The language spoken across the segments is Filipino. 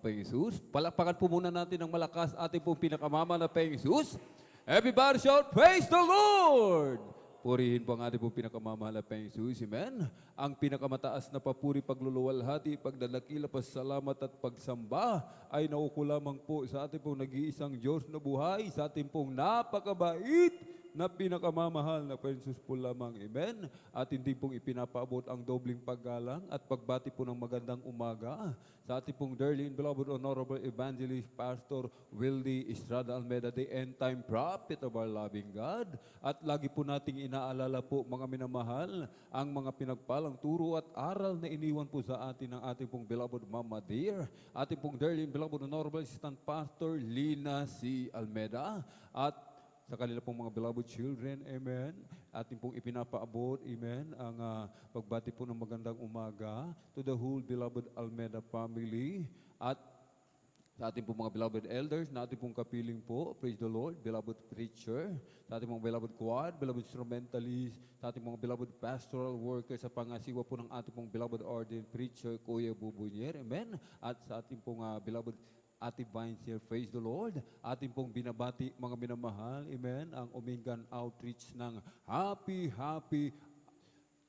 na Panginoong Jesus. Palakpakan po muna natin ng malakas ating pong pinakamamahal na Panginoong Jesus. Everybody shout, praise the Lord! Purihin po ang ating pong pinakamamahal na Panginoong Jesus. Amen. Ang pinakamataas na papuri, pagluluwalhati, pagdalakila, pasalamat at pagsamba ay nauko lamang po sa ating pong nag-iisang Diyos na buhay, sa ating pong napakabait na pinakamamahal na Panginoon Jesus po lamang. Amen. At hindi pong ipinapaabot ang dobling paggalang at pagbati po ng magandang umaga sa ating pong dearly and beloved Honorable Evangelist Pastor Wildy Estrada Almeda, the end time prophet of our loving God. At lagi po nating inaalala po mga minamahal ang mga pinagpalang turo at aral na iniwan po sa atin ng ating pong beloved Mama Dear, ating pong dearly and beloved Honorable Assistant Pastor Lina C. Almeda, at sa kanila pong mga beloved children, amen. Ating pong ipinapaabot, amen, ang pagbati po ng magandang umaga to the whole beloved Almeda family. At sa ating pong mga beloved elders, na ating pong kapiling po, praise the Lord, beloved preacher, sa ating mga beloved choir, beloved instrumentalist, sa ating mga beloved pastoral workers, sa pangasiwa po ng ating pong beloved ordained preacher, Kuya Bubunyer, amen. At sa ating pong beloved Ate Vines here, praise the Lord. Ating pong binabati, mga minamahal, amen, ang Omingan Outreach ng Happy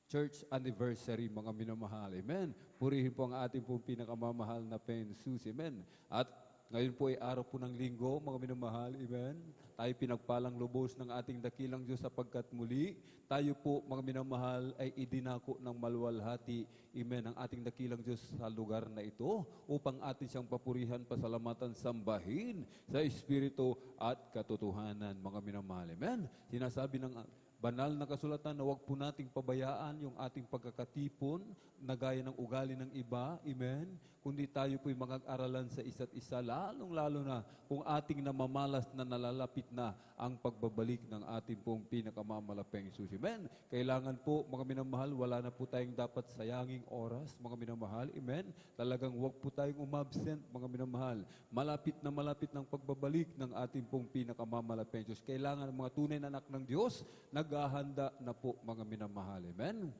Church Anniversary, mga minamahal, amen. Purihin po ang ating pong pinakamamahal na Panginoon Jesus, amen. At ngayon po ay araw po ng linggo, mga minamahal, amen. Tayo pinagpalang lubos ng ating dakilang Diyos sapagkat muli, tayo po, mga minamahal, ay idinako ng maluwalhati, amen, ang ating dakilang Diyos sa lugar na ito upang atin siyang papurihan, pasalamatan, sambahin sa Espiritu at katotohanan, mga minamahal, amen. Sinasabi ng banal na kasulatan na huwag po nating pabayaan yung ating pagkakatipon na gaya ng ugali ng iba, amen, kundi tayo po'y mag-aralan sa isa't isa, lalong-lalo na kung ating namamalas na nalalapit na ang pagbabalik ng ating pong pinakamamalapeng Jesus, amen. Kailangan po, mga minamahal, wala na po tayong dapat sayanging oras, mga minamahal, amen. Talagang huwag po tayong umabsent, mga minamahal. Malapit ng pagbabalik ng ating pong pinakamamalapeng Diyos. Kailangan ng mga tunay na anak ng Diyos, naghahanda na po, mga minamahal, amen.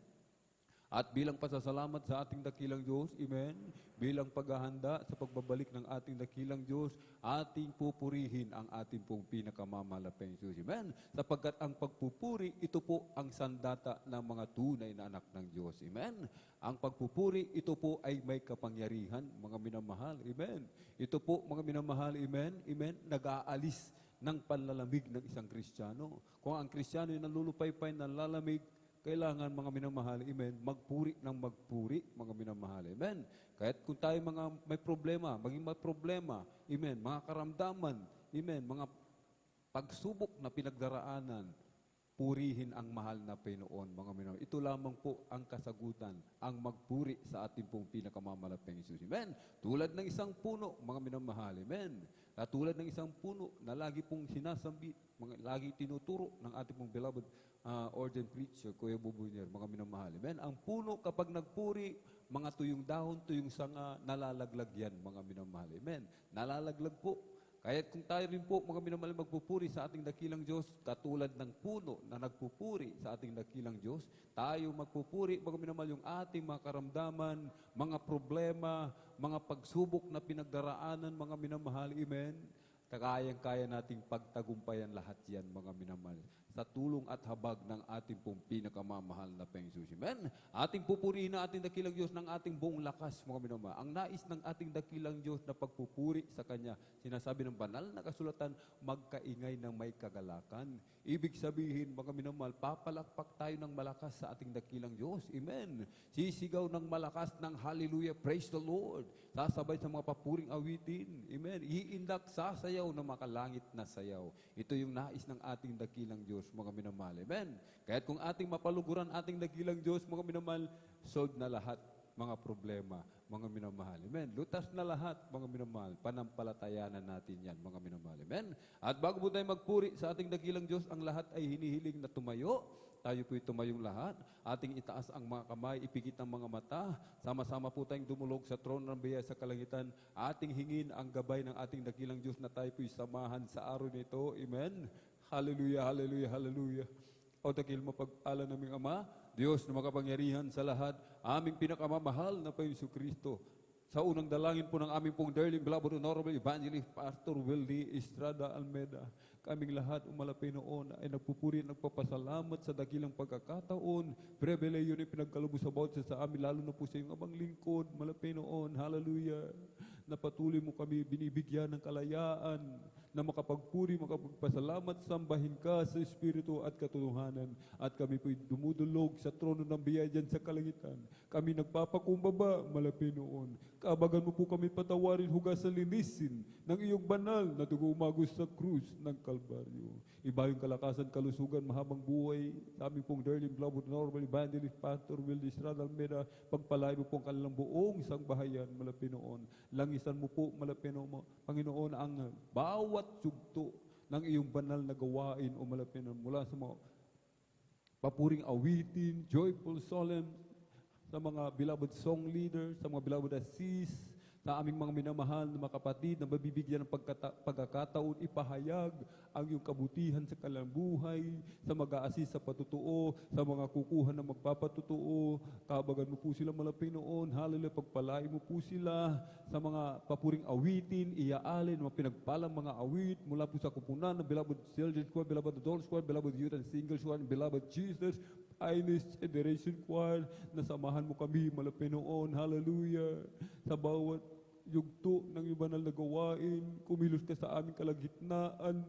At bilang pasasalamat sa ating dakilang Diyos, amen, bilang paghahanda sa pagbabalik ng ating dakilang Diyos, ating pupurihin ang ating pong pinakamamalapeng Diyos, amen. Sapagkat ang pagpupuri, ito po ang sandata ng mga tunay na anak ng Diyos, amen. Ang pagpupuri, ito po ay may kapangyarihan, mga minamahal, amen. Ito po, mga minamahal, amen, amen, nag-aalis ng panlalamig ng isang Kristiyano. Kung ang Kristiyano ay nalulupay-pay, nalalamig, kailangan, mga minamahal, amen, magpuri ng magpuri, mga minamahal, amen. Kahit kung tayo mga may problema, maging may problema, amen, mga karamdaman, amen, mga pagsubok na pinagdaraanan, purihin ang mahal na Panginoon, mga minamahal. Ito lamang po ang kasagutan, ang magpuri sa ating pong pinakamamalapeng Jesus, amen. Tulad ng isang puno, mga minamahal, amen. Tulad ng isang puno na lagi pong sinasambi, lagi tinuturo ng ating pong beloved ordained preacher, Kuya Bubunyer, mga minamahal, amen. Ang puno kapag nagpuri, mga tuyong dahon, tuyong sanga, nalalaglag yan, mga minamahal, amen. Nalalaglag po. Kahit kung tayo rin po, mga minamahal, magpupuri sa ating dakilang Diyos, katulad ng puno na nagpupuri sa ating dakilang Diyos, tayo magpupuri, mga minamahal, yung ating mga karamdaman, mga problema, mga pagsubok na pinagdaraanan, mga minamahal, amen. Kayang-kaya nating pagtagumpayan lahat yan, mga minamahal, sa tulong at habag ng ating pong pinakamamahal na Panginoon Jesus, amen. Ating pupurihin na ating dakilang Diyos ng ating buong lakas, mga minamahal. Ang nais ng ating dakilang Diyos na pagpupuri sa Kanya, sinasabi ng banal na kasulatan, magkaingay ng may kagalakan. Ibig sabihin, mga minamahal, papalakpak tayo ng malakas sa ating dakilang Diyos, amen. Sisigaw ng malakas ng hallelujah, praise the Lord. Sasabay sa mga papuring awitin, amen. Iindak, sasayaw na makalangit na sayaw. Ito yung nais ng ating dakilang Diyos, mga minamahal, amen. Kahit kung ating mapaluguran ating dakilang Diyos, mga minamahal, solved na lahat, mga problema, mga minamahal, amen. Lutas na lahat, mga minamahal, panampalatayanan natin yan, mga minamahal, amen. At bago po tayo magpuri sa ating dakilang Diyos, ang lahat ay hinihiling na tumayo. Tayo po'y tumayong lahat. Ating itaas ang mga kamay, ipikit ang mga mata. Sama-sama po tayong dumulog sa trono ng biyaya sa kalangitan. Ating hingin ang gabay ng ating dakilang Diyos na tayo po'y samahan sa araw nito. Amen. Hallelujah, hallelujah, hallelujah. O dakil mapag-ala naming Ama, Diyos na makapangyarihan sa lahat, aming pinakamamahal na Panginoon Kristo. Sa unang dalangin po ng aming pong dearly beloved Honorable Evangelist Pastor Wildy Estrada Almeda, kaming lahat umalapay noon ay nagpupuri at nagpapasalamat sa dakilang pagkakataon, pribileyo na pinagkalubos sa bawat isa sa amin, lalo na po sa iyong abang lingkod, malapay noon, hallelujah, na patuloy mo kami binibigyan ng kalayaan, na makapagpuri, makapagpasalamat, sambahin ka sa Espiritu at katotohanan. At kami po'y dumudulog sa trono ng biyaya dyan sa kalangitan. Kami nagpapakumbaba, malapit noon. Kaabagan mo po kami patawarin, hugasan, linisin ng iyong banal na dugo umagos sa krus ng Kalbaryo. Iba yung kalakasan, kalusugan, mahabang buhay. Sa aming pong dearly beloved Honorable Evangelist Pastor Wildy Estrada Almeda, pagpalain mo po ang kanilang buong sangbahayan, malapit noon. Langisan mo po, malapit noon, Panginoon, ang bawat sugto ng iyong banal na gawain o malapit noon, mula sa mga papuring awitin, joyful, solemn, sa mga beloved song leaders, sa mga beloved assist, sa aming mga minamahal na mga kapatid na mabibigyan ng pagkakataon ipahayag ang iyong kabutihan sa kanilang buhay, sa mag-a-assist sa patutuo, sa mga kukuha na magpapatutuo, kabagan mo po sila malapit noon, hallelujah, pagpalain mo po sila sa mga papuring awitin, iaalin, mga pinagpalang mga awit, mula po sa kupunan ng beloved children's choir, beloved adults choir, beloved youth and singles choir, beloved Jesus, Irish Generation Choir, nasamahan mo kami malapit noon, hallelujah, sa bawat yugto ng iyong banal na gawain, kumilos ka sa aming kalagitnaan,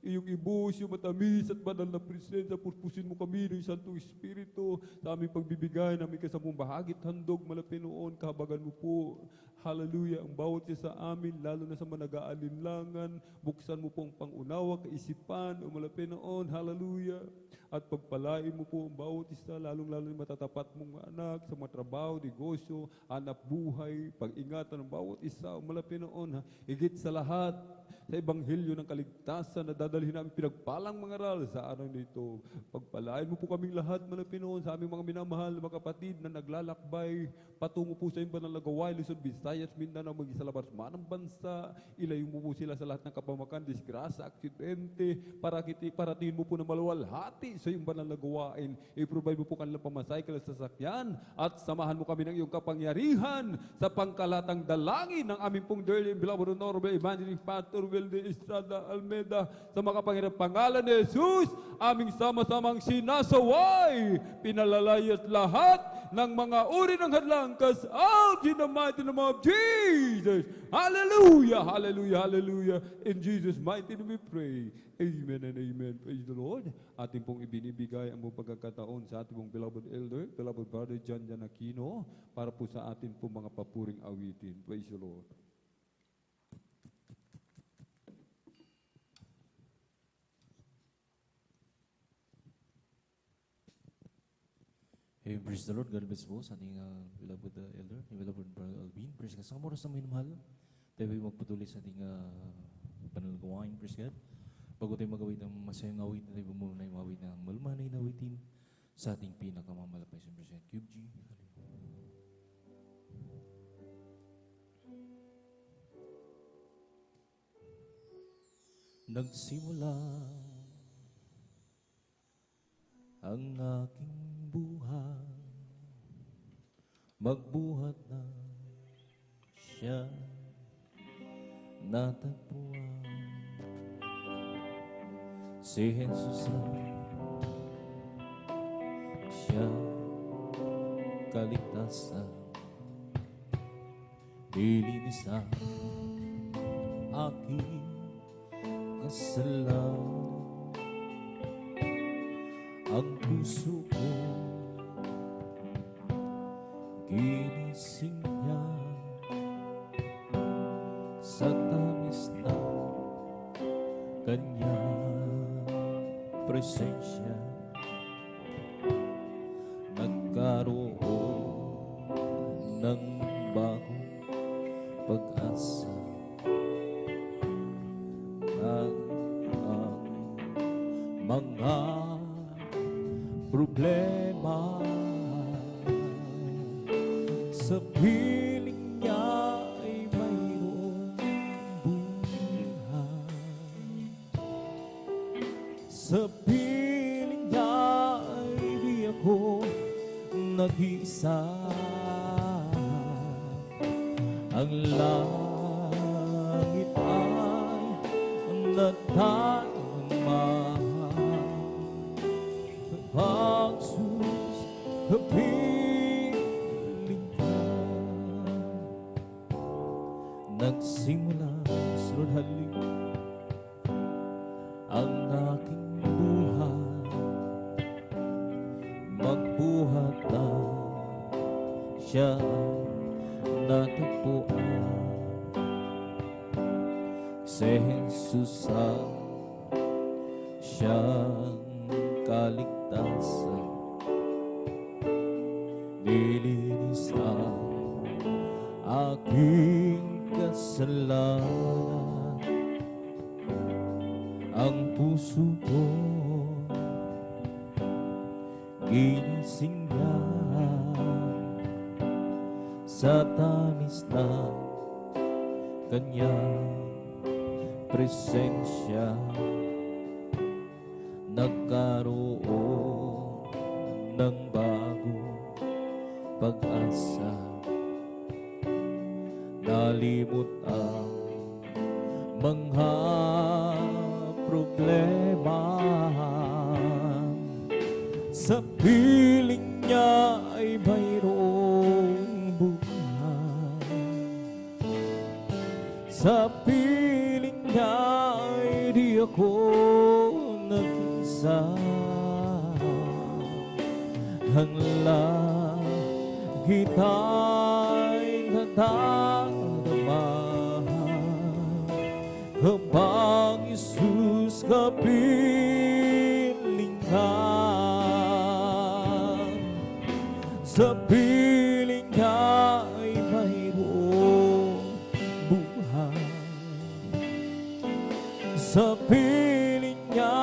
iyong ibus, yung matamis at banal na presensya, purpusin mo kami ng Santong Espiritu, sa aming pagbibigay, namin kasamong bahagit, handog, malapit noon, kahabagan mo po, hallelujah, ang bawat isa sa amin, lalo na sa mga nag-aalinlangan, buksan mo po ang pangunawa, kaisipan, o malapit noon, hallelujah, at pagpalain mo po ang bawat isa, lalong-lalo na matatapat mong anak, sa mga trabaho, negosyo, hanap buhay, pag-ingatan ng bawat isa, o malapit noon, higit sa lahat, sa Ebanghelyo ng Kaligtasan na dadalhin namin pinagpalang mga aral sa araw nito. Pagpalain mo po kaming lahat, malapit noon, sa aming mga minamahal na mga kapatid na naglalakbay, patungo po sa iyong banal na gawain, Luzon, Visayas, Mindanao, mag-isa labas man ng bansa, ilayo mo po sila sa lahat ng kapamakan, disgrasya, aksidente, paratingin mo po na maluwalhati sa iyong banal na gawain, i-provide mo po kanilang pamasay, kanilang sasakyan, at samahan mo kami ng iyong kapangyarihan sa pangkalatang dalangin ng aming pong dearly and beloved Honorable Evangelist Pastor Wildy Estrada Almeda, sa makapangyarang pangalan ni Jesus, aming sama-samang sinasaway, pinalalayas lahat ng mga uri ng hadlang, cast out in the mighty name of Jesus. Hallelujah, hallelujah, hallelujah. In Jesus' mighty name we pray. Amen and amen. Praise the Lord. Atin pong ibinibigay ang buong pagkakataon sa ating pong beloved elder, beloved brother John Aquino, para po sa atin pong mga papuring awitin. Praise the Lord. Hey, praise the Lord. God bless po sa ating beloved elder, beloved brother Alvin. Praise God. Sa oras na may mahal, tayo ay magpatuloy sa ating panalagawain. Praise God. Bago tayo magawin ng masayang awit, tayo muna yung awit ng malumanay na awitin sa ating pinakamamalapay sa President Cube G. Nagsimula ang aking buhay, magbuhat na siya natagpuan. Si Jesus ang siya kaligtasan, nilinis ang aking kasalanan. Ang puso ko ginising niya sa tamis na kanyang presensya. Nagkaroon ng bagong pag-asa at ang mga problema sa piling niya ay mayroong buhay. Sa piling niya ay di ako nag-iisa. ang langit ay nadarama. Pagsus kapiling ka, nagsimula sunod halik ang aking buhay. Magbuhat na siya natagpuan. Si Jesus ang siyang kaligtasan, nilinis ang aking kasalanan. Ang puso ko ginising niya sa tamis na kanyang presensya. Nagkaroon ng bagong pag-asa, nalimot ang mga problema. Sa piling niya ay mayroong buhay. Sa piling niya ay di ako nag-isa. Ang langit ay nadarama kapag Jesus kapiling ka. Sa piling niya ay mayroong buhay. Sa piling niya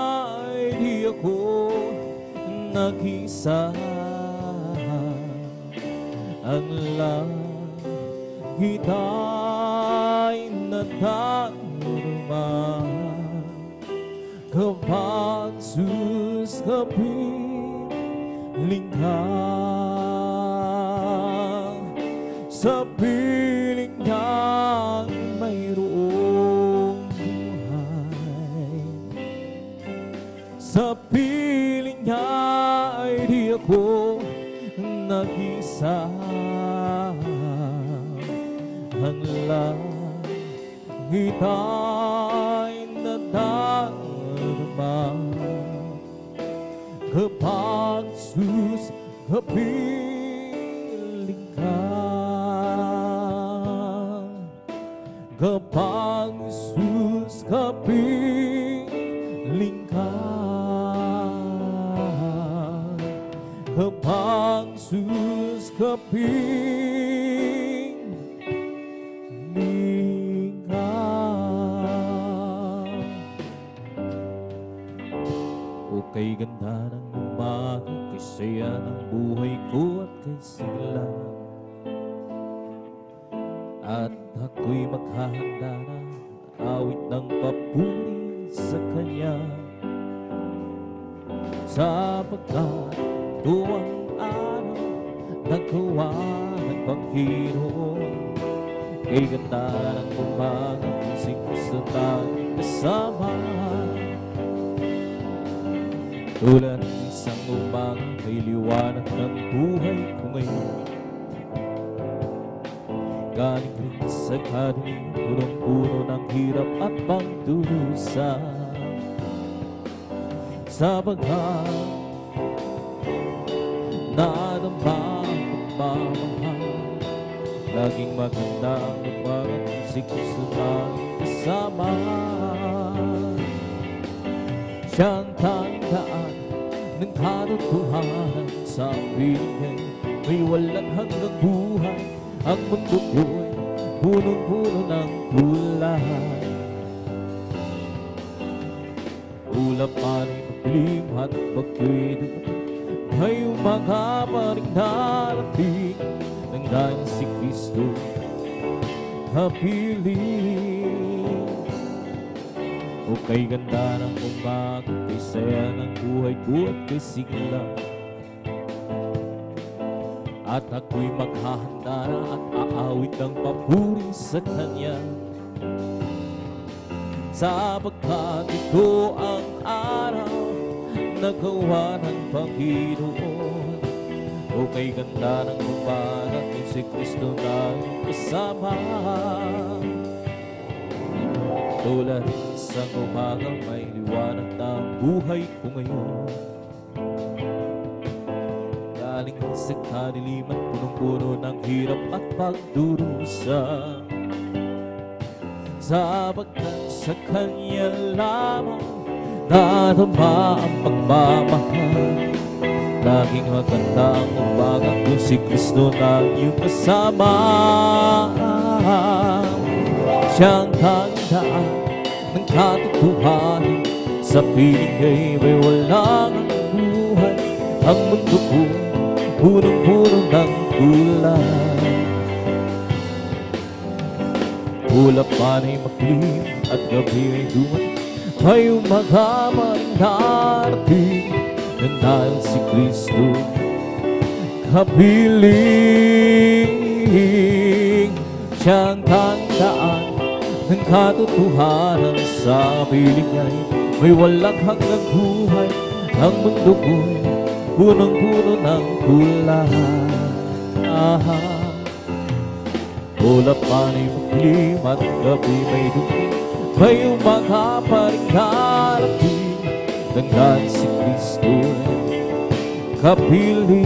ay di ako nag-isa. Ang langit ay nadarama kapag Jesus kapiling ka. Sa piling niya mayroong buhay. Sa piling niya ay di ako nag-isa. Ang langit ay nadarama kapag Jesus kapiling ka. Kapag Jesus kapiling ka. Kapag Jesus kapiling ka. O kay ganda ng umaga, kay saya ng buhay ko at kay sigla, at ako'y maghahanda na awit ng papuri sa Kanya, sapagkat ito ang araw nagawa ng Panginoon. Kay ganda ng umaga, si Kristo tayong kasama. Tulad ng isang umaga, may liwanag ng buhay ko ngayon. Galing rin sa kadilim, punong-puno ng hirap at pagdurusa. Sapagkat nadama ang pagmamahal, laging maganda ang umaga kung si Kristo tayong kasama. Siyang tandaan ng katotohanan sa piling, may walang hanggang buhay. Ang mundo ko'y punong-puno ng kulay. Ulap pa rin magdilim at bagyo'y dumating, may umaga pa rin darating nang dahil si Kristo kapiling. O kay ganda ng umaga, kay saya ng buhay ko at kay sigla, At ako'y maghahanda na at aawit ng papuri sa Kanya. Sapagkat ito ang araw na gawa ng Panginoon. O kay ganda ng umaga kung si Kristo na kasama. Tulad sa umaga may liwanag na ang buhay ko ngayon. Galing sa kadiliman, punong-puno ng hirap at pagdurusa. Sapagkat sa Kanya lamang nadama ang pagmamahal. Laging maganda ang umaga kung si Kristo na iyong kasama. Siyang tandaan ng katotohanan, sa piling ay may walang buhay. Ang mundo ko punong-puno ng kulay. Ulap man ay maklim at gabi ay dumating, may umaga man darating. And dahil si Kristo kapiling, siyang tandaan ng katotohanan, sa piling ay may walang hanggang buhay. Ang mundo ko'y punong-puno ng kulay. Ulap man ay maklim at gabi may dumating, may umaga pa rin darating. Dahil si Kristo kapiling.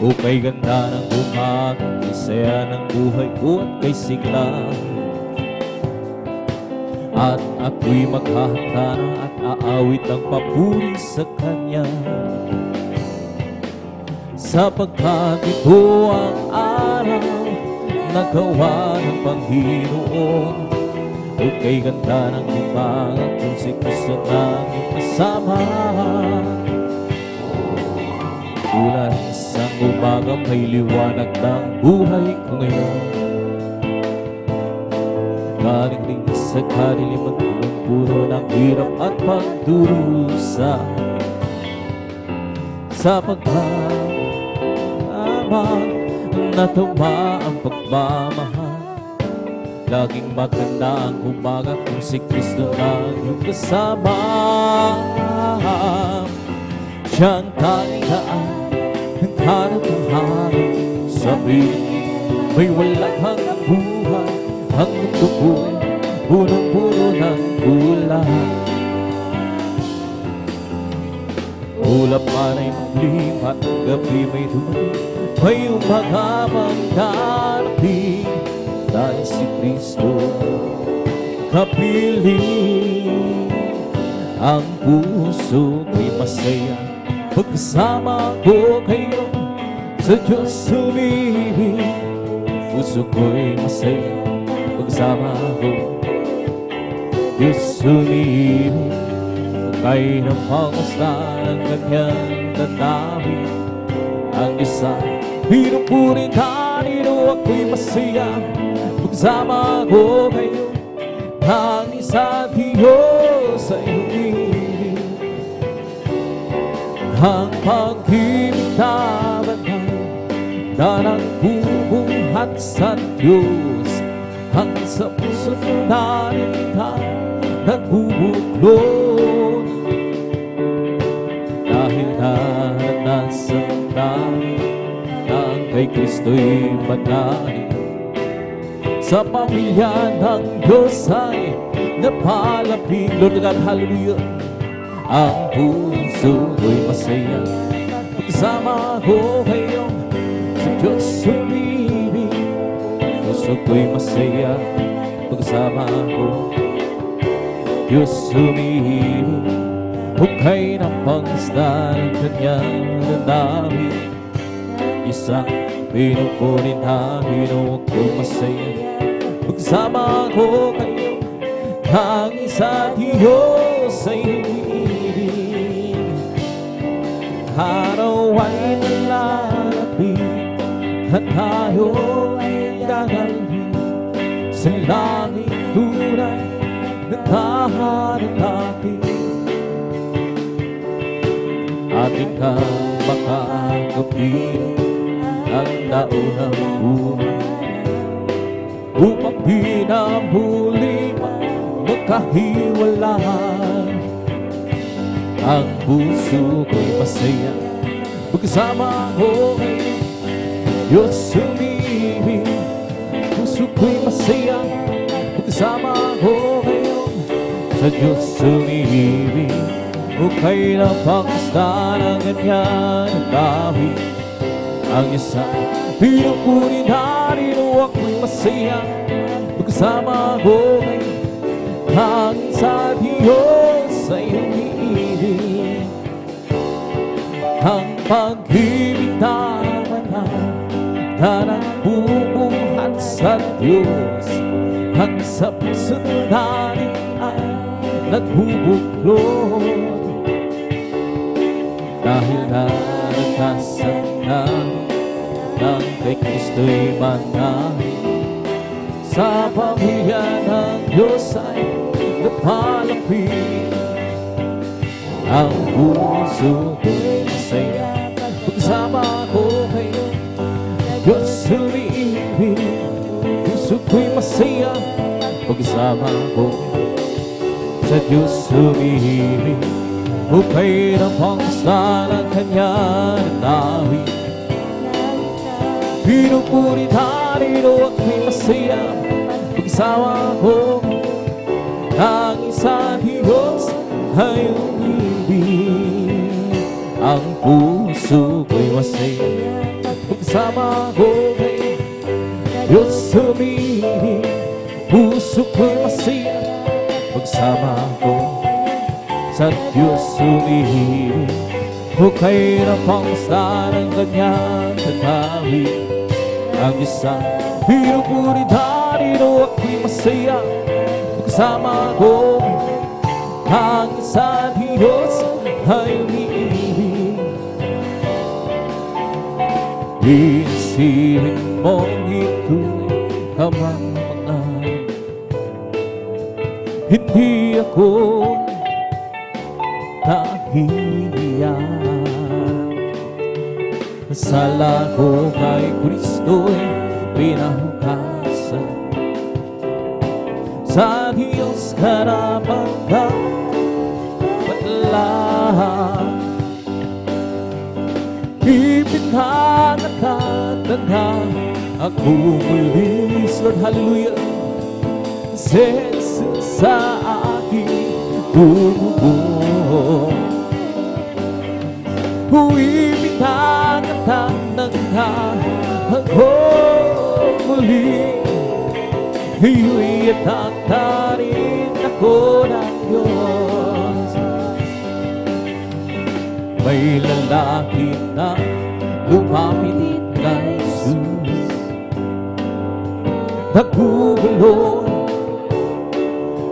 O kay ganda ng umaga, kay saya ng buhay ko at kay sigla. At ako'y maghahanda na at aawit ng papuri sa Kanya. Sapagkat ito ang araw na gawa ng Panginoon. O kay ganda ng umaga kung si Kristo na iyong kasama. Tulad sa umaga may liwanag ng buhay ko ngayon. Galing rin sa kadiliman, punong-puno ng hirap at pagdurusa. Sapagkat lamang natuma ang pagmamahal. Laging maganda ang umaga kung si Kristo na iyong kasama. Siyang tandaan ng katotohanan, sa piling may walang hanggang buhay. Ang mundo ko'y punong-puno ng kulay. Ulap man ay maklim at gabi may dumating, may umaga man darating. Dahil si Kristo kapiling, ang puso ko'y masaya pagkasama ko kayo. Sa Diyos umibig, puso ko'y masaya pagkasama ko. Diyos umibig, kay ng pangasta ng Kanyang dadawin. Ang isa pinupunin kanino ako'y masaya pagkasama ko kayo. Ang isa Diyos ay umibig, ang pag-ibig na banal na nagbubuhat sa Diyos. Ang sa puso natin nagbubuklod, dahil naranasan namin na kay Kristo'y manalig. Sa pamilya ng Diyos ay napalapig. Lord God, hallelujah. Ang puso ko'y masaya pagkasama ko kayo. Sa Diyos umibig, puso ko'y masaya pagkasama ko. Diyos umibig, hukay ng pangisda ng Kanyang dadawin. Isang pinupunin namin o ako'y masaya pagkasama ko kayo. Ang isa Diyos ay umibig, araw ay nalalapit at tayo ay dadalhin sa langit tunay na tahanan natin. Ating makakapit ang daunang buhay upang pinamuli magkahiwalay. Ang puso ko'y masaya magkasama ko ngayon, Diyos umibig. Puso ko'y masaya magkasama ko ngayon, sa Diyos umibig. Okay na pangkasta ng ganyan ang dahil ang isa pinupunin harino ako'y masaya magkasama ko ngayon. Hangin sa Diyos ay umiibig, ang pag-ibig naman na nagbubuhat sa Diyos, ang sa puso't natin ay nagbubuklod. Dahil naranasan na ng kay Kristo'y manahin, sa pamilya ng Diyos ay napalapit. Ang puso ko'y masaya pagkasama ko kayo, Diyos umiibig. Puso ko'y masaya pagkasama ko, sa Diyos umiibig. Hukay ng pangkasta ng kanyang nawi, pinupurit harino ako'y masaya pagkasama ko. Ang isang Diyos ay umibig, ang puso ko'y masaya pagkasama ko ngayon, Diyos umibig. Puso ko'y masaya pagkasama ko, sa Diyos umibig. Hukay na pangkasta ng kanyang katawid, ang isang pinupurit harino ako'y masaya pagkasama ko. Ang isang Diyos ay umiibig. Isipin mong ito'y kamangmangan, hindi ako nahihiyan. Sala ko kay Kristo'y pinahugasan, sa Diyos karapat patlaan. Ibintangan at tanda ako muli, Lord, hallelujah. Jesus sa aking tumubo, ibintangan at tanda ako muli. Iyo'y tatarin ako ng Diyos. May lalaki na lumapit kay Jesus, nagbubulo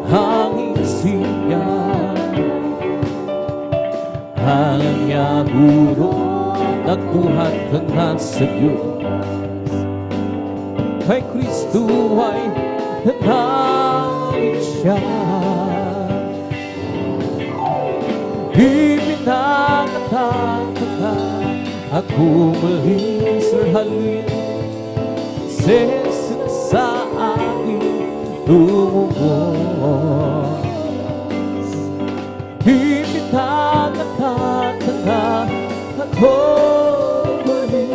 ang isip niya. Ang niya guro, nagbuhat ka nga sa Diyos. Kay Kristo ay nanalig siya. Ibinangataka ako muli, Sir, hallelujah. Jesus sa aking tumubo, ibinangataka ako muli.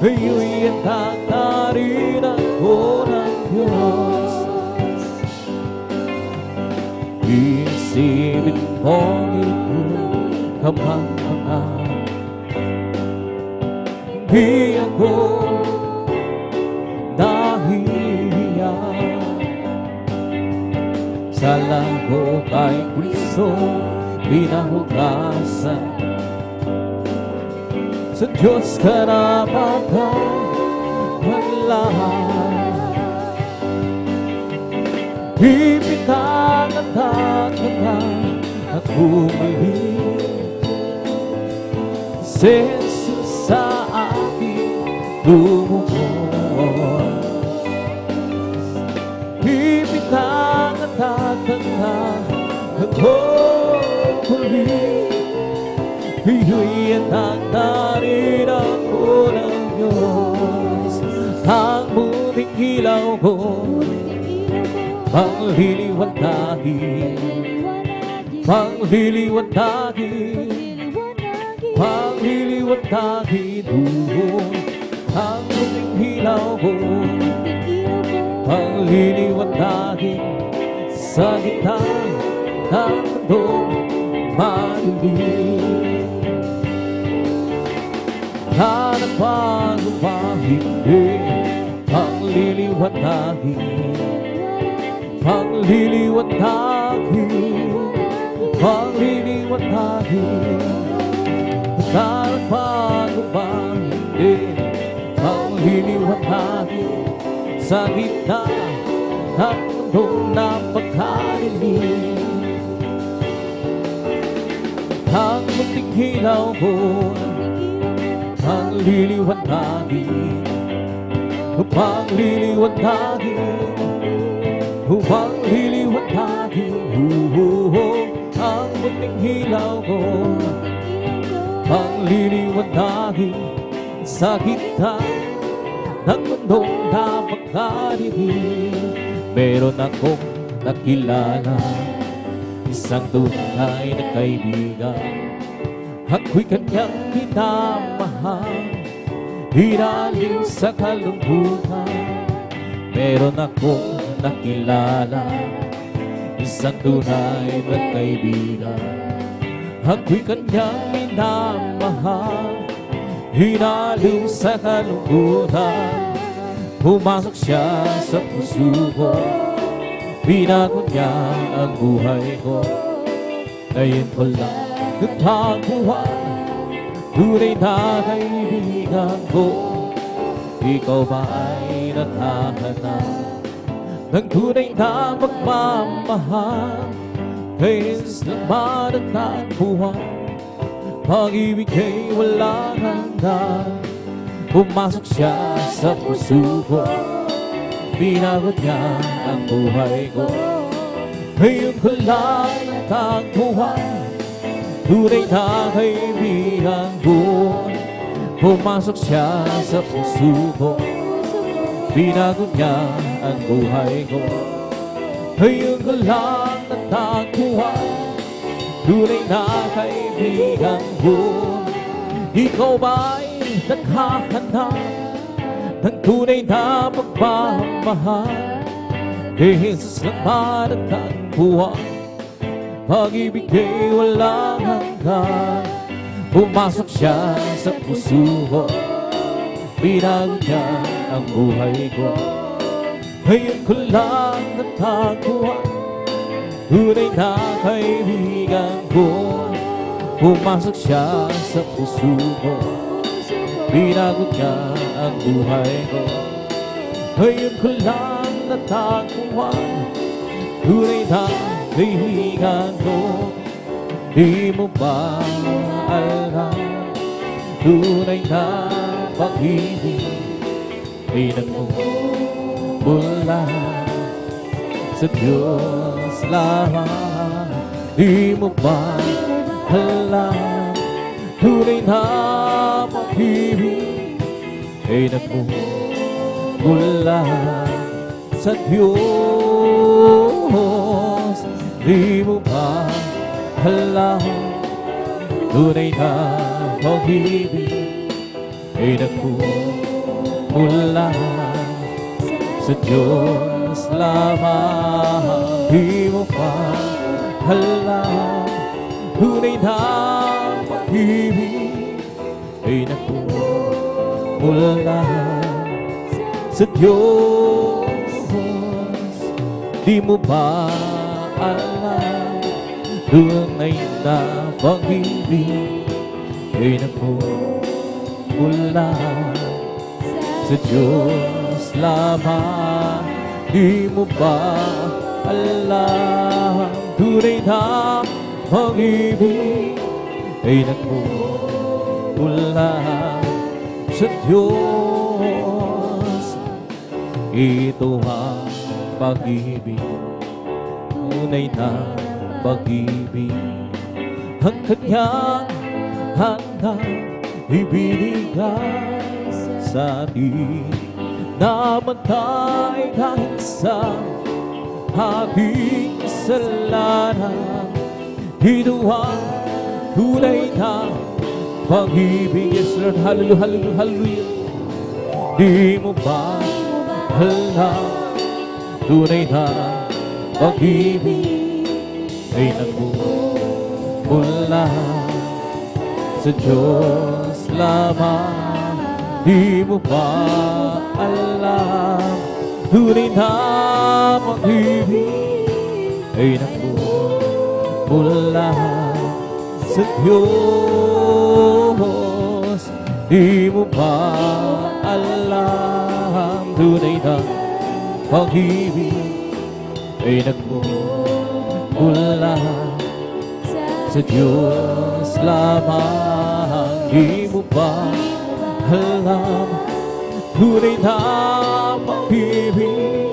Iyo'y tatarin ako ng Diyos. Isipin mo ito'y kamangmangan, hindi ako nahihiyan. Sa lago kay Kristo pinahugasan, sa Diyos karapatan maglahat. Ibintangan at bumalik, Jesus sa aking lumuhod. Ibintangan at bumalik, iyo'y muting ilaw ko, pagliliwanagin, pagliliwanagin, pagliliwanagin doon. Ang muting ilaw ko, pagliliwanagin sa gitna ng mundong madilim. Hanap bago pa hindi, pagliliwanagin, pagliliwanagin, pagliliwanagin. Hanap bago pa hindi, pagliliwanagin sa gitna ng mundong napakadilim. Ang munting ilaw ko, pagliliwanagin, pagliliwanagin, pagliliwanagin. Ang munting ilaw ko, pagliliwanagin sa gitna ng mundong napakadilim. Meron akong nakilala, isang tunay na kaibigan. Ako'y kanyang minamahal, hinaling sa kalungkutan. Meron akong nakilala, isang tunay na kaibigan. Ako'y kanyang minamahal, hinaling sa kalungkutan. Pumasok siya sa puso ko, binago niya ang buhay ko. Ngayon ko lang natagpuan, tunay na kaibigan ko. Ikaw ba ay naghahanap ng tunay na magmamahal? Kaya lang matatagpuan, pag-ibig ay walang hanggan. Pumasok siya sa puso ko, binago niya ang buhay ko. Ngayon ko lang natagpuan, tunay na kaibigan ko. Pumasok siya sa puso ko, binago niya ang buhay ko. Ngayon ko lang natagpuan, tunay na kaibigan ko. Ikaw ba'y naghahanap ng tunay na pagmamahal? Kay Jesus lang matatagpuan, pag-ibig ay walang hanggan. Pumasok siya sa puso ko, binago niya ang buhay ko. Ngayon ko lang natagpuan, tunay na kaibigan ko. Pumasok siya sa puso ko, binago niya ang buhay ko. Ngayon ko lang natagpuan, tunay na kaibigan ko. Di mo ba alam, tunay na pag-ibig ay nagmumula sa Diyos lamang. Di mo ba alam, tunay na pag-ibig ay nagmumula sa Diyos. Di mo ba alam, tunay na pag-ibig ay nagmumula sa Diyos lamang. Di mo ba alam, tunay na pag-ibig ay nagmumula sa Diyos. Di mo ba alam, tunay na pag-ibig ay nagmumula sa Diyos lamang. Di mo ba alam, tunay na pag-ibig ay nagmumula sa Diyos. Ito ang pag-ibig, tunay na pag-ibig, ang kanyang handang ibinigay sa atin. namatay dahil sa aking kasalanan. Ito ang tunay na pag-ibig. Yes, Lord, hallelujah, hallelujah, hallelujah. Di mo ba alam, tunay na pag-ibig ay nagmumula sa Diyos lamang. Di mo ba alam, tunay na pag-ibig ay nagmumula sa Diyos. Di mo ba alam, tunay na pag-ibig ay nagmumula sa Diyos lamang. Di mo ba alam, tunay na pag-ibig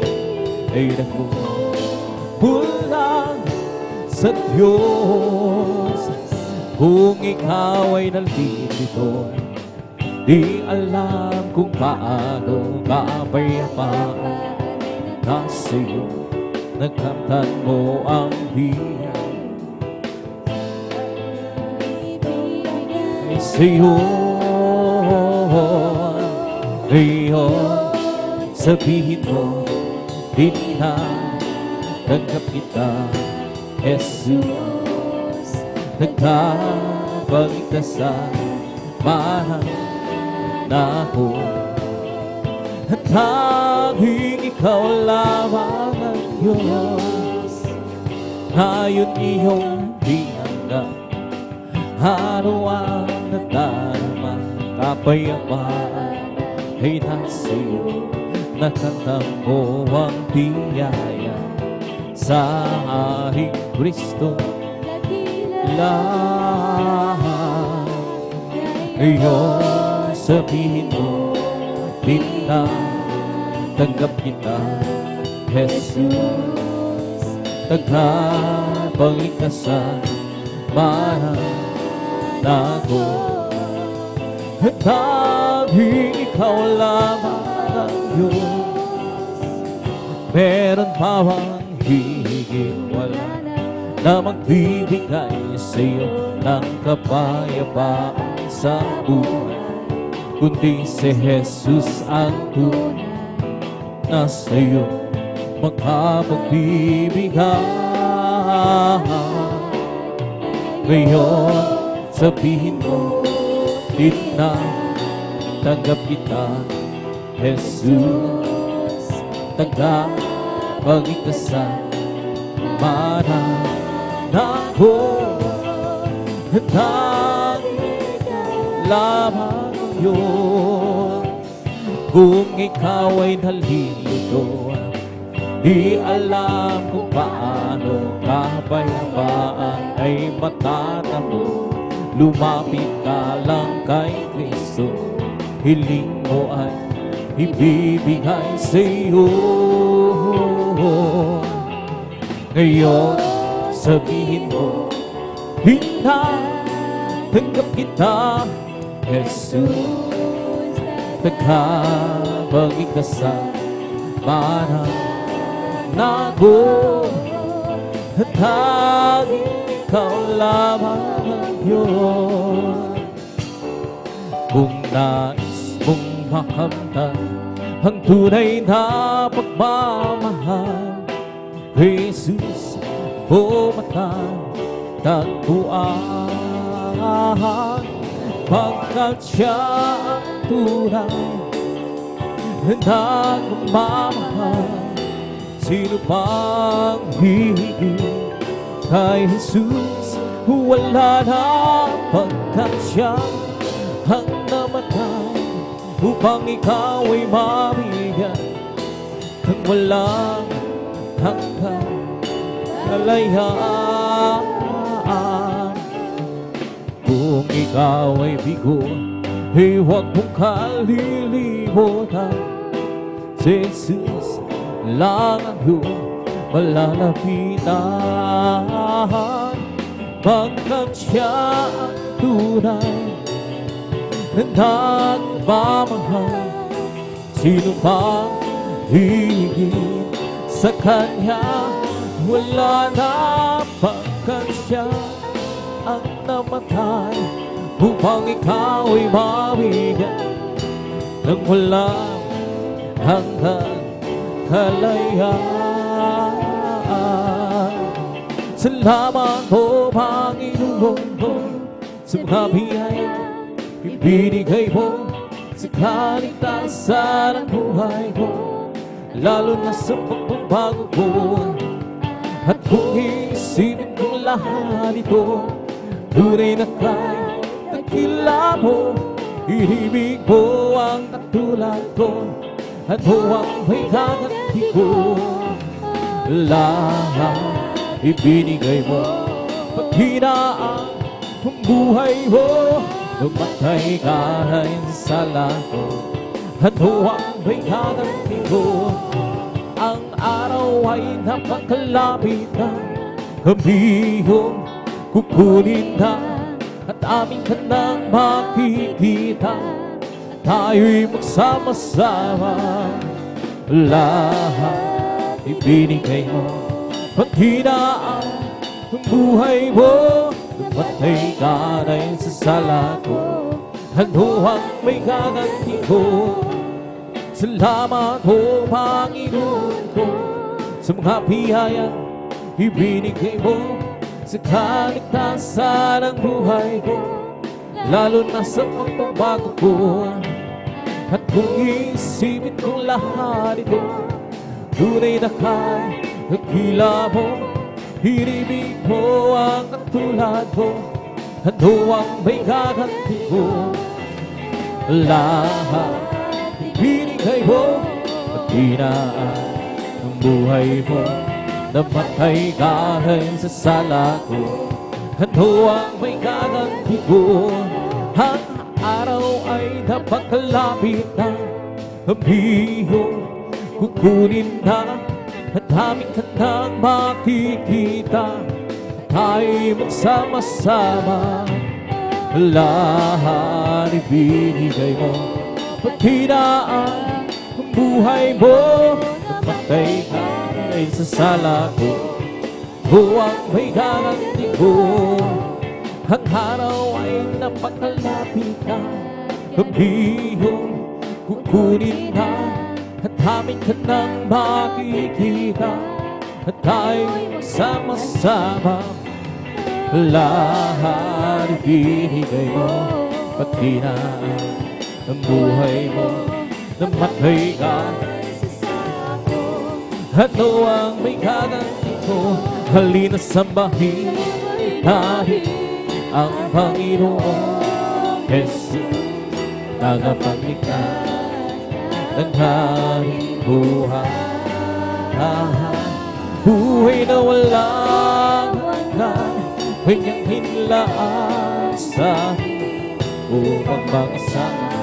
ay nagmumula sa Diyos. Kung ikaw ay nalilito, di alam kung paano kapayapaan na sa'yo nagkamtan mo ang biyaya. Sa'yo ngayon sabihin mo, di na tanggap kita, Jesus. Nagkapagligtasan parang na ako, at tanging ikaw lamang ang Diyos. Ngayon iyong biyaya, araw ang nadarama, kapayapaan ay nasa iyo. Natanggap mo ang biyaya sa aking Kristo lang. Ngayon sabihin mo, di na tanggap kita, Jesus. Nagkapagligtasan parang na ako, at tanging ikaw lamang ang Diyos. Meron pa bang higit wala na magbibigay sa iyo ng kapayapaan sa buhay, kundi si Jesus ang tunay na sa iyo makapagbibigay. Ngayon sabihin mo, di na tanggap kita, Jesus. Nagkapagligtasan para na ako, at tanging lamang yun. Kung ikaw ay nalilito, di alam kung paano kapayapaan ay matatamo, lumapit ka lang kay Kristo, hiling mo ay ibibigay sa iyo. Ngayon sabihin mo, di na tanggap kita, Jesus. Nagkapagligtasan para na ako, at tanging ikaw lamang ang Diyos. Kung nais mong makamtan ang tunay na pagmamahal, Jesus, bumatan, tagpuan, pagkat siya ang tunay na nagmamahal. Sino pang higit kay Jesus? Wala na, pagkat siya ang namatay upang ikaw ay mabigyan ng walang hanggang kalayaan. Kung ikaw ay bigo, ay huwag mong kalilimutan, si Jesus lang ang iyong malalapitan, pagkat siya ang tunay na nagmamahal. sino mang higit sa Kanya. Wala na pagkat siya ang namatay upang ikaw ay mabigyan ng walang hanggang kalayaan. Salamat o Panginoon ko sa mga biyaya ibinigay mo sa kaligtasan ng buhay ko, lalo na sa pagbabago ko. At kung isipin kong lahat ito, tunay na kay dakila mo, inibig mo ang katulad ko, at huwag may gaganti ko. Lahat ibinigay mo, paghinaan ang buhay mo, namatay ka rin sa lahat, at huwag may gaganti ko. Ang araw ay napakalapit na, kami yung kukunin na, at amin ka nang makikita, tayo'y magsama-sama. Lahat ibinigay mo, paghinaan ang buhay mo, namatay ka rin sa sala ko, at huwag may gaganti ko. Salamat o Panginoon ko sa mga biyaya ibinigay mo sa kaligtasan ng buhay ko, lalo na sa pagbabago ko. At kung isipin kong lahat ito, tunay na kay dakila mo, inibig mo ang katulad ko, at huwag may gaganti ko. Lahat ibinigay mo, paghinaan ang buhay mo, namatay ka rin sa sala ko, at huwag may gaganti ko. Ang araw ay napakalapit na, kami yung kukunin na, at amin ka nang makikita, tayo'y magsama-sama. Lahat ibinigay mo, paghinaan ang buhay mo, namatay ka rin sa sala ko, huwag may gaganti ko. Ang araw ay napakalapit na, kami yung kukunin na, at amin ka nang makikita, at tayo'y magsama-sama. Lahat ibinigay mo, paghinaan ang buhay mo, namatay ka at huwag may gaganti ko. Halina sambahin natin ang Panginoon Jesus, tagapagligtas ng haring buhay. Buhay na walang hanggan, kanyang hinlaan sa akin upang makasama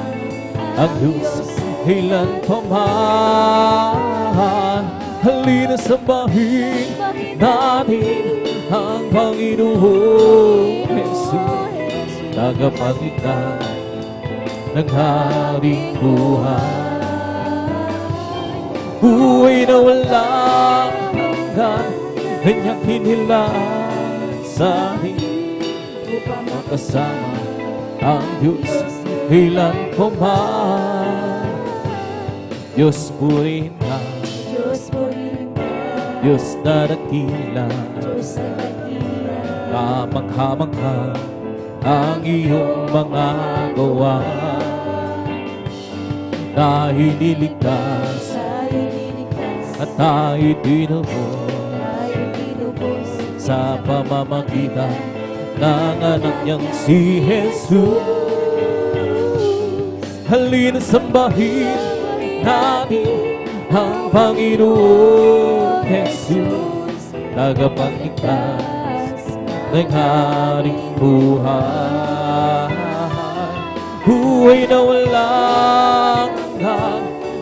ang Diyos ilan pa man. Halina sambahin natin ang Panginoon Jesus, tagapagligtas ng haring buhay. Buhay na walang hanggan, kanyang hinilaan sa akin upang makasama ang Diyos ilan pa man. Diyos purihin ka, Diyos na dakila, kamangha-mangha ang iyong mga gawa. Tayo'y niligtas at tayo'y tinubos sa pamamagitan ng anak niyang si Jesus. Halina sambahin natin ang Panginoon Jesus, tagapagligtas ng haring buhay. Buhay na walang hanggan,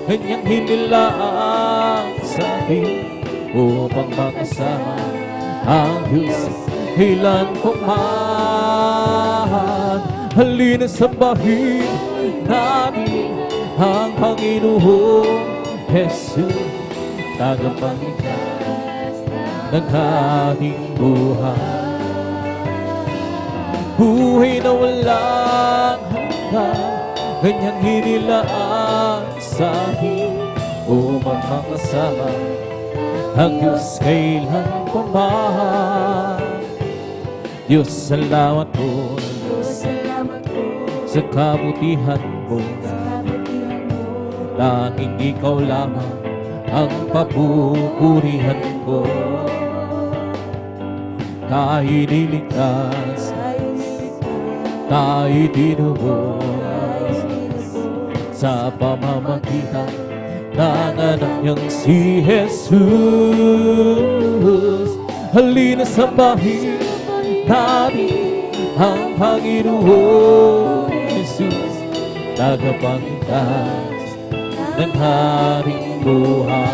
kanyang hinilaan sa atin upang makasama ang Diyos ilan pa man. Halina sambahin natin ang Panginoong Jesus, tagapagligtas ng ating buhay. Buhay na walang hanggan, kanyang hinilaan sa akin upang makasama ang Diyos kailanman. Diyos, salamat po sa kabutihan mo. Tanging ikaw lamang ang papupurihan ko. Tayo niligtas, tayo tinubos sa pamamagitan ng anak niyang si Jesus. Halina sambahin natin ang Panginoong Jesus, tagapagligtas ng haring buhay.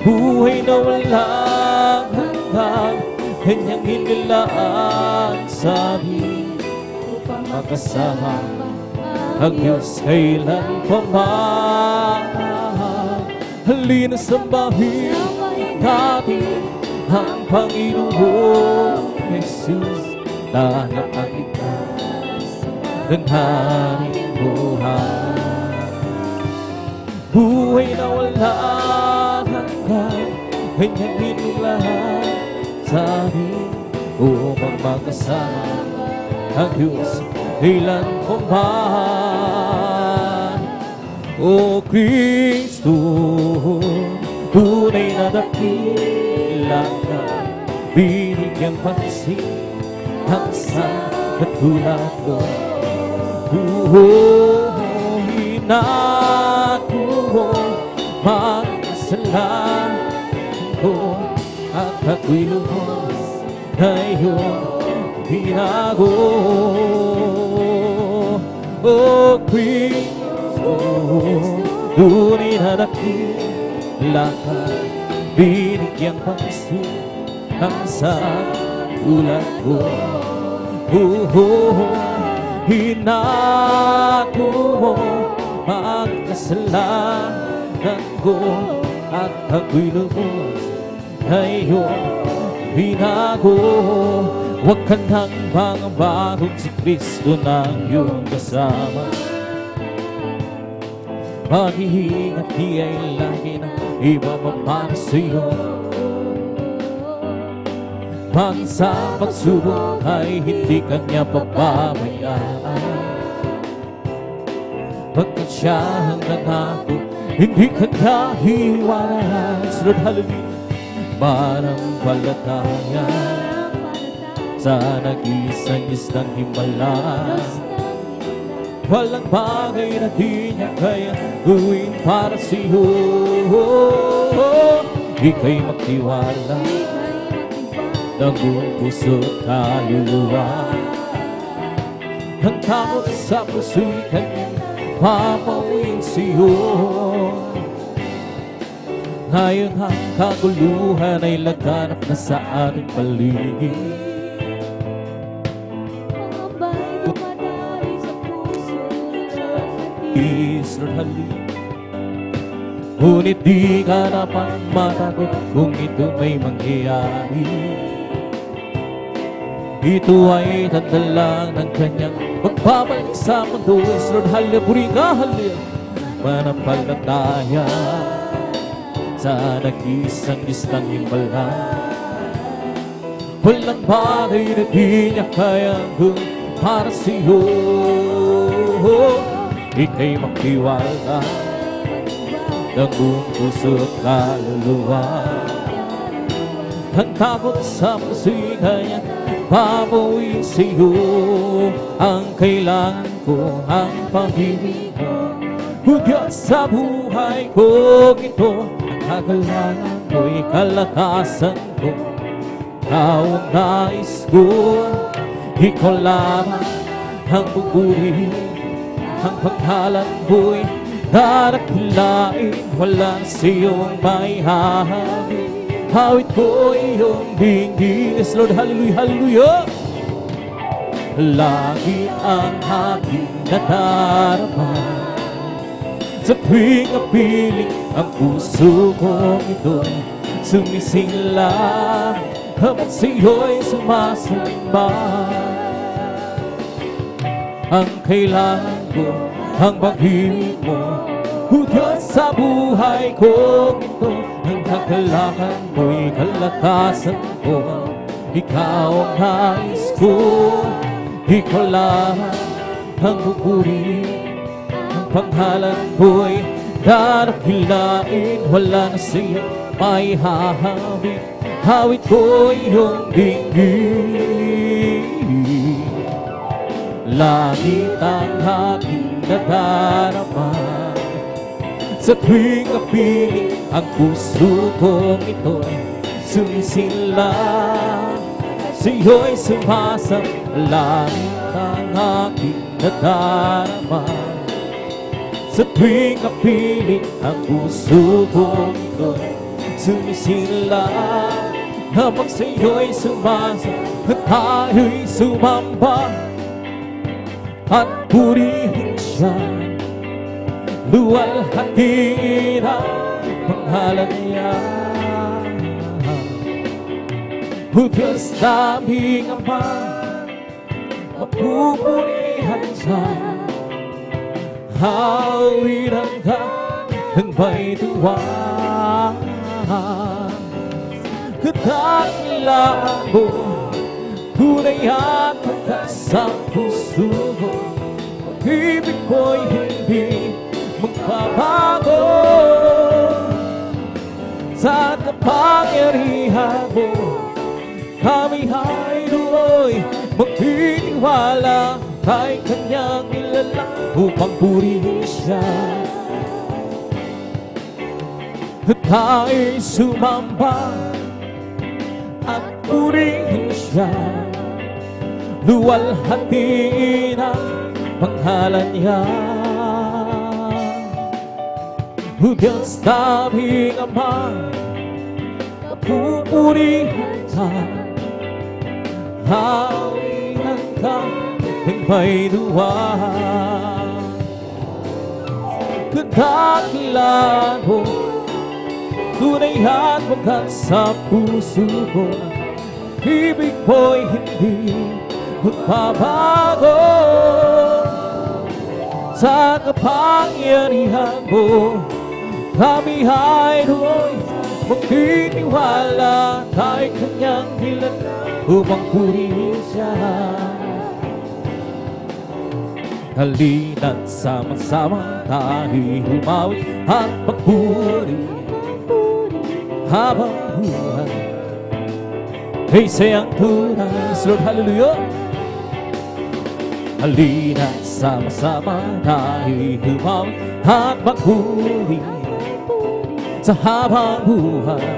Buhay na walang hanggan, kanyang hinilaan sa amin upang makasama ang Diyos kailanman. Halina sambahin natin ang Panginoong Jesus, tagapagligtas ng haring buhay. Buhay na walang hanggan, kanyang hinilaan sa amin upang makasama ang Diyos kailanman. O Kristo, tunay na dakila ka, binigyang pansin ang sa katulad ko. Hinako magkasalanan ko, at ako'y lubos na iyong binago. O Kristo, tunay na dakila ka, binigyang pansin ang sa tulad ko. Hinako mo magkasalanan ko, at ako'y lubos na iyong binago. Huwag ka nang mangamba kung si Kristo na ang iyong kasama. Mag-iingat, di ay lagi na ibababa sa iyo. Pag sa pagsubok ay hindi kanya pababayaan. Pagkat siya ang nangako, hindi kanya hiwalaan. Sunod, hallelujah. Manampalataya sa nag-isang Diyos ng himala. Walang bagay na di niya kaya gawin para sa iyo. Ika'y magtiwala ng buong puso't kaluluwa. Ang takot sa puso'y kanyang papawin sa iyo. Ngayon ang kaguluhan ay laganap na sa ating paligid. Mga ba'y dumadali sa puso ng Lord, hallelujah. Ngunit di ka dapat matakot kung ito may mangyayari. Ito ay tanda lang ng kanyang magbabalik sa mundo. Lord, hallelujah. Puri ka, hallelujah. Manampalataya sa nag-isang Diyos ng himala. Walang bagay na di niya kaya gawin para sa iyo. Ika'y magtiwala ng buong puso at kaluluwa. Ang takot sa puso'y kanya babawin sa iyo. Ang kailangan ko, ang pag-ibig mo, Diyos sa buhay ko ito. Kagalangan ko'y kalakasan ko, ikaw ang nais ko. Ikaw lamang ang pupurihin, ang paghalan ko'y darakilain. Walang siyong may hahabi, hawit ko iyong dinggin. Yes, Lord, hallelujah, hallelujah. lagi ang aking nadarama. Sa tuwing kapiling ang puso kong ito'y sumisingla, habang sa'yo'y sumasamba. Ang kailangan ko, ang pag-ibig mo, O Diyos sa buhay ko ito. Ang kagalakan mo'y kalakasan ko, Ikaw ang nais ko. Ikaw lang ang pupuri, ang pangalan ko'y dadakilain. Wala na sa'yo may hahawit, hawit ko iyong dinggin. Langit ang aking nadarama, sa tuwing kapiling ang puso kong ito'y sumisila. Sa'yo'y sumasang langit ang aking nadarama, sa tuwing kapiling ang puso kong ito'y sumisila. Habang sa'yo'y sumasang at tayo'y sumamba at purihin siya, luwalhatiin ang pangalan niya. O Diyos naming Ama, mapupurihan siya, hawin ang ng may tuwa. Kadakilaan mo, tunay at wagas ang puso mo. Pag-ibig ko'y hindi magbabago, sa kapangyarihan mo kami ay luoy magtitiwala. Kay kanyang nilalang upang purihin siya, at tayo'y sumamba at purihin siya, luwalhatiin ang pangalan niya. O Diyos naming Ama, mapupurihan ka, hawin ka ng may duwa. Kadakilaan mo, tunay at wagas sa puso ko. Ibig mo'y hindi magbabago, sa kapangyarihan mo kami ay doon magtitiwala. Kay kanyang nilalang upang purihin siya, halina't sama-sama tayo'y humawi at magpuri habang buhay ay sayang tunay. Lord, hallelujah. Halina't sama-sama tayo'y humawi at magpuri sa habang buhay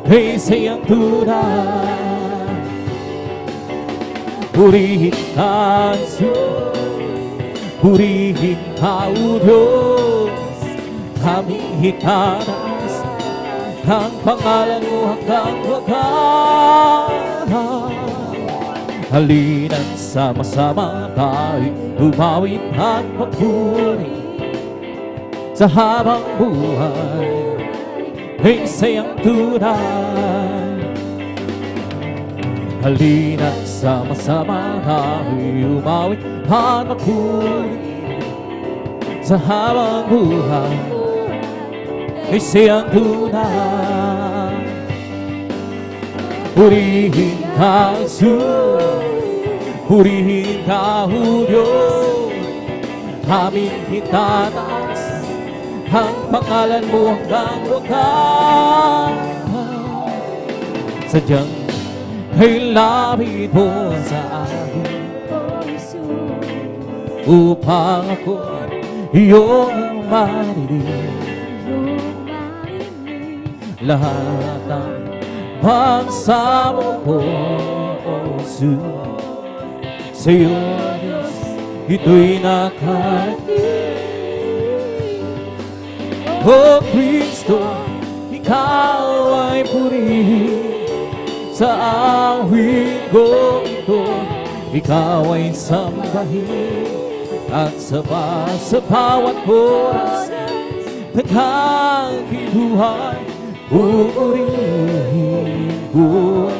ay sayang tunay. Purihin ka, Jesus, purihin ka, O Diyos. Aming itaas ang pangalan mo hanggang wakas. Halina't sama-sama tayo'y umawit at magpuri sa habang buhay ay sayang tunay. Halina't sama-sama tayo'y umawit at magpuri sa habang buhay ay sayang tunay. Purihin ka, Jesus, purihin ka, O Diyos. Aming itataas ang pangalan mo hanggang wakas. Sadyang ay lapit mo sa akin upang ako iyong marinig. Lahat ng pagsamo ko, O Jesus, sa'yo, Diyos, ito'y nakarating. O Kristo, ikaw ay purihin sa awit ko ito. ikaw ay sambahin at sa bawat oras ng aking buhay, pupurihin ko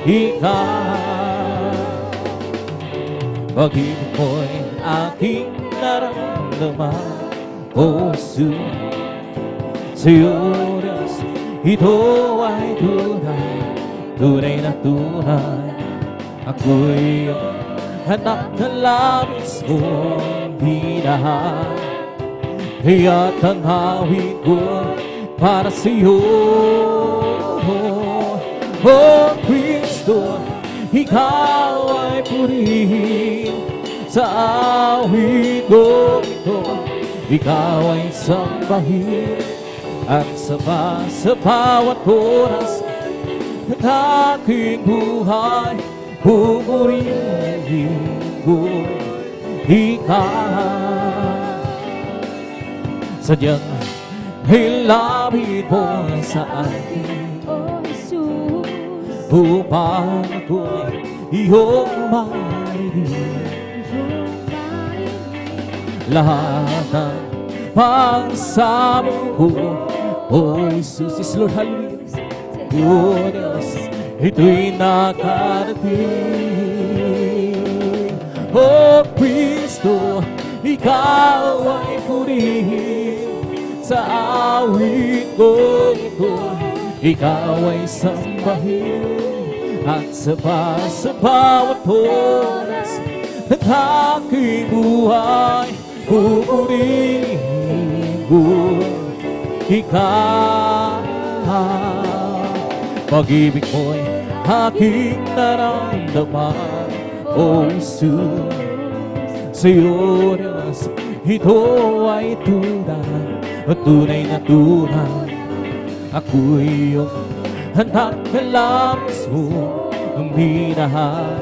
ikaw. Pag-ibig mo'y aking naramdaman, O Jesus. Sa'yo, Diyos, ito ay tunay, tunay na tunay. Ako'y anak na labis mong minahal, kaya't ang awit ko para sa'yo. O Kristo, ikaw ay purihin sa awit ko ito. Ikaw ay sambahin at sa bawat oras ng aking buhay, pupurihin ko ikaw. Sadyang hilapit mo sa akin, O Jesus, upang ako'y iyong marinig. Lahat ng pagsamo ko, O Jesus, is Lord, hallelujah. O Diyos, ito'y nakarating. O Kristo, ikaw ay purihin sa awit ko ito. Ikaw ay sambahin at sa bawat oras ng aking buhay, pupurihin ko ikaw. Pag-ibig mo'y aking naramdaman, O Jesus. Sa'yo, Diyos, ito ay tunay, tunay na tunay. Ako'y iyong anak na labis mong minahal,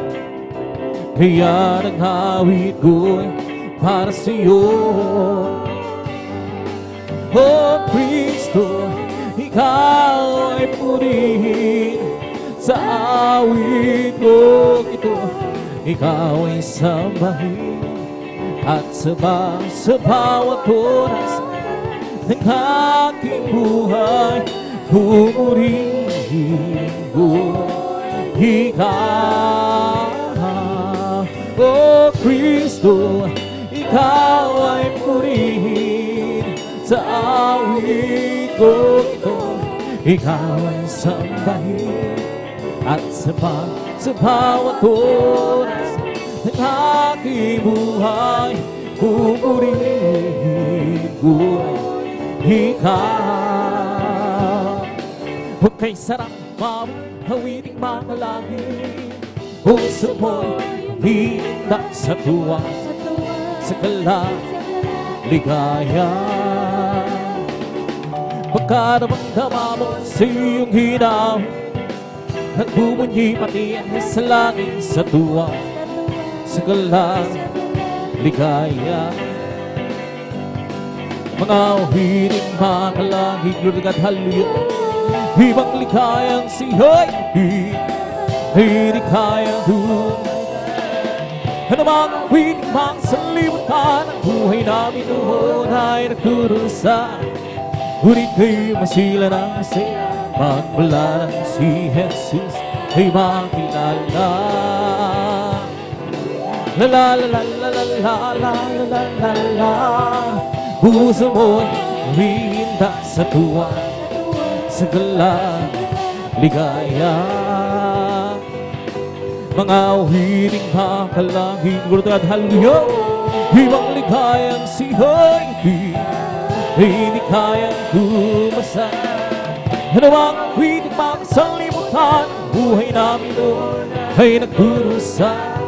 kaya ang awit ko'y para sa'yo. O Kristo, ikaw ay purihin sa awit ko ito. Ikaw ay sambahin at sa bawat oras ng aking buhay, pupurihin ko ikaw. O Kristo, ikaw ay purihin sa awit ko ito. Ikaw ay sambahin at sa bawat oras ng aking buhay, pupurihin ko ikaw. Huwag kay sarap mawiting mga langit, puso mo'y hinda sa tuwa, sa ligaya. Pagkaramdama mo sa iyong hinaw, nagbubunyi pati ang sa langit sa tuwa, sa ligaya. Mga uhiling mga langit, Lord at hallelujah. Ibang ligayang sihay, hinikayang doon. Ano mga uhiling mga salimutan, ang buhay namin noon ay nagturusa. Ngunit kayo masila ng masaya, magmula ng si Jesus ay makilala. La la la la la la la la la la la. Puso mo'y huminda sa tuwa, sa ligaya. Mga uhiling makalangin, Lord at hallelujah. Ibang ligayang sihay, hindi kayang tumasan. Ano ang uhiling makasalimutan, buhay namin noon ay nagdurusa.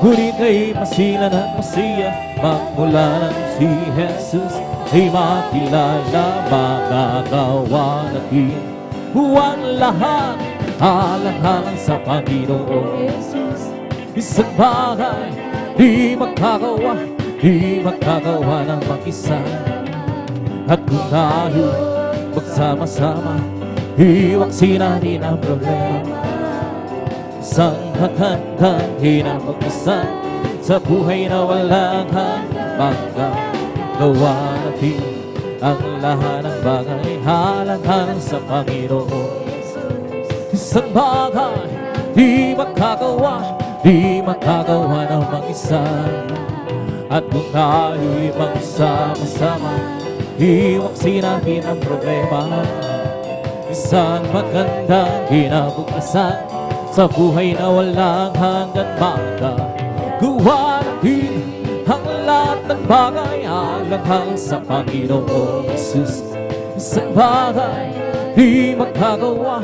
Ngunit ay masila ng masaya, magmula ng si Jesus ay makilala. Magagawa natin huwag lahat, alang-alang sa Panginoon. Isang bagay di magkagawa ng mag-isa. At kung tayo magsama-sama, iwaksin natin ang problema. Isang magandang kinabukasan sa buhay na walang hanggang magagawa natin ang lahat ng bagay halang-halang sa Panginoon. Isang bagay di makagawa ng mag-isa. At kung tayo'y magsama-sama, iwaksin natin ang problema. Isang magandang kinabukasan sa buhay na walang hanggan magagawa natin ang lahat ng bagay alang-hang sa Panginoong Jesus. Isang bagay di magagawa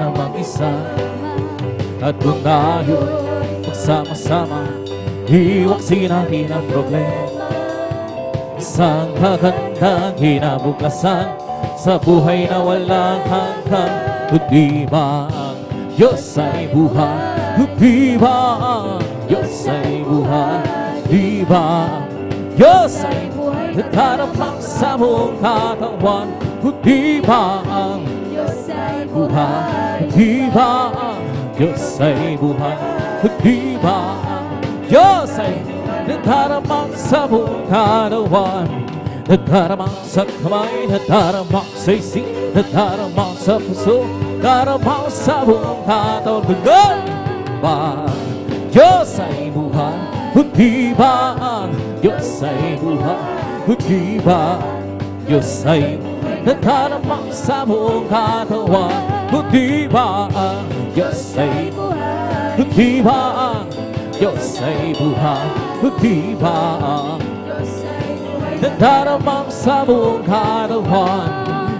ng mag-isa. At kung tayo magsama-sama, iwaksin natin ang problema. Isang magandang kinabukasan sa buhay na walang hanggan. Kundi ba ang Diyos ay buhay? Kundi ba ang Diyos ay buhay? Di ba ang Diyos ay buhay? Nagdarapang sa buong katawan. Kundi ba ang Diyos ay buhay? Di ba ang Diyos ay buhay? Kundi ba ang Diyos ay nagdarapang sa buong katawan? Nagdarama sa kamay, nagdarama sa isip, nagdarama sa puso, nagdarama sa buong katawan. Kundi ba ang Diyos ay buhay? Kundi ba ang Diyos ay buhay? Kundi ba ang Diyos ay nagdarama sa buong katawan? Kundi ba ang Diyos ay buhay? Kundi ba ang Diyos ay buhay? Kundi ba ang nagdarama sa buong katawan?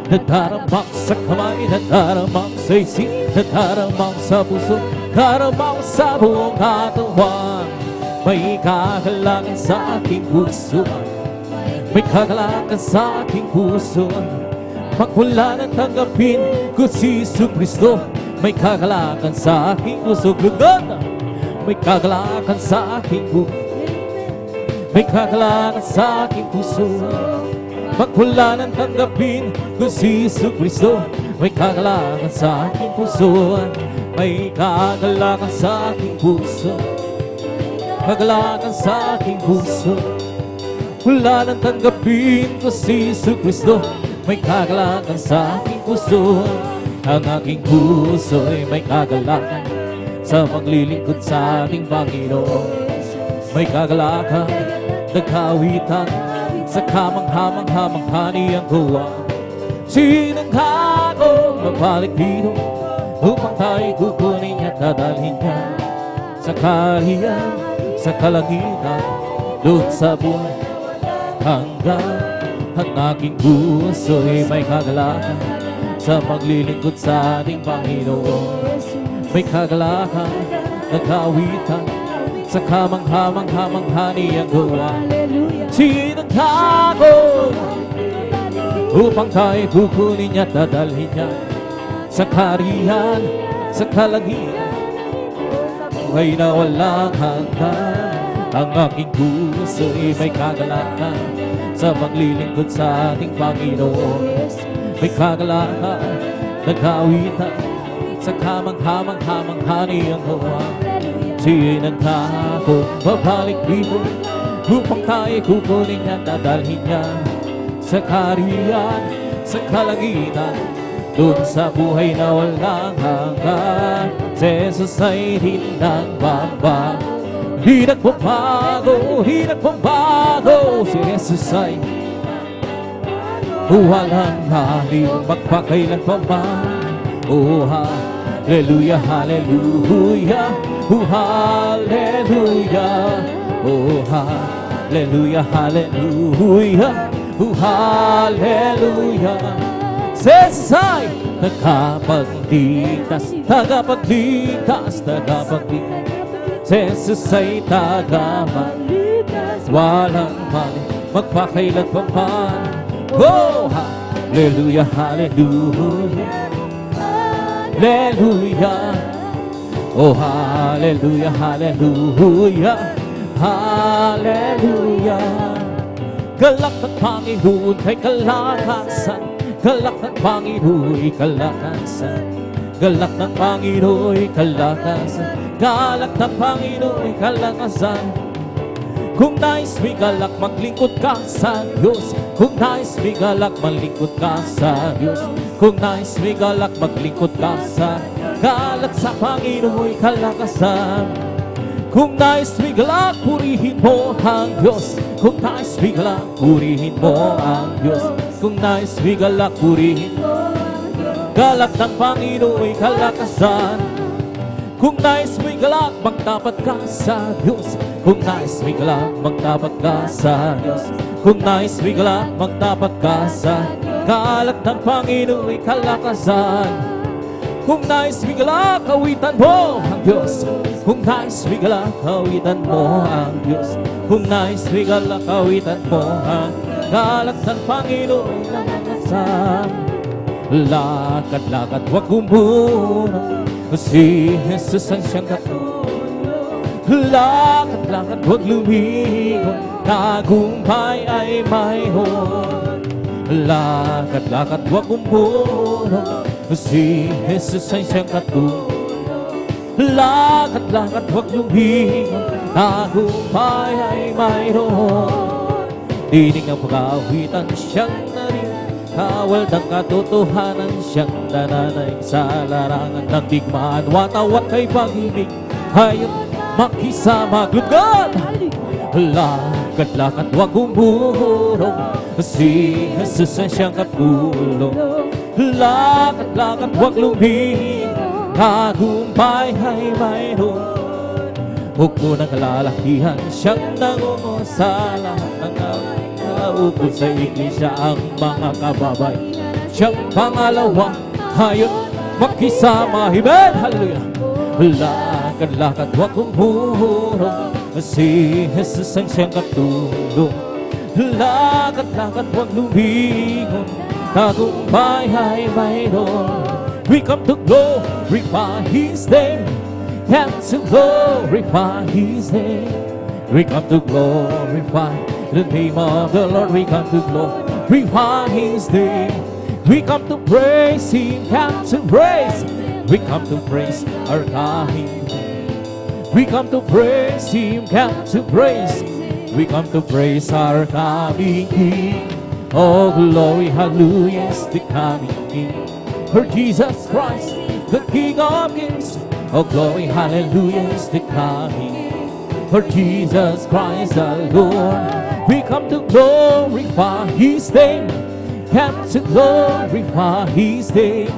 Nagdarama sa kamay, nagdarama sa isip, nagdarama sa puso, nagdarama sa buong katawan. May kakalangan sa aking puso, may kakalangan sa aking puso. Magmula na tanggapin ko si Jesu Cristo, may kakalangan sa aking puso. May kakalangan sa aking puso, may kakalangan sa aking puso. Magmula nang tanggapin ko si Jesu Cristo, may kakalangan sa aking puso. May kakalangan sa aking puso, kakalangan sa aking puso. Mula nang tanggapin ko si Jesu Cristo, may kakalangan sa aking puso. Ang aking puso ay may kakalangan sa maglilingkod sa ating Panginoon. May kagalakan, nagkawitan sa kamangha-mangha niyang gawa. Sinangha ko magbalik dito upang tayo kukunin niya at dadalhin niya sa kaharian, sa kalangitan, doon sa buhay hanggang. Ang aking puso ay may kagalakan sa maglilingkod sa ating Panginoon. May kagalakan, nagkawitan sa kamangha-mangha niyang gawa. Sinangha ko upang tayo kukunin niya at dadalhin niya sa kaharian, sa kalangitan, buhay na walang hanggan. Ang aking puso ay may kagalakan sa maglilingkod sa ating Panginoon. May kagalakan, nagkawitan sa kamangha-mangha niyang gawa. Sinangha ko babalik dito upang tayo kukunin niya at dadalhin niya sa kaharian, sa kalangitan, doon sa buhay na walang hanggan. Si Jesus ay di nagbabago, di nagbabago, di nagbabago. Si Jesus ay walang haliw, magpakailan pa man. Oh, hallelujah, hallelujah, oh, hallelujah, oh, hallelujah, hallelujah, oh, hallelujah. Si Jesus ay tagapagligtas, tagapagligtas, tagapagligtas. Si Jesus ay tagapagligtas, walang mali, magpakailan pa man. Oh, hallelujah, hallelujah, hallelujah, oh, hallelujah, hallelujah, hallelujah. Galak ng Panginoon kay kalakasan, galak ng Panginoon kay kalakasan. Galak ng Panginoon'y kalakasan, galak ng Panginoon'y kalakasan. Kung nais may galak, maglingkod ka sa Diyos. Kung nais may galak, maglingkod ka sa Diyos. Kung nais may galak, maglingkod ka sa galak sa Panginoon'y kalakasan. Kung nais may galak, purihin mo ang Diyos. Kung nais may galak, purihin mo ang Diyos. Kung nais may galak, purihin mo ang Diyos. Galak ng Panginoon'y kalakasan. Kung nais mo'y galak, magtapat ka sa Diyos. Kung nais mo'y galak, magtapat ka sa Diyos. Kung nais mo'y galak, magtapat ka sa galak ng Panginoon'y kalakasan. Kung nais mo'y galak, awitan mo ang Diyos. Kung nais mo'y galak, awitan mo ang Diyos. Kung nais mo'y galak, awitan mo ang galak ng Panginoon'y kalakasan. Lakad-lakad, wag gumuno, si Jesus ang siyang katulong. Lakad-lakad, huwag lumingon, tagumpay ay mayroon. Lakad-lakad, huwag gumuno, si Jesus ang siyang katulong. Lakad-lakad, huwag lumingon, tagumpay ay mayroon. Dinig ang pag-awitan siyang narinig, kawal ng katotohanan siyang nananaig sa larangan ng digmaan. Watawat kay pag-ibig, hayop makisama. Good God! Lakad-lakad, wag umurong, si Jesus ang siyang katulong. Lakad-lakad, wag lumingin, tagumpay ay mayroon. Huwag mo nang kalalakihan, siyang nangungo sa lahat ng ukol sa iglesia ang mga kababay. Siyang pangalawa, hayop makisama. Amen! Hallelujah! Lakad-lakad, wag umurong, si Jesus ang siyang katulong. Lakad-lakad, wag lumingon, tagumpay ay mayroon. We come to glorify His name, and to glorify His name. We come to glorify the name of the Lord. We come to glorify His name. We come to praise Him, come to praise. We come to praise our King. We come to praise Him, come to praise. We come to praise our coming King. Oh glory, hallelujah, is the coming King. For Jesus Christ, the King of Kings. Oh glory, hallelujah, is the coming. For Jesus Christ the Lord. We come to glorify His name, come to glorify His name.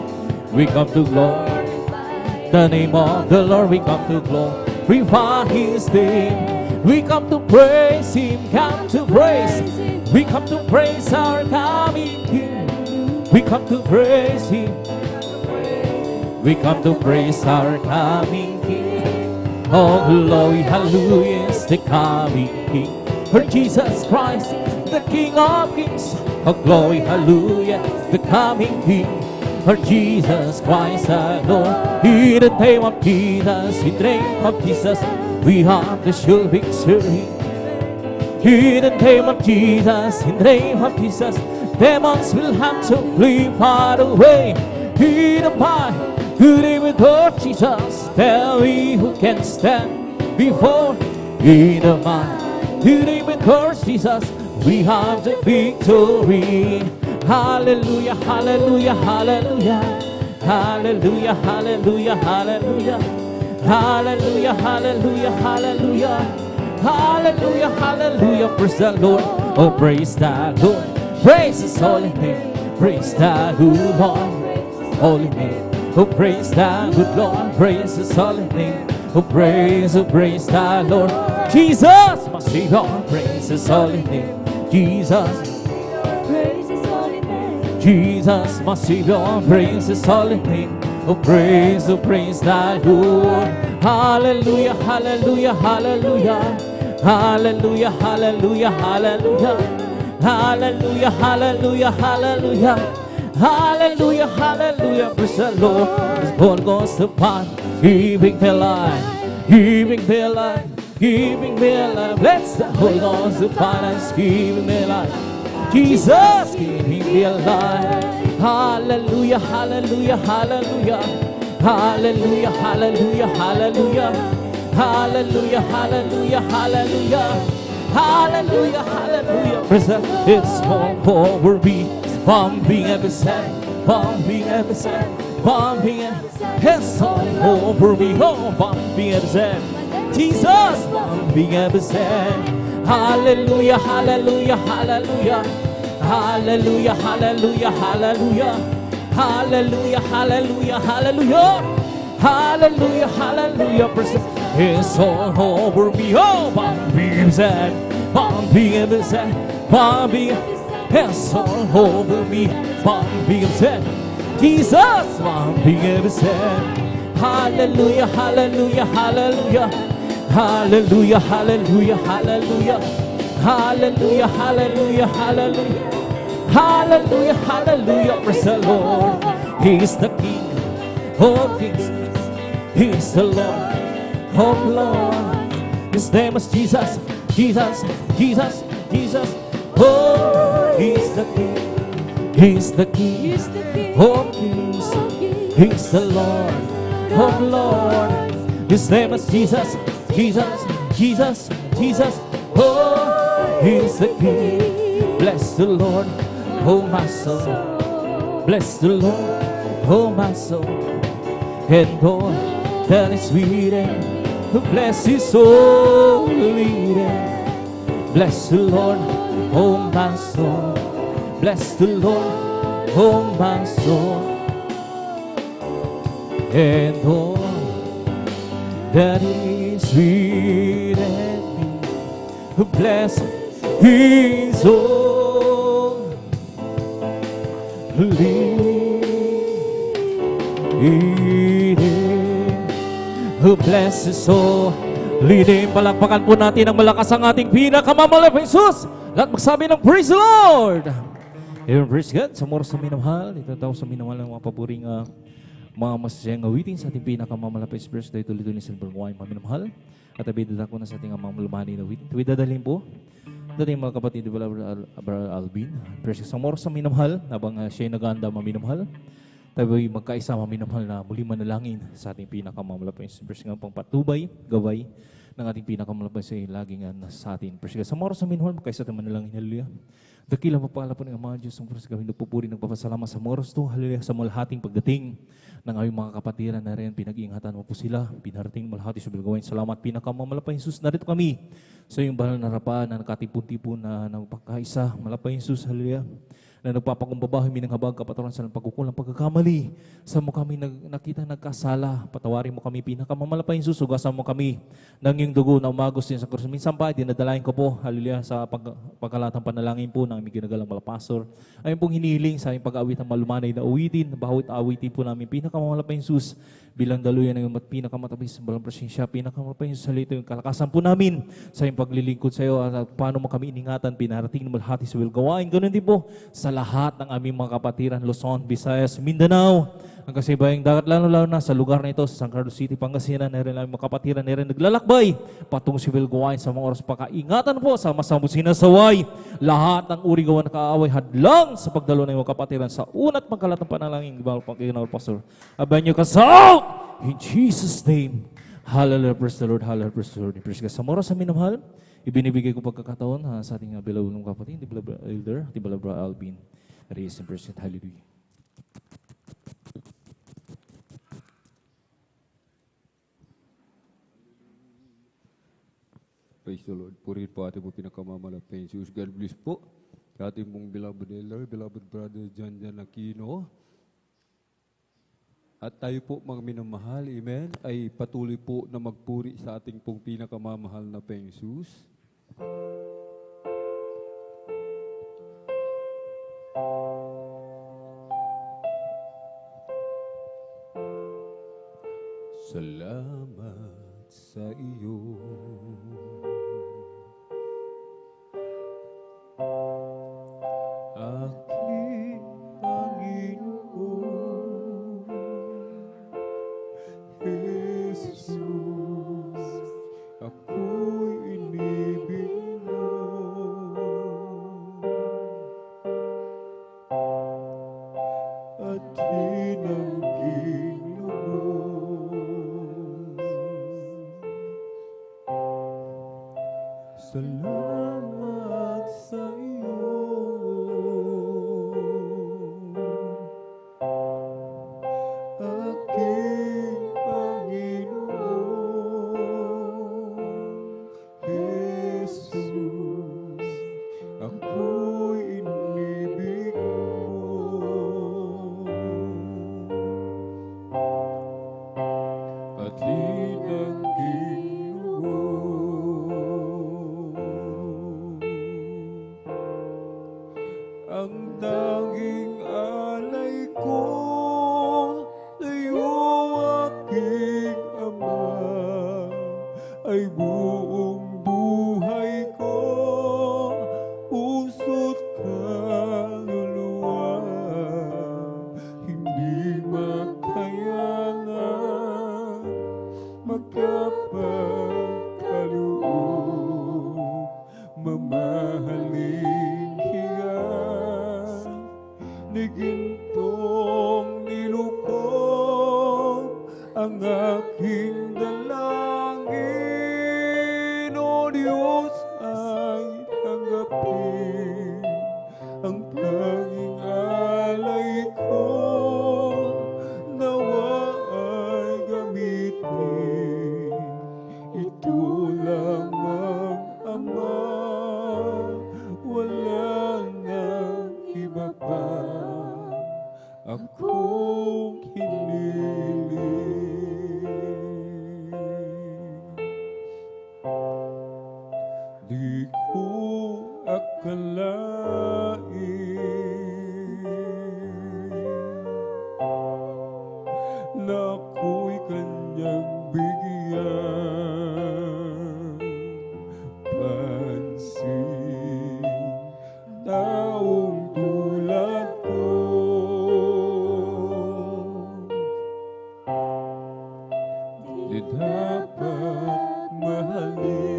We come to glorify the name of the Lord. We come to glorify His name. We come to praise Him, come to praise. We come to praise our coming King. We come to praise Him. We come to praise our coming King. Oh glory, hallelujah, is the coming King. For Jesus Christ, the King of Kings. Oh glory, hallelujah, the coming King. For Jesus Christ the Lord. In the name of Jesus, in the name of Jesus, we have the sure victory. In the name of Jesus, in the name of Jesus, demons will have to flee far away. In the mighty name of Lord Jesus, tell me who can stand before. In the mighty name of Lord Jesus, we have the victory. Hallelujah, hallelujah, hallelujah. Hallelujah, hallelujah, hallelujah. Hallelujah, hallelujah, hallelujah. Hallelujah, hallelujah. Praise the Lord. Oh, praise the Lord. Praise His holy name. Praise the good Lord. Holy name. Oh, praise the good Lord. Praise His holy name. Oh, praise the Lord. Jesus, my Savior. Praise His holy name. Jesus. Jesus, my Savior, praise His holy name. Oh, praise the Lord. Hallelujah, hallelujah, hallelujah. Hallelujah, hallelujah, hallelujah. Hallelujah, hallelujah, hallelujah. Hallelujah, hallelujah, praise the Lord. His Holy Ghost upon, giving me life, giving me life, giving me life. Bless the Holy Ghost upon us, giving me life. Jesus, give me alive. Hallelujah, hallelujah, hallelujah. Hallelujah, hallelujah, hallelujah. Hallelujah, hallelujah, hallelujah. Hallelujah, hallelujah. Present it's all over me. Bombing every side, bombing every side, bombing it's all over me. Oh, bombing every side. Jesus, bombing every side. Hallelujah, hallelujah, hallelujah. Hallelujah, hallelujah, hallelujah. Hallelujah, hallelujah, hallelujah. Hallelujah, hallelujah. Present it's all over me. Oh, bombing sad, bombing sad, bombing. It's all over me. Bombing sad, Jesus, bombing sad. Hallelujah, hallelujah, hallelujah. Hallelujah, hallelujah, hallelujah. Hallelujah, hallelujah, hallelujah. Hallelujah, hallelujah. Praise the Lord. He is the King of kings. He is the Lord of lords. His name is Jesus, Jesus, Jesus, Jesus. Oh, He is the King. He is the King of kings. He is the Lord of lords. His name is Jesus, Jesus, Jesus, Jesus. Oh, He is the King. Bless the Lord, oh my soul. Bless the Lord, oh my soul. And all that is within, bless His holy name. Bless the Lord, oh my soul. Bless the Lord, oh my soul. And all that is within me, bless His holy name. Bless His holy name. Palakpakan po natin ang malakas ang ating pinakamamahal na Jesus. Lahat magsabi ng praise the Lord. Amen, praise God. Sa oras sa minamahal, ito daw sa minamahal ng mga paboring mga masasayang awitin sa ating pinakamalapit verse dahil tuloy ni Silver Wine, mga minamahal. At abidad ako na sa ating mga malumani na awitin. Tuwid dadalhin po. Dating mga kapatid, Brother Alvin. Praise God. Sa oras sa minamahal, habang siya'y nag-aanda mga minamahal, tayo ay magkaisa mga minamahal na muli manalangin sa ating pinakamalapit verse nga pang patubay, gaway ng ating pinakamalapit sa laging sa atin. Praise God. Sa oras sa minamahal, magkaisa tayo manalangin. Hallelujah. Dakilang mapala po ng Ama Diyos ang Diyos gawin nagpupuri nagpapasalamat sa moros to. Hallelujah. Sa malahating pagdating ng aming mga kapatiran na rin, pinag-iingatan mo po sila. Pinarating malahati sa bilgawain. Salamat pinakamamalapay Jesus. Narito kami sa iyong bahal na harapan na nakatipon-tipon na nagpakaisa. Malapay Jesus. Hallelujah. Na nagpapakumbaba kami ng habag kapatawaran sa pagkukulang pagkakamali. Sa mo kami nakita nagkasala. Patawarin mo kami pinakamamalapay Jesus. Ugasan mo kami ng iyong dugo na umagos din sa krus. Minsan pa, dinadalain ko po, hallelujah, sa pagkalatang panalangin po ng aming ginagalang malapastor. Ayun pong hinihiling sa aming pag-awit ng malumanay na awitin, bawat awitin po namin pinakamamalapay Jesus. Bilang daluyan ng pinakamatabis, balang presensya, pinakamamalapay Jesus. Salito yung kalakasan po namin sa iyong paglilingkod sa iyo at paano mo kami iningatan, pinarating ng malahati sa wilgawain. Ganun din po sa lahat ng aming mga kapatiran, Luzon, Visayas, Mindanao, ang kasibayang dagat, lalo-lalo na sa lugar na ito, sa San Carlos City, Pangasinan, na rin ang mga kapatiran, na rin naglalakbay, patungong si Wilgawain sa mga oras pakaingatan po, sa masamang sinasaway, lahat ng uri gawa na kaaway, hadlang sa pagdalo ng mga kapatiran sa unat pagkalat ng panalangin, Panginoon Pastor. Aban nyo ka out! In Jesus' name, hallelujah, praise the Lord, hallelujah, praise the Lord. Praise God. Sa oras sa minamahal, ibinibigay ko pagkakataon sa ating beloved ng kapatid, the beloved elder, the beloved Alvin, Reyes and President. Hallelujah. Praise the Lord. Purihin po ating po pinakamamalapay Jesus. God bless po. Sa ating pong beloved elder, beloved brother John Aquino. At tayo po mga minamahal, amen, ay patuloy po na magpuri sa ating pong pinakamamahal na Peng Jesus. Salamat sa iyo. Aking Panginoon, Jesus, ako'y inibig mo. At hinangking loob ni gintong nilukob ang aking dalangin. O Diyos ay tanggapin ang tanging alay ko, nawa ay gamitin ito lamang, Ama, wala nang iba pa akong hiniling. Di ko akalain na ako'y kanyang bigyan pansin. Taong tulad ko, di dapat mahalin.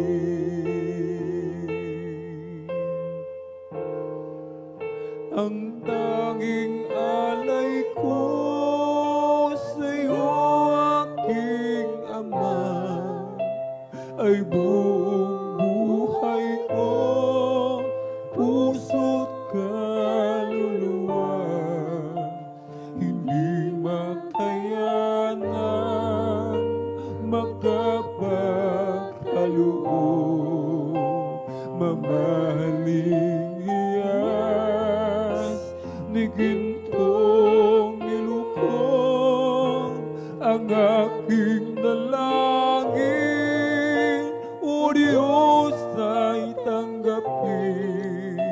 Ang tanging alay ko sa'yo, aking Ama, ay buong buhay ko, puso't kaluluwa, hindi makayanang makapagkaloob. Mamahaling hiyas ni gintong nilukob ang aking dalangin. O Diyos ay tanggapin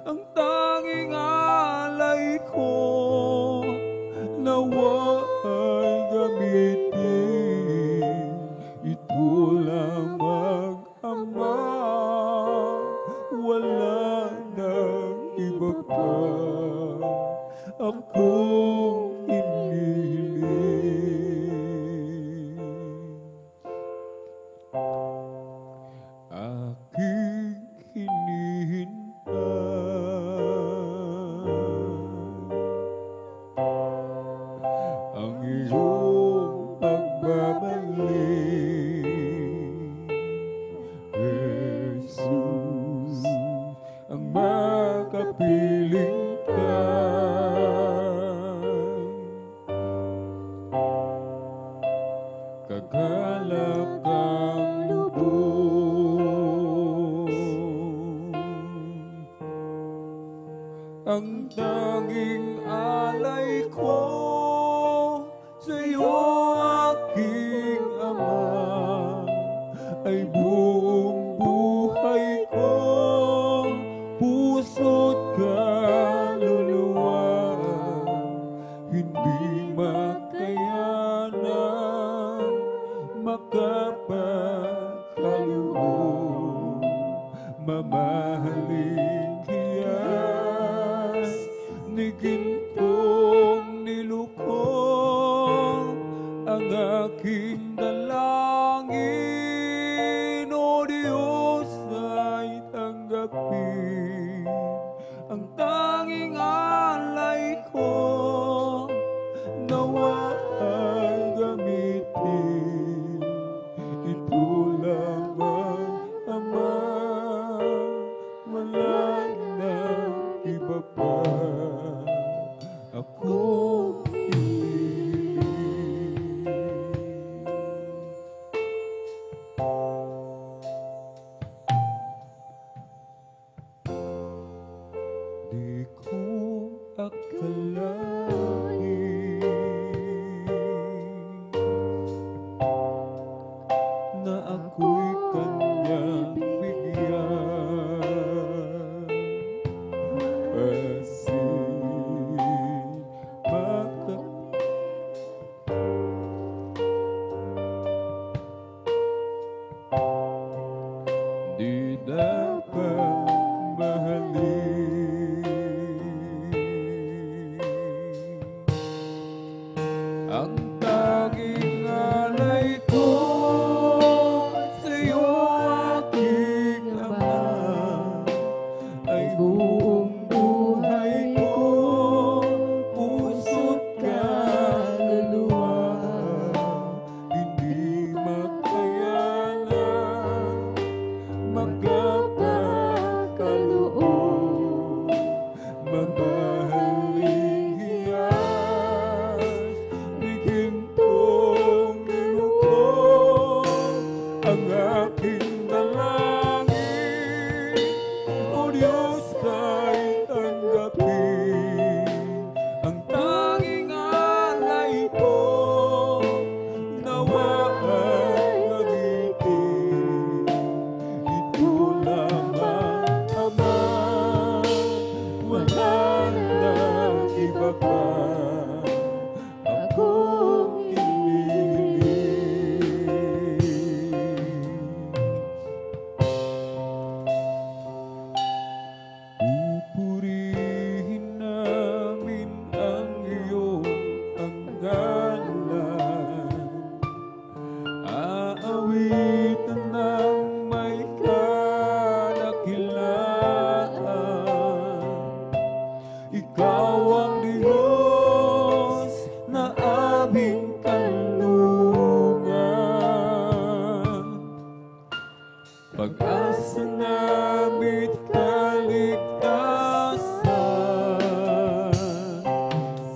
ang tanging alay ko, nawa ay gamitin ito lamang, Ama, wala nang iba pa akong hinihiling. Aking hinihintay ang iyong pagbabalik, Jesus, ang makapiling ka. Kagalak ang lubos, ang tanging alay ko sa'yo, aking Ama, ay buong buhay ko, puso't kaluluwa, hindi makayanang makapagkaloob. Mamahaling hiyas ni gintong nilukob ang aking dalangin. O Diyos ay tanggapin ang tanging alay ko, nawa ay gamitin ito lamang, Ama, wala nang iba pa akong hinihiling. Di ko akalain na ako'y kanyang bigyan pansin. Di dapat mahalin ang tanging alay ko sa'yo, aking Ama, ay buong buhay ko,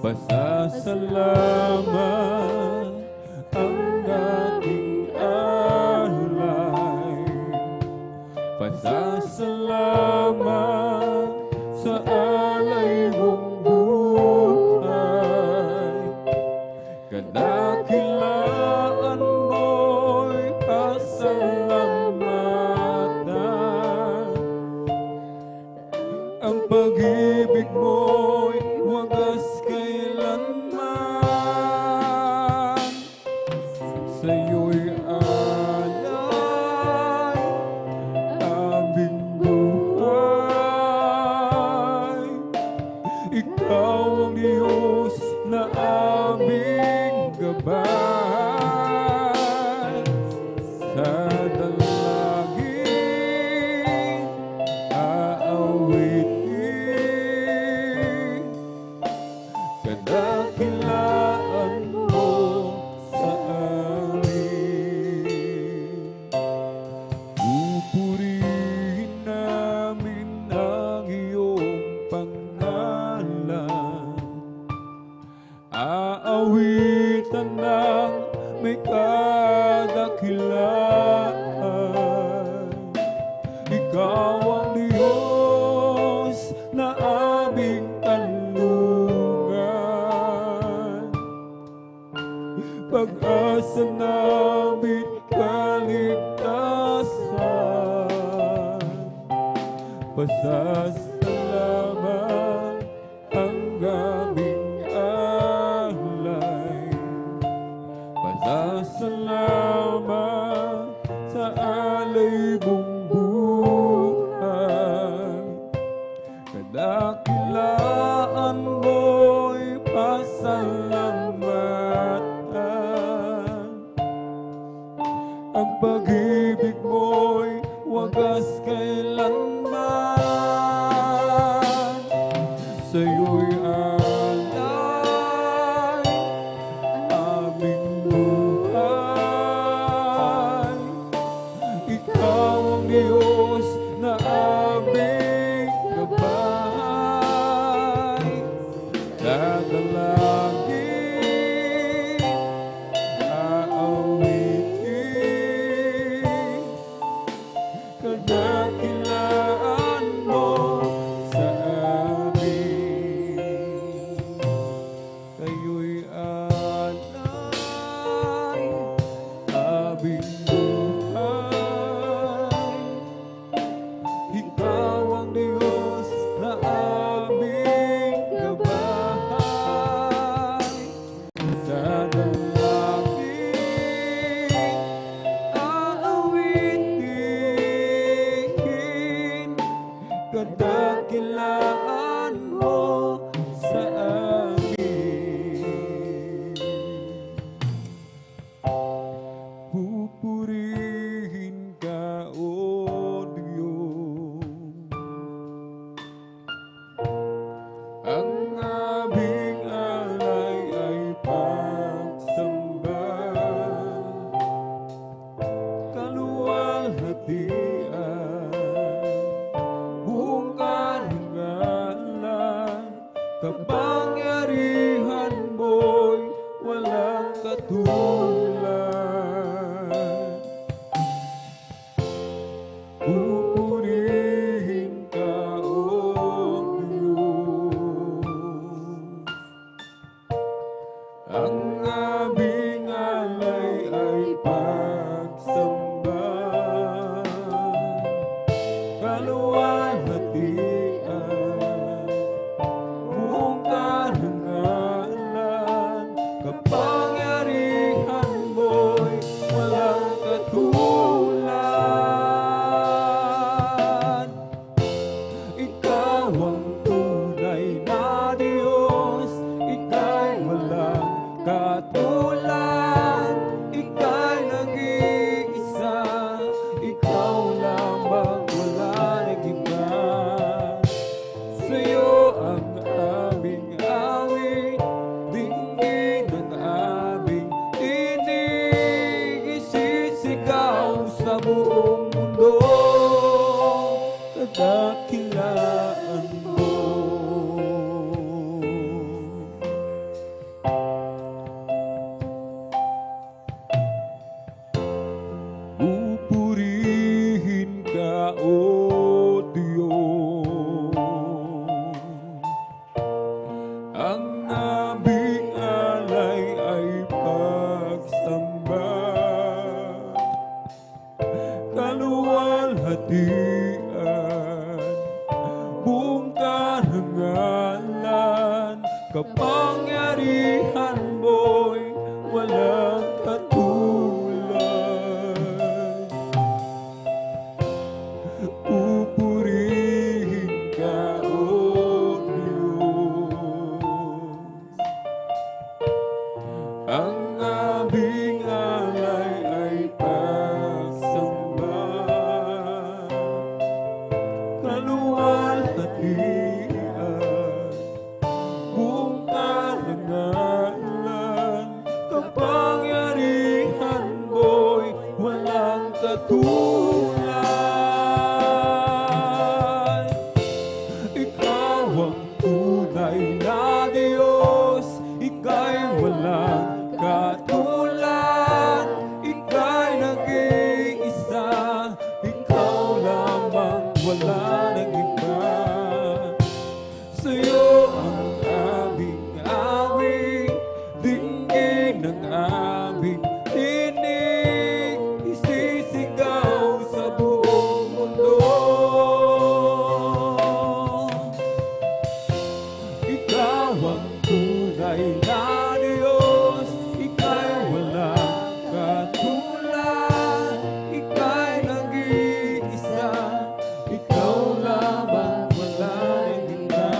Pasasalamat ang aking alay. Pasasalamat sa alay mong buhay. Kadakilaan mo'y pasalamatan. Ang pag-ibig mo'y wagas kailanman. Sa'yo'y alay aming buhay. Ikaw ang Diyos na aming gabay. Sa dalangin aawitin, kadakilaan mo sa amin. Pupurihin namin ang iyong pangalan. Aawitan ng may kadakilaan. Ikaw ang Diyos na aming kanlungan. Pag-asa namin kaligtasan. Pasasalamat ang aming alay. Pasasalamat sa alay mong buhay. Kadakilaan mo'y pasalamatan. Ang pag-ibig mo'y wagas kailanman. Sa'yo'y alay aming buhay. Ikaw ang Diyos na aming gabay. Dadalangin aawitin, kadakilaan mo sa amin. Kayo'y alay aming buhay. Ikaw ang Diyos na aming gabay. Sa dalangin aawitin, kadakilaan mo sa amin. Pupurihin ka, O Diyos. Ang aming alay ay pagsamba. Kaluwalhatian, buong karangalan, kapangyarihan mo'y walang katulad. Pupurihin ka, O Diyos. Ang aming alay ay pagsamba. Kaluwalhatian, buong karangalan, kapangyarihan mo'y walang katulad. Ikaw ang tunay na Diyos, ika'y walang katulad. kapangyarihan mo'y walang katulad. Pupurihin ka, O Diyos. Ang aming alay ay pagsamba, kaluwalhatian, buong karangalan, kapangyarihan mo'y walang katulad. Ikaw ang tunay na Diyos, ika'y walang katulad, ika'y nag-iisa, ikaw lamang, wala nang iba. Sa'yo ang aming awit, dinggin ang aming tinig, isisigaw sa buong mundo. Ikaw ang tunay na Diyos, ika'y walang katulad, ika'y nag-iisa, ikaw lamang, wala nang iba.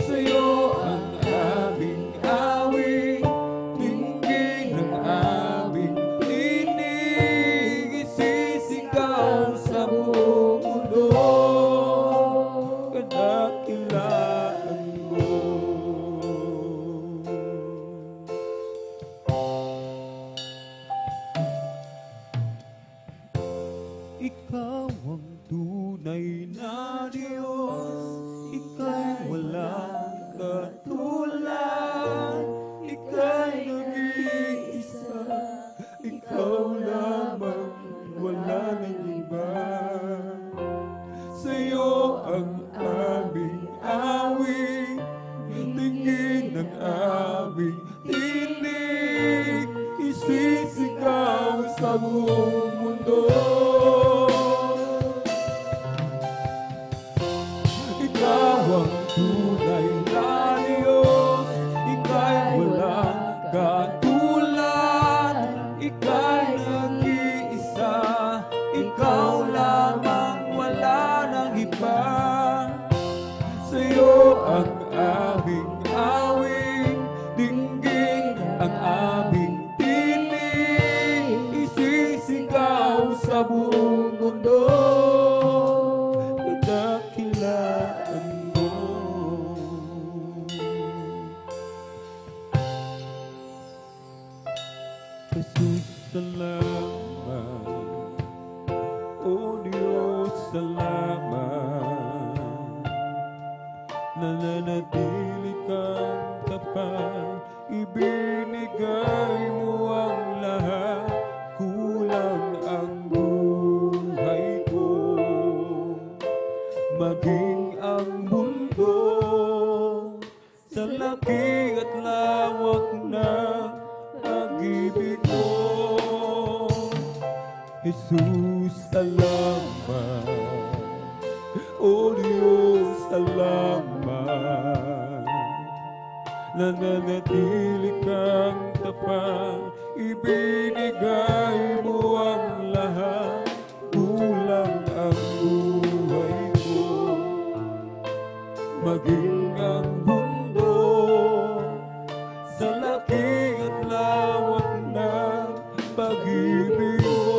Sa'yo ang aming awit, dinggin ang aming tinig, isisigaw sa buong mundo. Kadakilaan mo. Ikaw ang tunay na Diyos, ika'y walang katulad, ika'y nag-iisa, ikaw lamang, wala nang iba. Sa'yo ang aming awit, tingin ang aming tinig, isisigaw sa buong mundo. Ikaw ang tunay na Diyos, ika'y walang katulad, ika'y nag-iisa, ikaw lamang, wala nang iba. Sa'yo ang aming awit, dinggin ang aming tinig, isisigaw sa buong mundo. Kadakilaan mo. Jesus, salamat. O Diyos, salamat. Nananatili kang tapat, ibinigay mo ang lahat, kulang ang buhay ko, maging ang mundo, sa laki at lawak ng pag-ibig mo. Jesus, salamat. O Diyos, salamat. Nananatili kang tapat, ibinigay mo ang lahat, kulang ang buhay ko, maging ang mundo, sa laki at lawak ng pag-ibig mo.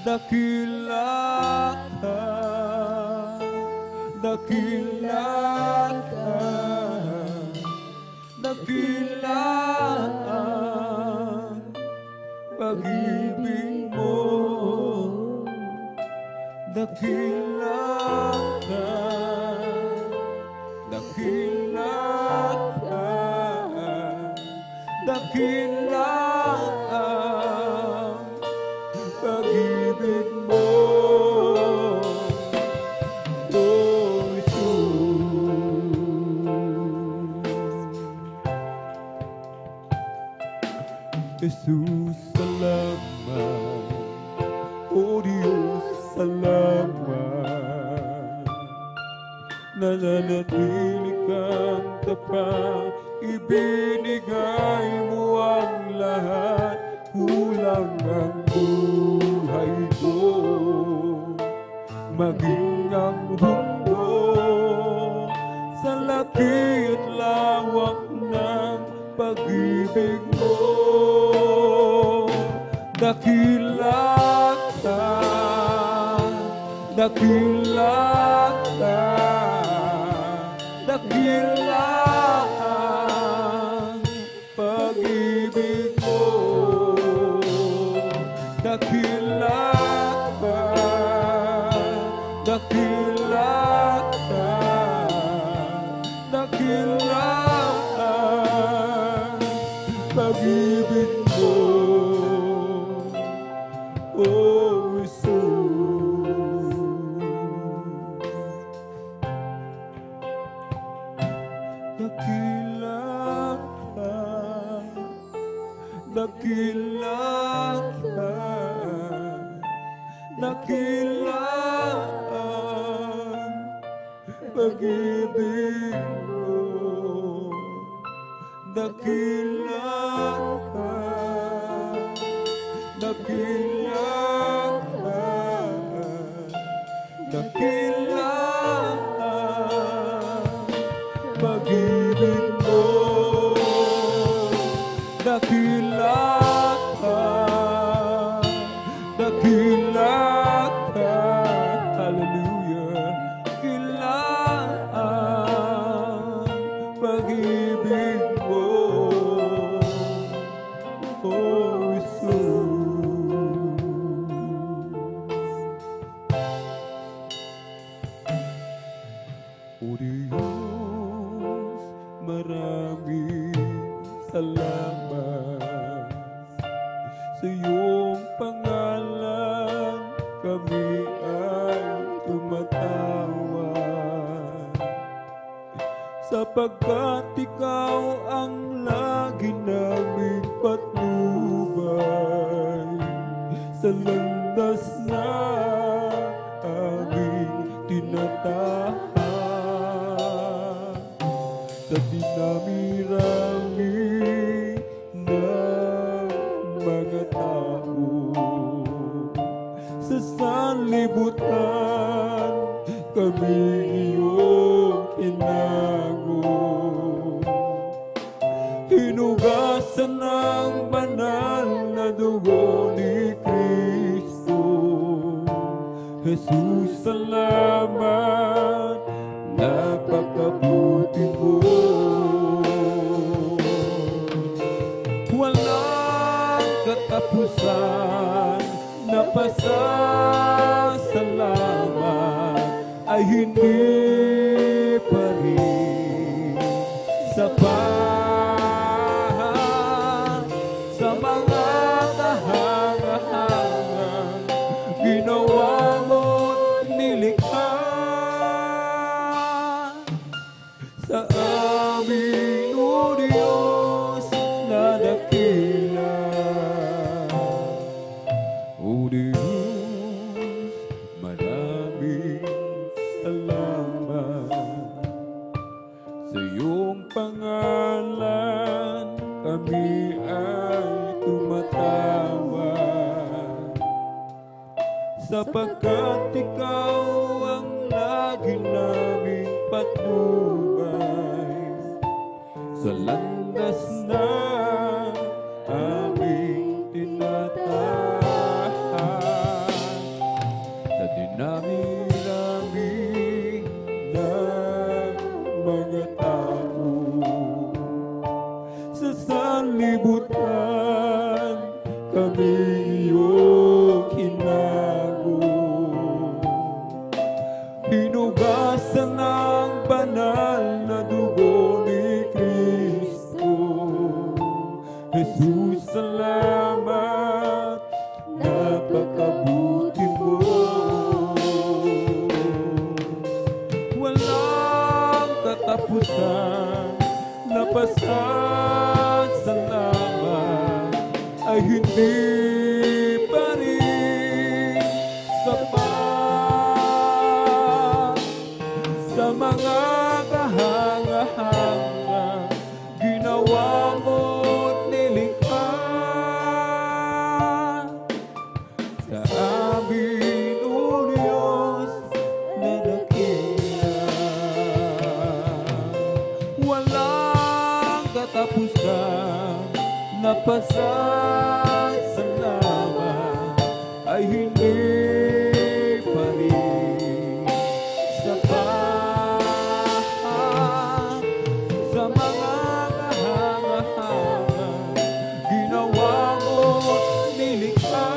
Dakila ka, dakila ka, dakila ang pag-ibig mo. Dakila ka, dakila ka, dakila ang pag-ibig mo. O Jesus, salamat. O Diyos, salamat. mananatili kang tapat, ibinigay mo ang lahat, kulang ang buhay ko, maging ang mundo sa laki at lawak ng pag-ibig mo. Dakila ka, dakila ka, dakila ang pag-ibig mo. Dakila ka, dakila ka, dakila ang pag-ibig mo. Oh, Jesus. Dakila ka, dakila ka, dakila ang pag-ibig mo. Dakila ka, dakila ka, dakila ang pag-ibig mo. Dakila ka, dakila ka, hallelujah. Dakila ang pag-ibig mo. Oh, Jesus. O Diyos, maraming salamat sa iyong pangalan, kami ay tumatawag, sapagkat ikaw ang lagi naming patnubay sa landas na aming tinatahan. Sa dinami-rami ng mga tao sa sanlibutan, kami iyong inago. Hinugasan ng banal na dugo ni Kristo. Jesus, salamat, napakabuti mo. Walang katapusan na pasasalamat ay hindi pa rin sapat sa mga kahangahangang ginawa mo't nilikha sa amin, O Diyos na dakila. O Diyos, maraming salamat sa iyong pangalan, kami ay tumatawag, sapagkat ikaw ang lagi naming patnubay sa landas na aming tinatahan. Sa dinami-rami ng mga tao sa sanlibutan, kami iyong inago. Hinugasan ng banal na dugo ni Kristo. Jesus, salamat, napakabuti mo. Walang katapusan na pasasalamat ay hindi pa rin sapat sa mga na pasasalamat ay hindi pa rin sapat sa mga kahanga-hanga ginawa mo't nilikha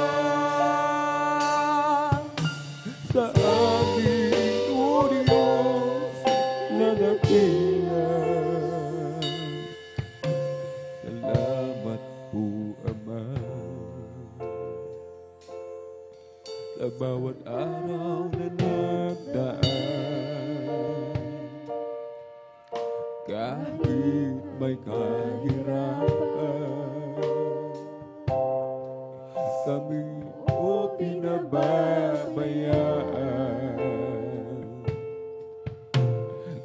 sa ating o Diyos na dakila. Salamat po, Ama, sa bawat araw na nagdaan. Kahit may kahirapan, kami o pinababayaan.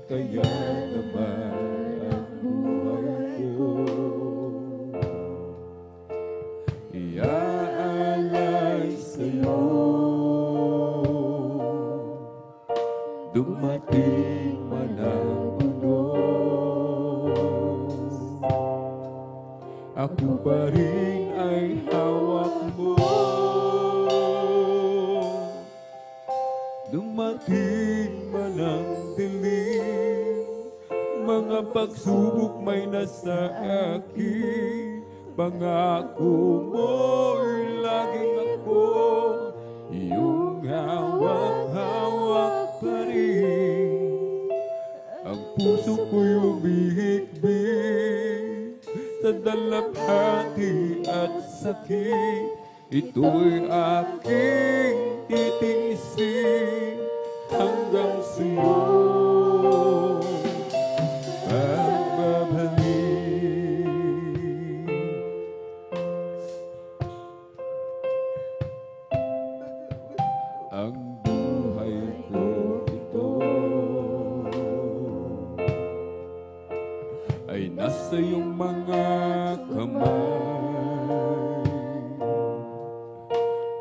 Kaya naman ang buhay ko iaalay sa'yo. Dumating man ang unos, ako pa rin ay hawak mo. Dumating man ang dilim, mga pagsubok may nasa akin, pangako mo'y laging ako iyong hawak-hawak pa rin. Ang puso ko'y umihikbit sa dalamhati at sakit. Ito'y aking titiisin hanggang sa'yo pagbabalik. Ang buhay ko ito ay nasa iyong mga kamay.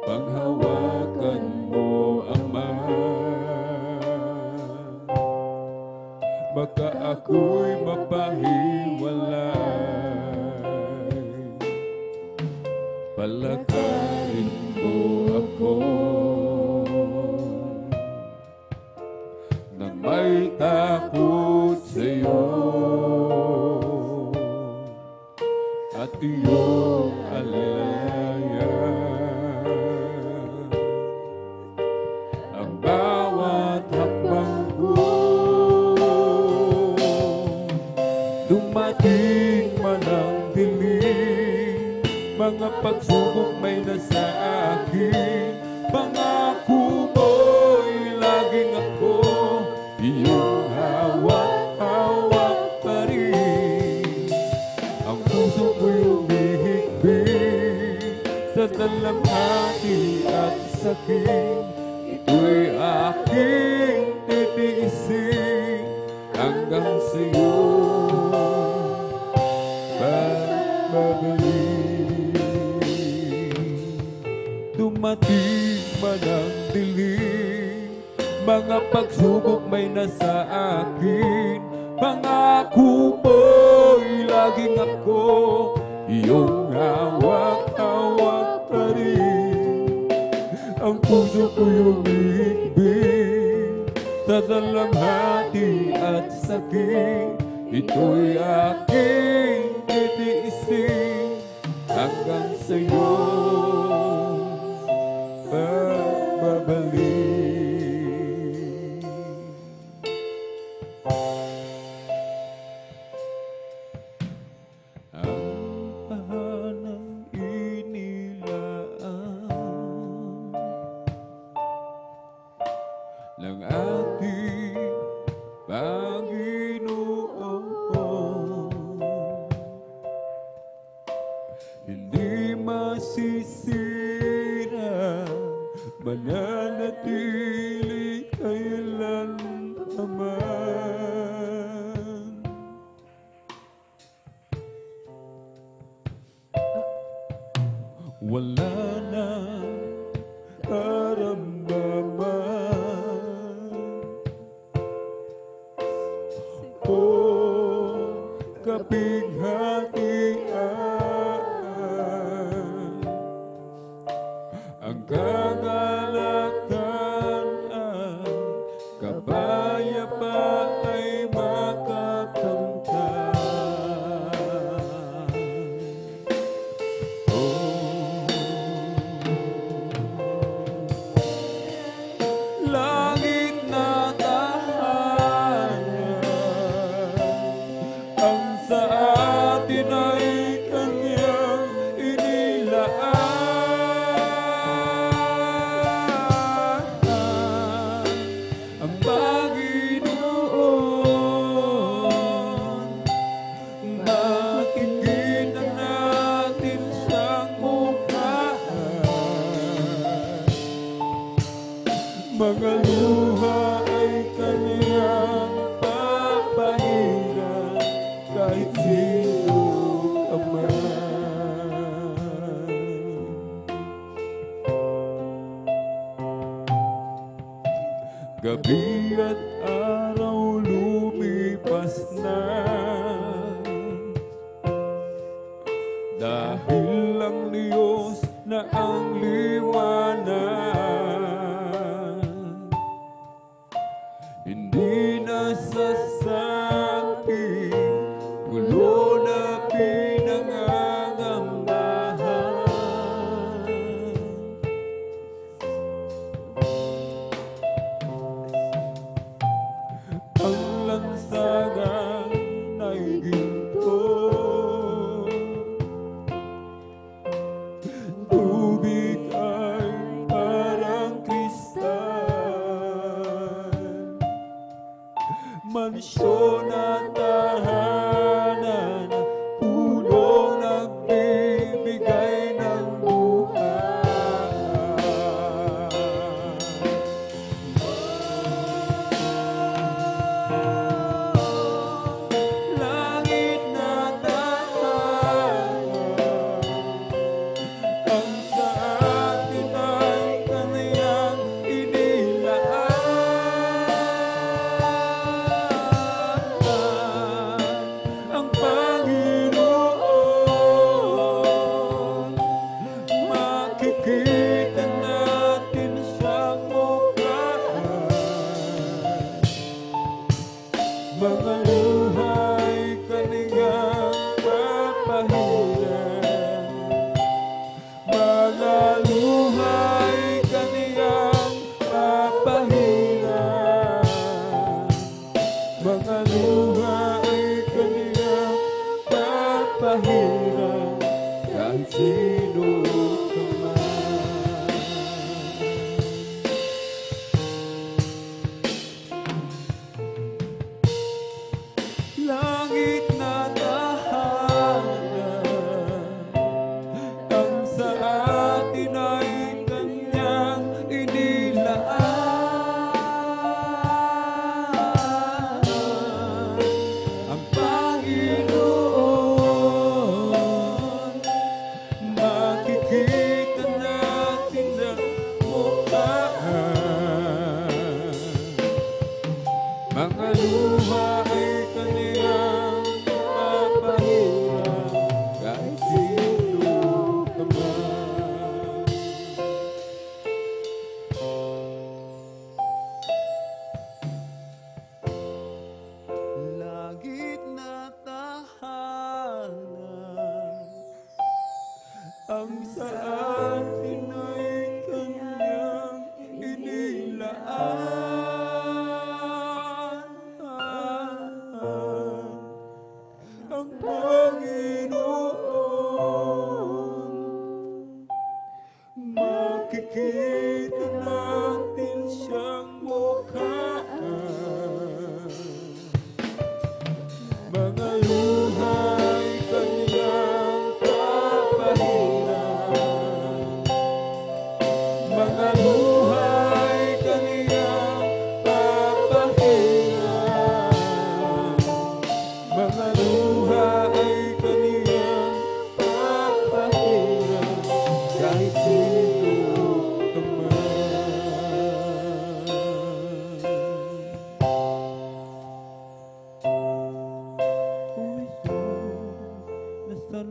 Panghawakan mo, Ama, baka ako'y mapahiwalay. Palakarin mo ako nang may takot sa'yo at iyong alalayan. Ang bawat hakbang ko, dumating man ang dilim, mga pagsubok may nasa akin, pangako mo'y laging ako iyong hawak-hawak pa rin. Ang puso ko'y umihigpit sa dalamhati at sakit. Ito'y aking titiisin hanggang sa'yo pagbabalik. Dumating man ang dilim, mga pagsubok may nasa akin, pangako mo'y laging ako iyong hawak-hawak pa rin. Ang puso ko'y umihigpit sa dalamhati at sakit. Ito'y aking titiisin hanggang sa'yo pagbabalik. Ang tahanang inilaan ng ating Panginoon, hindi masisira, mananatili kailanman. Wala na karamdaman o kapighatian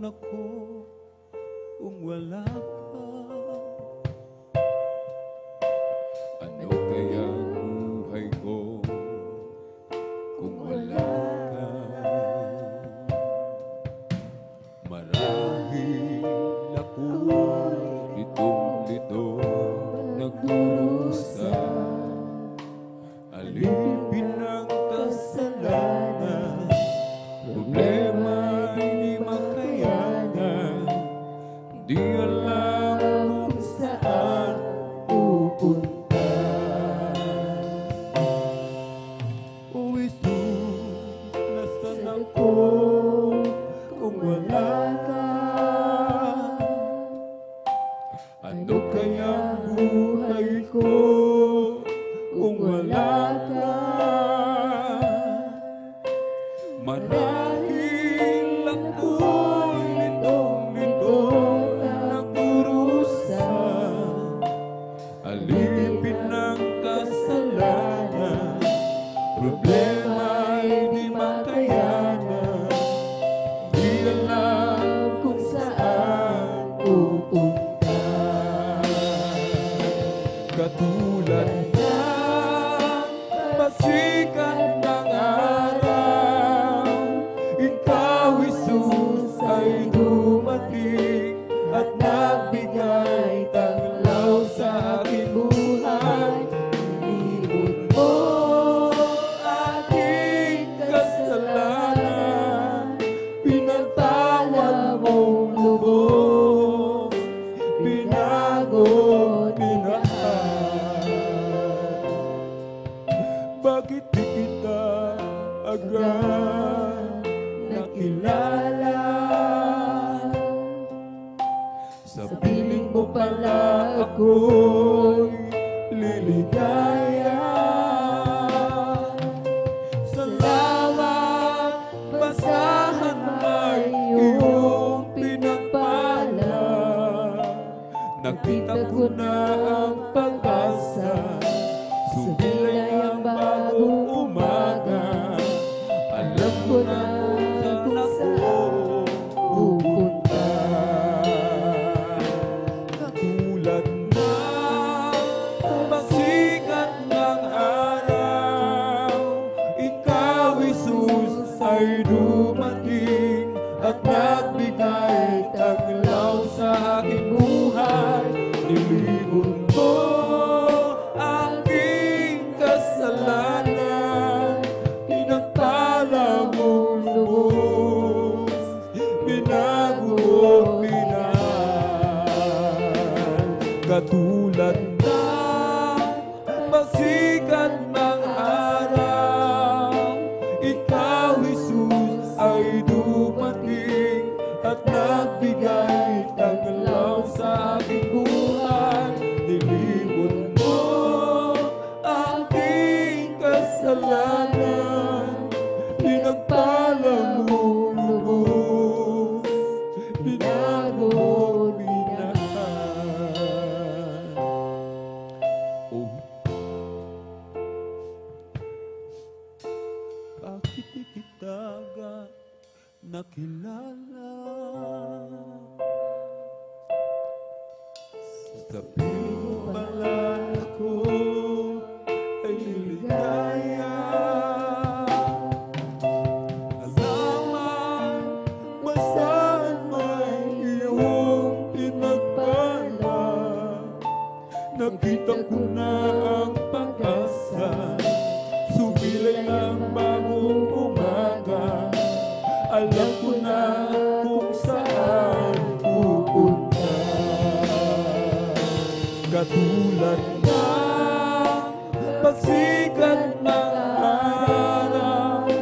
Nasaan ako kung wala ka? Ano kaya ang buhay ko kung wala ka? Marahil ako'y litong-lito nagdurusa. Alipin ang kasalanan, problema'y di makayanan. Di alam kung saan pupunta. O Jesus, nasaan ako kung wala ka? Ano kaya ang buhay ko kung wala ka? Marahil ako'y litong-litong nagdurusa. Alipin ng kasalanan, problema'y di makayanan. Di alam kung saan pupunta. Katulad ng pasikat ng araw, ikaw, Jesus, ay dumating at nagbigay tanglaw sa aking buhay. Inibot mo aking kasalanan, pinagpala mong lubos, binago, minahal. Bakit di kita agad nakilala? Sa piling mo pala ako'y liligaya. Salamat, basahan ay iyong pinagpala. Nakita ko na ang pag-asa, sumilay ang bagong umaga. Alam ko na kung saan pupunta. Katulad ng pasikat ng araw, ikaw, Jesus, ay dumating at nagbigay tanglaw sa aking buhay. Nilibot mo aking kasalanan, pinagpala mong lubos, binago, minahal. Katulad ng pasikat ng araw, ikaw, Jesus, ay dumating at nagbigay tanglaw sa aking buhay. Nilibot mo aking kasalanan, pinagpala mong lubos, binago, minahal. Oh, bakit di kita agad nakilala? Sa piling mo pala ako ay liligaya. Alaman, basahan may iyong pinagpala. Nakita ko na ang pag-asa, sumilay ang bagong umaga. Alam ko na kung saan pupunta. Katulad ng pasikat ng araw,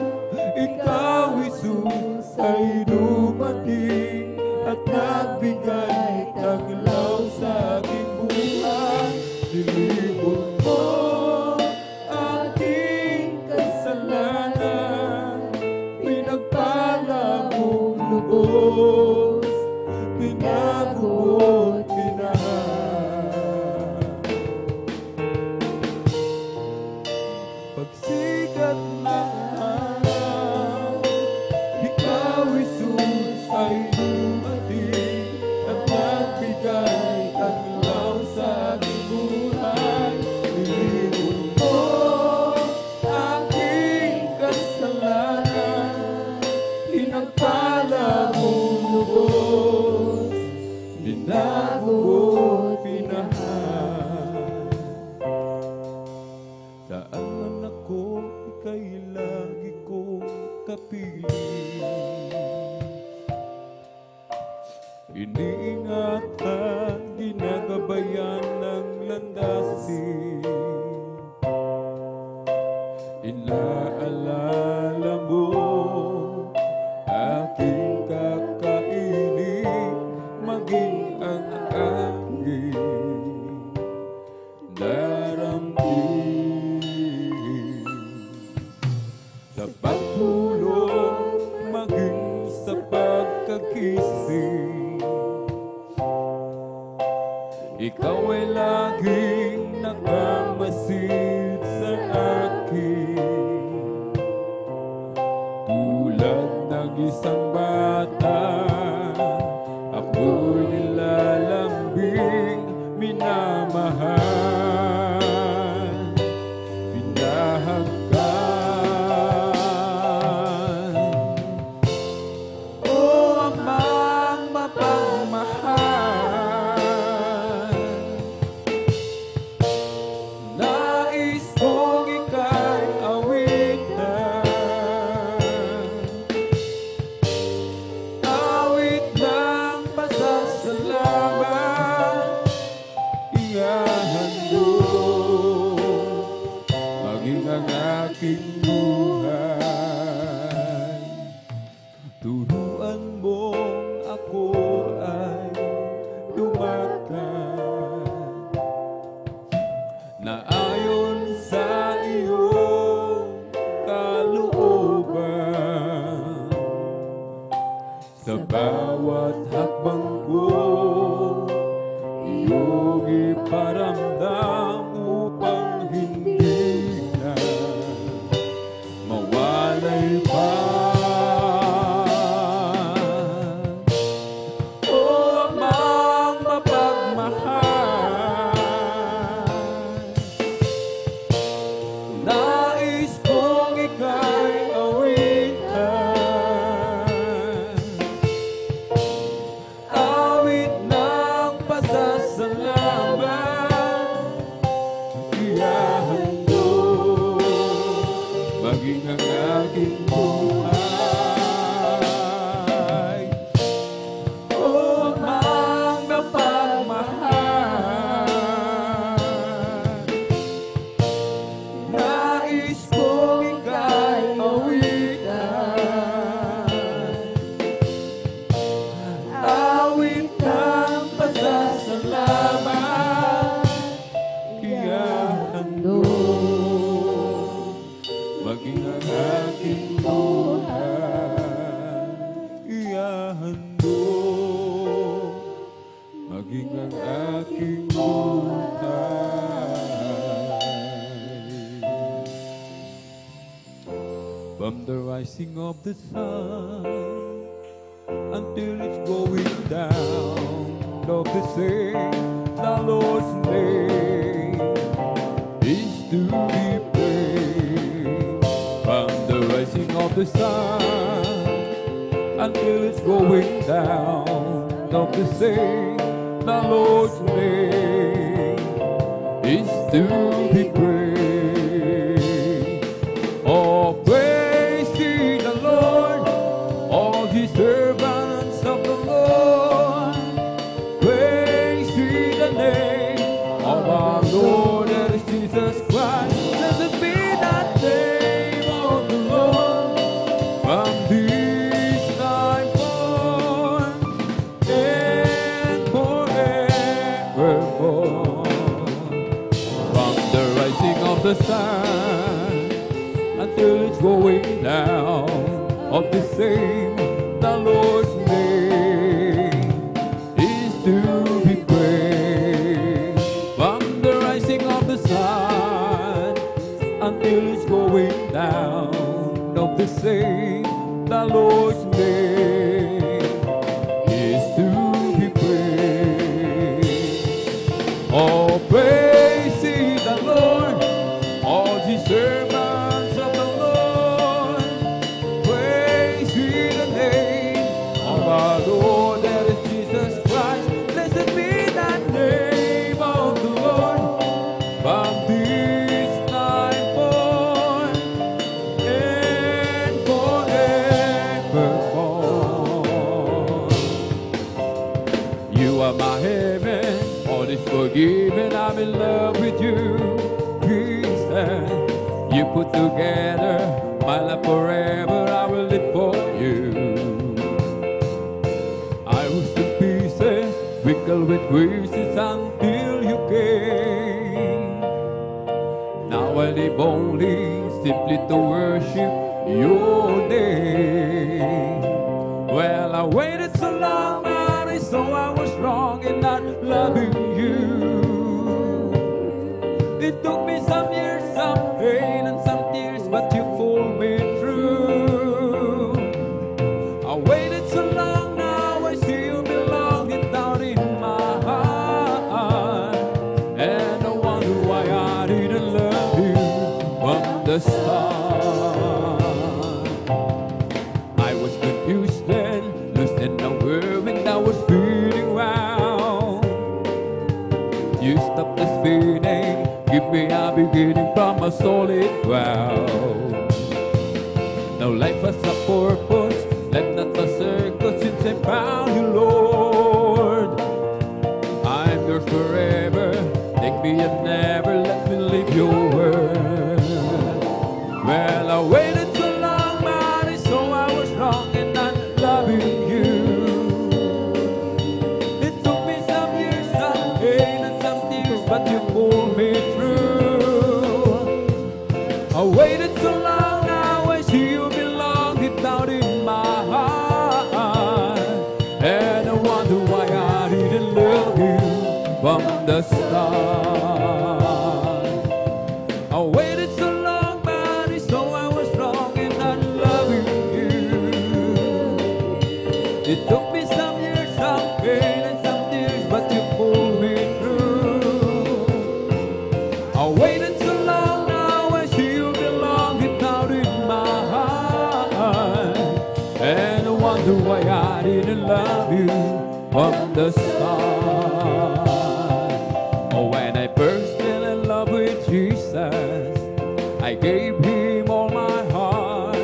ikaw, Jesus, ay dumating at nagbigay tanglaw sa aking buhay. Nilibot mo aking kasalanan, pinagpala mong lubos, binago at minahal. Pag iniingatan, ginagabayan ng landasin. Inaalala mo aking kakainin, maging ang aking daramdin. Sa pagtulog, maging sa pagkagising, ikaw ay laging nakamasid sa akin. Tulad ng isang bata, ako'y nilalambing, minamahal, pinahanggan. O Amang mapagmahal, nais kong ika'y awitan, awit ng pasasalamat, ihahandog, maging ang aking buhay. Turuan mo ako ay lumakad na ayon sa iyong kalooban. Sa bawat hakbang ko, iyong iparamdam upang hindi na mawalay pa. O Amang mapagmahal, nais kong ika'y awitan, awit ng pasasalamat, ihahandog, maging ang aking buhay. O Amang mapagmahal, nais kong ika'y awitan, awit ng pasasalamat, ihahandog, maging ang aking buhay. Ihahandog, maging ang aking buhay. From the rising of the sun until it's going down of the same, the Lord's name is to be praised. From the rising of the sun until it's going down of the same, the Lord's name is to be praised. Oh, praise ye the Lord, all ye servants of the Lord. Praise ye the name of our Lord, that is Jesus Christ. Blessed be that name of the Lord from this time forth and forevermore. From the rising of the sun until it's going down of the same, the Lord's name is to be praised. From the rising of the sun until it's going down of the same, the Lord's name is to be praised. Oh, praise ye the Lord, all ye servants of the Lord. Praise ye the name of our Lord, that is Jesus Christ. Blessed be that name of the Lord from this time forth and forevermore. forgiven, I'm in love with you, Jesus. You put together my life forever, I will live for you. I was in pieces, wrinkled with graces until you came. Now I live only simply to worship your name. Well, I waited so long, but I saw I was wrong in not loving you. It took me some years, some pain and some tears, but you pulled me through. I waited so long, now I see you belong deep down in my heart. And I wonder why I didn't love you from the start. I was confused then, lost in the world, and I was feeling wow. You stopped the spinning, give me a beginning from a solid ground. Now life has a purpose, life not a circus, since I found you, Lord. I'm yours forever, take me and never let me leave your word. Well, I waited so long, but I saw I was wrong in not loving you. It took me some years, some pain and some tears, but you pulled me through. I waited so long, now I see you belong deep down in my heart. And I wonder why I didn't love you from the start. I waited so long, but I saw I was wrong in not loving you. It took me some years, some pain and some tears, but you pulled me through. I waited so long, now I see you belong deep down in my heart. And I wonder why I didn't love you from the start. Oh, when I first fell in love with Jesus, I gave him all my heart.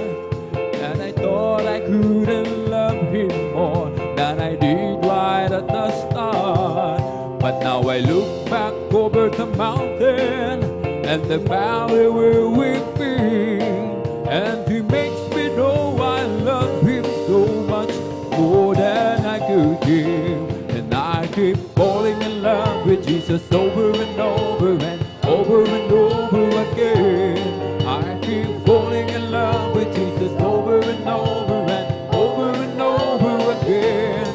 And I thought I couldn't love him more than I did right at the start. But now I look back over the mountain and the valley where we've been, and he makes me know I love him so much more than I could give. And I keep falling in love with Jesus over and over and over and over again. I keep falling in love with Jesus over and over and over and over again.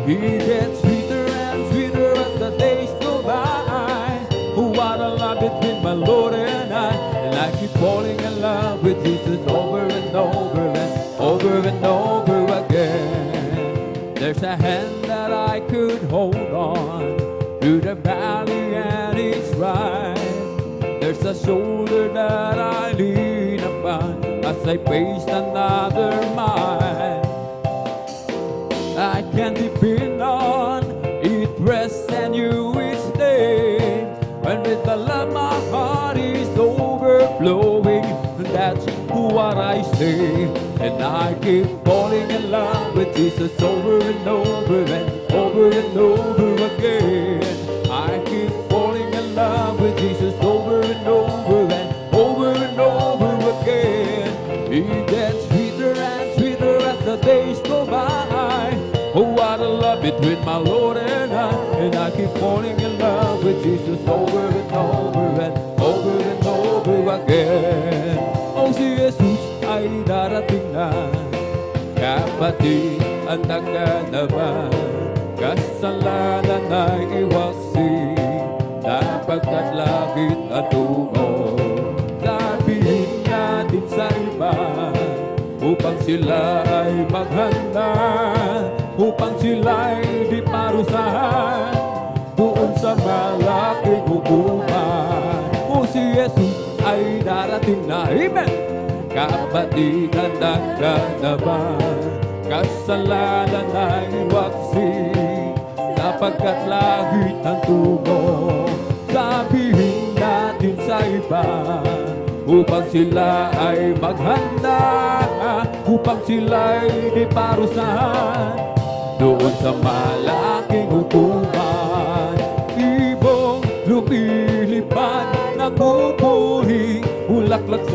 He gets sweeter and sweeter as the days go by. Oh, what a love between my Lord and I keep falling in love with Jesus over and over and over and over again. There's a hand that I could hold on through the valley and it's right. There's a shoulder that I lean upon as I face another mile. I can depend on it, rests and you will stay. And with the love my heart is overflowing, that's what I say. And I keep falling in love with Jesus over and over and over and over again. I keep falling in love with Jesus over and over and over and over again. He gets sweeter and sweeter as the days go by. Oh, what a love between my Lord and I keep falling in love with Jesus over and over and over and over again. Oh, si Jesus ay darating na, kapatid at nagkanaban, kasalanan ay iwaksi, sapagkat langit at tungo. Sabihin natin sa iba, upang sila ay maghanda, upang sila ay di parusahan doon sa malaking hukuman. O si Jesus ay darating na, amen! Kapatid at nagkanaban, kasalanan ay iwaksi, sapagkat langit ang tungo. Sabihin natin sa iba, upang sila ay maghanda, upang sila ay di parusahan doon sa malaking hukuman. Ibong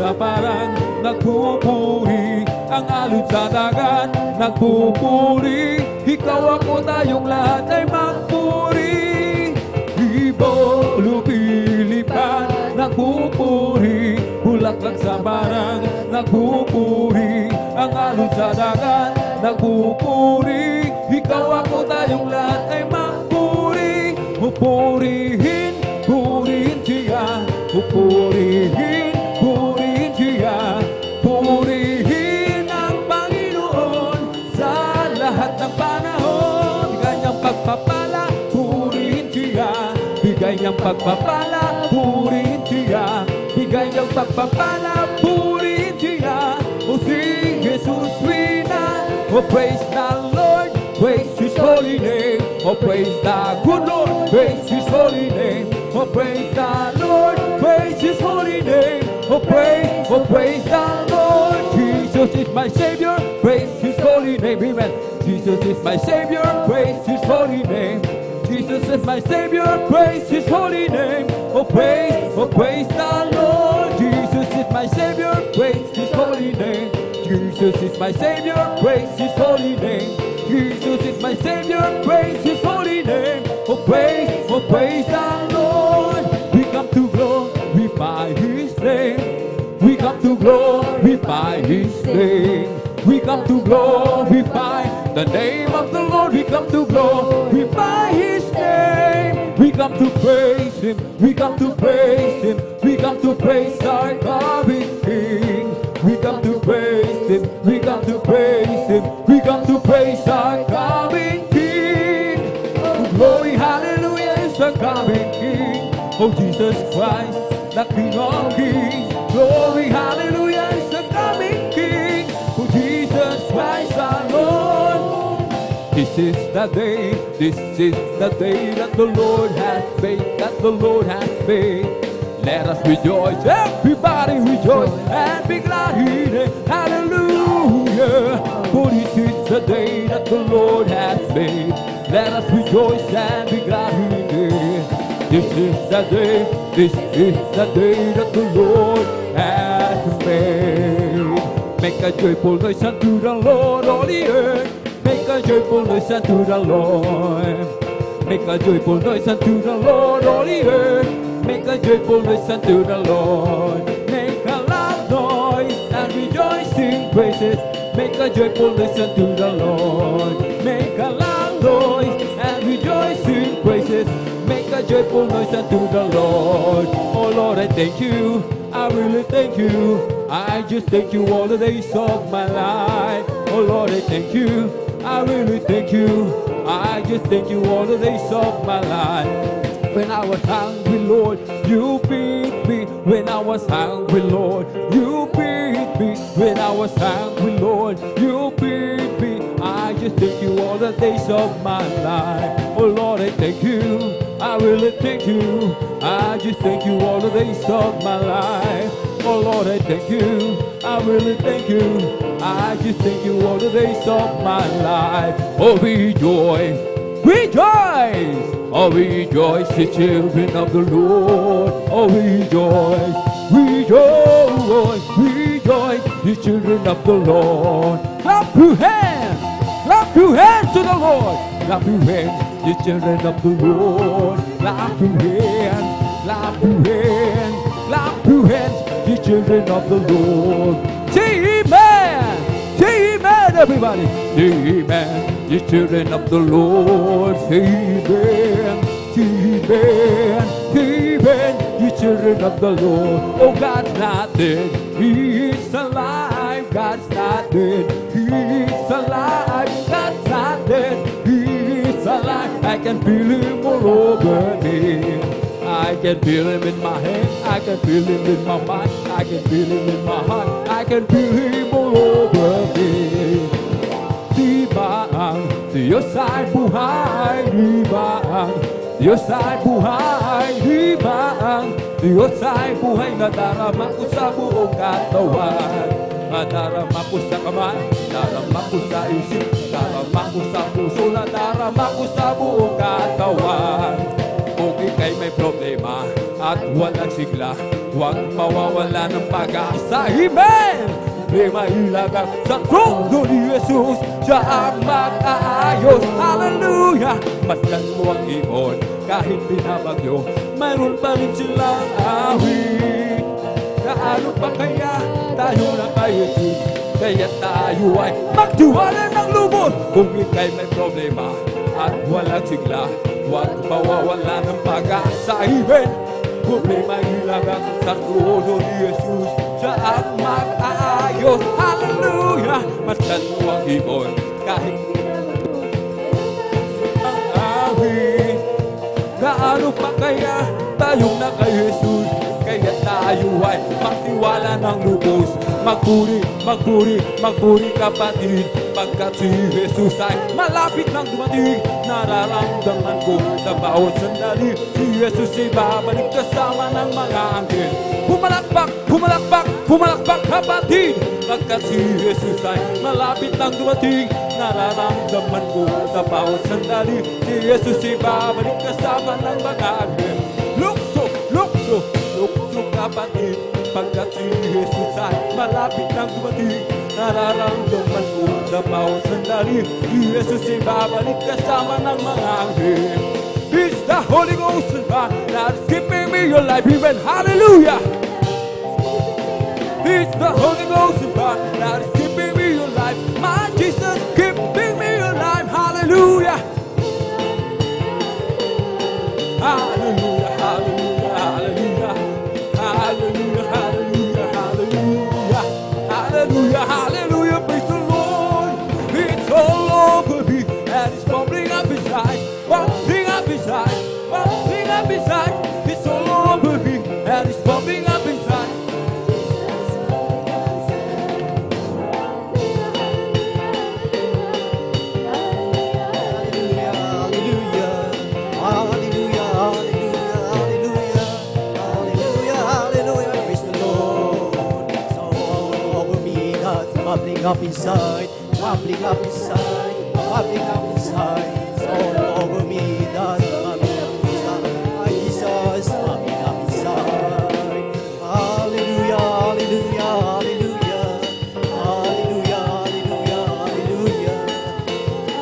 sabarang nagpupuri, ang alon sa dagat nagpupuri, ikaw ako tayong lahat ay magpuri. Ibon lumilipad nagpupuri, bulaklak sa barang nagpupuri, ang alon sa dagat nagpupuri, ikaw ako tayong lahat ay magpuri. Pupurihin, purihin siya, pupurihin, purihin siya, purihin ang Panginoon sa lahat ng panahon. Bigay niyang pagpapala, purihin siya, bigay niyang pagpapala, purihin siya, bigay niyang pagpapala, purihin siya. O sing Jesus wina, o praise the Lord, praise His holy name. Oh, praise the good Lord, praise His holy name. Oh, praise the Lord, praise His holy name. Oh, praise the Lord. Jesus is my Savior, praise His holy name. Amen. Jesus is my Savior, praise His holy name. Jesus is my Savior, praise His holy name. Oh, praise the Lord. Jesus is my Savior, praise His holy name. Jesus is my Savior, praise His holy name. Jesus is my Savior, praise His holy name. Oh praise the Lord. We come to glorify His name. We come to glorify His name. We come to glorify the name of the Lord. We come to glorify His name. We come to praise Him. We come to praise Him. We come to praise our coming King. We come to praise Him. We come to praise Him. We come to praise our coming King. Oh, glory, hallelujah is the coming King. Oh, Jesus Christ, the King of Kings. Glory, hallelujah is the coming King. Oh, Jesus Christ, our Lord. This is the day that the Lord has made, that the Lord has made. Let us rejoice, everybody rejoice and be glad in it. Hallelujah. For this is the day that the Lord has made. Let us rejoice and be glad in it. This is the day that the Lord has made. Make a joyful noise unto the Lord, all the earth. Make a joyful noise unto the Lord. Make a joyful noise unto the Lord, all the earth. Make a joyful noise unto the Lord. Make a loud noise and rejoice in praises. Make a joyful noise unto the Lord. Make a loud noise and rejoice in praises. Make a joyful noise unto the Lord. Oh Lord, I thank you. I really thank you. I just thank you all the days of my life. Oh Lord, I thank you. I really thank you. I just thank you all the days of my life. When I was hungry, Lord, you feed me. When I was hungry, Lord, you feed me. When I was hungry, Lord, you feed me. I just thank you all the days of my life. Oh Lord, I thank you. I really thank you. I just thank you all the days of my life. Oh Lord, I thank you. I really thank you. I just thank you all the days of my life. Oh, rejoice, rejoice. Oh, rejoice, the children of the Lord. Oh, rejoice, rejoice, rejoice, the children of the Lord. Clap your hands to the Lord. Clap your hands, the children of the Lord. Clap your hands, clap your hands, clap your hands, the children of the Lord. Say amen, say amen, everybody. Say amen, the children of the Lord. Say amen, say amen, say amen, the children of the Lord. Oh, God's not dead, He is alive. God's not dead, He is alive. God's not dead, He is alive. I can feel Him all over me. I can feel Him in my hands, I can feel Him in my mind, I can feel Him in my heart, I can feel Him all over me. Di ba ang Diyos ay buhay? Di ba ang Diyos ay buhay? Di ba ang Diyos ay buhay? Nadarama ko sa buong katawan, nadarama ko sa kamay, nadarama ko sa isip, nadarama ko sa puso, nadarama ko sa buong katawan. Kung ika'y may problema at walang sigla, huwag mawawala ng pag-asa. Amen! Di mailagang sa trono ni Jesus, siya ang mag-aayos. Hallelujah! Masdan mo ang ibon, kahit binabagyo, mayroon pa rin silang awit. Gaano pa kaya tayo na kay Jesus? Kaya tayo ay magtiwala ng lubos. Kung ika'y may problema at walang sigla, huwag mawawala ng pag-asa. Amen! Problema ilagang sa trono ni Jesus, siya ang mag-aayos. Hallelujah! Masdan mo ang ibon, kahit ang awit. Gaano pa kaya tayong na kay Jesus? Kaya tayo ay magtiwala ng lubos. Magpuri, magpuri, magpuri kapatid, pagkat si Jesus ay malapit nang dumating. Nararamdaman ko sa bawat sandali, si Jesus ay babalik kasama ng mga anghel. Pumalakpak, pumalakpak, pumalakpak kapatid, pagkat si Jesus ay malapit nang dumating. Nararamdaman ko sa bawat sandali, si Jesus ay babalik kasama ng mga anghel. Lukso, lukso, lukso kapatid, pagkat si Jesus ay malapit nang dumating. Nararamdaman ko sa bawat sandali, si Jesus ay babalik kasama ng mga anghel. It's the Holy Ghost that is giving me your life, even hallelujah. It's the Holy Ghost that is giving me your life. My Jesus, giving me your life, hallelujah. Hallelujah, hallelujah, hallelujah. Hallelujah, hallelujah, hallelujah. Hallelujah, hallelujah, praise the Lord. It's all over me and it's bubbling up inside. Bubbling up inside, bubbling up inside. It's all over me and it's bubbling up inside. Bubbling up inside, bubbling up inside, bubbling up inside. It's all over me, that's bubbling up inside. My Jesus, bubbling up inside. Hallelujah, hallelujah, hallelujah. Hallelujah, hallelujah, hallelujah.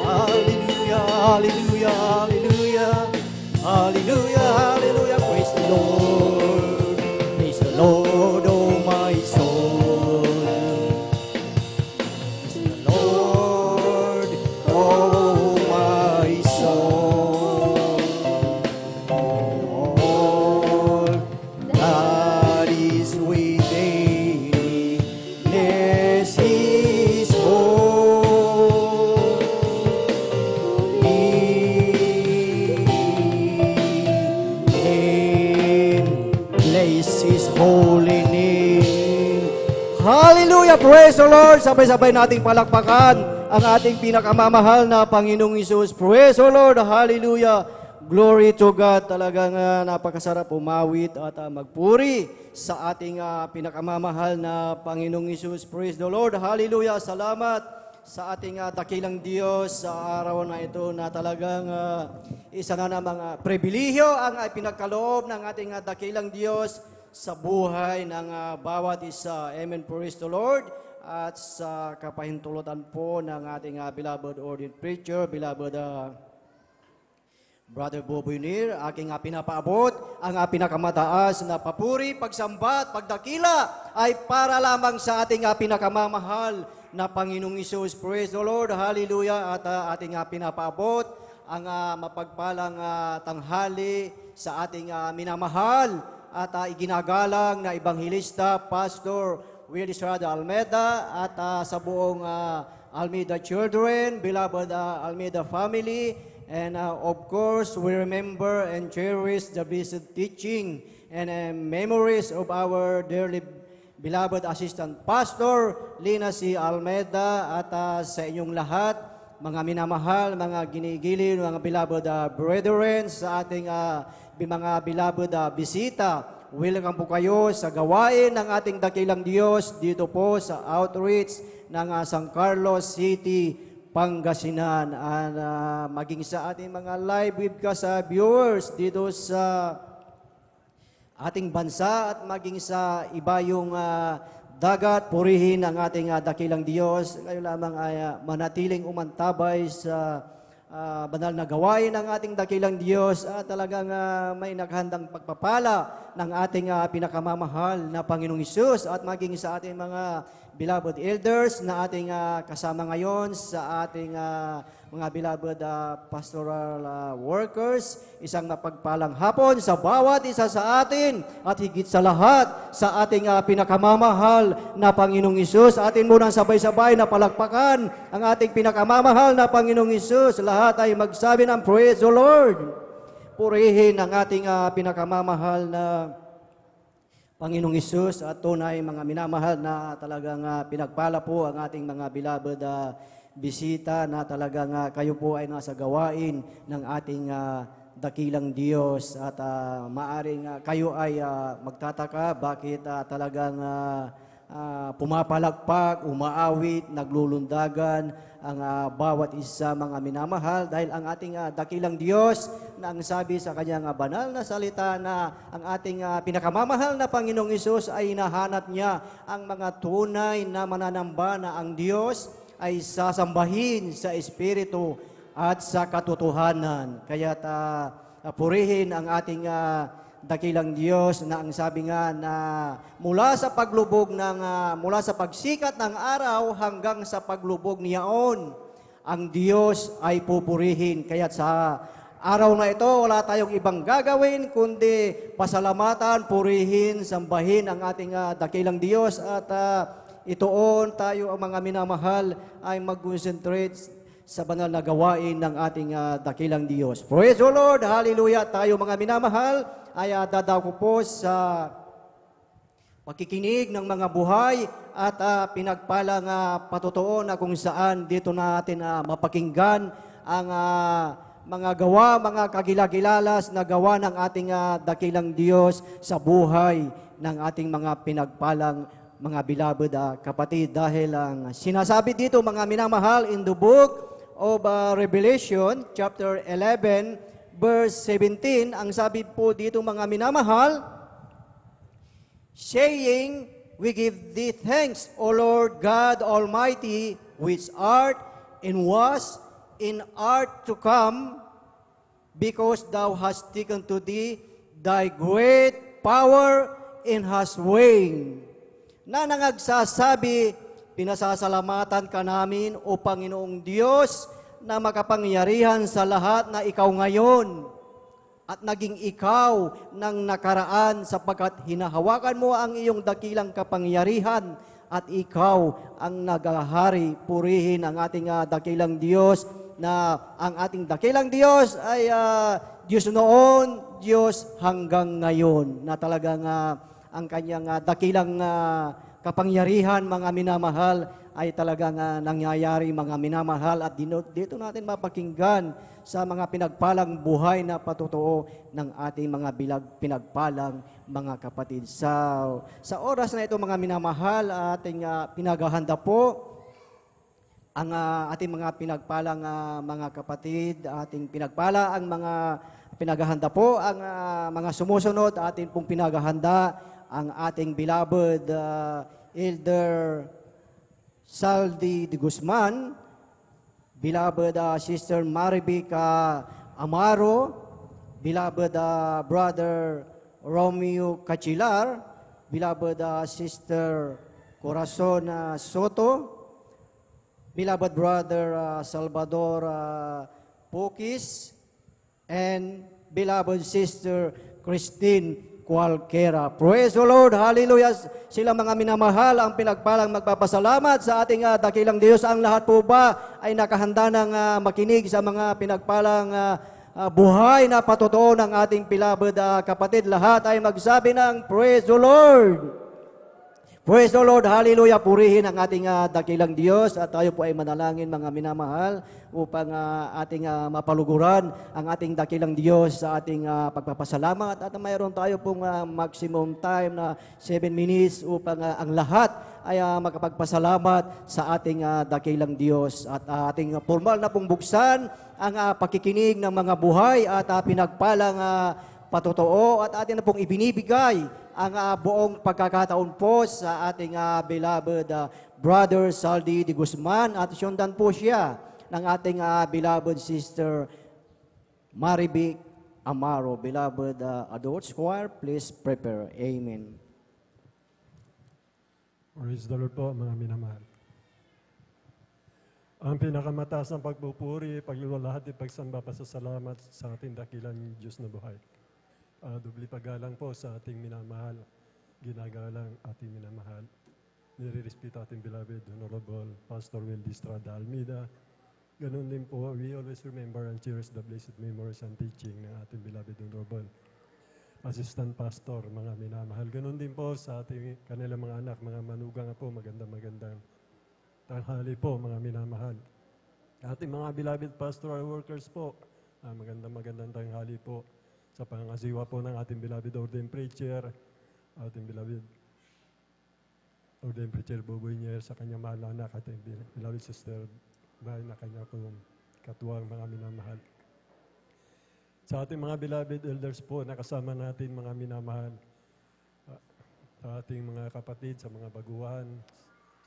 Hallelujah, hallelujah, hallelujah. Hallelujah, hallelujah. Praise the Lord. Praise the Lord, oh my soul. Hallelujah! Praise the Lord! Sabay-sabay nating palakpakan ang ating pinakamamahal na Panginoong Hesus. Praise the Lord! Hallelujah! Glory to God! Talagang napakasarap umawit at magpuri sa ating pinakamamahal na Panginoong Hesus. Praise the Lord! Hallelujah! Salamat sa ating dakilang Diyos sa araw na ito na talagang isa na namang pribilehyo ang pinagkaloob ng ating dakilang Diyos sa buhay ng bawat isa. Amen. Praise the Lord. At sa kapahintulutan po ng ating beloved ordained preacher, beloved Brother Boboy Nir, aking pinapaabot ang pinakamataas na papuri, pagsambat, pagdakila ay para lamang sa ating pinakamamahal na Panginoong Hesus. Praise the Lord. Hallelujah. At ating pinapaabot ang mapagpalang tanghali sa ating minamahal at iginagalang na Ebanghilista, Pastor Willis Rada Almeida at sa buong Almeida children, beloved Almeida family, and of course, we remember and cherish the blessed teaching and memories of our dearly beloved Assistant Pastor Lina C. Almeida at sa inyong lahat, mga minamahal, mga ginigilin, mga beloved brethren sa ating mga beloved bisita. Welcome po kayo sa gawain ng ating dakilang Diyos dito po sa outreach ng San Carlos City, Pangasinan. And maging sa ating mga live webcast viewers dito sa ating bansa at maging sa ibayong dagat. Purihin ang ating dakilang Diyos. Kayo lamang ay manatiling umantabay sa banal na gawain ng ating dakilang Diyos at talagang may naghandang pagpapala ng ating pinakamamahal na Panginoong Hesus at maging sa ating mga beloved elders na ating kasama ngayon, sa ating mga beloved pastoral workers. Isang mapagpalang hapon sa bawat isa sa atin at higit sa lahat sa ating pinakamamahal na Panginoong Hesus. Atin munang sabay-sabay na palakpakan ang ating pinakamamahal na Panginoong Hesus. Lahat ay magsabi ng praise the Lord. Purihin ang ating pinakamamahal na Panginoong Hesus at tunay mga minamahal na talagang pinagpala po ang ating mga beloved bisita na talagang kayo po ay nasa gawain ng ating dakilang Diyos at maaring kayo ay magtataka bakit talagang pumapalakpak, umaawit, naglulundagan ang bawat isa mga minamahal dahil ang ating dakilang Diyos na ang sabi sa kanyang banal na salita na ang ating pinakamamahal na Panginoong Hesus ay hinahanap niya ang mga tunay na mananamba na ang Diyos ay sasambahin sa Espiritu at sa katotohanan. Kaya purihin ang ating dakilang Diyos na ang sabi nga na mula sa pagsikat ng araw hanggang sa paglubog niyaon, ang Diyos ay pupurihin. Kaya sa araw na ito, wala tayong ibang gagawin kundi pasalamatan, purihin, sambahin ang ating dakilang Diyos at itoon tayo ang mga minamahal ay mag-concentrate sa banal na gawain ng ating dakilang Diyos. Praise the Lord! Hallelujah! Tayo mga minamahal ay dadako po sa pakikinig ng mga buhay at pinagpalang patotoo na kung saan dito natin mapakinggan ang mga gawa, mga kagilagilalas na gawa ng ating dakilang Diyos sa buhay ng ating mga pinagpalang mga beloved kapatid. Dahil ang sinasabi dito mga minamahal in the book of Revelation chapter 11 verse 17, ang sabi po dito mga minamahal, saying, we give thee thanks, O Lord God Almighty, which art and was and art to come, because thou hast taken to thee thy great power and hast weighing. Na nangagsasabi, pinasasalamatan ka namin, O Panginoong Diyos, na makapangyarihan sa lahat na ikaw ngayon at naging ikaw ng nakaraan sapagkat hinahawakan mo ang iyong dakilang kapangyarihan at ikaw ang nagahari. Purihin ang ating dakilang Diyos na ang ating dakilang Diyos ay Diyos noon, Diyos hanggang ngayon na talagang ang kanyang dakilang kapangyarihan mga minamahal ay talagang nangyayari mga minamahal at dito natin mapakinggan sa mga pinagpalang buhay na patotoo ng ating mga pinagpalang mga kapatid. Sa oras na ito mga minamahal, ating pinaghahanda po ang ating mga pinagpalang mga kapatid, ating pinagpala ang mga pinaghahanda po ang mga sumusunod, ating pong pinaghahanda ang ating beloved Elder Saldi de Guzman, beloved Sister Maribica Amaro, beloved Brother Romeo Cachilar, beloved Sister Corazon Soto, beloved Brother Salvador Pukis, and beloved Sister Christine Cualquiera. Praise the Lord, hallelujah. Sila mga minamahal ang pinagpalang magpapasalamat sa ating dakilang Diyos. Ang lahat po ba ay nakahanda ng makinig sa mga pinagpalang buhay na patotoo ng ating beloved kapatid? Lahat ay magsabi ng praise the Lord. Praise the Lord, hallelujah. Purihin ang ating dakilang Diyos at tayo po ay manalangin mga minamahal upang ating mapaluguran ang ating dakilang Diyos sa ating pagpapasalamat. At mayroon tayo pong maximum time na 7 minutes upang ang lahat ay makapagpasalamat sa ating dakilang Diyos. At ating formal na pong buksan ang pakikinig ng mga buhay at pinagpalang patotoo at atin na pong ibinibigay ang buong pagkakataon po sa ating beloved Brother Saldi de Guzman at sundan po siya ng ating beloved Sister Marivic Amaro. Beloved adults choir, please prepare. Amen. Praise the Lord po, mga minamahal. Ang pinakamataas ng pagpupuri, pagluluwalhati, pagsamba, pasasalamat sa ating dakilang Diyos na buhay. Dubli paggalang po sa ating minamahal, ginagalang ating minamahal. Nire-respeto ating beloved Honorable Pastor Will Distrada Almeida. Ganun din po, we always remember and cherish the blessed memories and teaching ng ating beloved Honorable Assistant Pastor, mga minamahal. Ganun din po sa ating kanilang mga anak, mga manugang po, magandang tanghali po, mga minamahal. Ating mga beloved pastoral workers po, magandang tanghali po sa pangasiwa po ng ating beloved ordained preacher, ating beloved ordained preacher Boboy Nier, sa kanyang mahal na anak, ating beloved sister Bahay na kanya pong katuwang, mga minamahal. Sa ating mga beloved elders po, nakasama natin, mga minamahal, sa ating mga kapatid, sa mga baguhan,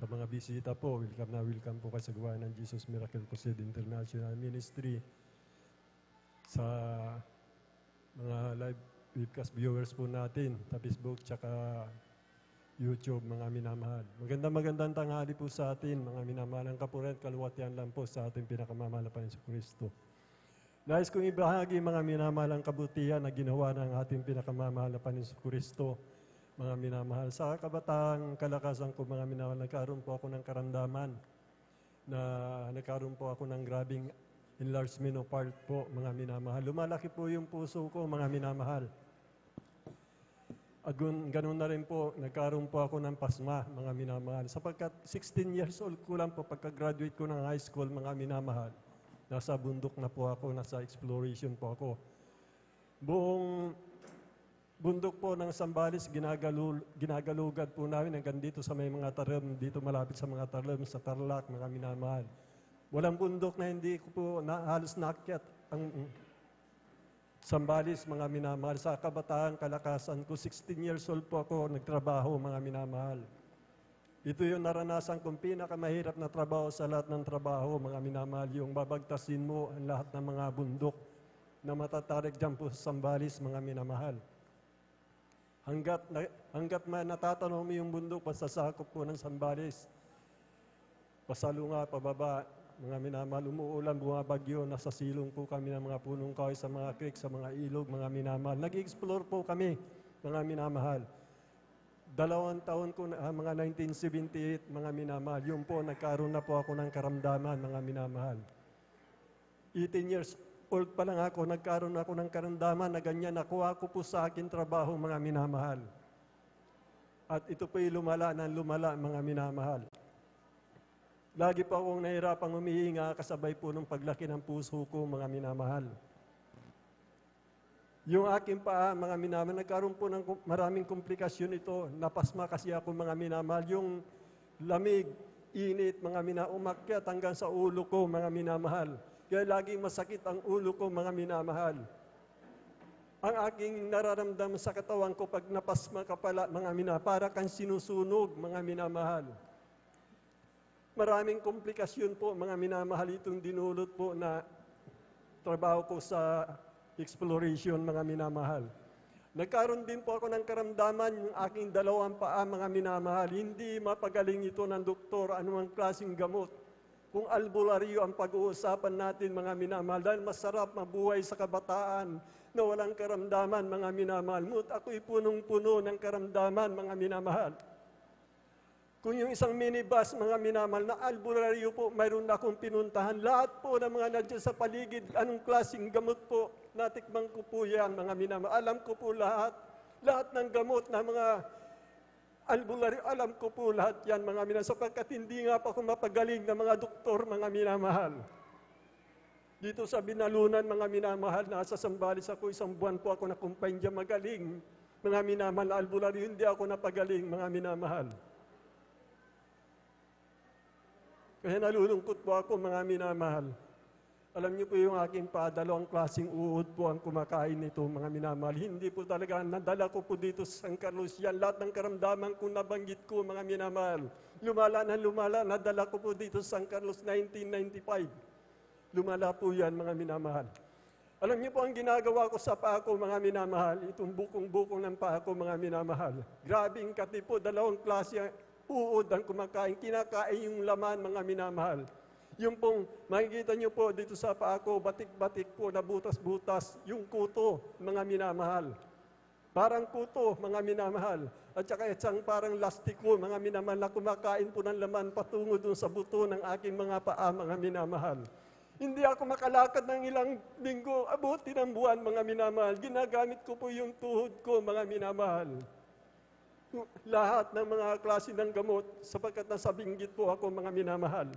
sa mga bisita po, welcome po kayo sa gawain ng Jesus Miracle Crusade International Ministry. Sa mga live webcast viewers po natin, sa Facebook, tsaka YouTube, mga minamahal. Magandang tanghali po sa atin, mga minamahal. Ang kapuret, kaluwatian lang po sa ating pinakamamahal na Panginoon Kristo. Nais kong ibahagi, mga minamahal, ang kabutihan na ginawa ng ating pinakamamahal na Panginoon Kristo. Mga minamahal, sa kabataang kalakasan ko, mga minamahal, nagkaroon po ako ng karamdaman na nagkaroon po ako ng grabing enlargement of heart po, mga minamahal. Lumalaki po yung puso ko, mga minamahal. At ganun na rin po, nagkaroon po ako ng pasma, mga minamahal. Sapagkat 16 years old ko lang po, pagka-graduate ko ng high school, mga minamahal. Nasa bundok na po ako, nasa exploration po ako. Buong bundok po ng Sambales, ginagalugad po namin hanggang dito sa may mga tarim, dito malapit sa mga tarim, sa Tarlac, mga minamahal. Walang bundok na hindi ko po halos naakyat ang Sambales, mga minamahal. Sa kabataan, kalakasan ko, 16 years old po ako, nagtrabaho, mga minamahal. Ito yung naranasan kong pinakamahirap na trabaho sa lahat ng trabaho, mga minamahal. Yung babagtasin mo ang lahat ng mga bundok na matatarik dyan po sa Sambales, mga minamahal. Hanggat natatanaw mo yung bundok, pasasakop po ng Sambales. Pasalunga, pababa, mga minamahal, umuulan, bumabagyo, nasa silong po kami ng mga punong kahoy sa mga creek, sa mga ilog, mga minamahal. Nag-explore po kami, mga minamahal. 2 taon ko, mga 1978, mga minamahal. Yun po, nagkaroon na po ako ng karamdaman, mga minamahal. 18 years old pa lang ako, nagkaroon ako ng karamdaman na ganyan. Nakuha ko po sa akin trabaho, mga minamahal. At ito po'y lumala ng lumala, mga minamahal. Lagi pa akong nahirapang humihinga kasabay po ng paglaki ng puso ko, mga minamahal. Yung aking paa, mga minamahal, nagkaroon po ng maraming komplikasyon ito. Napasma kasi ako, mga minamahal. Yung lamig, init, mga minamahal, umakyat hanggang sa ulo ko, mga minamahal. Kaya laging masakit ang ulo ko, mga minamahal. Ang aking nararamdaman sa katawan ko pag napasma ka pala, mga minamahal, para kang sinusunog, mga minamahal. Maraming komplikasyon po, mga minamahal, itong dinulot po na trabaho ko sa exploration, mga minamahal. Nagkaroon din po ako ng karamdaman, yung aking 2 paa, mga minamahal. Hindi mapagaling ito ng doktor, anumang klaseng gamot. Kung albularyo ang pag-uusapan natin, mga minamahal, dahil masarap mabuhay sa kabataan na walang karamdaman, mga minamahal. Ngunit ako'y punong-puno ng karamdaman, mga minamahal. Kung yung isang minibus, mga minamahal, na albularyo po, mayroon na akong pinuntahan. Lahat po ng mga nandiyan sa paligid, anong klaseng gamot po, natikman ko po yan, mga minamahal. Alam ko po lahat. Lahat ng gamot na mga albularyo, alam ko po lahat yan, mga minamahal. Sapagkat hindi nga pa ako mapagaling na mga doktor, mga minamahal. Dito sa Binalunan, mga minamahal, nasa Sambales ako, 1 buwan po ako nakumpanya magaling. Mga minamahal, albularyo, hindi ako napagaling, mga minamahal. Kaya nalulungkot po ako, mga minamahal. Alam niyo po yung aking dalawang klaseng uod po ang kumakain nito, mga minamahal. Hindi po talaga, nadala ko po dito sa San Carlos yan. Lahat ng karamdaman kung nabanggit ko, mga minamahal. Lumala, nadala ko po dito sa San Carlos 1995. Lumala po yan, mga minamahal. Alam niyo po ang ginagawa ko sa paa ko, mga minamahal, itong bukong-bukong ng paa ko, mga minamahal. Grabing kati po, dalawang klase uod ang kumakain, kinakain yung laman, mga minamahal. Yung pong makikita niyo po dito sa paa ko, batik-batik po na butas-butas, yung kuto, mga minamahal. Parang kuto, mga minamahal. At saka isang parang lastiko, mga minamahal, na kumakain po ng laman patungo dun sa buto ng aking mga paa, mga minamahal. Hindi ako makalakad ng ilang linggo, abuti ng buwan, mga minamahal. Ginagamit ko po yung tuhod ko, mga minamahal. Lahat ng mga klase ng gamot, sapagkat nasa binggit po ako, mga minamahal.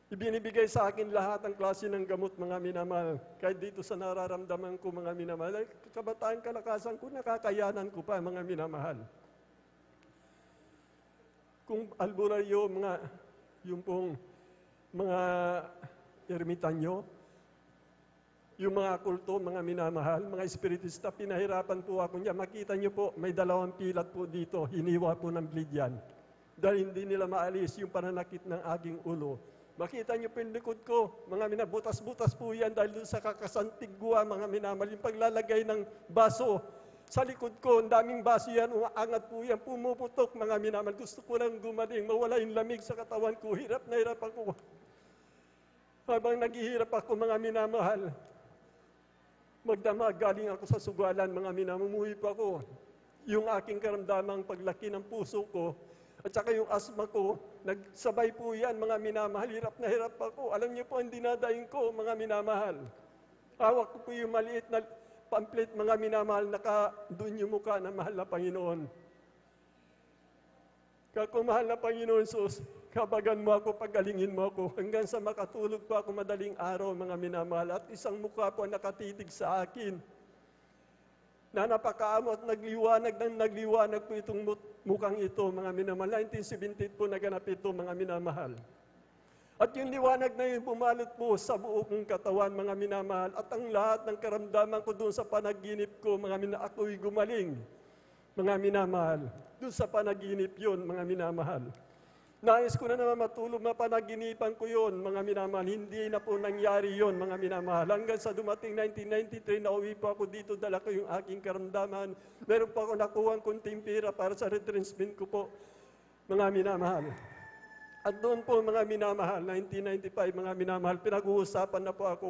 Ibinibigay sa akin lahat ang klase ng gamot, mga minamahal. Kahit dito sa nararamdaman ko, mga minamahal, kabataan, kalakasan ko, nakakayanan ko pa, mga minamahal. Kung albularyo, yung pong mga ermitanyo, yung mga kulto, mga minamahal, mga espiritista, pinahirapan po ako niya. Makita niyo po, may 2 pilat po dito, hiniwa po ng bleed yan. Dahil hindi nila maalis yung pananakit ng aking ulo. Makita niyo po yung likod ko, mga minabutas-butas po yan dahil doon sa kakasantigwa, mga minamahal. Yung paglalagay ng baso sa likod ko, ang daming baso yan, umaangat po yan, pumuputok, mga minamahal. Gusto ko lang gumaling, mawala yung lamig sa katawan ko, hirap na hirap ako. Habang naghihirap ako, mga minamahal, magdamag, galing ako sa sugalan, mga minamumuhi pa ako. Yung aking karamdamang paglaki ng puso ko, at saka yung asma ko, nagsabay po yan, mga minamahal. Hirap na hirap ako. Alam niyo po ang dinadaing ko, mga minamahal. Hawak ko po yung maliit na pamphlet, mga minamahal, doon yung mukha ng mahal na Panginoon. Kung mahal na Panginoon Sus, kabagan mo ako, pagalingin mo ako, hanggang sa makatulog po ako madaling araw, mga minamahal. At isang mukha po nakatitig sa akin, na napakaamo at nagliwanag po itong mukhang ito, mga minamahal. 1978 po naganap ito, mga minamahal. At yung liwanag na yun bumalot po sa buo kong katawan, mga minamahal. At ang lahat ng karamdaman ko doon sa panaginip ko, mga minamahal, ako'y gumaling, mga minamahal. Doon sa panaginip yun, mga minamahal. Nais ko na naman matulog na panaginipan ko yun, mga minamahal. Hindi na po nangyari yun, mga minamahal. Hanggang sa dumating 1993, nauwi po ako dito, dala ko yung aking karamdaman. Meron po ako nakuha kunting pera para sa retrenchment ko po, mga minamahal. At doon po, mga minamahal, 1995, mga minamahal, pinag-uusapan na po ako.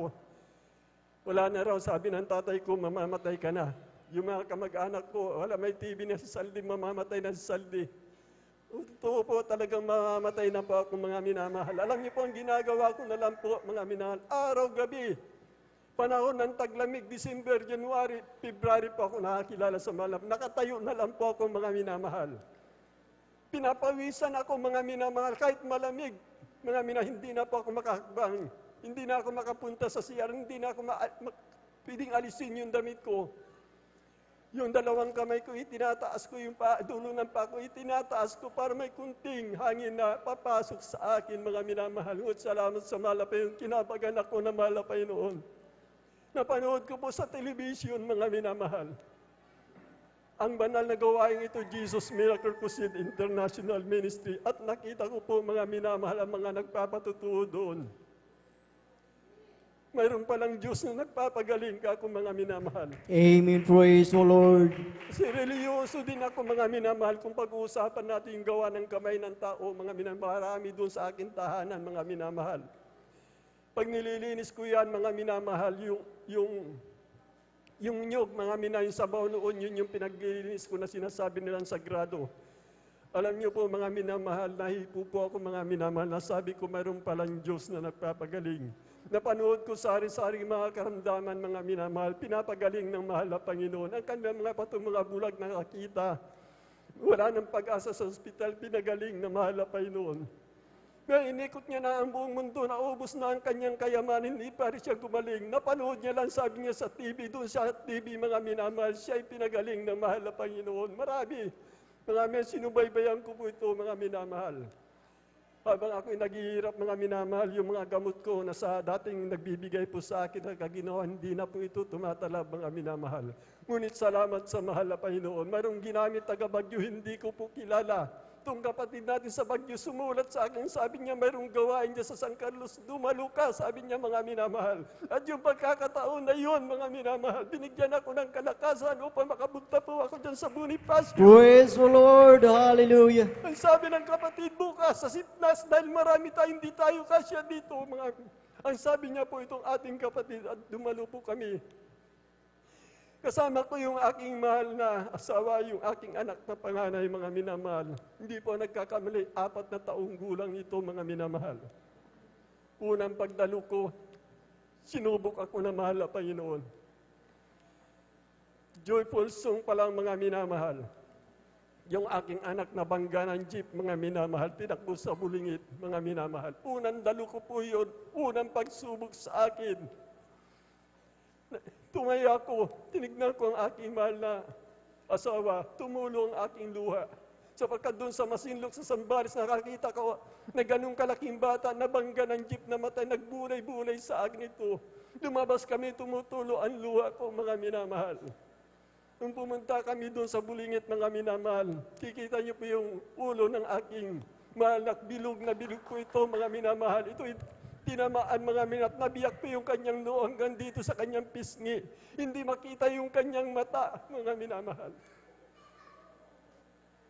Wala na raw, sabi ng tatay ko, mamamatay ka na. Yung mga kamag-anak ko, wala, may TV na sa saldi, mamamatay na sa saldi. Totoo po, talagang mamamatay na po ako, mga minamahal. Alam niyo po, ang ginagawa ko na lang po, mga minamahal, araw-gabi, panahon ng taglamig, December, January, February po ako nakakilala sa malam. Nakatayo na lang po ako, mga minamahal. Pinapawisan ako, mga minamahal, kahit malamig. Mga minamahal, hindi na po ako makakabang. Hindi na ako makapunta sa CR, hindi na ako pwedeng alisin yung damit ko. Yung 2 kamay ko, itinataas ko yung dulo ng paa ko, itinataas ko para may kunting hangin na papasok sa akin, mga minamahal. Ngunit salamat sa malapay yung kinabagan ako na malapay noon. Napanood ko po sa television, mga minamahal. Ang banal na gawain ito, Jesus Miracle Crusade International Ministry. At nakita ko po, mga minamahal, ang mga nagpapatutuo doon. Mayroon palang Diyos na nagpapagaling ka ako, mga minamahal. Amen. Praise the Lord. Kasi religyoso din ako, mga minamahal, kung pag-uusapan natin yung gawa ng kamay ng tao, mga minamahal, marami doon sa akin tahanan, mga minamahal. Pag nililinis ko yan, mga minamahal, yung nyog, mga minamahal, yung sabaw noon, yun yung pinaglilinis ko na sinasabi nilang sagrado. Alam niyo po, mga minamahal, nahipo po ako, mga minamahal, nasabi ko mayroon palang Diyos na nagpapagaling. Napanood ko sari-sari mga karamdaman, mga minamahal, pinapagaling ng mahal na Panginoon. Ang kanilang mga patong mga bulag nakakita. Wala ng pag-asa sa ospital, pinagaling ng mahal na Panginoon. Ngayon, inikot niya na ang buong mundo, naubos na ang kanyang kayamanin, hindi pa rin siya gumaling. Napanood niya lang, sabi niya sa TV, doon sa TV, mga minamahal, siya ay pinagaling ng mahal na Panginoon. Marami sinubaybayan ko po ito, mga minamahal. Habang ako'y naghihirap, mga minamahal, yung mga gamot ko na sa dating nagbibigay po sa akin na kaginawa, hindi na po ito tumatalab, mga minamahal. Ngunit salamat sa mahal na Panginoon. Mayroong ginamit taga Bagyo, hindi ko po kilala. Itong kapatid natin sa Bagyo, sumulat sa akin, sabi niya, mayroong gawain niya sa San Carlos, dumalo ka, sabi niya, mga minamahal. At yung pagkakataon na yun, mga minamahal, binigyan ako ng kalakasan upang makapunta po ako dyan sa Bonifacio. Praise the Lord. Hallelujah. Ang sabi ng kapatid, bukas sa Sitnas, dahil marami tayo, hindi tayo kasya dito. Ang sabi niya po itong ating kapatid, at dumalo po kami. Kasama ko yung aking mahal na asawa, yung aking anak na panganay, mga minamahal. Hindi po nagkakamali, 4 na taong gulang ito, mga minamahal. Unang pagdalo ko, sinubok ako na mahal na Panginoon. Joyful song pa lang, mga minamahal. Yung aking anak na bangga ng jeep, mga minamahal, tinakbo sa bulingit, mga minamahal. Unang dalo ko po yun, unang pagsubok sa akin. Tumaya ako, tinignan ko ang aking mahal na asawa, tumulo ang aking luha. Sapagkat doon sa Masinlok, sa Sambales, nakakita ko na ganung kalaking bata, nabangga ng jeep na matay, nagbulay-bulay sa akin ito. Lumabas kami, tumutulo ang luha ko, mga minamahal. Nung pumunta kami doon sa bulingit, mga minamahal, kikita niyo po yung ulo ng aking mahal na bilog ko ito, mga minamahal. Ito tinamaan, mga minat, nabiyak po yung kanyang noo hanggang dito sa kanyang pisngi. Hindi makita yung kanyang mata, mga minamahal.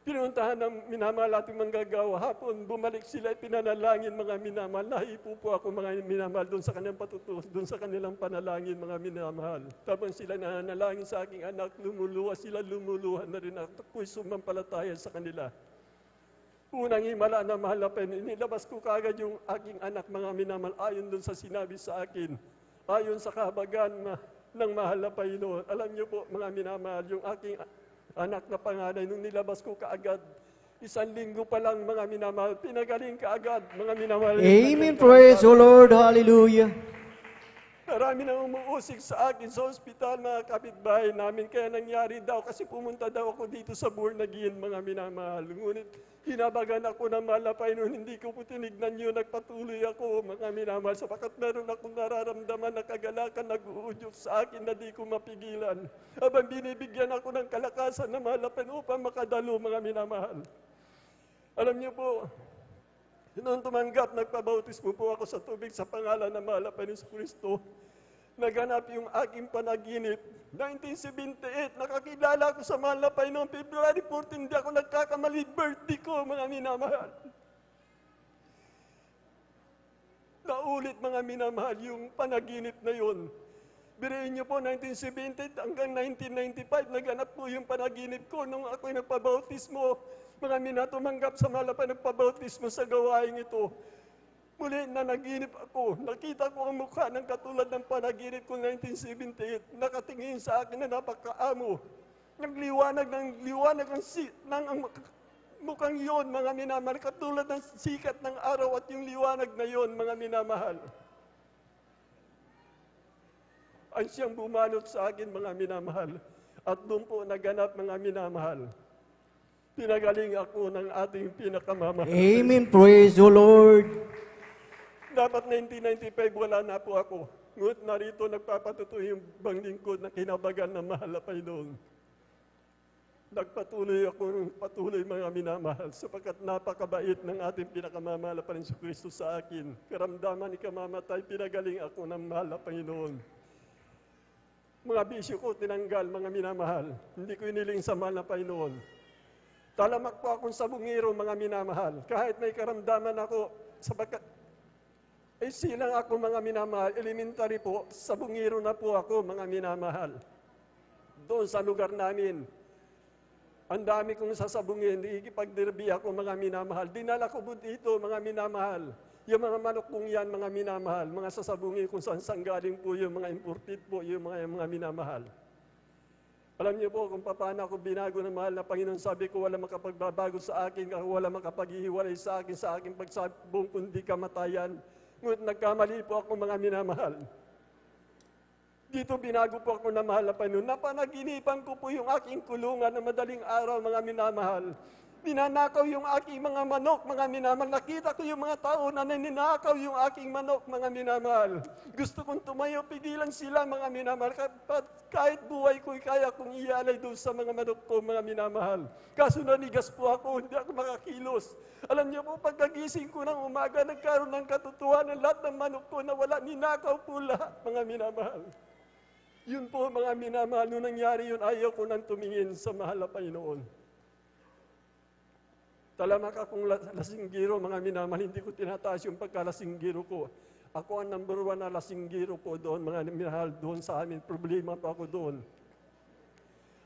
Pinuntahan ng minamahal ating manggagawa. Hapon, bumalik sila, pinanalangin, mga minamahal. Nahipo po ako, mga minamahal, doon sa kanilang patutuos, doon sa kanilang panalangin, mga minamahal. Tapos sila nanalangin sa aking anak, lumuluha sila, lumuluha na rin ako. Ako'y sumampalataya sa kanila. Unang himala na mahal na Panginoon, inilabas ko kaagad yung aking anak, mga minamahal, ayon doon sa sinabi sa akin, ayon sa kahabagan ng mahal na Panginoon. Alam niyo po, mga minamahal, yung aking anak na panganay, nung nilabas ko kaagad, 1 linggo pa lang, mga minamahal, pinagaling kaagad, mga minamahal. Amen. Praise the Lord. Hallelujah. Marami na umuusik sa akin sa ospital, mga kapitbahay namin. Kaya nangyari daw, kasi pumunta daw ako dito sa Born Again, mga minamahal. Ngunit hinabagan ako ng mahal na Panginoon, hindi ko po tinignan yun, nagpatuloy ako, mga minamahal, sapagkat meron akong nararamdaman na kagalakan, nag-uudyok sa akin na di ko mapigilan. Habang binibigyan ako ng kalakasan na mahal na Panginoon upang makadalo, mga minamahal. Alam niyo po, noong tumanggap, nagpabautismo po ako sa tubig sa pangalan ng mahal na Panginoon Kristo. Naganap yung aking panaginip. 1978, nakakilala ko sa mahal na Panginoon. February 14, hindi ako nagkakamali, birthday ko, mga minamahal. Naulit, mga minamahal, yung panaginip na yun. Biriin niyo po, 1978 hanggang 1995, naganap po yung panaginip ko nung ako'y nagpabautismo. Mga minatumanggap sa mahal na Panginoon, nagpabautismo sa gawain ito. Muli na naginip ako, nakita ko ang mukha ng katulad ng panaginip ko 1978, nakatingin sa akin na napakaamo. Nagliwanag ng mukhang yon, mga minamahal, katulad ng sikat ng araw at yung liwanag na yon, mga minamahal. Ang siyang bumanot sa akin, mga minamahal, at doon po naganap, mga minamahal. Pinagaling ako ng ating pinakamamahal. Amen. Praise the Lord. Dapat 1995, wala na po ako. Ngunit narito nagpapatuto yung bang lingkod na kinabagan ng mahal na Panginoon. Nagpatuloy ako, patuloy, mga minamahal, sapagkat napakabait ng ating pinakamamahal na Panginoon Kristo sa akin. Karamdaman ikamamatay, pinagaling ako ng mahal na Panginoon. Mga bisyo ko tinanggal, mga minamahal. Hindi ko iniling sa mahal na Panginoon. Talamak po akong sabungero, mga minamahal. Kahit may karamdaman ako, sapagkat silang ako, mga minamahal, elementary po, sabungero na po ako, mga minamahal. Doon sa lugar namin, ang dami kong sasabungin, ikipagderby ako, mga minamahal. Dinala ko po dito, mga minamahal. Yung mga manok kong yan, mga minamahal, mga sasabungin kung saan galing po yung mga imported po, yung mga minamahal. Alam niyo po kung paano ako binago ng mahal na Panginoon. Sabi ko, wala makapagbabago sa akin, wala makapaghihiwalay sa aking pagsabong kundi kamatayan. Ngunit nagkamali po ako, mga minamahal. Dito binago po ako ng mahal na Panginoon. Napanaginipan ko po yung aking kulungan na madaling araw, mga minamahal. Ninanakaw yung aking mga manok, mga minamahal. Nakita ko yung mga tao na ninakaw yung aking manok, mga minamahal. Gusto kong tumayo, pigilan sila, mga minamahal. Kahit buhay ko'y kaya kong ialay doon sa mga manok ko, mga minamahal. Kaso nanigas po ako, hindi ako makakilos. Alam niyo po, pagkagising ko ng umaga, nagkaroon ng katotohanan, lahat ng manok ko na wala, ninakaw po lahat, mga minamahal. Yun po, mga minamahal, nung nangyari yun, ayaw ko nang tumingin sa mahal na Panginoon. Talamak akong lasinggiro, mga minamahal, hindi ko tinataas yung pagkalasinggiro ko. Ako ang number 1 na lasinggiro po doon, mga minamahal, doon sa amin. Problema pa ako doon.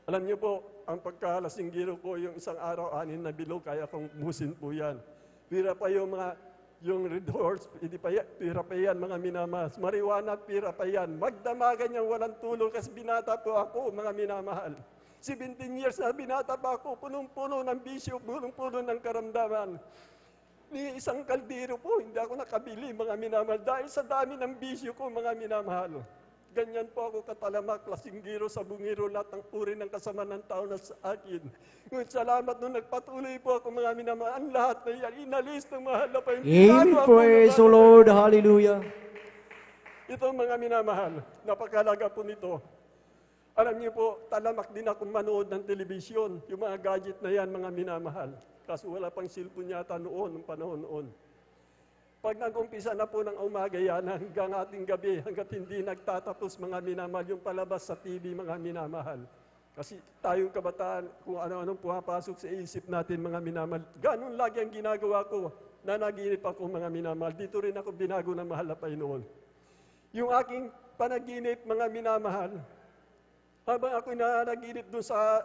Alam niyo po, ang pagkalasinggiro ko, yung isang araw, 6 na bilog, kaya kong busin po yan. Pira pa yung Red Horse, hindi pa yan, pira pa yan, mga minamahal. Marijuana, pira pa yan. Magdamagan niyang walang tulong kasi binata po ako, mga minamahal. 17 years na binata pa ako, punong-puno ng bisyo, punong-puno ng karamdaman. Ni isang kaldero po, hindi ako nakabili, mga minamahal, dahil sa dami ng bisyo ko, mga minamahal. Ganyan po ako katalamak, lasinggiro, sabungiro, lahat ng uri ng kasama ng tao na sa akin. Ngunit salamat nung nagpatuloy po ako, mga minamahal, ang lahat na yan, inalis ng mahal na pa yung Amen. Praise the Lord. Hallelujah. Ito, mga minamahal, napakalaga po nito. Alam niyo po, talamak din akong manood ng telebisyon, yung mga gadget na yan, mga minamahal. Kaso wala pang cellphone yata noon, ng panahon noon. Pag nag-umpisa na po ng umaga yan, hanggang ating gabi, hanggat hindi nagtatapos, mga minamahal, yung palabas sa TV, mga minamahal. Kasi tayong kabataan, kung ano-anong pumapasok sa isip natin, mga minamahal, ganun lagi ang ginagawa ko, nanaginip ako, mga minamahal. Dito rin ako binago ng mahal na Panginoon. Yung aking panaginip, mga minamahal, habang ako nanaginip doon sa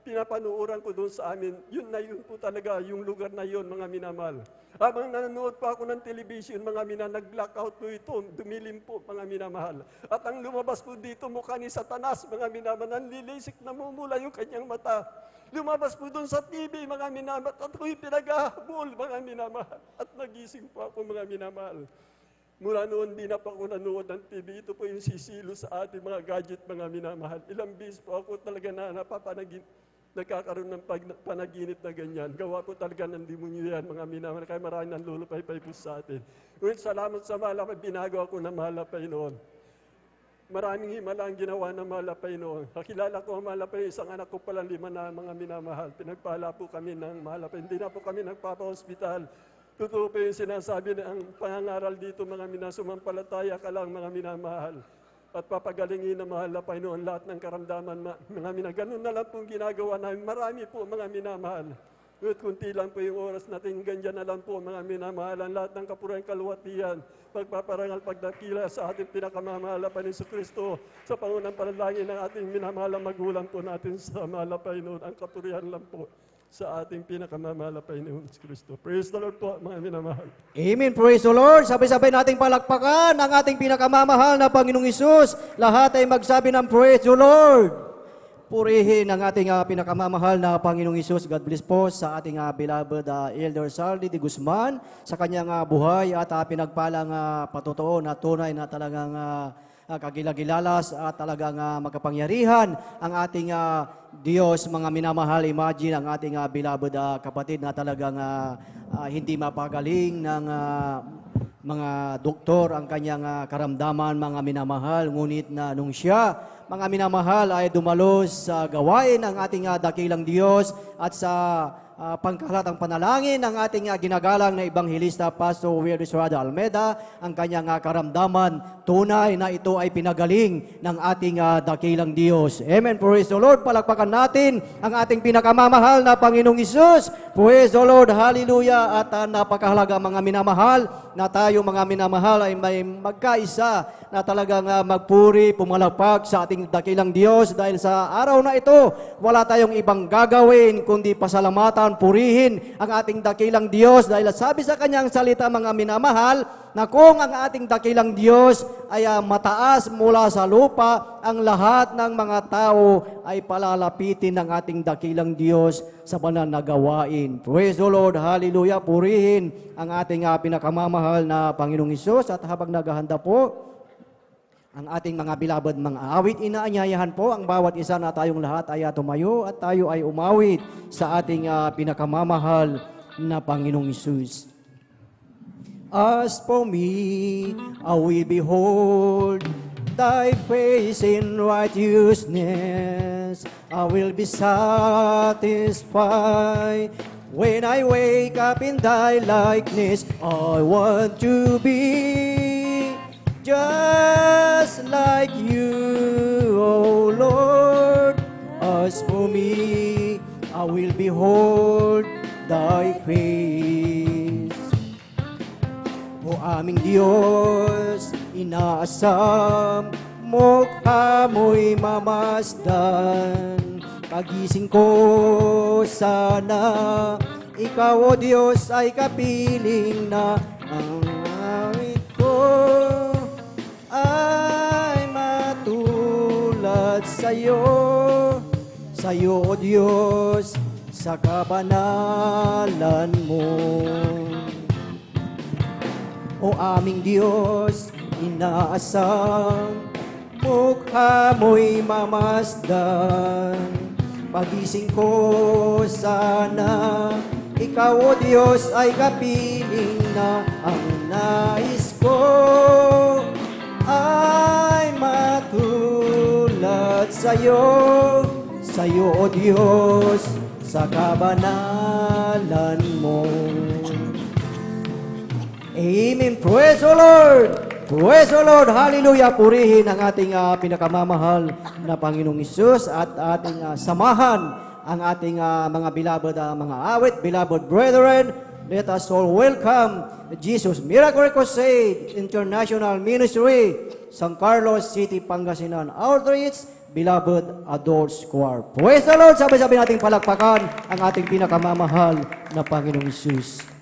pinapanuuran ko doon sa amin, yun po talaga, yung lugar na yun, mga minamahal. Habang nanonood pa ako ng television, mga nag-blackout po ito, dumilim po, mga minamahal. At ang lumabas po dito, mukha ni Satanas, mga minamahal, nanlilisik, namumula yung kanyang mata. Lumabas po doon sa TV, mga minamahal, at ako'y pinaghahabol, mga minamahal. At nagising po ako, mga minamahal. Mula noon, di na pa ako nanood ng TV. Ito po yung sisilo sa ating mga gadget, mga minamahal. Ilang bis po ako talaga nagkakaroon ng panaginip na ganyan. Gawa po talaga ng demonyo yan, mga minamahal. Kaya maraming nanlulupay-pay po sa atin. Ngunit salamat sa mahal na binago ako ng mahal na Panginoon. Maraming himala ang ginawa ng mahal na Panginoon. Kakilala ko ang mahal na Panginoon, isang anak ko pala 5 na, mga minamahal. Pinagpala po kami ng mahal na Panginoon. Hindi na po kami nagpapa-hospital. Totoo po yung sinasabi na ang pangangaral dito, mga minasumampalataya ka lang, mga minamahal. At papagalingin na mahal na Panginoon lahat ng karamdaman, mga minamahal. Ganun na lang pong ginagawa namin. Marami po, mga minamahal. At kunti lang po yung oras natin, ganyan na lang po, mga minamahal. Ang lahat ng kapurihan kaluwatian, pagpaparangal, pagdakila sa ating pinakamamahal na Panginoon Kristo, sa pangunang panalangin ng ating minamahal na magulang po natin sa mahal na Panginoon. Ang kapurihan lang po sa ating pinakamamahal na Panginoon Kristo. Praise the Lord po, mga minamahal. Amen. Praise the Lord. Sabay-sabay nating palakpakan ang ating pinakamamahal na Panginoong Hesus. Lahat ay magsabi ng praise the Lord. Purihin ang ating pinakamamahal na Panginoong Hesus. God bless po sa ating beloved Elder Saldi de Guzman sa kanyang buhay at pinagpalang patotoo na tunay na talagang kagilagilalas at talagang makapangyarihan ang ating Diyos, mga minamahal. Imagine ang ating beloved kapatid na talagang hindi mapagaling ng mga doktor ang kanyang karamdaman, mga minamahal. Ngunit na nung siya, mga minamahal, ay dumalos sa gawain ng ating dakilang Diyos at sa pangkalatang panalangin ng ating ginagalang na Ebanghelista Pastor Willie Suardo Almeida, ang kanyang karamdaman, tunay na ito ay pinagaling ng ating dakilang Diyos. Amen. Praise the Lord. Palakpakan natin ang ating pinakamamahal na Panginoong Hesus. Praise the Lord. Hallelujah. At napakahalaga, mga minamahal, na tayo, mga minamahal, ay may magkaisa na talagang magpuri, pumalakpak sa ating dakilang Diyos dahil sa araw na ito, wala tayong ibang gagawin kundi pasalamatan, purihin ang ating dakilang Diyos dahil sabi sa kanyang salita, mga minamahal, na kung ang ating dakilang Diyos ay mataas mula sa lupa, ang lahat ng mga tao ay palalapitin ng ating dakilang Diyos sa banal na gawain. Praise the Lord. Hallelujah. Purihin ang ating pinakamamahal na Panginoong Hesus. At habang naghahanda po ang ating mga bilabad mga awit. Inaanyayahan po ang bawat isa na tayong lahat ay tumayo at tayo ay umawit sa ating pinakamamahal na Panginoong Hesus. As for me, I will behold thy face in righteousness. I will be satisfied when I wake up in thy likeness. I want to be just like you, O Lord. As for me, I will behold thy face. O aming Diyos, inaasam, mukha mo'y mamasdan. Pagising ko sana, ikaw o Diyos ay kapiling na. Ang awit ko ay matulad sa'yo, sa'yo o Diyos, sa kabanalan mo. O aming Diyos, inaasam, mukha mo'y mamasdan. Pagising ko sana, ikaw o Diyos ay kapiling na. Ang nais ko ay matulad sa'yo, sa'yo o Diyos, sa kabanalan mo. Amen. Praise the Lord. Praise the Lord. Hallelujah. Purihin ang ating pinakamamahal na Panginoong Hesus at ating samahan ang ating mga beloved mga awit, beloved brethren. Let us all welcome Jesus Miracle Crusade International Ministry, San Carlos City, Pangasinan Outreach, beloved adults choir. Praise the Lord. Sabay-sabay nating palakpakan ang ating pinakamamahal na Panginoong Hesus.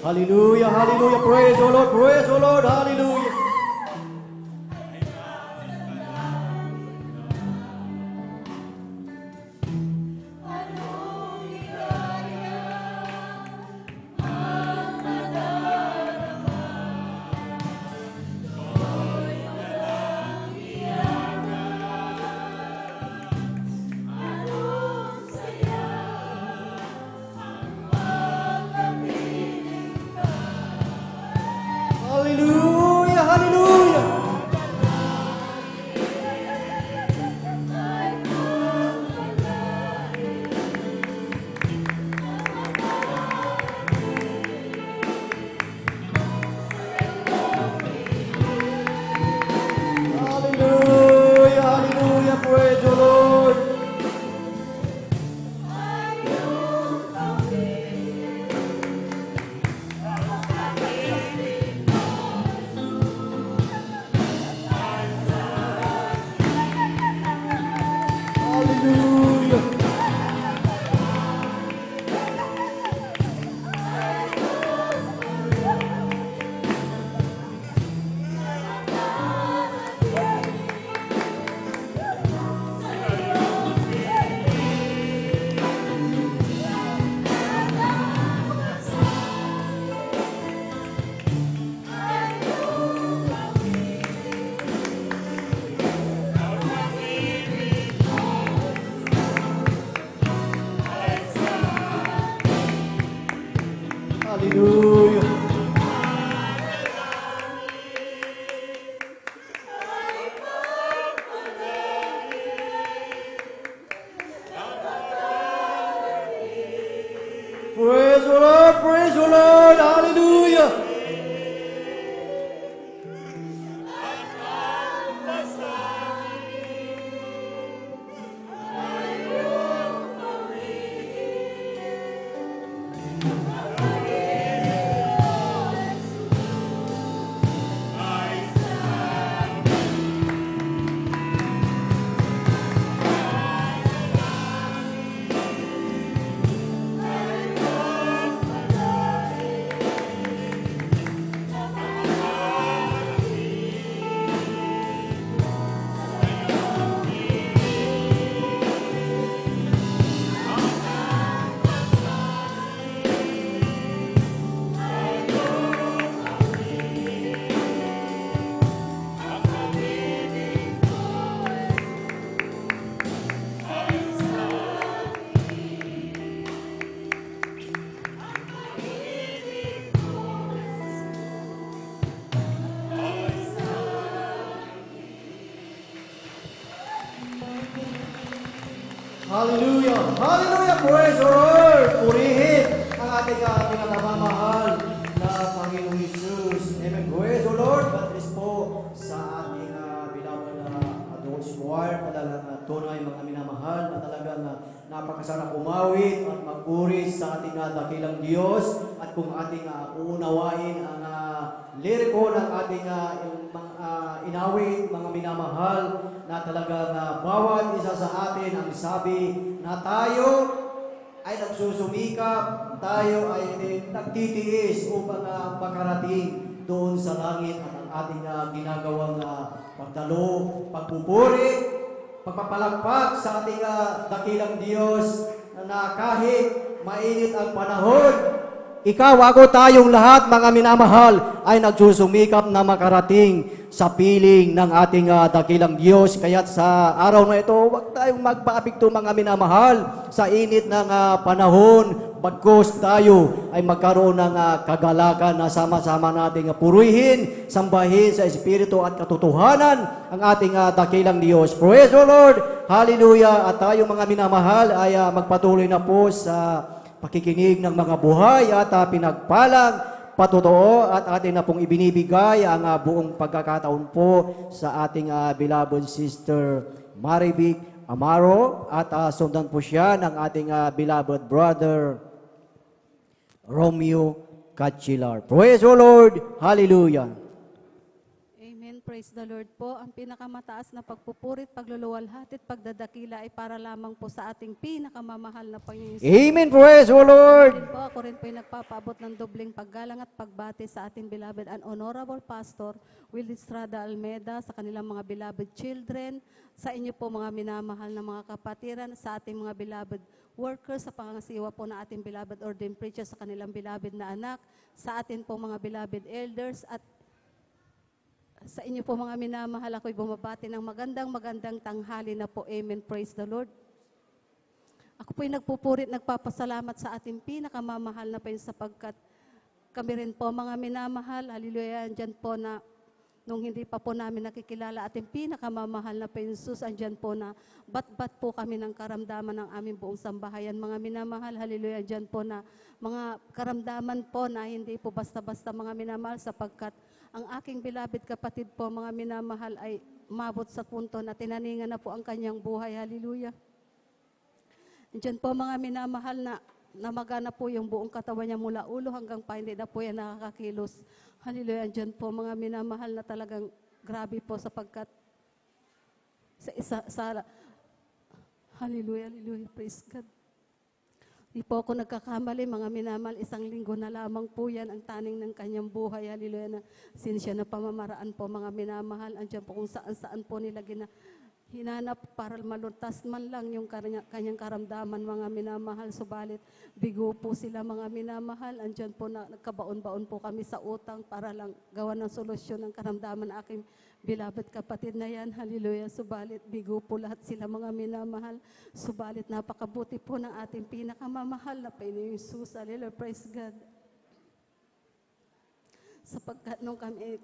Hallelujah, hallelujah. Praise the Lord, praise the Lord. Hallelujah. Hallelujah, hallelujah. Hallelujah, hallelujah. Praise the Lord. Hallelujah. Hallelujah. Praise the Lord, praise the Lord. Hallelujah. Hallelujah! Hallelujah! Praise the Lord! Purihin ang ating pinakamamahal na Panginoong Jesus. Amen. Praise the Lord! God bless po sa ating beloved adults choir. Talagang tunay mga minamahal na talagang napakasarap umawit at magpuri sa ating dakilang Diyos. At kung ating uunawain ang liriko ng ating inawit, mga minamahal, na talagang bawat isa sa atin ang sabi na tayo ay nagsusumikap, tayo ay nagtitiis upang makarating doon sa langit at ang ating ginagawang pagdalo, pagpupuri, pagpapalagpak sa ating dakilang Diyos na kahit mainit ang panahon, ikaw, ako, tayong lahat, mga minamahal, ay nagsusumikap na makarating sa piling ng ating dakilang Diyos. Kaya't sa araw na ito, huwag tayong magpaapekto, mga minamahal, sa init ng panahon. Bagkus tayo ay magkaroon ng kagalakan na sama-sama nating purihin, sambahin sa Espiritu at katotohanan ang ating dakilang Diyos. Praise the Lord! Hallelujah! At tayo, mga minamahal, ay magpatuloy na po sa pakikinig ng mga buhay at pinagpalang patotoo at atin na pong ibinibigay ang buong pagkakataon po sa ating beloved sister Marivic Amaro at sundan po siya ng ating beloved brother Romeo Cachilar. Praise the Lord! Hallelujah! Amen. Praise Praise the Lord po. Ang pinakamataas na pagpupurit, pagluluwalhati at pagdadakila ay para lamang po sa ating pinakamamahal na Panginoon. Amen. Praise the Lord. Din po, ako rin po ay nagpapaabot ng dobling paggalang at pagbati sa ating beloved and honorable pastor, Will Estrada Almeda, sa kanilang mga beloved children, sa inyo po mga minamahal na mga kapatiran, sa ating mga beloved workers, sa pangasiwa po na ating beloved ordained preacher, sa kanilang beloved na anak, sa atin po mga beloved elders, at sa inyo po mga minamahal, ako'y bumabati ng magandang tanghali na po. Amen. Praise the Lord. Ako po'y nagpupurit, nagpapasalamat sa ating pinakamamahal na Panginoon sapagkat kami rin po mga minamahal. Hallelujah. Andyan po na nung hindi pa po namin nakikilala ating pinakamamahal na Panginoon Jesus, andyan po na bat-bat po kami ng karamdaman ng aming buong sambahayan. Mga minamahal, hallelujah. Andyan po na mga karamdaman po na hindi po basta-basta mga minamahal sapagkat ang aking beloved kapatid po, mga minamahal, ay umabot sa punto na tinaningan na po ang kanyang buhay. Hallelujah. Diyan po mga minamahal na namagana po yung buong katawan niya mula ulo hanggang pa, hindi na po yan nakakakilos. Hallelujah. Diyan po mga minamahal na talagang grabe po sapagkat hallelujah, hallelujah, praise God. Di po ako nagkakamali, mga minamahal, 1 linggo na lamang po yan ang taning ng kanyang buhay. Hallelujah, na sinsya na pamamaraan po, mga minamahal. Andiyan po kung saan-saan po nila hinanap para maluntas man lang yung kanyang karamdaman, mga minamahal. Subalit, bigo po sila, mga minamahal. Andiyan po na nagkabaon-baon po kami sa utang para lang gawa ng solusyon ng karamdaman ng aking beloved kapatid na yan. Hallelujah. Subalit, bigo po lahat sila, mga minamahal. Subalit, napakabuti po ng ating pinakamamahal na Panginoon Jesus. Hallelujah. Praise God. Sapagkat nung kami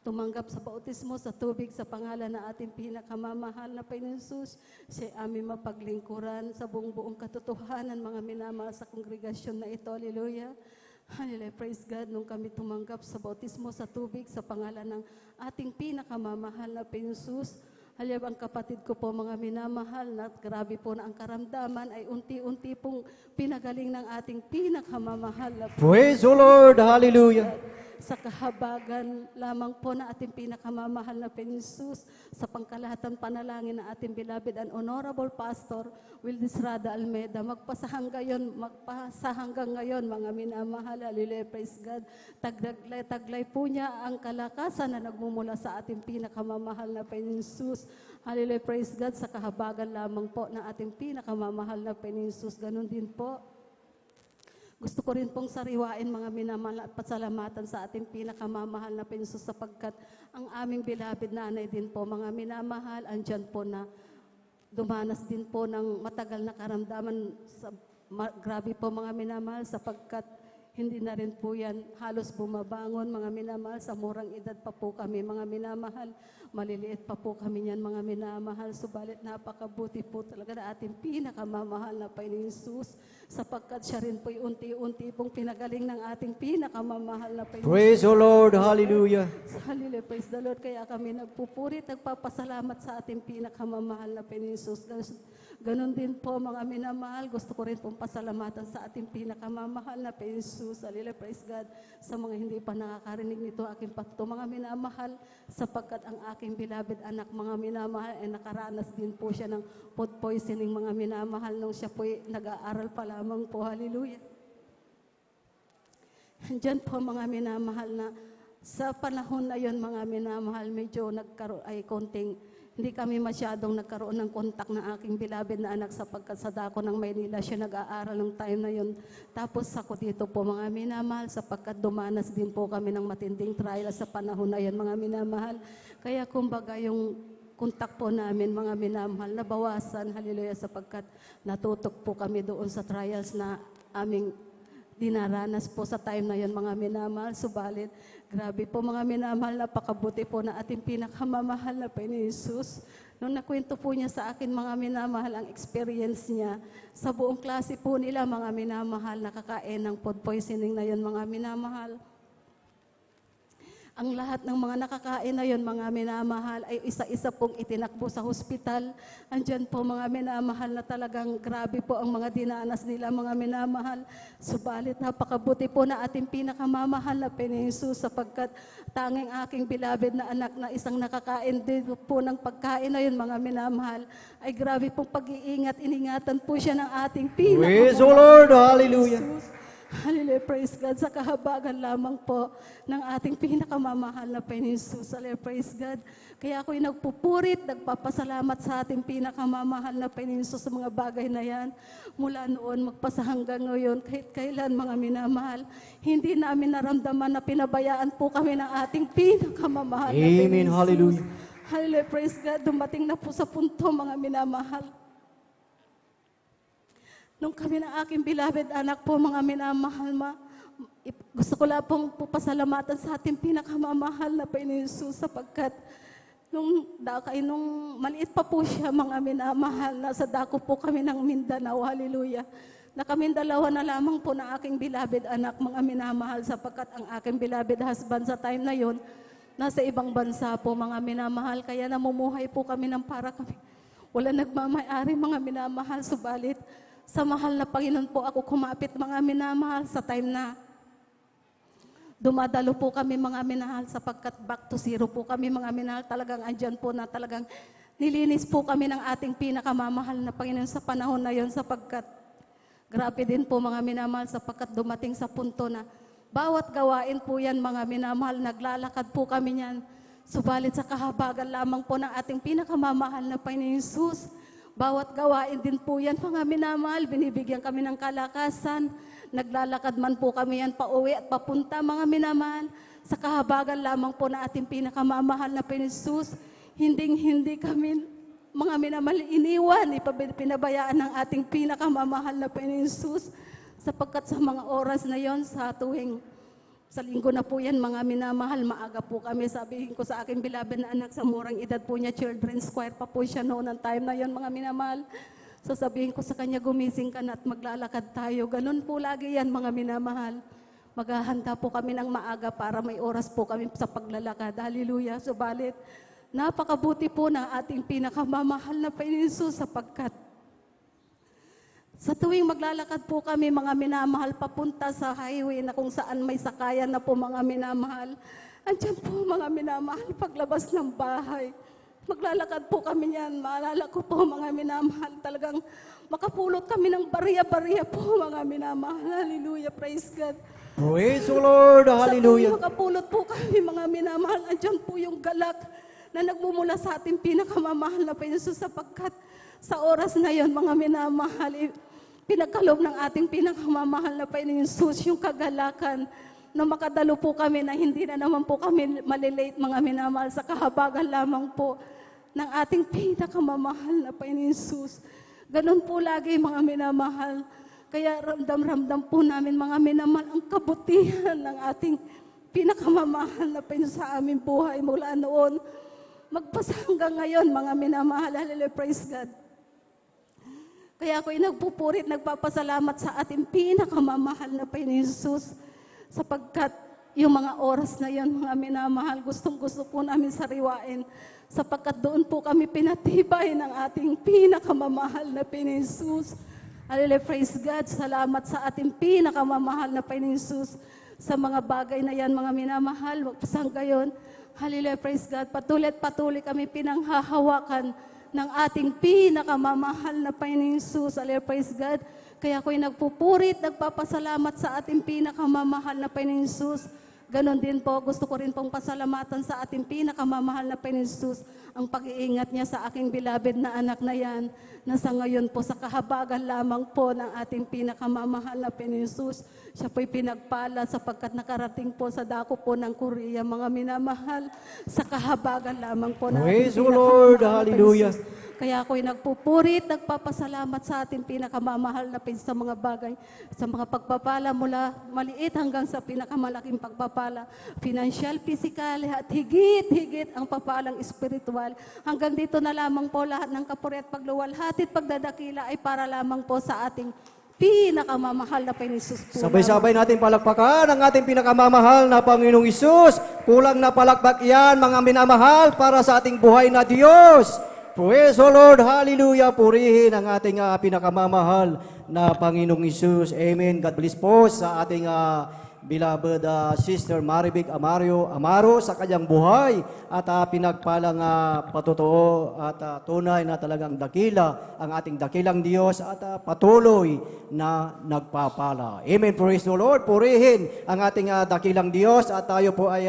tumanggap sa bautismo sa tubig sa pangalan ng ating pinakamamahal na Panginoon Jesus, siya aming mapaglingkuran sa buong katotohanan, mga minamahal, sa kongregasyon na ito. Hallelujah. Hallelujah, praise God. Nung kami tumanggap sa bautismo sa tubig sa pangalan ng ating pinakamamahal na Panginoon Jesus, hallelujah, ang kapatid ko po, mga minamahal, na grabe po na ang karamdaman ay unti-unti pong pinagaling ng ating pinakamamahal na Praise the Lord. Hallelujah. sa kahabagan lamang po na ating pinakamamahal na Panginoon Jesus, sa pangkalahatan panalangin ng ating beloved and honorable pastor, Will Estrada Almeda, magpasahanggang ngayon, mga minamahal, hallelujah, praise God. Taglay po niya ang kalakasan na nagmumula sa ating pinakamamahal na Panginoon Jesus. Hallelujah, praise God, sa kahabagan lamang po na ating pinakamamahal na Panginoon Jesus. Ganun din po. Gusto ko rin pong sariwain, mga minamahal, at pasalamatan sa ating pinakamamahal na Panginoon Jesus sapagkat ang aming beloved nanay din po, mga minamahal, andyan po na dumanas din po ng matagal na karamdaman. Grabe po, mga minamahal, sapagkat hindi na rin po yan halos bumabangon, mga minamahal. Sa murang edad pa po kami, mga minamahal. Maliliit pa po kami yan, mga minamahal. Subalit napakabuti po talaga na ating pinakamamahal na Panginoon Jesus sapagkat siya rin po unti-unti pong pinagaling ng ating pinakamamahal na Panginoon. Praise the Lord. Hallelujah. Hallelujah, praise the Lord. Kaya kami nagpupurit, nagpapasalamat sa ating pinakamamahal na Panginoon Jesus. Ganon din po, mga minamahal, gusto ko rin pong pasalamatan sa ating pinakamamahal na Panginoon Jesus. Hallelujah, praise God. Sa mga hindi pa nakakarinig nito aking patuto, mga minamahal, sapagkat ang aking beloved anak, mga minamahal, ay nakaranas din po siya ng food poisoning, mga minamahal, nung siya po nag-aaral pa lamang po. Hallelujah. Diyan po, mga minamahal, na sa panahon na yon, mga minamahal, medyo nagkaroon ay konting, hindi kami masyadong nagkaroon ng kontak ng aking beloved na anak sapagkat sa dako ng Maynila siya nag-aaral ng time na yon. Tapos ako dito po, mga minamahal, sapagkat dumanas din po kami ng matinding trial sa panahon na yon, mga minamahal. Kaya kumbaga yung kontak po namin, mga minamahal, nabawasan, hallelujah, sapagkat natutok po kami doon sa trials na aming dinaranas po sa time na yon, mga minamahal. Subalit, grabe po, mga minamahal, napakabuti po na ating pinakamamahal na Panginoon Jesus. Nung nakwento po niya sa akin, mga minamahal, ang experience niya, sa buong klase po nila, mga minamahal, nakakain ng food poisoning na yon, mga minamahal. Ang lahat ng mga nakakain na yon, mga minamahal, ay isa-isa pong itinakbo sa hospital. Andyan po mga minamahal na talagang grabe po ang mga dinanas nila, mga minamahal. Subalit napakabuti po na ating pinakamamahal na Panginoon Jesus, sapagkat tanging aking beloved na anak na isang nakakain din po ng pagkain na yun, mga minamahal, ay grabe pong pag-iingat, iningatan po siya ng ating Praise the Lord. Hallelujah. Jesus. Hallelujah, praise God. Sa kahabagan lamang po ng ating pinakamamahal na Panginoon Jesus. Hallelujah, praise God. Kaya ako'y nagpupurit, nagpapasalamat sa ating pinakamamahal na Panginoon Jesus sa mga bagay na yan. Mula noon, magpasa hanggang ngayon, kahit kailan, mga minamahal, hindi namin naramdaman na pinabayaan po kami ng ating pinakamamahal na Panginoon Amen. Jesus. Hallelujah. Hallelujah, praise God. Dumating na po sa punto, mga minamahal. Nung kami ng aking beloved anak po, mga minamahal, gusto ko lang pong pasalamatan sa ating pinakamamahal na Panginoon Jesus, sapagkat nung maliit pa po siya, mga minamahal, nasa dako po kami ng Mindanao, hallelujah, na kami dalawa na lamang po ng aking beloved anak, mga minamahal, sapagkat ang aking beloved husband sa time na yon, nasa ibang bansa po, mga minamahal, kaya namumuhay po kami ng para kami. Wala nagmamayari, mga minamahal, subalit sa mahal na Panginoon po ako kumapit, mga minamahal, sa time na dumadalo po kami, mga minahal, sapagkat back to zero po kami, mga minahal, talagang andyan po na talagang nilinis po kami ng ating pinakamamahal na Panginoon sa panahon na yon, sapagkat grabe din po, mga minamahal, sapagkat dumating sa punto na bawat gawain po yan, mga minamahal, naglalakad po kami yan, subalit sa kahabagan lamang po ng ating pinakamamahal na Panginoon Jesus. Bawat gawain din po yan, mga minamahal, binibigyan kami ng kalakasan, naglalakad man po kami yan pauwi at papunta, mga minamahal, sa kahabagan lamang po na ating pinakamamahal na Panginoon Jesus. Hindi kami, mga minamahal, iniwan, pinabayaan ng ating pinakamamahal na Panginoon Jesus, sapagkat sa mga oras na yon, sa linggo na po yan, mga minamahal, maaga po kami. Sabihin ko sa aking beloved na anak, sa murang edad po niya, children's choir pa po siya noon ng time na yon, mga minamahal. Sasabihin ko sa kanya, gumising ka na at maglalakad tayo. Ganun po lagi yan, mga minamahal. Maghahanda po kami ng maaga para may oras po kami sa paglalakad. Hallelujah. Subalit, napakabuti po ng ating pinakamamahal na Panginoon Jesus, sapagkat sa tuwing maglalakad po kami, mga minamahal, papunta sa highway na kung saan may sakayan na po, mga minamahal. Andyan po, mga minamahal, paglabas ng bahay. Maglalakad po kami niyan. Maalala ko po, mga minamahal, talagang makapulot kami ng bariya-bariya po, mga minamahal. Hallelujah, praise God. Praise the Lord. Sa tuwing Hallelujah. makapulot po kami, mga minamahal, andyan po yung galak na nagmumula sa ating pinakamamahal na Panginoon Jesus, sapagkat sa oras na yon, mga minamahal, pinagkaloob ng ating pinakamamahal na Panginoon Jesus yung kagalakan na makadalo po kami na hindi na naman po kami malilate, mga minamahal, sa kahabagan lamang po ng ating pinakamamahal na Panginoon Jesus. Ganun po lagi, mga minamahal. Kaya ramdam-ramdam po namin, mga minamahal, ang kabutihan ng ating pinakamamahal na Panginoon sa aming buhay mula noon magpasa hanggang ngayon, mga minamahal. Hallelujah, praise God. Kaya ako'y nagpupurit, nagpapasalamat sa ating pinakamamahal na Panginoon Jesus, sapagkat yung mga oras na yon, mga minamahal, gustong-gusto po namin sariwain, sapagkat doon po kami pinatibay ng ating pinakamamahal na Panginoon Jesus. Hallelujah, praise God. Salamat sa ating pinakamamahal na Panginoon Jesus sa mga bagay na yan, mga minamahal, magpasang gayon. Hallelujah, praise God. Patuloy kami pinanghahawakan ng ating pinakamamahal na Panginoon Jesus. Hallelujah, praise God. Kaya ako'y nagpupurit, nagpapasalamat sa ating pinakamamahal na Panginoon Jesus. Ganon din po, gusto ko rin pong pasalamatan sa ating pinakamamahal na Panginoon Jesus, ang pag-iingat niya sa aking beloved na anak na yan, na sa ngayon po, sa kahabagan lamang po ng ating pinakamamahal na Panginoon Jesus. Siya po'y pinagpala sapagkat nakarating po sa dako po ng Korea, mga minamahal, sa kahabagan lamang po ng Praise ating the Lord. pinakamamahal na Hallelujah. Panginoon Jesus. Kaya ako'y nagpupurit, nagpapasalamat sa ating pinakamamahal na Panginoon sa mga bagay, sa mga pagpapala mula maliit hanggang sa pinakamalaking pagpapala, financial, physical, at higit ang papalang espiritual. Hanggang dito na lamang po lahat ng kapuri at pagluwalhati at pagdadakila ay para lamang po sa ating pinakamamahal na Panginoon Jesus po Sabay-sabay natin palakpakan ang ating pinakamamahal na Panginoong Isus. Kulang na palakpak yan, mga minamahal, para sa ating buhay na Diyos. Praise the Lord, hallelujah, purihin ang ating pinakamamahal na Panginoong Isus. Amen. God bless po sa ating beloved Sister Maribig Amaro sa kanyang buhay at pinagpalang patotoo at tunay na talagang dakila ang ating dakilang Diyos at patuloy na nagpapala. Amen. Praise the Lord. Purihin ang ating dakilang Diyos at tayo po ay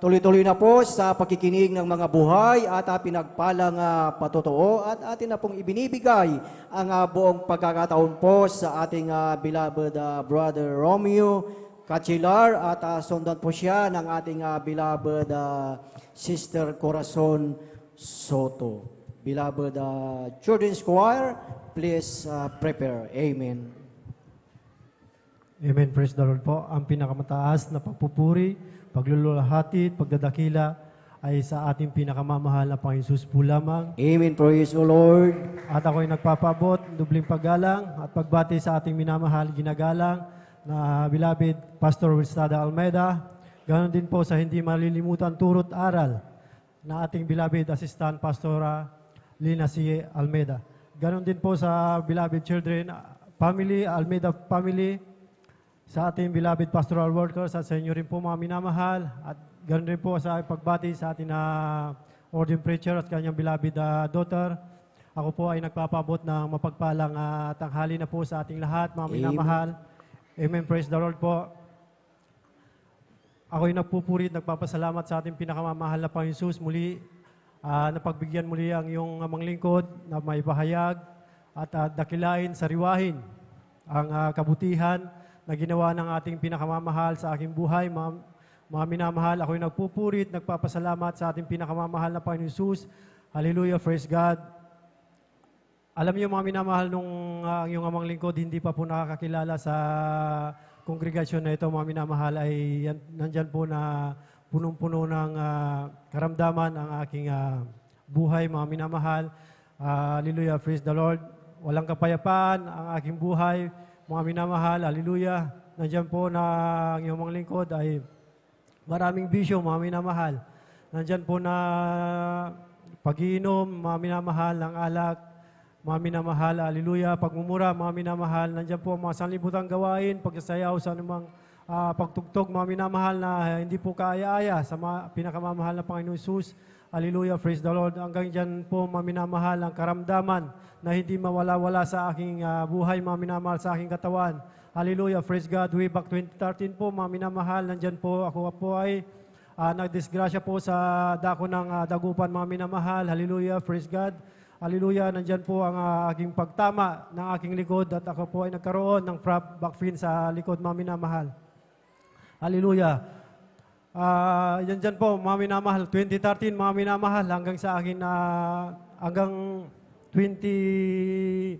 tuloy-tuloy na po sa pakikinig ng mga buhay at pinagpalang patotoo at atin na pong ibinibigay ang buong pagkakataon po sa ating beloved Brother Romeo Cachilar at sundan po siya ng ating beloved Sister Corazon Soto. Beloved Children's Choir, please prepare. Amen. Amen. Praise the Lord po. Ang pinakamataas na pagpupuri, paglululahati at pagdadakila ay sa ating pinakamamahal na Panginoon Jesus po lamang. Amen. Praise the Lord. At ako'y nagpapabot, dubling paggalang at pagbati sa ating minamahal, ginagalang na beloved Pastor Wilstrada Almeida. Ganon din po sa hindi malilimutan turot aral na ating beloved Assistant Pastora Lina C. Almeida. Ganon din po sa beloved children family, Almeida family, sa ating beloved pastoral workers at sa inyo rin po mga minamahal. At ganon din po sa pagbati sa ating ordained preacher at kanyang beloved daughter. Ako po ay nagpapabot ng mapagpalang tanghali na po sa ating lahat, mga minamahal. Amen. Praise the Lord po. Ako'y nagpupuri at nagpapasalamat sa ating pinakamamahal na Panginoon Jesus. Muli, napagbigyan muli ang iyong amang lingkod na may bahayag at dakilain, sariwahin ang kabutihan na ginawa ng ating pinakamamahal sa aking buhay. Mga minamahal, ako'y nagpupuri at nagpapasalamat sa ating pinakamamahal na Panginoon Jesus. Hallelujah, praise God. Alam niyo mga minamahal, nung ang iyong amang lingkod hindi pa po nakakakilala sa kongregasyon na ito, mga minamahal, ay nandyan po na punong-puno ng karamdaman ang aking buhay, mga minamahal. Hallelujah, praise the Lord. Walang kapayapaan ang aking buhay, mga minamahal. Hallelujah. Nandyan po na ang iyong amang lingkod ay maraming bisyo, mga minamahal. Nandyan po na pag-iinom, mga minamahal, ng alak, mga minamahal, hallelujah, pagmumura, mga minamahal, nandiyan po ang mga sanlibutan gawain, pagsasayaw sa anumang pagtugtog, mga minamahal na hindi po kaaya-aya sa pinakamamahal na Panginoon Jesus. Hallelujah, praise the Lord. Hanggang dyan po, mga minamahal, ang karamdaman na hindi mawala-wala sa aking buhay, mga minamahal, sa aking katawan. Hallelujah, praise God. Way back 2013 po, mga minamahal, nandyan po, ako po ay nagdisgrasya po sa dako ng dagupan, mga minamahal. Hallelujah, praise God. Hallelujah, nandyan po ang aking pagtama ng aking likod at ako po ay nagkaroon ng back fin sa likod, mga minamahal. Hallelujah. Yan dyan po, mga minamahal. 2013, mga minamahal, hanggang sa akin, hanggang 2023,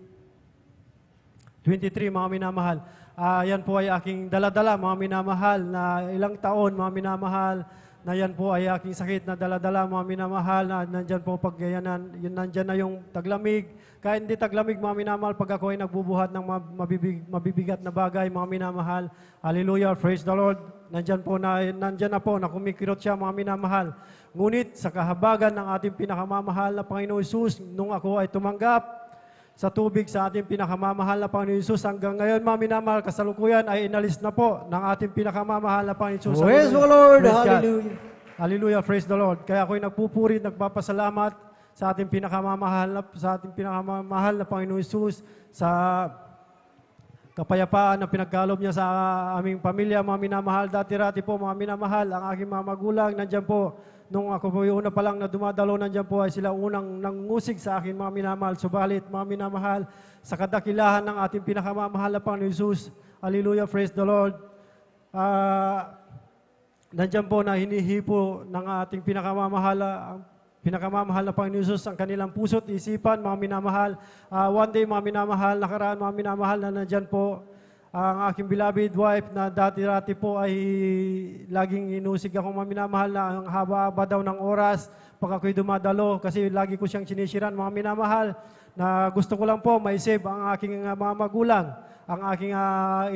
mga minamahal. Yan po ay aking daladala, mga minamahal, na ilang taon, mga minamahal, na yan po ay aking sakit na daladala, mga minamahal, na nandyan po pag yanan, yun nandyan na yung taglamig. Kahit hindi taglamig, mga minamahal, pag ako ay nagbubuhat ng mabibigat na bagay, mga minamahal. Hallelujah, praise the Lord. Nandyan na po, na kumikirot siya, mga minamahal. Ngunit sa kahabagan ng ating pinakamamahal na Panginoon Jesus, nung ako ay tumanggap sa tubig sa ating pinakamamahal na Panginoon Jesus, hanggang ngayon, mga minamahal, kasalukuyan ay inalis na po ng ating pinakamamahal na Panginoon Jesus. Praise the Lord. Praise God. Hallelujah. Hallelujah, praise the Lord. Kaya ako'y nagpupuri, nagpapasalamat sa ating pinakamamahal na Panginoon Jesus, sa kapayapaan na pinagkalob niya sa aming pamilya, mga minamahal. Dati-rati po, mga minamahal, ang aking mga magulang, nandyan po. Nung ako po yung una pa lang na dumadalo, nandyan po ay sila unang nangusig sa akin, mga minamahal. Subalit, mga minamahal, sa kadakilahan ng ating pinakamamahal na Panginoon Jesus. Hallelujah, praise the Lord. Nandyan po na hinihipo ng ating pinakamamahal na Panginoon Jesus ang kanilang puso't isipan, mga minamahal. One day, mga minamahal, nakaraan, mga minamahal, na nandyan po ang aking beloved wife na dati-rati po ay laging inusig ako, mga minamahal, na ang haba-haba daw ng oras, pag ako'y dumadalo kasi lagi ko siyang sinisiran, mga minamahal, na gusto ko lang po maisave ang aking mga magulang, ang aking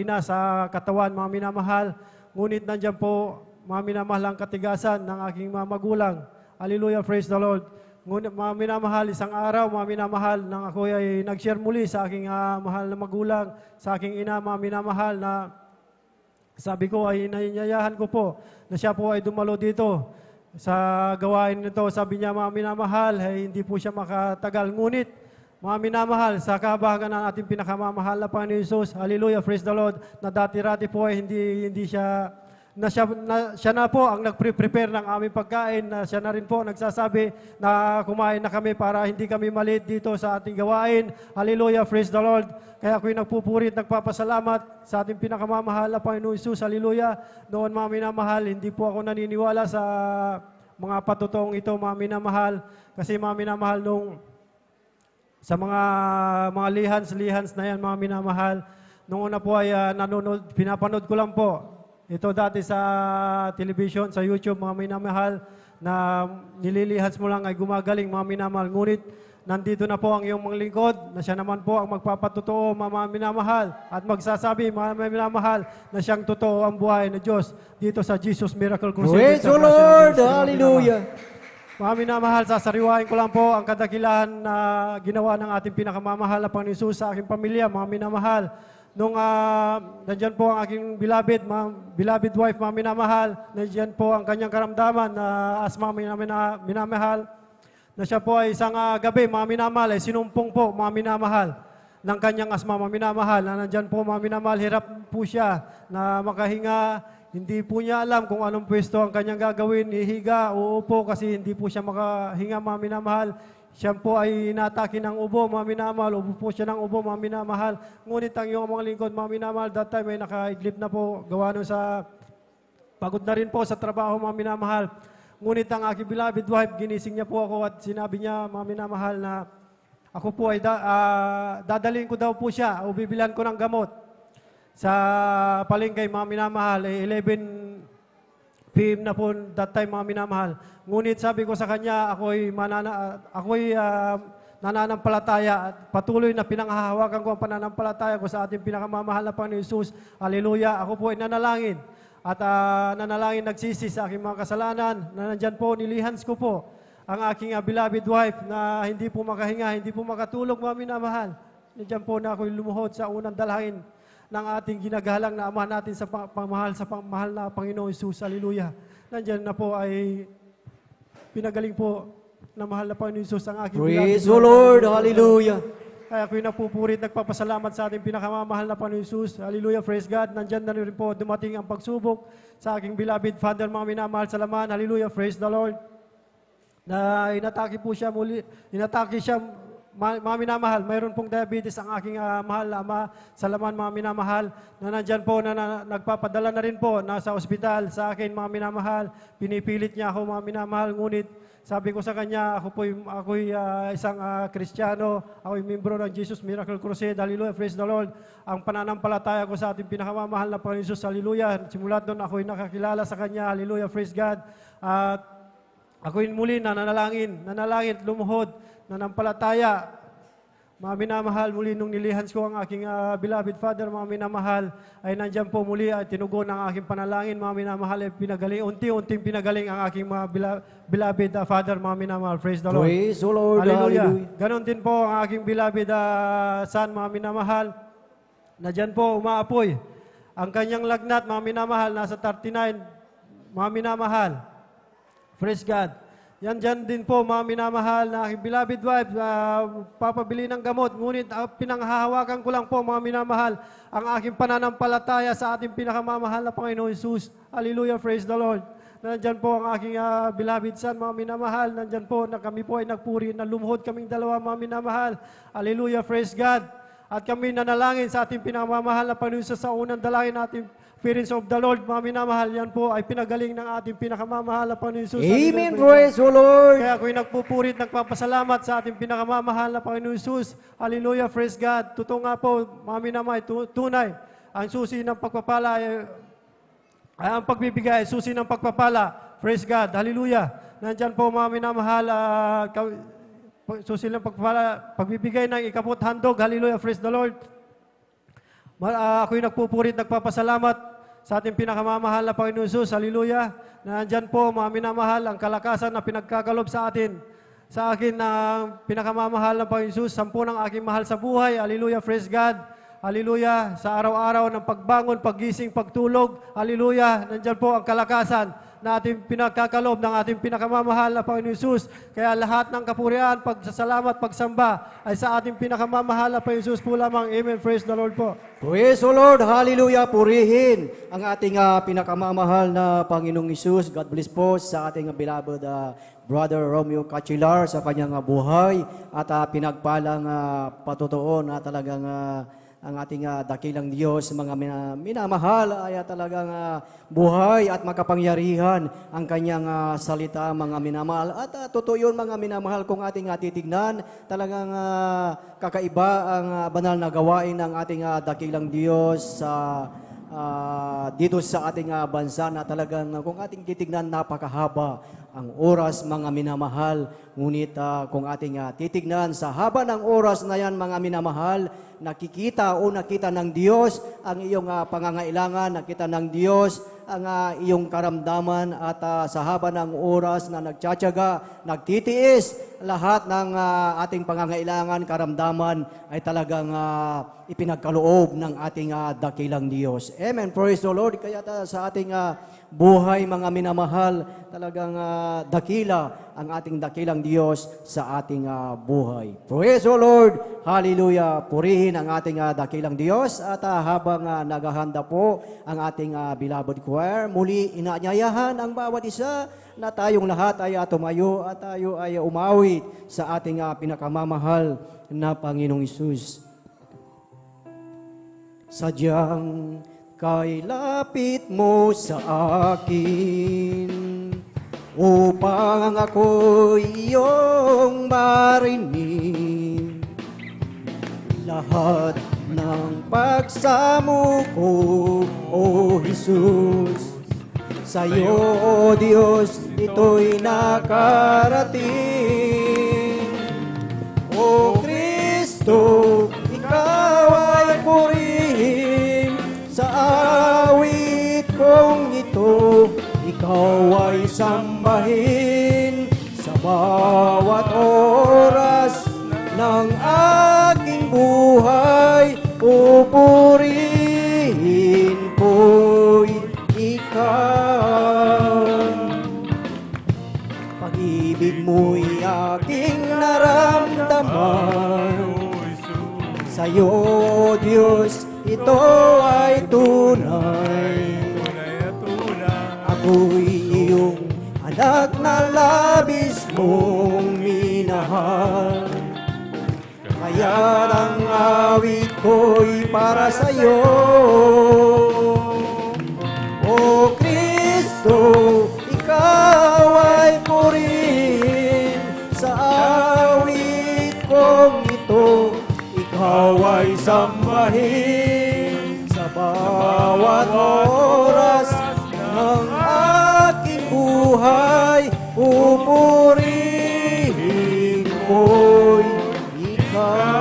ina sa katawan, mga minamahal. Ngunit nandyan po, mga minamahal, ang katigasan ng aking mga magulang. Hallelujah, praise the Lord. Ngunit mga minamahal, isang araw, mga minamahal, nang ako ay nag-share muli sa aking mahal na magulang, sa aking ina, mga minamahal, na sabi ko ay nainyayahan ko po na siya po ay dumalo dito sa gawain nito. Sabi niya, mga minamahal, ay hindi po siya makatagal. Ngunit, mga minamahal, sa kabahagan ng ating pinakamamahal na Panginoon Hesus, hallelujah, praise the Lord, na dati-rati po ay hindi siya, siya na po ang nag-prepare ng aming pagkain, na siya na rin po nagsasabi na kumain na kami para hindi kami maliit dito sa ating gawain. Hallelujah, praise the Lord. Kaya ako'y nagpupurit, nagpapasalamat sa ating pinakamamahal na Panginoon Hesus, hallelujah. Noon, mga minamahal, hindi po ako naniniwala sa mga patutong ito, mga minamahal, kasi mga minamahal sa mga lihans na yan, mga minamahal, noong una po ay pinapanood ko lang po. Ito dati sa television, sa YouTube, mga minamahal, na nililihans mo lang ay gumagaling, mga minamahal. Ngunit, nandito na po ang iyong mga lingkod, na siya naman po ang magpapatotoo, mga minamahal, at magsasabi, mga minamahal, na siyang totoo ang buhay na Diyos dito sa Jesus Miracle Crusade. Praise the Lord! Hallelujah! Mga minamahal, sasariwain ko lang po ang kadakilahan na ginawa ng ating pinakamamahal na Panginoon Hesus sa aking pamilya, mga minamahal. Nung nandyan po ang aking beloved wife, mga minamahal, nandyan po ang kanyang karamdaman na asma, minamahal, na siya po ay isang gabi, mga minamahal, ay sinumpong po, mga minamahal, ng kanyang asma, mga minamahal, na nandyan po, mga minamahal, hirap po siya na makahinga. Hindi po niya alam kung anong pwesto ang kanyang gagawin, ihiga, uupo, kasi hindi po siya makahinga, mga minamahal. Siya po ay inatake ng ubo, mga minamahal. Ubo po siya ng ubo, mga minamahal. Ngunit ang iyong mga lingkod, mga minamahal, that time ay nakaiglip na po. Gawa nun sa pagod na rin po sa trabaho, mga minamahal. Ngunit ang aking beloved wife, ginising niya po ako at sinabi niya, mga minamahal, na ako po ay dadalhin ko daw po siya o bibilan ko ng gamot. Sa palengke, mga minamahal, 11 PM na po that time, mga minamahal. Ngunit sabi ko sa kanya, ako'y nananampalataya at patuloy na pinanghahawakan ko ang pananampalataya ko sa ating pinakamamahal na Panginoon Hesus. Hallelujah. Ako po ay nanalangin at nanalangin nagsisi sa aking mga kasalanan, na nandyan po, nilihans ko po ang aking beloved wife na hindi po makahinga, hindi po makatulog, mga minamahal. Nandyan po na ako'y lumuhod sa unang dalangin ng ating ginagalang na Ama natin sa pamahal na Panginoon Hesus. Hallelujah. Nandyan na po ay pinagaling po na mahal na Panginoon Hesus ang aking Praise the Lord! Hallelujah! Kaya ako'y napupurit, nagpapasalamat sa ating pinakamamahal na Panginoon Hesus. Hallelujah, praise God. Nandyan na rin po dumating ang pagsubok sa aking beloved Father, mga minamahal sa laman. Hallelujah, praise the Lord. Na inatake po siya muli, inatake siya, mga minamahal, mayroon pong diabetes ang aking mahal na Ama sa laman, mga minamahal, na nandyan po na nagpapadala na rin po nasa ospital sa akin, mga minamahal. Pinipilit niya ako, mga minamahal, ngunit sabi ko sa kanya, ako'y isang Kristiyano, ako'y membro ng Jesus Miracle Crusade. Hallelujah, praise the Lord. Ang pananampalataya ko sa ating pinakamamahal na Panginoon Jesus, hallelujah. Simulat doon ako'y nakakilala sa kanya, hallelujah, praise God. At ako'y muli nanalangin, lumuhod, nanampalataya. Mga minamahal, muli nung nilihans ko ang aking beloved Father, mga minamahal, ay nandyan po muli ay tinugon ang aking panalangin, mga minamahal, ay pinagaling, unti-unting pinagaling ang aking mga beloved Father, mga minamahal. Praise the Lord. Praise the Lord. Hallelujah. Hallelujah. Ganon din po ang aking beloved son, mga minamahal, na dyan po umaapoy. Ang kanyang lagnat, mga minamahal, nasa 39, mga minamahal. Praise God. Yan dyan din po, mga minamahal, na aking beloved wife, papabili ng gamot. Ngunit pinanghahawakan ko lang po, mga minamahal, ang aking pananampalataya sa ating pinakamamahal na Panginoon Hesus. Hallelujah, praise the Lord. Nandyan po ang aking beloved son, mga minamahal. Nandyan po na kami po ay nagpuri, na lumuhod kaming dalawa, mga minamahal. Hallelujah, praise God. At kami nanalangin sa ating pinakamamahal na Panginoon Hesus sa unang dalangin natin, Parents of the Lord, mga minamahal, yan po ay pinagaling ng ating pinakamamahal na Panginoon Hesus. Amen. Praise the Lord. Kaya ako'y nagpupurit, nagpapasalamat sa ating pinakamamahal na Panginoon Hesus. Hallelujah, praise God. Totoo nga po, mga minamahal, tunay. Ang susi ng pagpapala ay ang pagbibigay, susi ng pagpapala. Praise God. Hallelujah. nandyan po mga minamahal, susilang pagbibigay ng ikaput handog. Hallelujah, praise the Lord. Ako'y nagpupurit, nagpapasalamat sa ating pinakamamahal na Panginoon Jesus. Hallelujah. Nandyan po mga minamahal ang kalakasan na pinagkakalob sa atin. Sa akin na pinakamamahal na Panginoon Jesus, 10 ng aking mahal sa buhay. Hallelujah, praise God. Hallelujah. Sa araw-araw ng pagbangon, paggising, pagtulog. Hallelujah. Nandyan po ang kalakasan na ating pinagkakalob ng ating pinakamamahal na Panginoon Jesus. Kaya lahat ng kapurihan, pagsasalamat, pagsamba ay sa ating pinakamamahal na Panginoon Jesus po lamang. Amen. Praise the Lord po. Praise the Lord. Hallelujah. Purihin ang ating pinakamamahal na Panginoong Isus. God bless po sa ating beloved Brother Romeo Cachilar sa kanyang buhay at pinagpalang patutuon na talagang ang ating dakilang Diyos, mga minamahal ay talagang buhay at makapangyarihan ang kanyang salita, mga minamahal. At totoo yun, mga minamahal, kung ating titignan, talagang kakaiba ang banal na gawain ng ating dakilang Diyos sa dito sa ating bansa na talagang kung ating titignan, napakahaba ang oras, mga minamahal. Ngunit kung ating titignan sa haba ng oras na yan, mga minamahal, nakikita ng Diyos ang iyong pangangailangan, nakita ng Diyos ang iyong karamdaman at sa haba ng oras na nagtsatsaga, nagtitiis, lahat ng ating pangangailangan, karamdaman ay talagang ipinagkaloob ng ating dakilang Diyos. Amen. Praise the Lord. Kaya sa ating buhay, mga minamahal, talagang dakila ang ating dakilang Diyos sa ating buhay. Praise the Lord. Hallelujah. Purihin ang ating dakilang Diyos at habang naghahanda po ang ating beloved choir, muli inaanyayahan ang bawat isa na tayong lahat ay tumayo at tayo ay umawit sa ating pinakamamahal na Panginoong Isus. Sadyang kay lapit mo sa akin upang ako iyong marinig. Lahat ng pagsamo ko, O Jesus, sa'yo, O Diyos, ito'y nakarating. O Kristo, ikaw ay purihin sa awit kong ito. Ikaw ay sambahin sa bawat oras ng aking buhay. Pupurihin ko'y ikaw. Pag-ibig mo'y aking naramdaman. Sa'yo, Diyos, ito ay tunay. Ako'y iyong anak na labis mong minahal. Kaya ang awit ko'y para sa'yo. O Kristo, ikaw ay purihin sa awit kong ito. Ikaw ay sambahin sa bawat oras ng aking buhay. Pupurihin ko'y ikaw.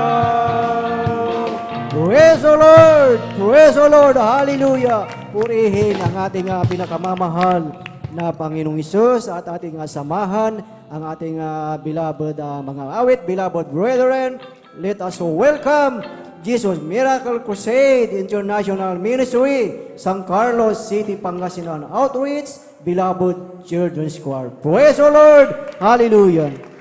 Praise the Lord! Praise the Lord! Hallelujah! Purihin ang ating pinakamamahal na Panginoong Isus at ating samahan ang ating beloved mga awit, beloved brethren. Let us welcome Jesus Miracle Crusade International Ministry, San Carlos City, Pangasinan Outreach, beloved Children's Choir. Praise the Lord! Hallelujah!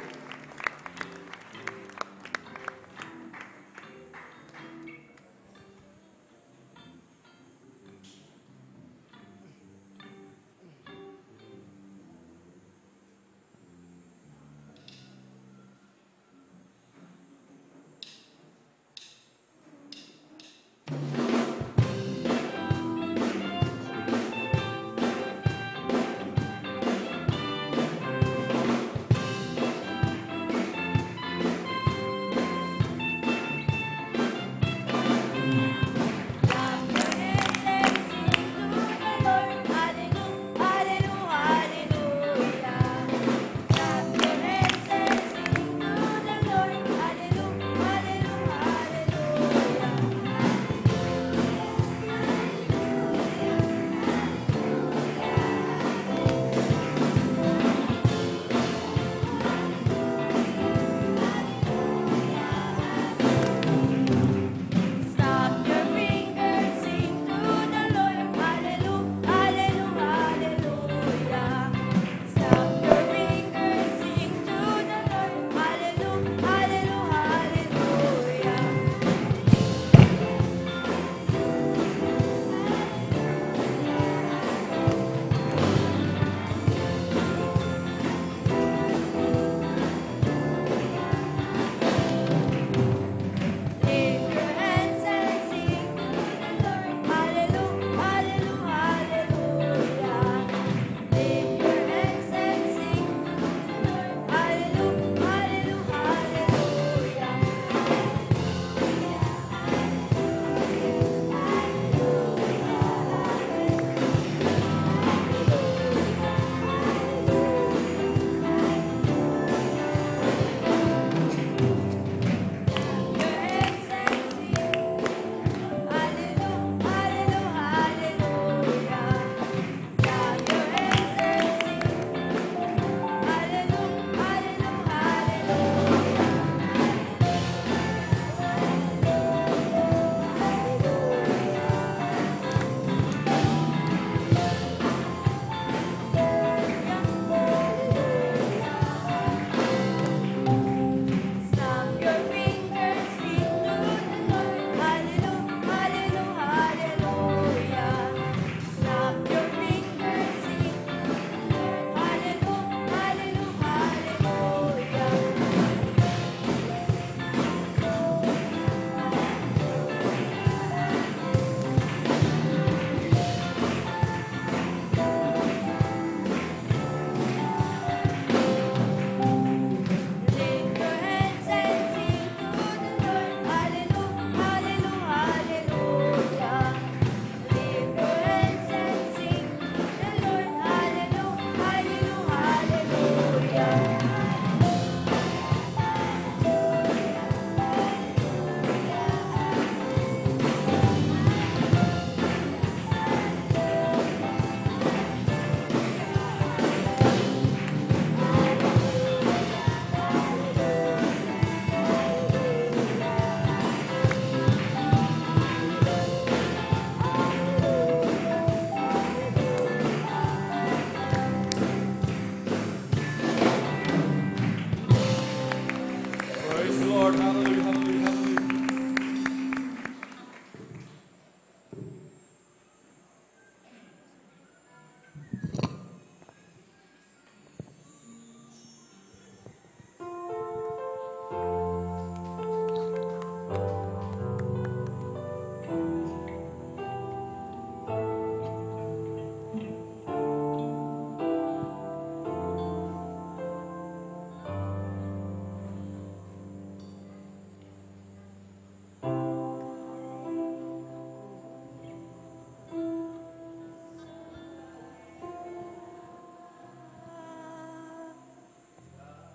Lord. Hallelujah, hallelujah, hallelujah.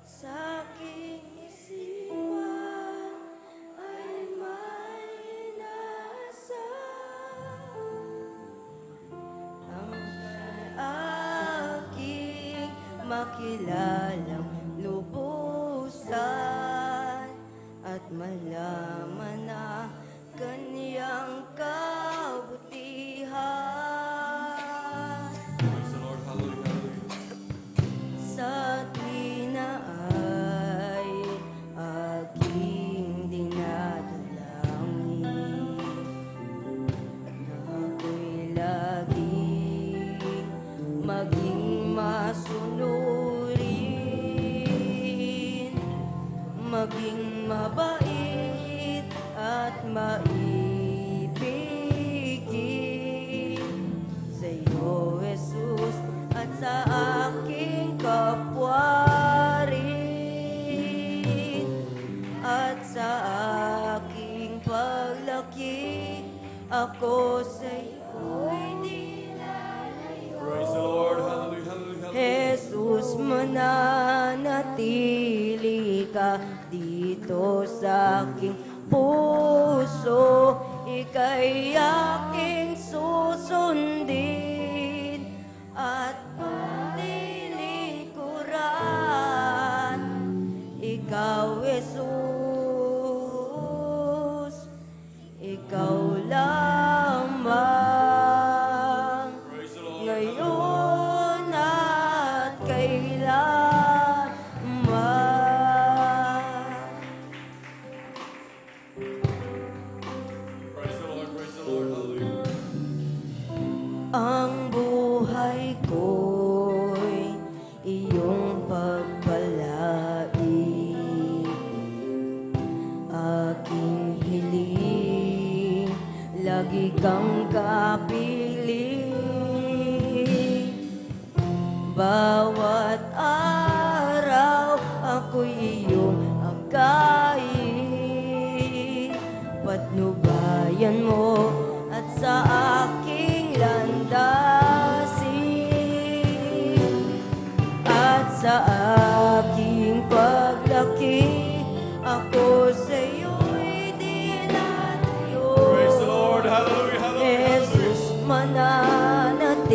Sa aking isipan ay may inasal ang siya'y aking makilalang lubusan at malaman na kanyang kabutihan. Praise the Lord. Hallelujah, hallelujah. Sa tuwina ay aking dinadalangin na ako'y laging maging masunurin, maging mabait at maibigin sa iyo, Jesus, at sa aking kapwa rin, at sa aking paglaki, ako sa iyo'y di lalayo. Praise the Lord. Hallelujah, hallelujah, hallelujah. Jesus, mananatili ka dito sa aking puso, ika'y aking susundin at paglilingkuran. Ikaw, Jesus, ikaw lamang, Praise the Lord. ngayon at kailanman. Praise the Lord. Praise the Lord. Hallelujah. Ang buhay ko'y iyong pagpalain, aking hiling, lagi kang kapiling. Bawat araw ako'y iyong akayin, patnubayan mo at sa aking landasin, at sa aking paglaki, ako sa iyo'y di lalayo. Praise the Lord. Hallelujah, hallelujah, Jesus, mananatili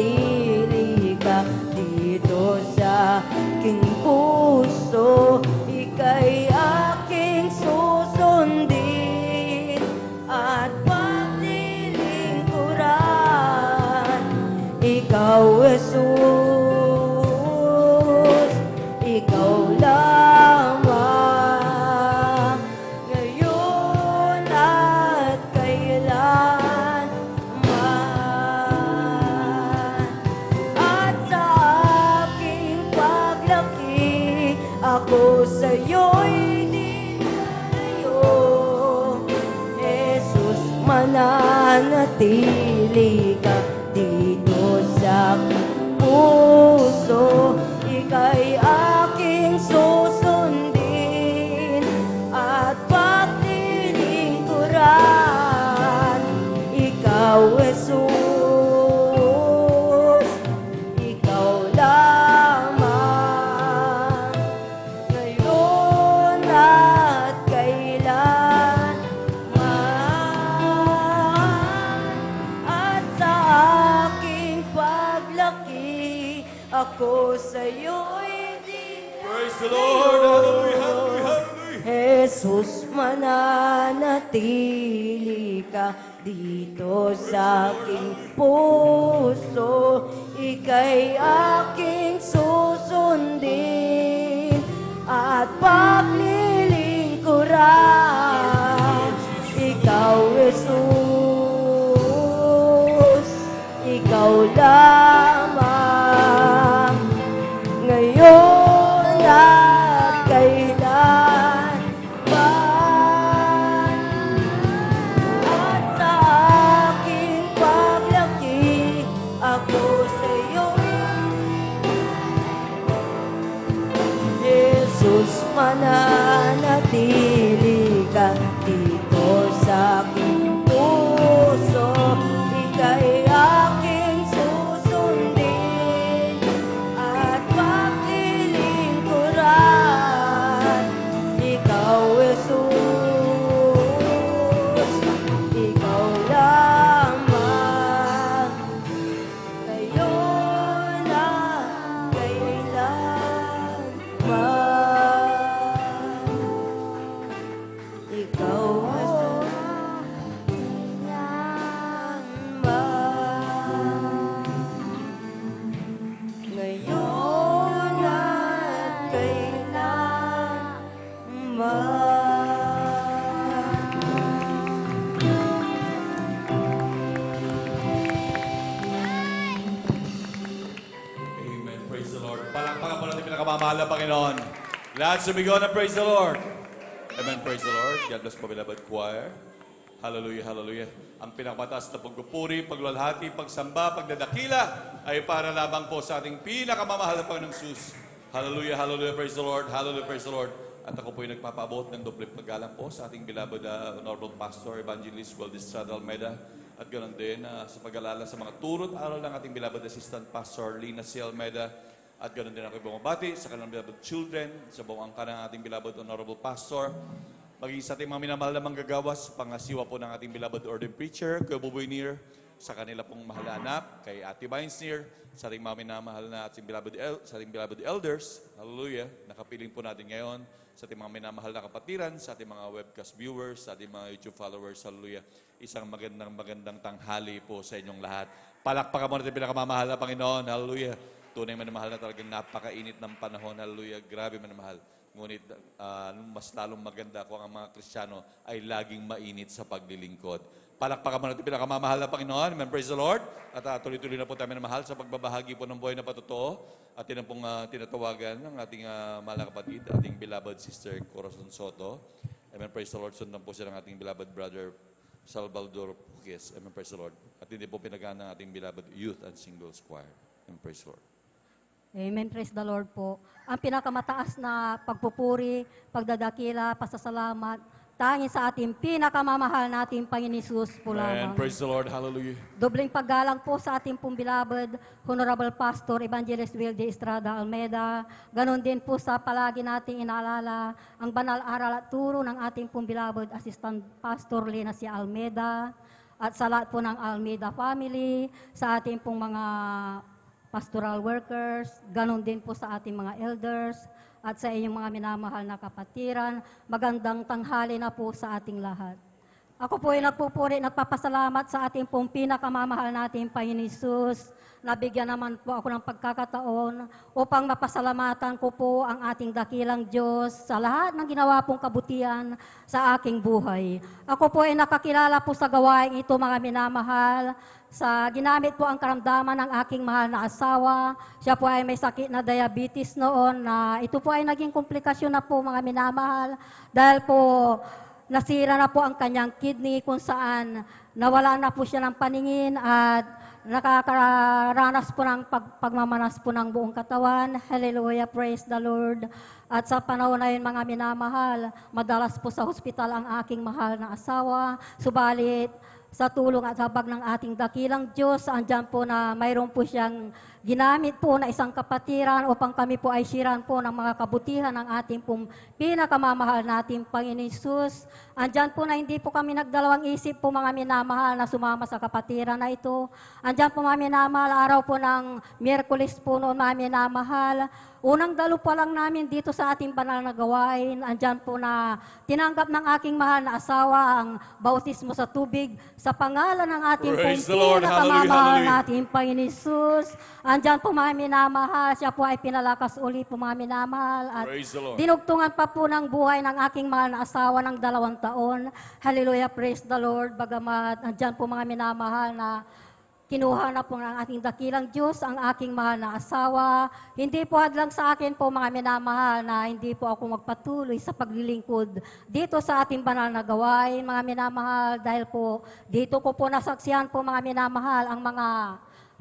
ka dito sa aking puso, ika'y aking susundin at paglilingkuran. Ikaw, Jesus, ikaw lamang, ngayon at kailanman. At sa aking paglaki, ako sa'yo'y di lalayo. Jesus, mananatili ka dito sa aking puso, ika'y aking susundin at paglilingkuran. Ikaw, Jesus, ikaw lamang, ngayon at kailanman. At sa aking paglaki, ako sa'yo'y di Praise the Lord. Hallelujah, hallelujah, hallelujah. Jesus, mananatili ka dito sa aking puso, ika'y aking susundin at paglilingkuran. manatili ka dito sa aking puso. Ika'y aking susundin at paglilingkuran. Ikaw, Jesus, ikaw lamang, ngayon at kailanman. Ikaw, ngayon at Amen. Praise the Lord. Palakpakan po natin pinakamamahal na Panginoon. Lahat sumigaw na praise the Lord. Amen. Praise the Lord. God bless po, beloved choir. Hallelujah, hallelujah. Ang pinakamataas na pagpupuri, pagluwalhati, pagsamba, pagdadakila ay para lamang po sa ating pinakamamahal na Panginoong Sus. Hallelujah, hallelujah, praise the Lord. Hallelujah, praise the Lord. At ako po ay nagpapaabot ng doble paggalang po sa ating beloved Honorable Pastor Evangelist Waldis Estrada Almeida. At ganoon din sa pag-alala sa mga turot aral ng ating beloved Assistant Pastor Lina C. Almeida. At ganoon din ako bumabati sa kanilang beloved children, sa buong angka ng ating beloved Honorable Pastor. Maging sa ating mga minamahal na manggagawas, pangasiwa po ng ating beloved ordained preacher, Kuya Buboy Nir, sa kanila pong mahal na anak, kay Ate Vines Nir, sa ating mga minamahal na ating beloved elders, hallelujah, nakapiling po natin ngayon, sa ating mga minamahal na kapatiran, sa ating mga webcast viewers, sa ating mga YouTube followers, hallelujah, isang magandang tanghali po sa inyong lahat. Palakpakan mo natin pinakamamahal na Panginoon, hallelujah. Tunay manamahal na talagang napakainit ng panahon, hallelujah, grabe manamahal. Ngunit mas lalong maganda kung ang mga Kristiyano ay laging mainit sa paglilingkod. Palakpakan mo natin pinakamamahal na Panginoon. Amen. Praise the Lord. At tuloy-tuloy na po tayo minamahal sa pagbabahagi po ng buhay na patotoo. At yun ang pong tinatawagan ng ating mahal na kapatid, ating beloved sister Corazon Soto. Amen. Praise the Lord. Sundan po siya ng ating beloved brother Salvador Puques. Amen. Praise the Lord. At hindi po pinagaan ng ating beloved youth and singles choir. Amen. Praise the Lord. Amen. Praise the Lord po. Ang pinakamataas na pagpupuri, pagdadakila, pasasalamat, tanging sa ating pinakamamahal nating Panginoon Hesus po Amen. lamang. Praise the Lord. Hallelujah. Dobling paggalang po sa ating pong beloved Honorable Pastor Evangelist Wilde Estrada Almeida. Ganon din po sa palagi nating inaalala ang banal aral at turo ng ating pong beloved Assistant Pastor Lina C. Almeida at sa lahat po ng Almeida family, sa ating pong mga pastoral workers, ganon din po sa ating mga elders, at sa inyong mga minamahal na kapatiran. Magandang tanghali na po sa ating lahat. Ako po ay nagpupuri, nagpapasalamat sa ating pong pinakamamahal nating Panginoon Hesus. Nabigyan naman po ako ng pagkakataon upang mapasalamatan ko po ang ating dakilang Diyos sa lahat ng ginawa pong kabutihan sa aking buhay. Ako po ay nakakilala po sa gawain ito, mga minamahal, sa ginamit po ang karamdaman ng aking mahal na asawa. Siya po ay may sakit na diabetes noon na ito po ay naging komplikasyon na po, mga minamahal, dahil po nasira na po ang kanyang kidney kung saan nawala na po siya ng paningin at nakakaranas po ng pagmamanas po ng buong katawan. Hallelujah, praise the Lord. At sa panahon na yun, mga minamahal, madalas po sa hospital ang aking mahal na asawa. Subalit, sa tulong at habag ng ating dakilang Diyos, andyan po na mayroon po siyang ginamit po na isang kapatiran upang kami po ay siran po ng mga kabutihan ng ating pong pinakamamahal nating Panginoon Hesus. Andyan po na hindi po kami nagdalawang isip po, mga minamahal, na sumama sa kapatiran na ito. Andyan po, mga minamahal, araw po ng Miyerkules po noon, mga minamahal. Unang dalo pa lang namin dito sa ating banal na gawain, andyan po na tinanggap ng aking mahal na asawa ang bautismo sa tubig sa pangalan ng ating Praise the pong Lord. pinakamamahal Hallelujah. nating Panginoon Hesus. Andyan po, mga minamahal, siya po ay pinalakas uli po, mga minamahal. At Praise the Lord. dinugtungan pa po ng buhay ng aking mahal na asawa ng 2 taon. Hallelujah, praise the Lord. Bagamat andyan po, mga minamahal, na kinuha na po ng ating dakilang Diyos ang aking mahal na asawa. Hindi po hadlang sa akin po, mga minamahal, na hindi po ako magpatuloy sa paglilingkod dito sa ating banal na gawain, mga minamahal, dahil po dito ko po nasaksihan po, mga minamahal, ang mga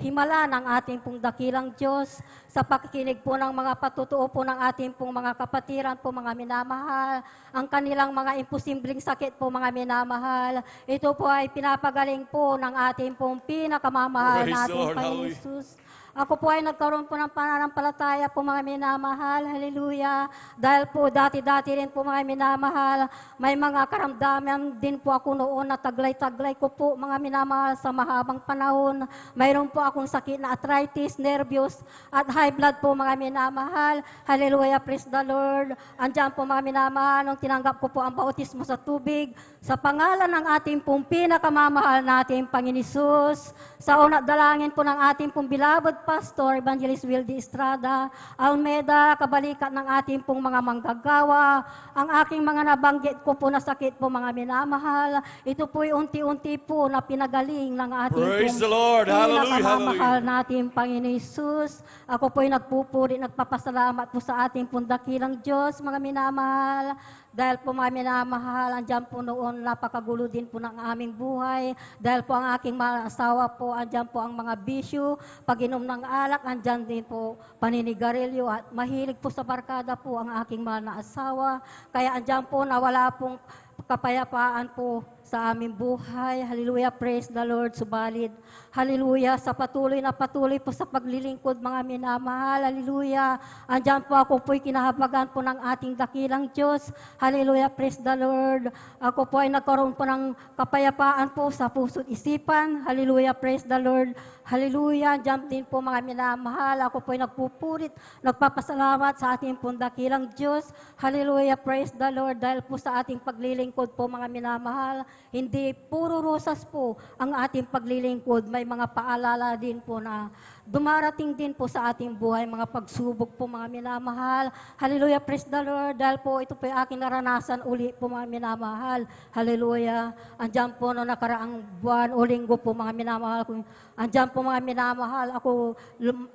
himala ng ating pong dakilang Diyos, sa pakikinig po ng mga patutuo po ng ating pong mga kapatiran po mga minamahal, ang kanilang mga imposibleng sakit po mga minamahal. Ito po ay pinapagaling po ng ating pong pinakamamahal Praise the nating Lord. Panginoon Hallelujah. Jesus. Ako po ay nagkaroon po ng pananampalataya po mga minamahal. Hallelujah. Dahil po dati-dati rin po mga minamahal, may mga karamdaman din po ako noon na taglay-taglay ko po mga minamahal sa mahabang panahon. Mayroon po akong sakit na arthritis, nervyos at high blood po mga minamahal. Hallelujah. Praise the Lord. Andiyan po mga minamahal nung tinanggap ko po ang bautismo sa tubig. Sa pangalan ng ating pong pinakamamahal nating Panginoon Hesus, sa una dalangin po ng ating pong beloved Pastor Evangelist Wildy Estrada Almeda, kabalikat ng ating pong mga manggagawa, ang aking mga nabanggit ko po na sakit po mga minamahal, ito po'y unti-unti po na pinagaling ng ating Praise pong the Lord. Hallelujah, pinakamamahal hallelujah. nating Panginoon Hesus. Ako po'y nagpupuri, nagpapasalamat po sa ating pong dakilang Diyos, mga minamahal. Dahil po mga minamahal, andyan po noon, napakagulo din po ng aming buhay. Dahil po ang aking mga asawa po, andyan po ang mga bisyo, pag-inom ng alak, andyan din po paninigarilyo at mahilig po sa barkada po ang aking mga na asawa. Kaya andyan po nawala pong kapayapaan po sa aming buhay. Hallelujah, praise the Lord, subalit. Hallelujah, sa patuloy po sa paglilingkod mga minamahal. Hallelujah, andyan po ako po'y kinahabagan po ng ating dakilang Diyos. Hallelujah, praise the Lord. Ako po ay nagkaroon po ng kapayapaan po sa puso't isipan. Hallelujah, praise the Lord. Hallelujah, andyan din po mga minamahal. Ako po ay nagpupurit, nagpapasalamat sa ating pong dakilang Diyos. Hallelujah, praise the Lord. Dahil po sa ating paglilingkod po mga minamahal, hindi puro rosas po ang ating paglilingkod. May mga paalala din po na dumarating din po sa ating buhay, mga pagsubok po mga minamahal. Hallelujah, praise the Lord. Dahil po ito po yung aking naranasan uli po mga minamahal. Hallelujah. Andyan po no nakaraang buwan o linggo po mga minamahal. Andyan po mga minamahal.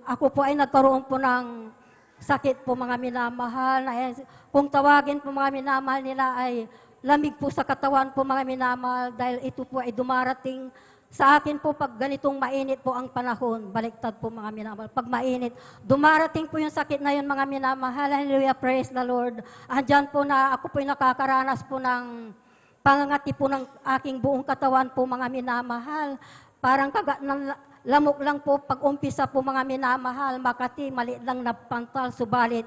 Ako po ay nagkaroon po ng sakit po mga minamahal. Kung tawagin po mga minamahal nila ay lamig po sa katawan po mga minamahal dahil ito po ay dumarating sa akin po pag ganitong mainit po ang panahon. Baliktad po mga minamahal. Pag mainit, dumarating po yung sakit na yun mga minamahal. Hallelujah, praise the Lord. Andyan po na ako po ay nakakaranas po ng pangangati po ng aking buong katawan po mga minamahal. Parang kagat ng lamok lang po pag umpisa po mga minamahal. Makati, maliit lang na pantal. Subalit,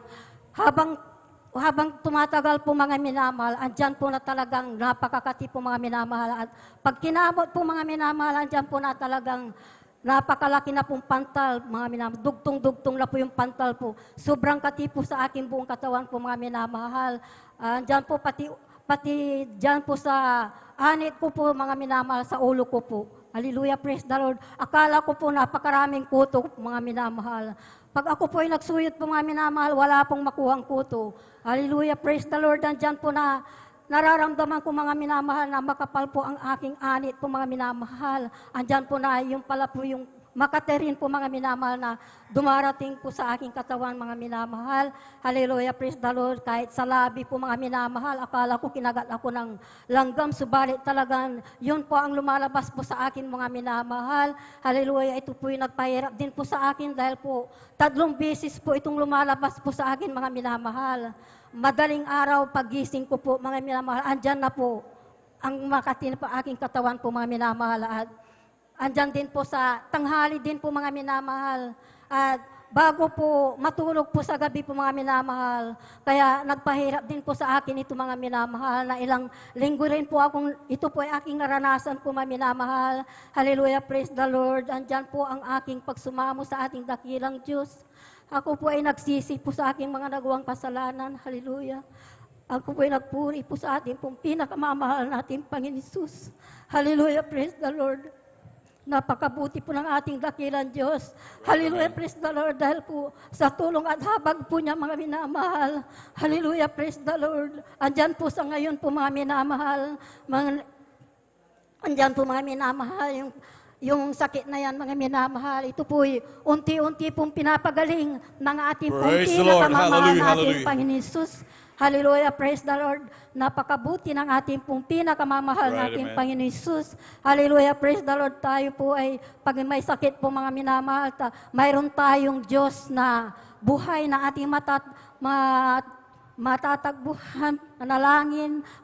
habang tumatagal po mga minamahal, andyan po na talagang napakakati po mga minamahal. At pag kinabot po mga minamahal, andyan po na talagang napakalaki na pong pantal, mga minamahal. Dugtong-dugtong na po yung pantal po. Sobrang kati po sa aking buong katawan po mga minamahal. Andyan po pati dyan po sa anit ko po mga minamahal, sa ulo ko po. Hallelujah, praise the Lord. Akala ko po napakaraming kuto mga minamahal. Pag ako po ay nagsuyot po mga minamahal, wala pong makuhang kuto. Hallelujah, praise the Lord. Andyan po na nararamdaman ko mga minamahal na makapal po ang aking anit po mga minamahal. Andyan po na yung pala po yung makaterin po mga minamahal na dumarating po sa aking katawan mga minamahal. Hallelujah, praise the Lord. Kahit sa labi po mga minamahal, akala ko kinagat ako ng langgam, subalit talagang yun po ang lumalabas po sa akin mga minamahal. Hallelujah, ito po yung nagpahirap din po sa akin dahil po 3 beses po itong lumalabas po sa akin mga minamahal. Madaling araw, pagising ko po mga minamahal, andyan na po ang makatin po aking katawan po mga minamahal. At andyan din po sa tanghali din po mga minamahal. At bago po matulog po sa gabi po mga minamahal. Kaya nagpahirap din po sa akin ito mga minamahal na ilang linggo rin po ito po ay aking naranasan po mga minamahal. Hallelujah, praise the Lord. Andyan po ang aking pagsumamo sa ating dakilang Diyos. Ako po ay nagsisi po sa aking mga nagawang kasalanan. Hallelujah. Ako po ay nagpuri po sa ating pong pinakamamahal nating Panginoon Hesus. Hallelujah, praise the Lord. Napakabuti po ng ating dakilang Diyos. Hallelujah, praise the Lord. Dahil po sa tulong at habag po niya mga minamahal. Hallelujah, praise the Lord. Andyan po sa ngayon po mga minamahal. Andyan po mga minamahal. Yung sakit na yan mga minamahal. Ito po unti-unti pong pinapagaling ng ating pong Praise the Lord. pinakamamahal Hallelujah, nating hallelujah. Panginoon Hesus. Hallelujah, praise the Lord. Napakabuti ng ating pong pinakamamahal Right, nating amen. Panginoon Jesus. Hallelujah, praise the Lord. Tayo po ay, pag may sakit po mga minamahal, mayroon tayong Diyos na buhay na ating matatagbuhan,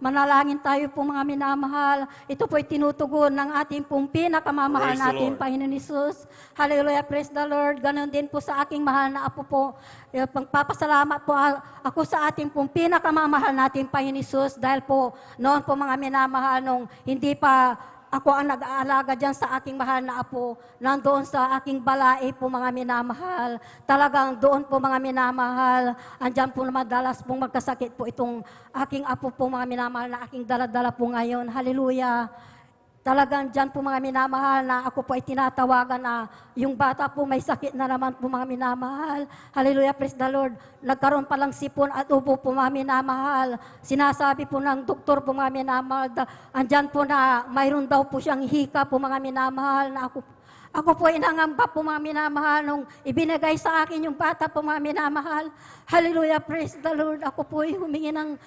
manalangin tayo po mga minamahal. Ito po ay tinutugon ng ating pong pinakamamahal Praise the natin Lord. Panginoon Jesus. Hallelujah, praise the Lord. Ganon din po sa aking mahal na apo po. Pagpapasalamat po ako sa ating pong pinakamamahal natin Panginoon Jesus dahil po noon po mga minamahal nung hindi pa ako ang nag-aalaga dyan sa aking mahal na apo, nandoon sa aking balai po mga minamahal. Talagang doon po mga minamahal, andyan po madalas pong magkasakit po itong aking apo po mga minamahal na aking daladala po ngayon. Hallelujah. Talagang dyan po mga minamahal na ako po ay tinatawagan na yung bata po may sakit na naman po mga minamahal. Hallelujah, praise the Lord. Nagkaroon palang sipon at ubo po mga minamahal. Sinasabi po ng doktor po mga minamahal, andyan po na mayroon daw po siyang hika po mga minamahal na ako po ay nangamba po mga minamahal nung ibinigay sa akin yung bata po mga minamahal. Hallelujah, praise the Lord. Ako po ay humingi ng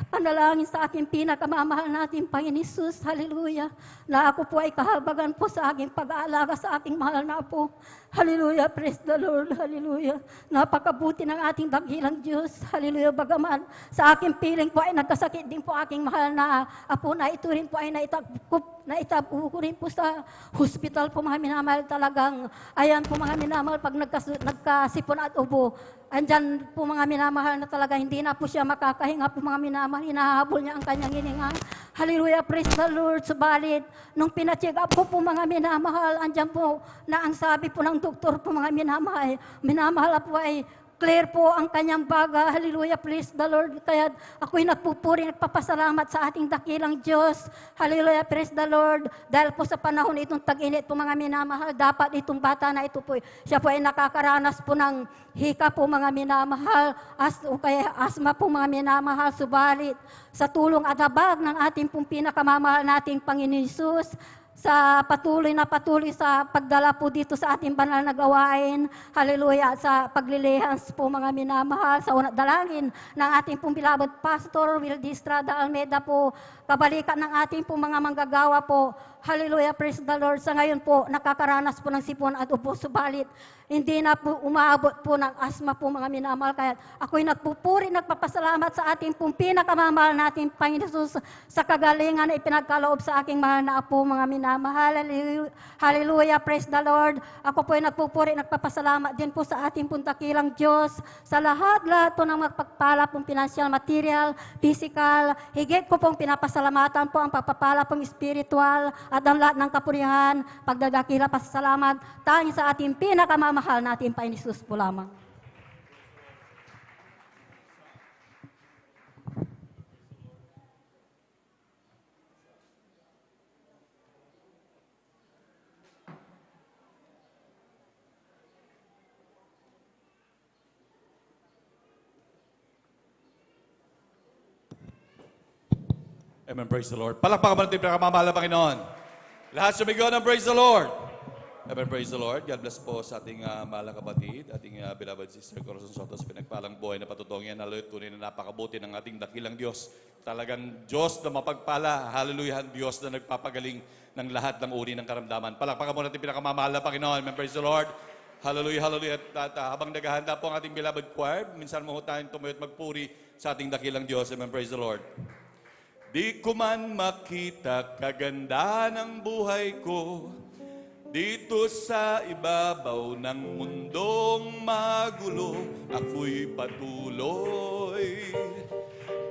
panalangin sa aking pinakamamahal natin, Panginoon Jesus, hallelujah, na ako po ay kahabagan po sa aking pag-aalaga sa aking mahal na apo. Hallelujah, praise the Lord, hallelujah. Napakabuti ng ating dakilang Diyos, hallelujah. Bagaman sa aking piling po ay nagkasakit din po aking mahal na apo na ito rin po ay naitabu ko rin po sa hospital po mga minamahal. Talagang, ayan po mga minamahal, pag nagkasipon at ubo, andyan po mga minamahal na talaga hindi na po siya makakahinga po mga minamahal, hinahabol niya ang kanyang hininga. Hallelujah, praise the Lord. Subalit, nung pina-check up po mga minamahal, andyan po na ang sabi po ng doktor po mga minamahal po ay clear po ang kanyang baga. Hallelujah, praise the Lord. Kaya ako'y nagpupuri, nagpapasalamat sa ating dakilang Diyos. Hallelujah, praise the Lord. Dahil po sa panahon itong tag-init po mga minamahal, dapat itong bata na ito po, siya po ay nakakaranas po ng hika po mga minamahal, o kaya asma po mga minamahal. Subalit, sa tulong at habag ng ating pong pinakamamahal nating Panginoon Jesus, sa patuloy sa pagdala po dito sa ating banal na gawain. Hallelujah. Sa paglilihans po mga minamahal, sa unang dalangin ng ating pong beloved Pastor Wildy Estrada Almeida po, kabalikan ng ating pong mga manggagawa po. Hallelujah, praise the Lord. Sa ngayon po, nakakaranas po ng sipon at ubo. Subalit, hindi na po umaabot po ng asma po mga minamahal. Kaya ako'y nagpupuri, nagpapasalamat sa ating pong pinakamamahal natin, Panginoon Jesus, sa kagalingan na ipinagkaloob sa aking mahal na apo mga minamahal. Hallelujah, praise the Lord. Ako po ay nagpupuri, nagpapasalamat din po sa ating pong dakilang Diyos, sa lahat po ng magpagpala pong financial, material, physical. Higit ko pong pinapasalamatan po ang pagpapala pong spiritual at ang lahat ng kapurihan, pagdadakila, pasasalamat, tanging sa ating pinakamamahal natin, Panginoon Jesus po lamang. Amen, praise the Lord. Palakpakan natin pinakamamahal na Panginoon. Lahat sumigaw ng praise the Lord. Amen, praise the Lord. God bless po sa ating mahal na kapatid, ating beloved sister Corazon Soto sa pinagpalang buhay na patutungin. Hallelujah, tunay na napakabuti ng ating dakilang Diyos. Talagang Diyos na mapagpala. Hallelujah, Diyos na nagpapagaling ng lahat ng uri ng karamdaman. Palakpakan mo natin pinakamamahal na Panginoon. Amen, praise the Lord. Hallelujah, hallelujah. At habang naghahanda po ang ating beloved choir, minsan mo tayong tumayo at magpuri sa ating dakilang Diyos. Amen, praise the Lord. Di ko man makita kagandahan ng buhay ko dito sa ibabaw ng mundong magulo. Ako'y patuloy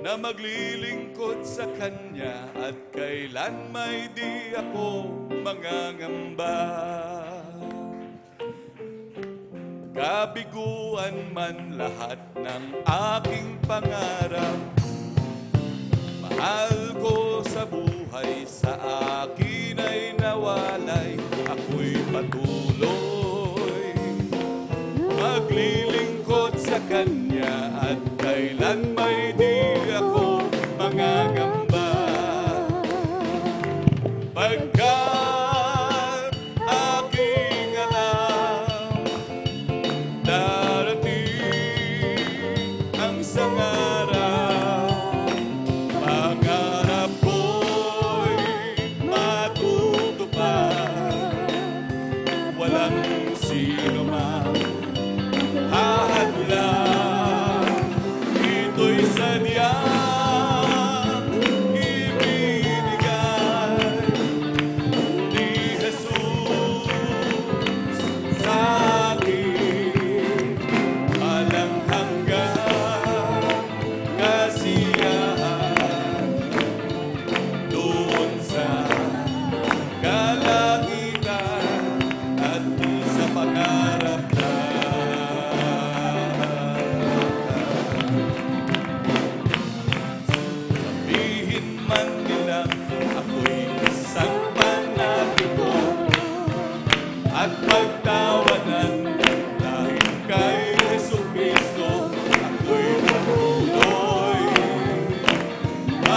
na maglilingkod sa Kanya at kailan may di ako mangangamba. Kabiguan man lahat ng aking pangarap, mahal ko sa buhay, sa akin ay nawalay. Ako'y patuloy maglilingkod sa Kanya at kailan may di ako mangangamba. Pagkat aking alam, darating ang sangaran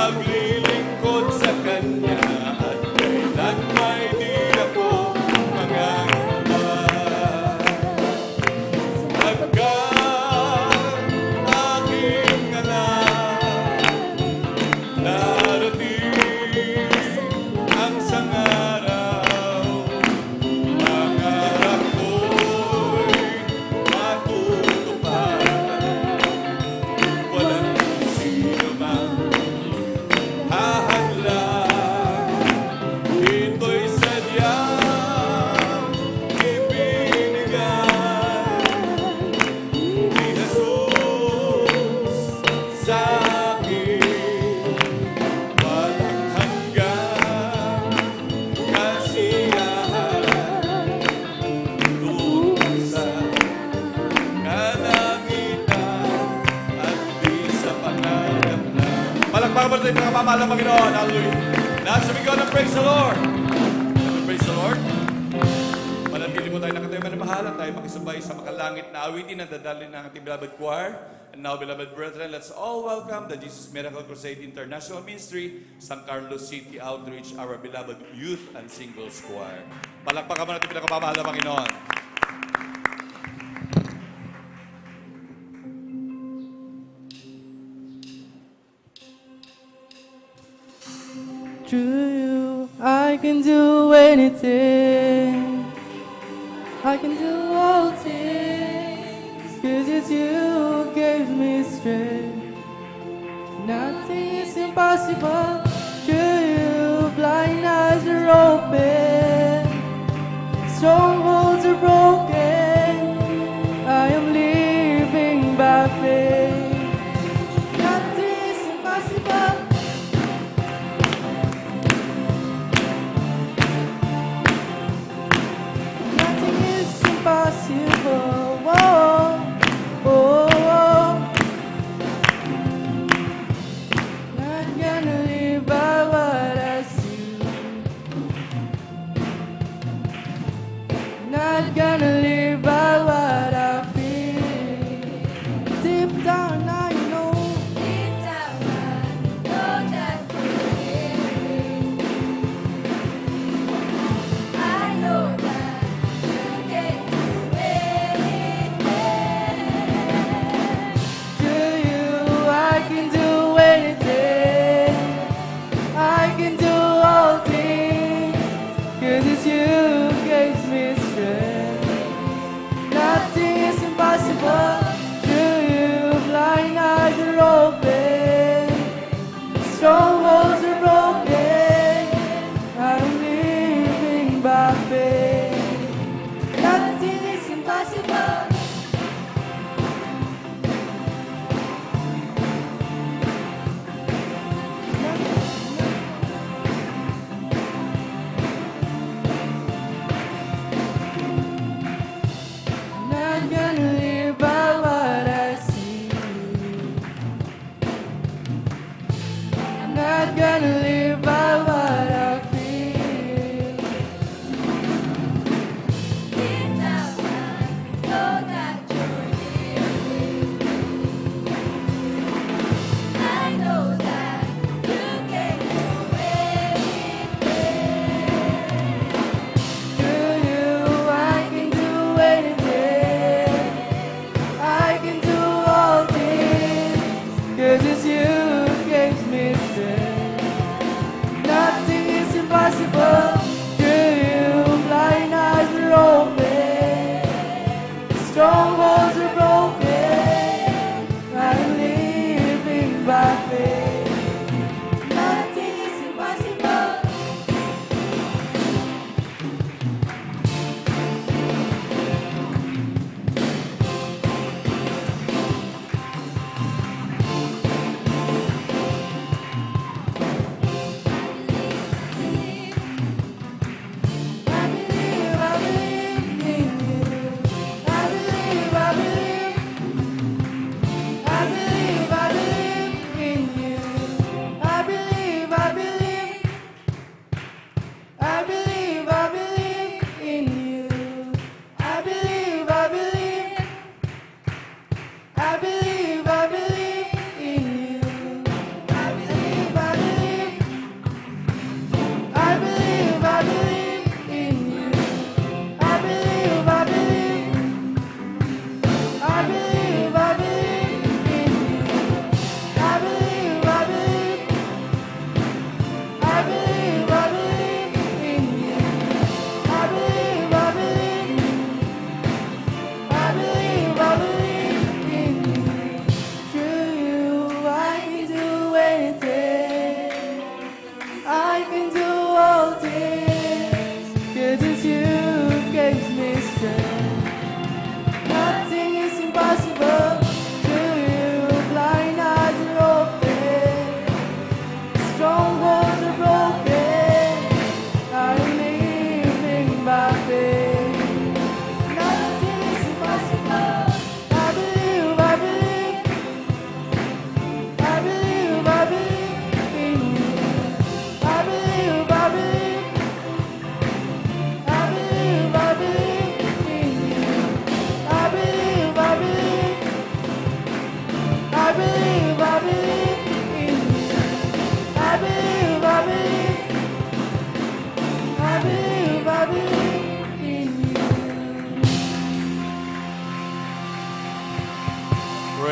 maglilingkod sa Kanya at kailan may di ako mangangamba. Pagkat aking anak, darating ang isang araw, pangarap ko'y matutupad. Walang sino mang hahadlang, ito'y sadyang ibinigay ni Jesus sa akin. Walang hanggang kasiyahan doon sa kalangitan at di sa pangarap na. Palakpakan mo natin mga pamahal ng Panginoon. Hallelujah. Nasa bigaw ng praise the Lord. Praise the Lord. Manatili mo tayo nakatayo na mahal at tayo makisabay sa makalangit na awitin na dadalhin ng ating beloved choir. And now, beloved brethren, let's all welcome the Jesus Miracle Crusade International Ministry, San Carlos City Outreach, our beloved youth and singles choir. Palakpakan mo natin pinakapamahal ng Panginoon. Through you, I can do anything. I can do all things. 'Cause it's you who gave me strength. Nothing is impossible. Through you, blind eyes are open. Strongholds are broken. I am living by faith. Nothing is impossible. Nothing is impossible. Whoa, whoa, whoa. Not gonna live by what I see. Not gonna live by what I feel. Deep down I know. Deep down I know that you're here. I know that you can do anything. To you I can do anything. I can do all things. 'Cause it's you who gives me strength. Nothing is impossible. To you, blind eyes are open. Strongholds are broken. I'm living by faith. Nothing is impossible. Not gonna live by what I see. I'm not gonna live by what I feel. Deep down I know that you're here with me. I know that you can do anything. Through you I can do anything. I can do all things. 'Cause it's you who gives me strength.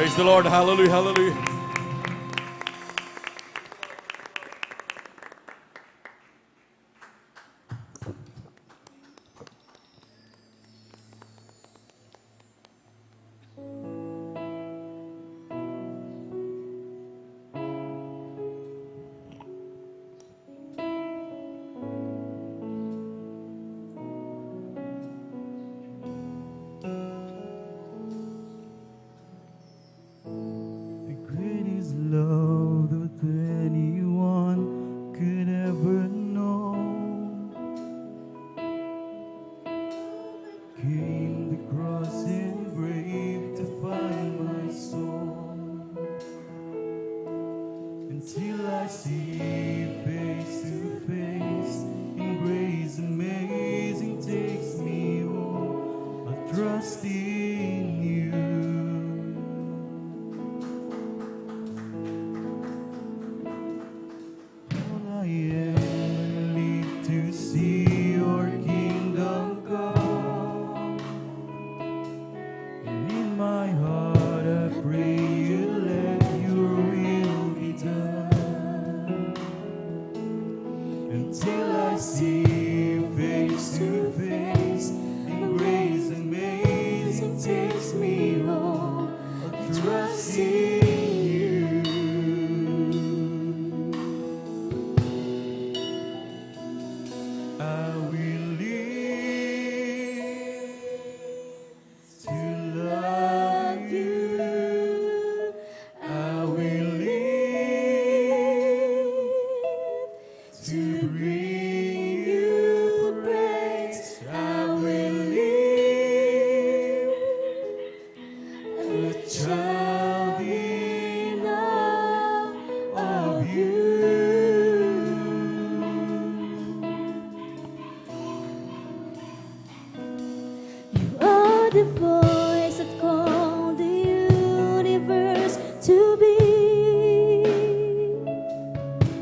Praise the Lord. Hallelujah, hallelujah. The greatest love that anyone could ever know came the cross and grave to find my soul. Until I see face to face in grace amazing takes me home. I'll trust in you. All I am need to see your kingdom come, and in my heart I pray you let your will be done. Until I see you face to face, and grace amazing takes me home. I'll trust in you. I will live to love you. I will live to bring you praise. I will live a child in awe of you. You are the voice that called the universe to be.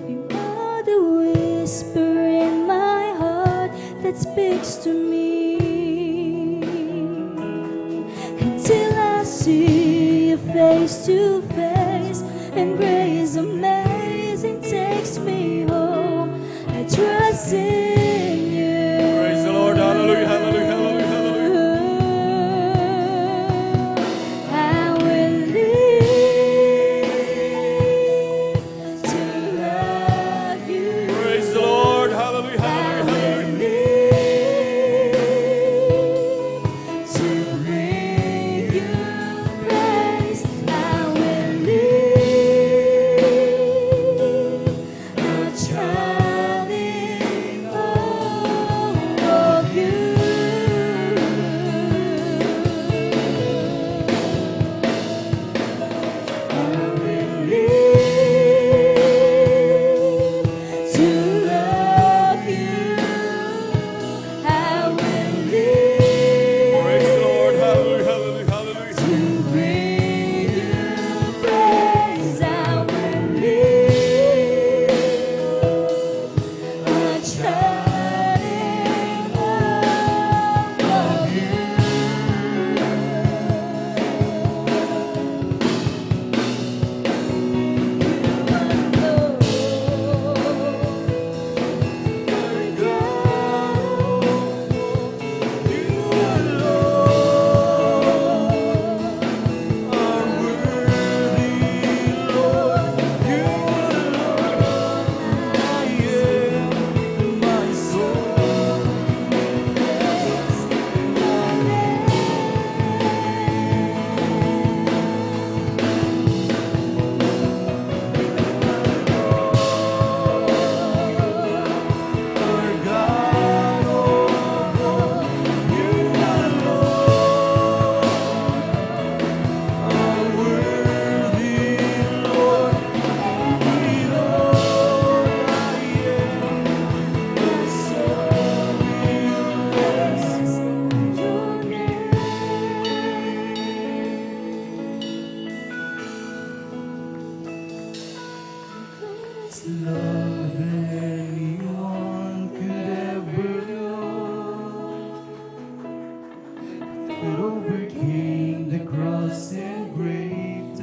You are the whisper in my heart that speaks to me. Until I see you face to face, and grace amazing takes me home. I trust in you. Praise the Lord. Hallelujah, hallelujah, hallelujah, hallelujah. I will live to love you. Praise the Lord. Hallelujah, hallelujah, hallelujah. To bring you praise, I will live a child in awe of you. I will live to love you. I will live Praise the Lord. Hallelujah, hallelujah, hallelujah. to bring you praise. I will live a child in awe of you. Love that anyone could ever know, that overcame the cross and grave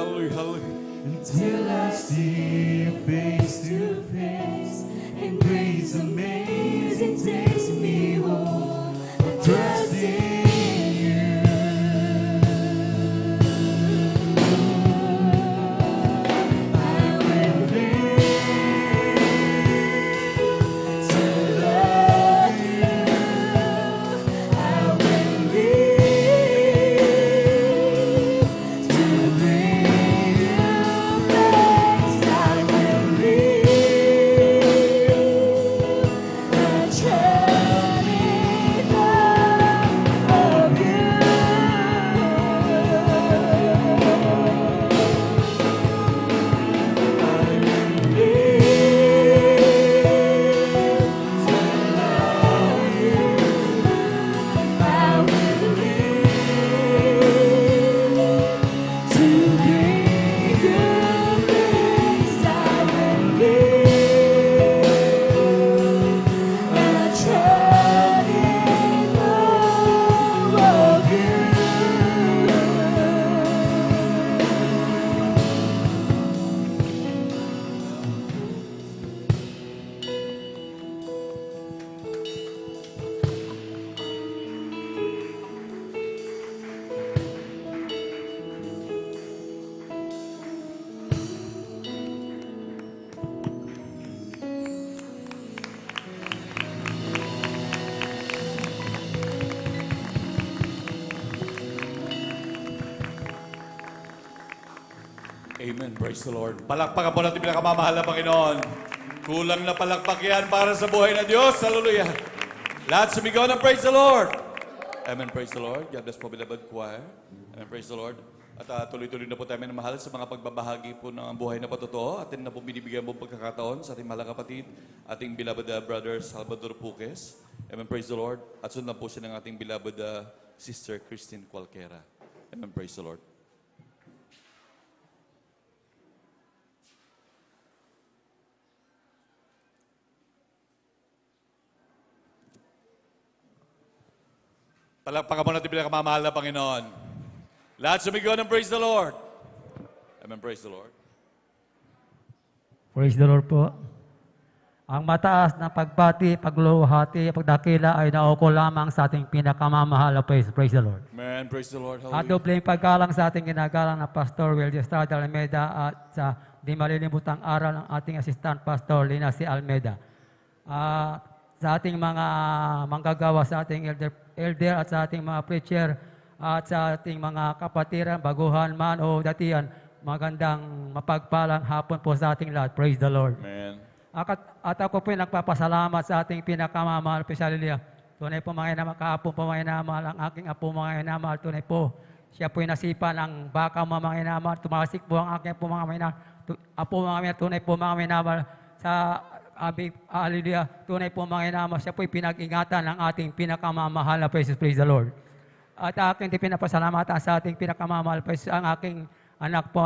hallelujah, hallelujah. Until I see you face to face, and grace amazing takes me home. I trust in you. I will live to love you. I will live to bring you praise. I will live a shining love of you. Amen. Praise the Lord. Palakpakan po natin pinakamamahal na Panginoon. Kulang na palakpak yan para sa buhay na Diyos. Hallelujah. Lahat sumigaw na praise the Lord. Amen. Praise the Lord. God bless po, beloved choir. Amen. Praise the Lord. At tuloy-tuloy na po tayo minamahal sa mga pagbabahagi po ng buhay na patotoo. Atin na po binibigyan po pagkakataon sa ating mahal na kapatid, ating beloved brother Salvador Puques. Amen. Praise the Lord. At sundan po siya ng ating beloved sister Christine Cualquera. Amen. Praise the Lord. Palakpakan po natin pinakamamahal na Panginoon. Lahat sumigaw ng praise the Lord. Amen. Praise the Lord. Praise the Lord po. Ang mataas na pagbati, pagluluhati, pagdakila ay nauko lamang sa ating pinakamamahal na praise. Praise the Lord. Amen. Praise the Lord. At Hallelujah. dobleng paggalang sa ating ginagalang na Pastor Will Estrada Almeida at sa di malilimutang aral ng ating Assistant Pastor Lina C. Almeida. Sa ating mga manggagawa, sa ating elder at sa ating mga preacher at sa ating mga kapatiran, baguhan man o datian, magandang mapagpalang hapon po sa ating lahat. Praise the Lord. Amen. At ako po nagpapasalamat sa ating pinakamamahal, Pisalia. Tunay po mga inamahal, kahapon po mga inamahal, ang aking apo mga inamahal, tunay po. Siya po nasipa ng baka mga inamahal, tumasik po ang aking apo mga inamahal, apo mga inamahal, tunay po mga inamahal, sa hallelujah, tunay po mga inamahal, siya po pinag-ingatan ng ating pinakamamahal na praise the Lord. At aking pinapasalamatan sa ating pinakamamahal, ang aking anak po,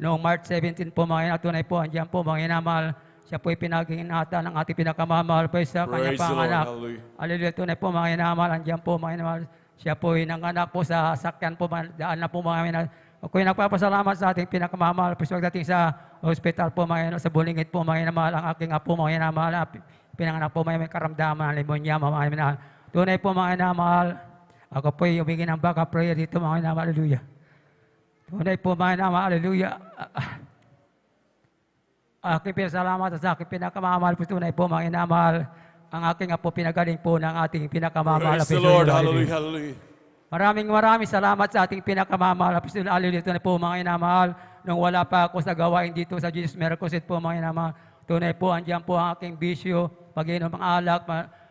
noong March 17 po mga inamahal, tunay po, andiyan po mga inamahal, siya po pinag-ingatan ng ating pinakamamahal sa kanya pang anak. Hallelujah, tunay po mga inamahal, andiyan po mga inamahal, siya po nanganak po sa sakyan po, daan na po mga inamahal. Ako'y nagpapasalamat sa ating pinakamamahal po pagdating sa hospital po mga inamahal, sa Bulingit po mga inamahal, ang aking apo mga inamahal, pinanganak po may karamdaman, limonya mga inamahal. Tunay po mga inamahal, ako po'y humingi ng backup prayer dito mga inamahal, hallelujah. Tunay po mga inamahal, hallelujah. Aking pinasalamat sa aking pinakamamahal po, tunay po mga inamahal, ang aking apo pinagaling po ng ating pinakamamahal. Praise the Lord, hallelujah, hallelujah. Maraming salamat sa ating pinakamamahal. Hallelujah, tunay po mga inamahal. Nung wala pa ako sa gawain dito sa Jesus Miracles po mga inamahal, tunay po, andyan po ang aking bisyo, pag-inom ng alak,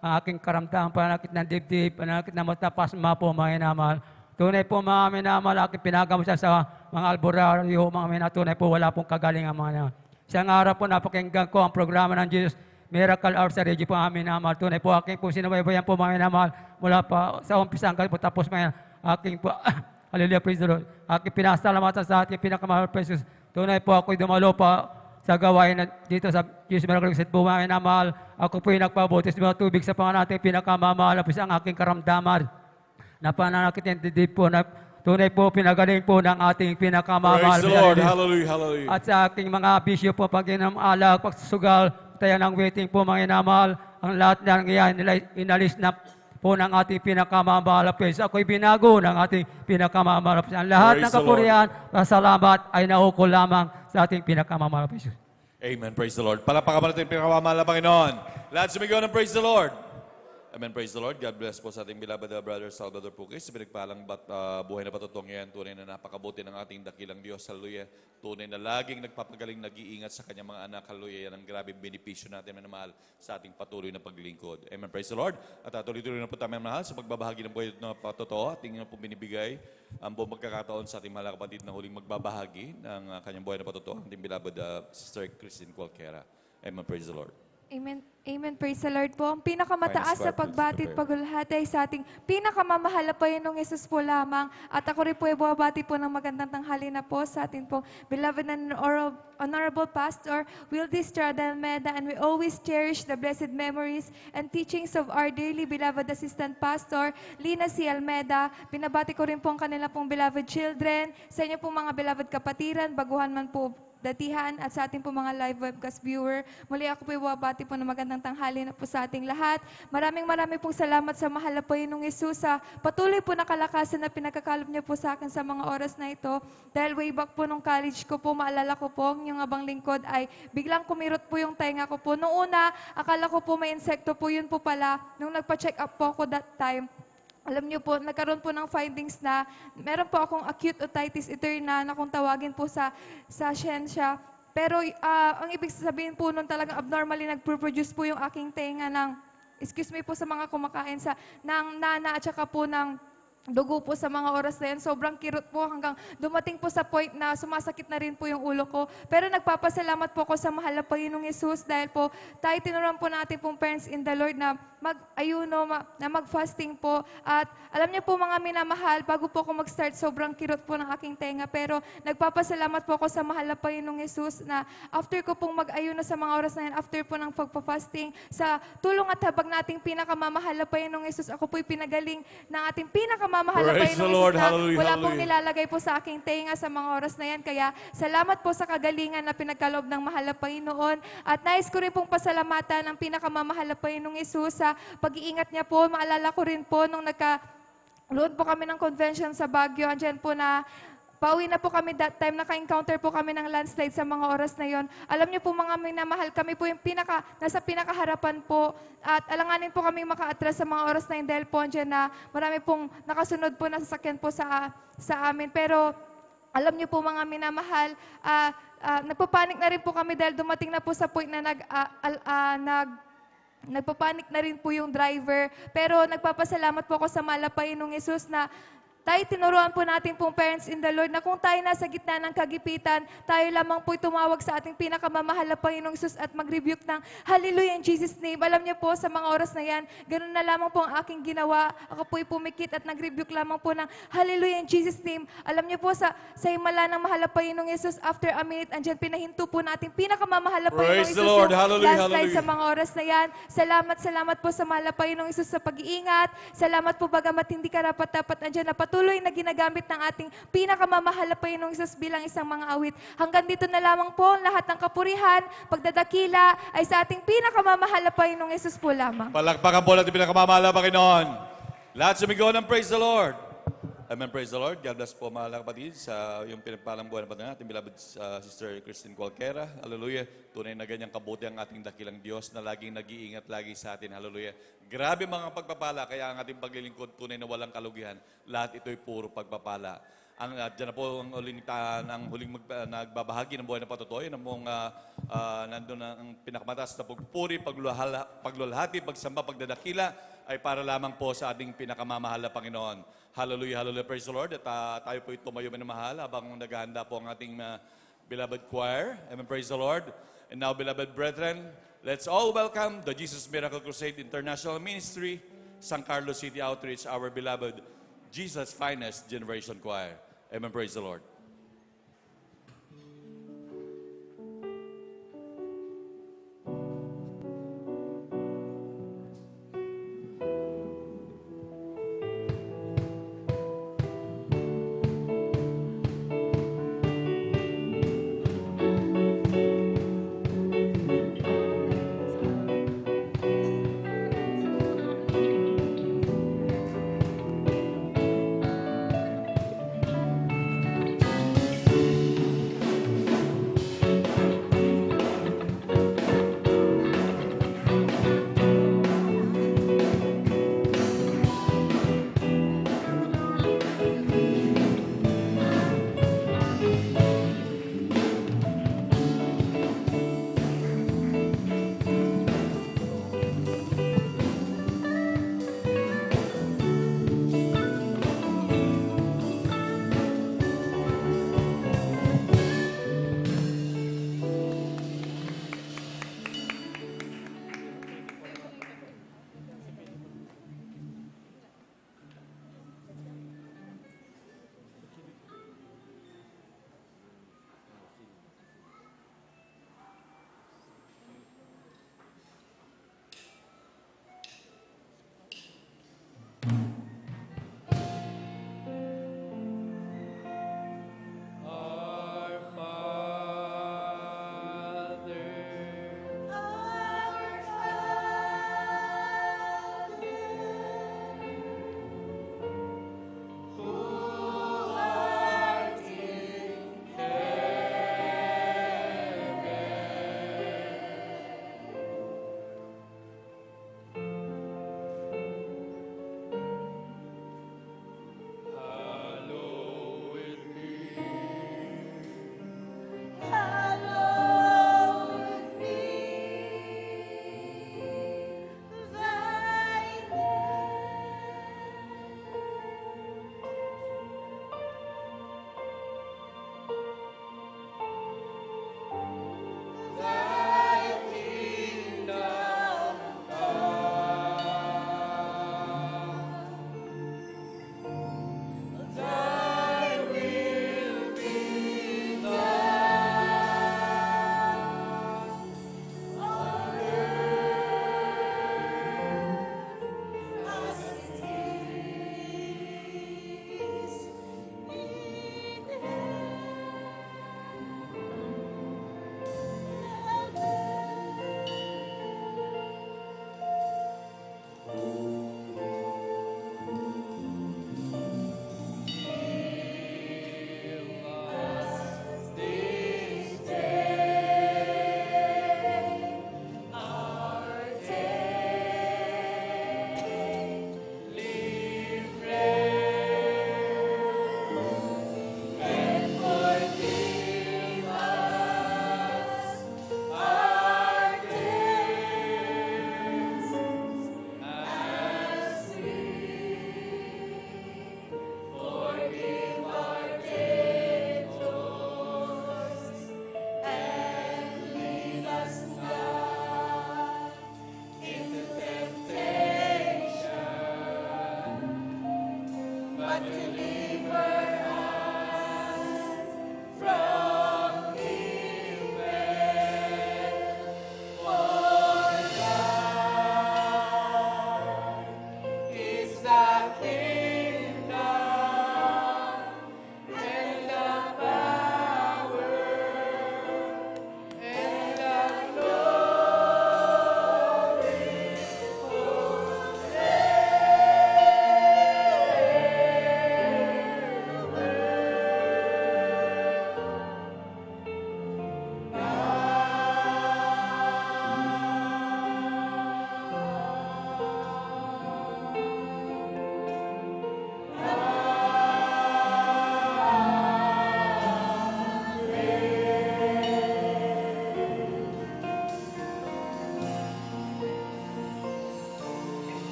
ang aking karamdaman, panakit ng dibdib, panakit ng matapasma po mga inamahal. Tunay po mga minamahal, aking pinagamot siya sa mga albularyo, mga minamahal, tunay po wala pong kagalingan mga inamahal. Isang araw po napakinggan ko ang programa ng Jesus Miracle Hour sa radio po amin minamahal. Tunay po aking po sinubaybayan po mga minamahal mula pa sa umpisa hanggang po tapos mga aking po, hallelujah, praise the Lord. Aking pinasalamatan sa ating pinakamahal precious. Tunay po ako'y dumalo pa sa gawain dito sa Jesus Miracle Hour po mga minamahal. Ako po'y nagpabutis ng mga tubig sa pangalan natin pinakamamahal po sa aking karamdaman. Na pananakit ng didib po na Tunay po, pinagaling po ng ating pinakamamahal. Praise the Lord. Hallelujah, hallelujah. At sa aking mga bisyo po, pag-inamalag, pagsusugal, tayo ng waiting po, mga inamahal, ang lahat ng iyan, inalis na po ng ating pinakamamahal na Pres. Ako'y binago ng ating pinakamamahal na Pres. Ang lahat Praise ng the Lord. kapurihan, salamat ay naukol lamang sa ating pinakamamahal na Pres. Amen. Praise the Lord. Palakpakan natin yung pinakamamahal na Panginoon. Lahat sumigaw ng praise the Lord. Amen. Praise the Lord. God bless po sa ating beloved brother Salvador Puquis. Pinagpalang buhay na patutungan. Tunay na napakabuti ng ating dakilang Diyos. Hallelujah. Tunay na laging nagpapagaling, nag-iingat sa kanyang mga anak. Hallelujah. Yan ang grabing benepisyo natin na mahal sa ating patuloy na paglingkod. Amen. Praise the Lord. At tuloy-tuloy na po tayo mahal sa pagbabahagi ng buhay na patotoo. Ating na po binibigay ang buong magkakataon sa ating mahal kapatid na huling magbabahagi ng kanyang buhay na patotoo. Ating beloved Sister Christine Cualquiera. Amen. Praise the Lord. Amen. Amen. Praise the Lord po. Ang pinakamataas sa pagbati at paghulhati ay sa ating pinakamamahal na Panginoong Yesus po lamang. At ako rin po ay bumabati po ng magandang tanghali na po sa ating po beloved and honorable Pastor Wildy Estrada Almeda, and we always cherish the blessed memories and teachings of our dearly beloved Assistant Pastor Lina C. Almeda. Binabati ko rin po ang kanila pong beloved children, sa inyo pong mga beloved kapatiran, baguhan man po datihan, at sa ating po mga live webcast viewer. Muli ako po ibabati po ng magandang tanghali na po sa ating lahat. Maraming pong salamat sa mahal na Panginoong Yesus sa patuloy po na kalakasan na pinagkakalob niyo po sa akin sa mga oras na ito. Dahil way back po nung college ko po, maalala ko po, yung abang lingkod ay biglang kumirot po yung tenga ko po. Noong una, akala ko po may insekto po, yun po pala. Nung nagpa-check up po ako that time, alam niyo po, nagkaroon po ng findings na meron po akong acute otitis interna na kung tawagin po sa siyensya. Pero ang ibig sabihin po nun talagang abnormally nagpo-produce po yung aking tenga ng, excuse me po sa mga kumakain, ng nana at saka po ng dugo po sa mga oras na yan. Sobrang kirot po hanggang dumating po sa point na sumasakit na rin po yung ulo ko. Pero nagpapasalamat po ako sa mahal na Panginoong Yesus dahil po tayo tinuruan po natin pong parents in the Lord na mag-ayuno, na mag-fasting po. At alam niyo po mga minamahal, bago po ako mag-start, sobrang kirot po ng aking tenga. Pero nagpapasalamat po ako sa mahal na Panginoong Yesus na after ko pong mag-ayuno sa mga oras na yan, after po ng pagpa-fasting, sa tulong at habag nating pinakamamahal na Panginoong Yesus, ako po'y pinagaling ng ating pinakamamahal na Praise the Panginoong Lord. Yesus na Hallelujah, wala pong hallelujah. nilalagay po sa aking tenga sa mga oras na yan. Kaya salamat po sa kagalingan na pinagkaloob ng mahal na Panginoon. At nais ko rin pong pasalamatan ang pinakamamahal na Panginoong Yesus sa pag-iingat niya po. Maalala ko rin po nung load po kami ng convention sa Baguio. Andyan po na pauwi na po kami that time, naka-encounter po kami ng landslide sa mga oras na yon. Alam niyo po mga minamahal, kami po yung nasa pinakaharapan po at alanganin po kami maka-atras sa mga oras na yun dahil po andyan na marami pong nakasunod po na sasakyan po sa amin. Pero alam niyo po mga minamahal, nagpapanik na rin po kami dahil dumating na po sa point na nagpapanik na rin po yung driver. Pero nagpapasalamat po ako sa mahal na Panginoong Yesus na tayo tinuruan po natin pong parents in the Lord na kung tayo nasa gitna ng kagipitan, tayo lamang po'y tumawag sa ating pinakamamahal na Panginoong Yesus at mag-rebuke ng Hallelujah in Jesus' name. Alam niyo po, sa mga oras na yan, ganun na lamang po ang aking ginawa. Ako po'y pumikit at nag-rebuke lamang po ng Hallelujah in Jesus' name. Alam niyo po, sa himala ng mahal na Panginoong Yesus, after a minute, andyan pinahinto po natin pinakamamahal na Panginoong Praise Yesus the Lord. yung Hallelujah, landslide hallelujah. sa mga oras na yan. Salamat po sa mahal na Panginoong Yesus sa pag-iingat. Salamat po bagamat hindi karapat-dapat andyan na patuloy na ginagamit ng ating pinakamamahal na Panginoong Yesus bilang isang mga awit. Hanggang dito na lamang po, lahat ng kapurihan, pagdadakila ay sa ating pinakamamahal na Panginoong Yesus po lamang. Palakpakan po natin pinakamamahal na Panginoon. Lahat sumigaw ng praise the Lord. Amen, praise the Lord. God bless po mga kapatid sa yung pinagpalang buhay na natin, beloved Sister Christine Cualquiera. Hallelujah. Tunay na ganyang kabuti ang ating dakilang Diyos na laging nag-iingat lagi sa atin. Hallelujah. Grabe mga pagpapala, kaya ang ating paglilingkod tunay na walang kalugihan. Lahat ito'y puro pagpapala. Diyan na po ang huling nagbabahagi ng buhay na patotoo. Yan ang pong nandun ang pinakamataas na pagpuri, paglulhati, pagsamba, pagdadakila ay para lamang po sa ating pinakamamahal na Panginoon. Hallelujah, hallelujah, praise the Lord. At tayo po tumayo minamahal habang naghahanda po ang ating beloved choir. Amen, praise the Lord. And now, beloved brethren, let's all welcome the Jesus Miracle Crusade International Ministry, San Carlos City Outreach, our beloved Jesus Finest Generation Choir. Amen, praise the Lord.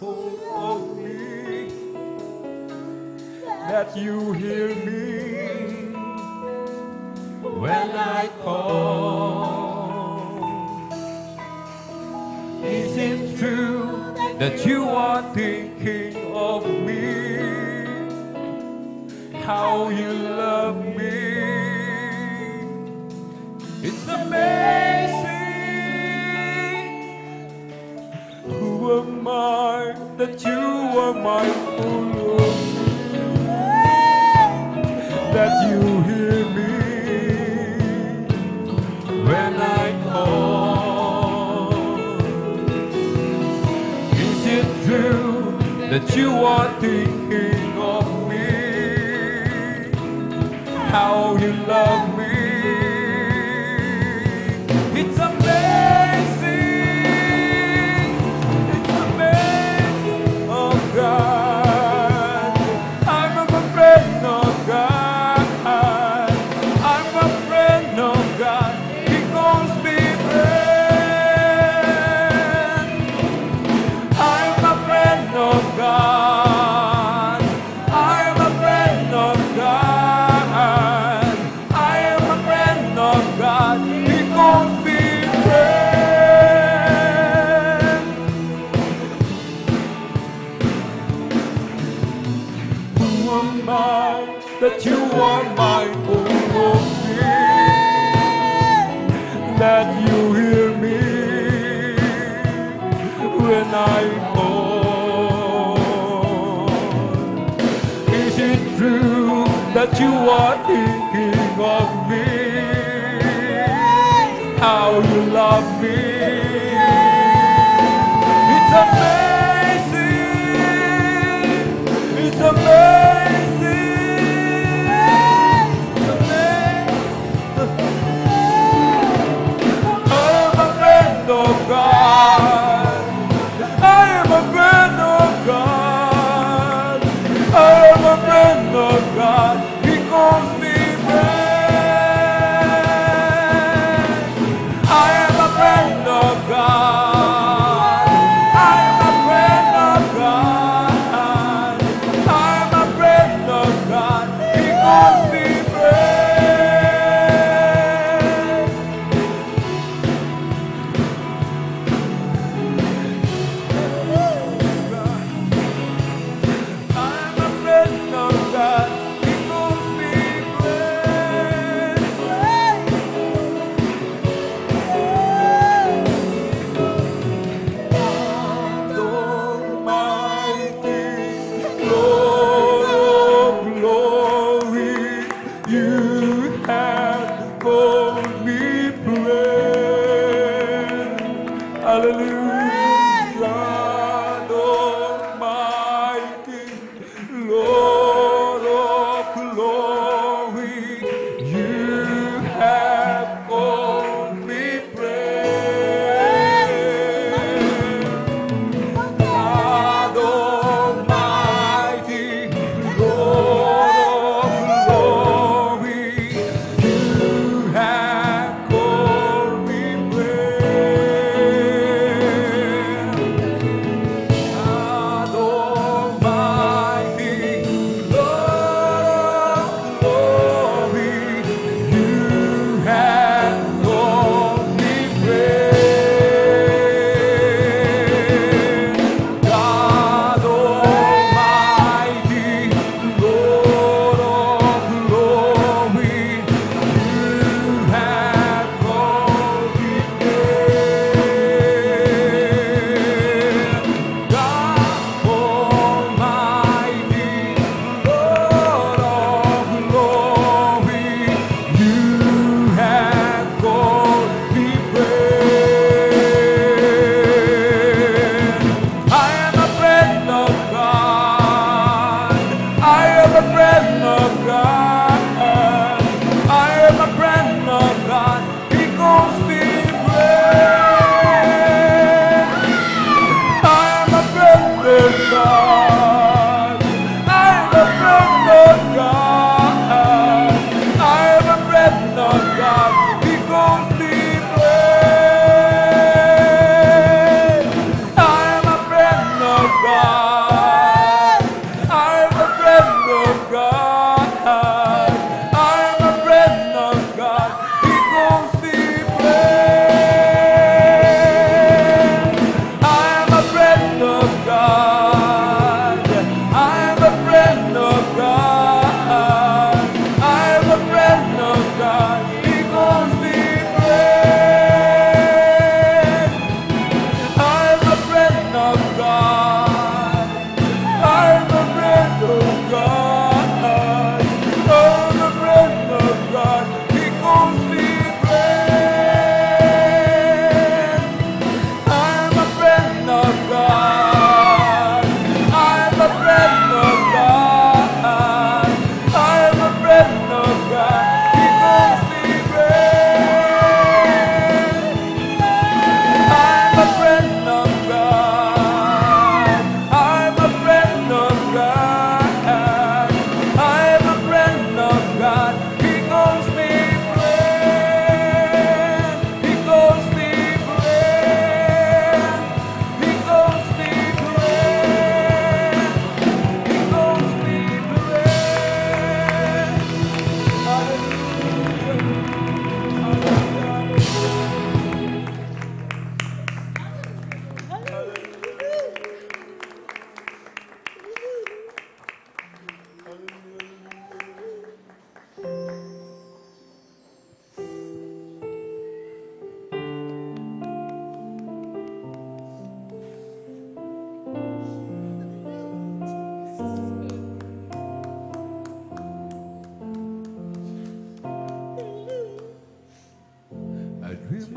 mindful of me, that you hear me when I call. Is it true that you are thinking of me? How you love me? It's amazing. Who am I that you are mindful of me? That you hear me when I call. Is it true that you are thinking of me? How you love me? It's amazing. It's amazing, oh God. I'm a friend of God. I'm a friend of God. He calls me friend. I'm a friend of God. I'm a friend of God. I am a friend of God. He calls me friend. Who am I that you are mindful of me? That you hear me when I call. Is it true that you are thinking of me? How you love me? It's amazing. It's amazing. I'm a friend of God. I am a friend of God. I am a friend of God. He calls me friend. I am a friend of God. I am a friend of God. I am a friend of God. He calls me friend. I'm a friend of God. He calls me friend. God Almighty, Lord of glory,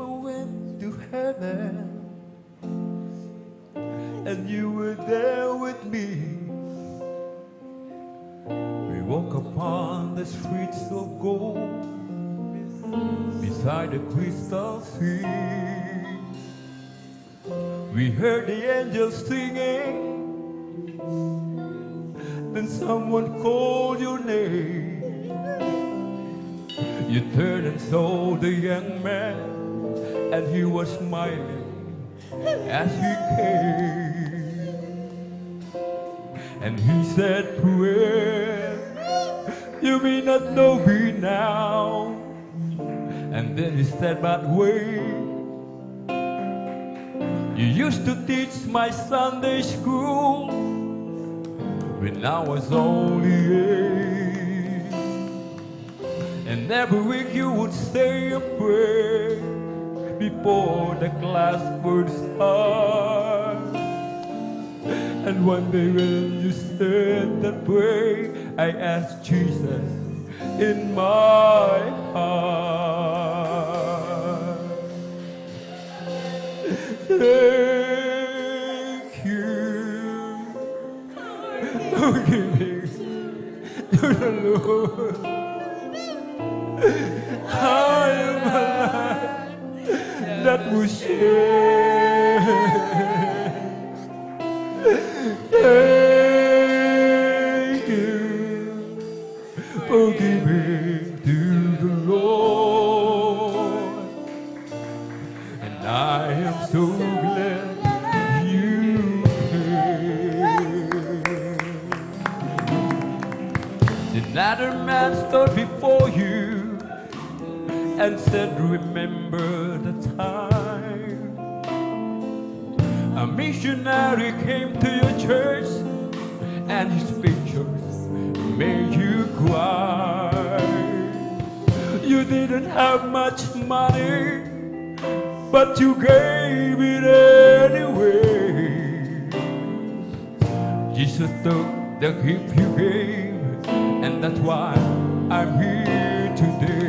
went to heaven, and you were there with me. We walk upon the streets of gold, beside the crystal sea. We heard the angels singing, then someone called your name. You turned and saw the young man, and he was smiling as he came. And he said, "Prayer, you may not know me now." And then he said, "But wait, you used to teach my Sunday school when I was only 8. And every week you would say a prayer before the class would start. And one day when you said that prayer, I asked Jesus in my heart. Thank you for giving to the Lord. I am alive that was shared. Thank you for giving to the Lord. And I am so glad you came. Another man stood before you and said, "Remember the time a missionary came to your church and his pictures made you cry. You didn't have much money, but you gave it anyway. Jesus took the gift you gave, and that's why I'm here today."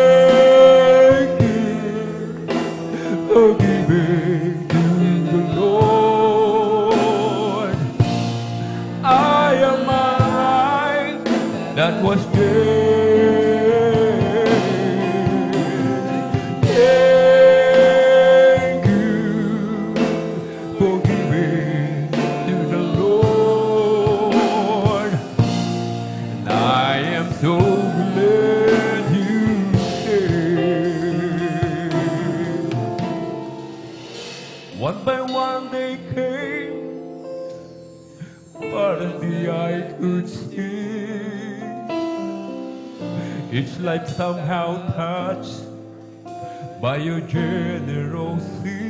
Thank you for giving to the Lord. I am alive that was dead. Thank you for giving to the Lord. And I am so glad you came. One by one they came, but the eye could see. Each life somehow touched by your generosity.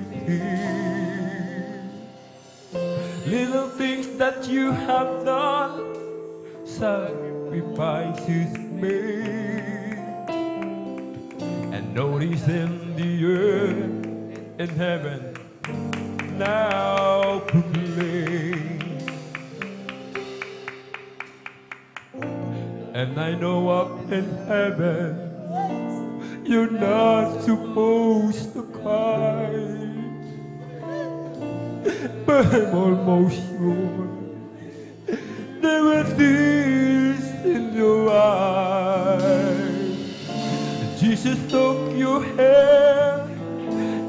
Little things that you have done, sacrifices made, and notice in the earth in heaven now proclaim. And I know up in heaven you're not supposed to cry, but I'm almost sure there were tears in your eyes. Jesus took your hand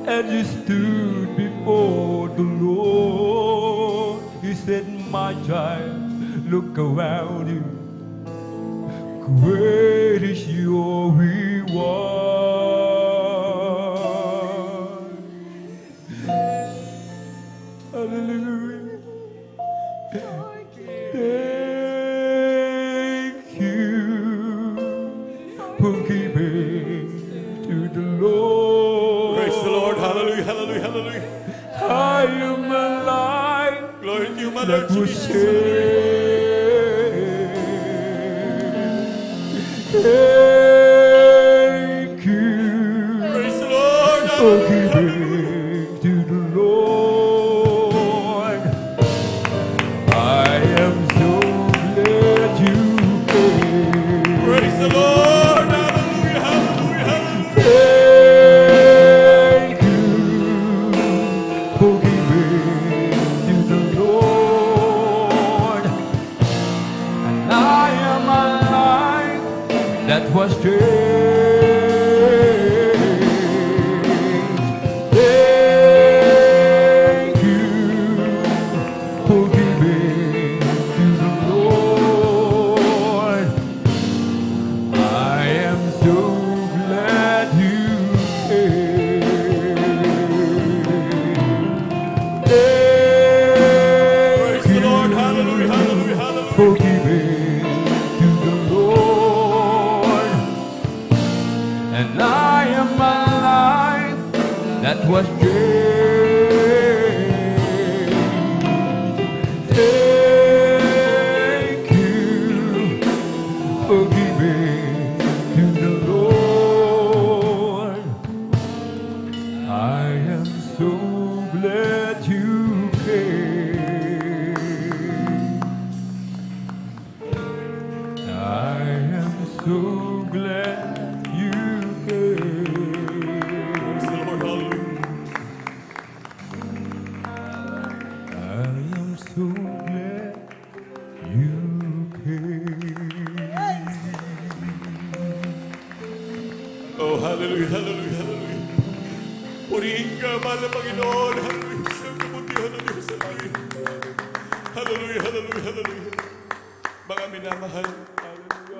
and you stood before the Lord. He said, "My child, look around you. Great is your reward." Hallelujah. Thank you for giving to the Lord. Praise the Lord. Hallelujah, hallelujah, hallelujah. I am alive. Glory to you, my That Lord was Jesus. Thank you Praise the Lord. for giving to the Lord. I am so glad you came. Praise the that was changed. Thank you for giving to the Lord. I am so glad you came. Praise the Lord. Hallelujah, hallelujah, hallelujah. For giving to the Lord. And I am alive that was changed. Thank you for giving to the Lord. I am so glad you came. I am so glad you came. Praise the Lord. Hallelujah. I am so glad you came. Oh, hallelujah, hallelujah, hallelujah. Purihin ka, mahal na Panginoon. Hallelujah. Sa kabutihan ng Diyos. Hallelujah. Hallelujah, hallelujah, hallelujah. Mga minamahal,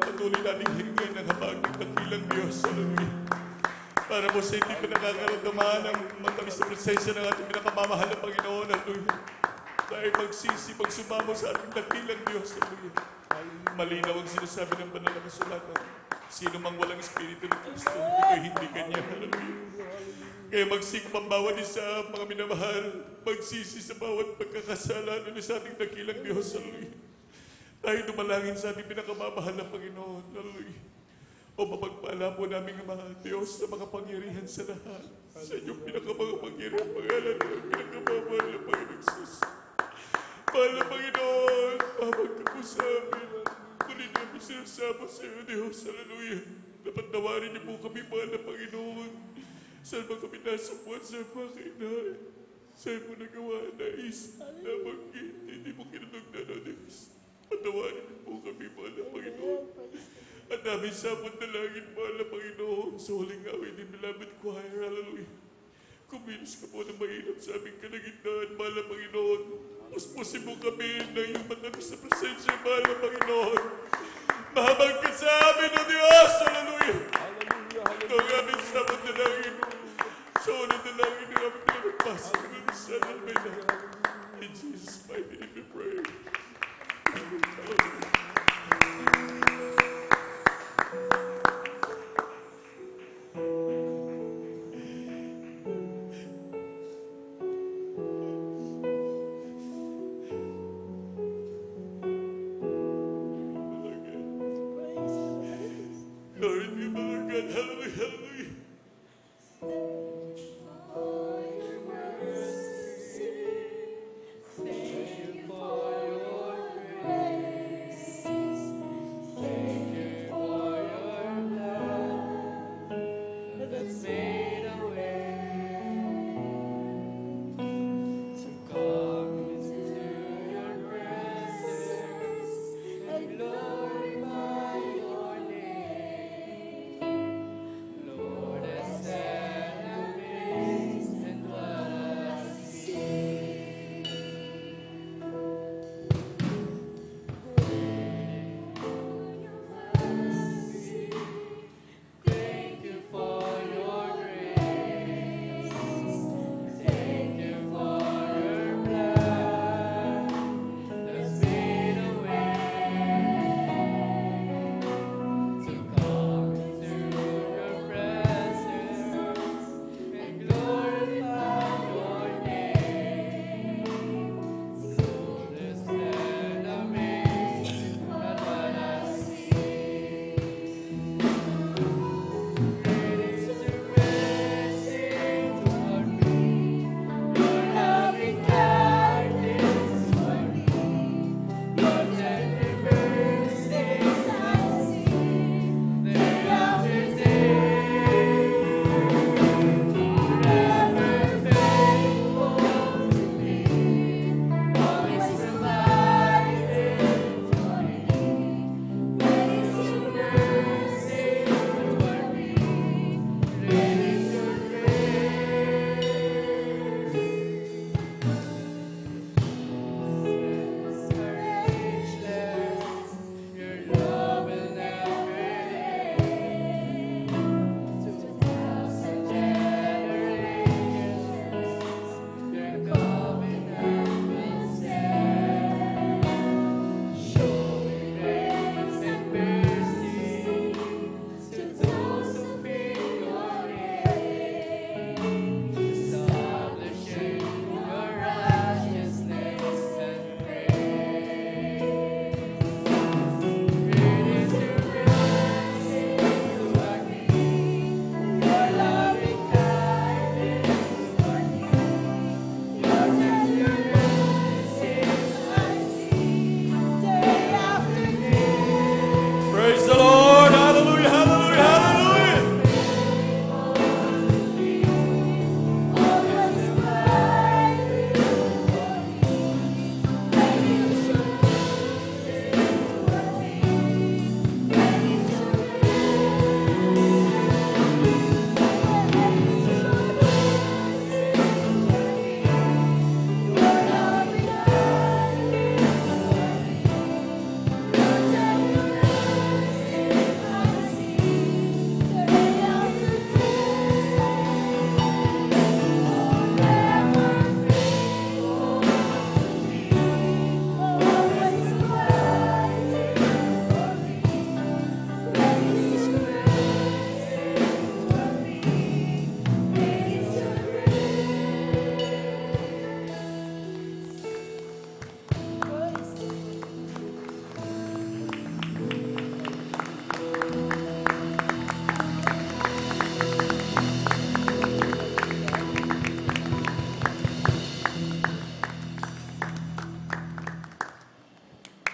patuloy nating hiringan ng habag ng dakilang Diyos. Hallelujah. Para po sa hindi pa nakakaramdaman ng matamis na presensya ng ating pinakamamahal na Panginoon. Hallelujah. Dahil magsisi, magsumamo sa ating dakilang Diyos. Hallelujah. Malinaw ang sinasabi ng banal na kasulatan. Sino mang walang Espiritu ng Kristo, ito'y hindi kanya. Hallelujah. Kaya magsikap ang bawat isa, mga minamahal, magsisi sa bawat pagkakasala sa ating dakilang Diyos. Hallelujah. Tayo dumalangin sa ating pinakamamahal na Panginoon. Hallelujah. O mapagpala po namin ang mga Diyos sa mga pangyarihan sa lahat. Sa inyong pinakamakapangyarihan pangalan ng pinakamamahal na Panginoon Jesus. Mahal na Panginoon, pamag ka po sa amin. Kunin namin sinasama sa iyo, Diyos. Hallelujah. Napatawarin niyo po kami, mahal na Panginoon. Saan ba kami nasumpuan sa mga kainahan? Saan mo nagawa na isa na banggit? Hindi mo kinunugdan, O Diyos. Patawarin niyo po kami, mahal na Panginoon. At namin sabot na langit, mahal na Panginoon, sa huling awit ni Beloved Choir. Hallelujah. Kumilos ka po na mainam sa aming kalagitnaan, mahal na Panginoon. Puspusin mo kami na iyong matamis na presensya, mahal na Panginoon. Mahabag ka sa amin, O Diyos! Hallelujah! Ito ang aming sabot na langit. Sa unang na langit ng aming pinagpasa ng San Almeida. In Jesus' mighty name we pray. Lord,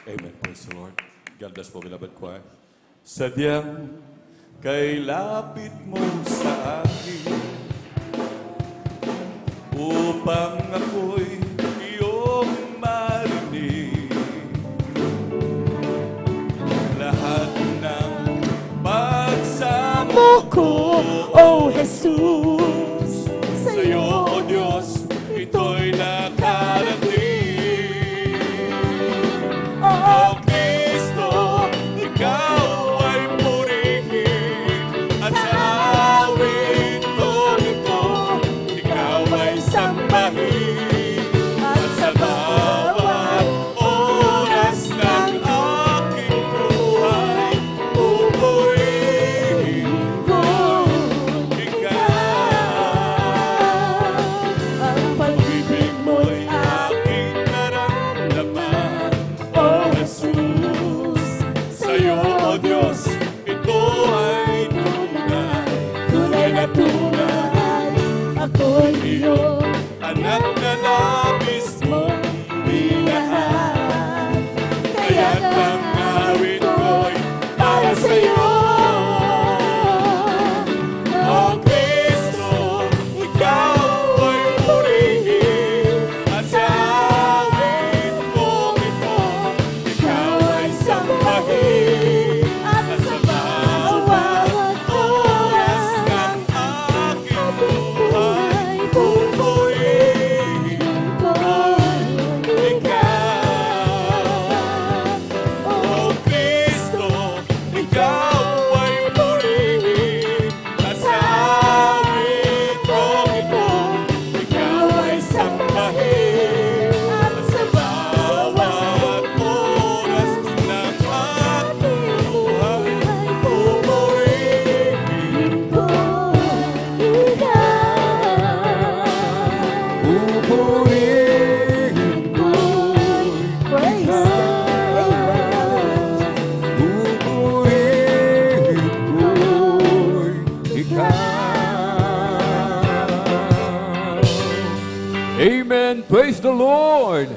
Amen. Praise the Lord. God bless po, beloved choir. Sadyang kay lapit mo sa akin upang ako'y iyong marinig. Lahat ng pagsamo ko, Oh Jesus, sa'yo, O Diyos, ito'y nakarating. O Kristo, ikaw ay purihin, at sa awit kong ito, ikaw ay sambahin. At sa bawat oras ng aking buhay, pupurihin ko ang pag-ibig mo'y aking nararamdaman. Oh Jesus, Sa'yo, O Diyos, ito ay tunay. tunay na tunay, ako'y iyong Anak na labis mong minahal. Kaya't ang awit ko'y para sa'yo. O Kristo, ikaw ay purihin, at sa awit kong ito, ikaw ay sambahin. At sa bawat oras ng aking buhay, pupurihin ko ikaw. O Kristo, ikaw ay purihin, at sa awit kong ito, ikaw ay sambahin. At sa bawat oras ng aking buhay, pupurihin ko Pupurihin ko Pupurihin ko ikaw. Amen. Praise the Lord.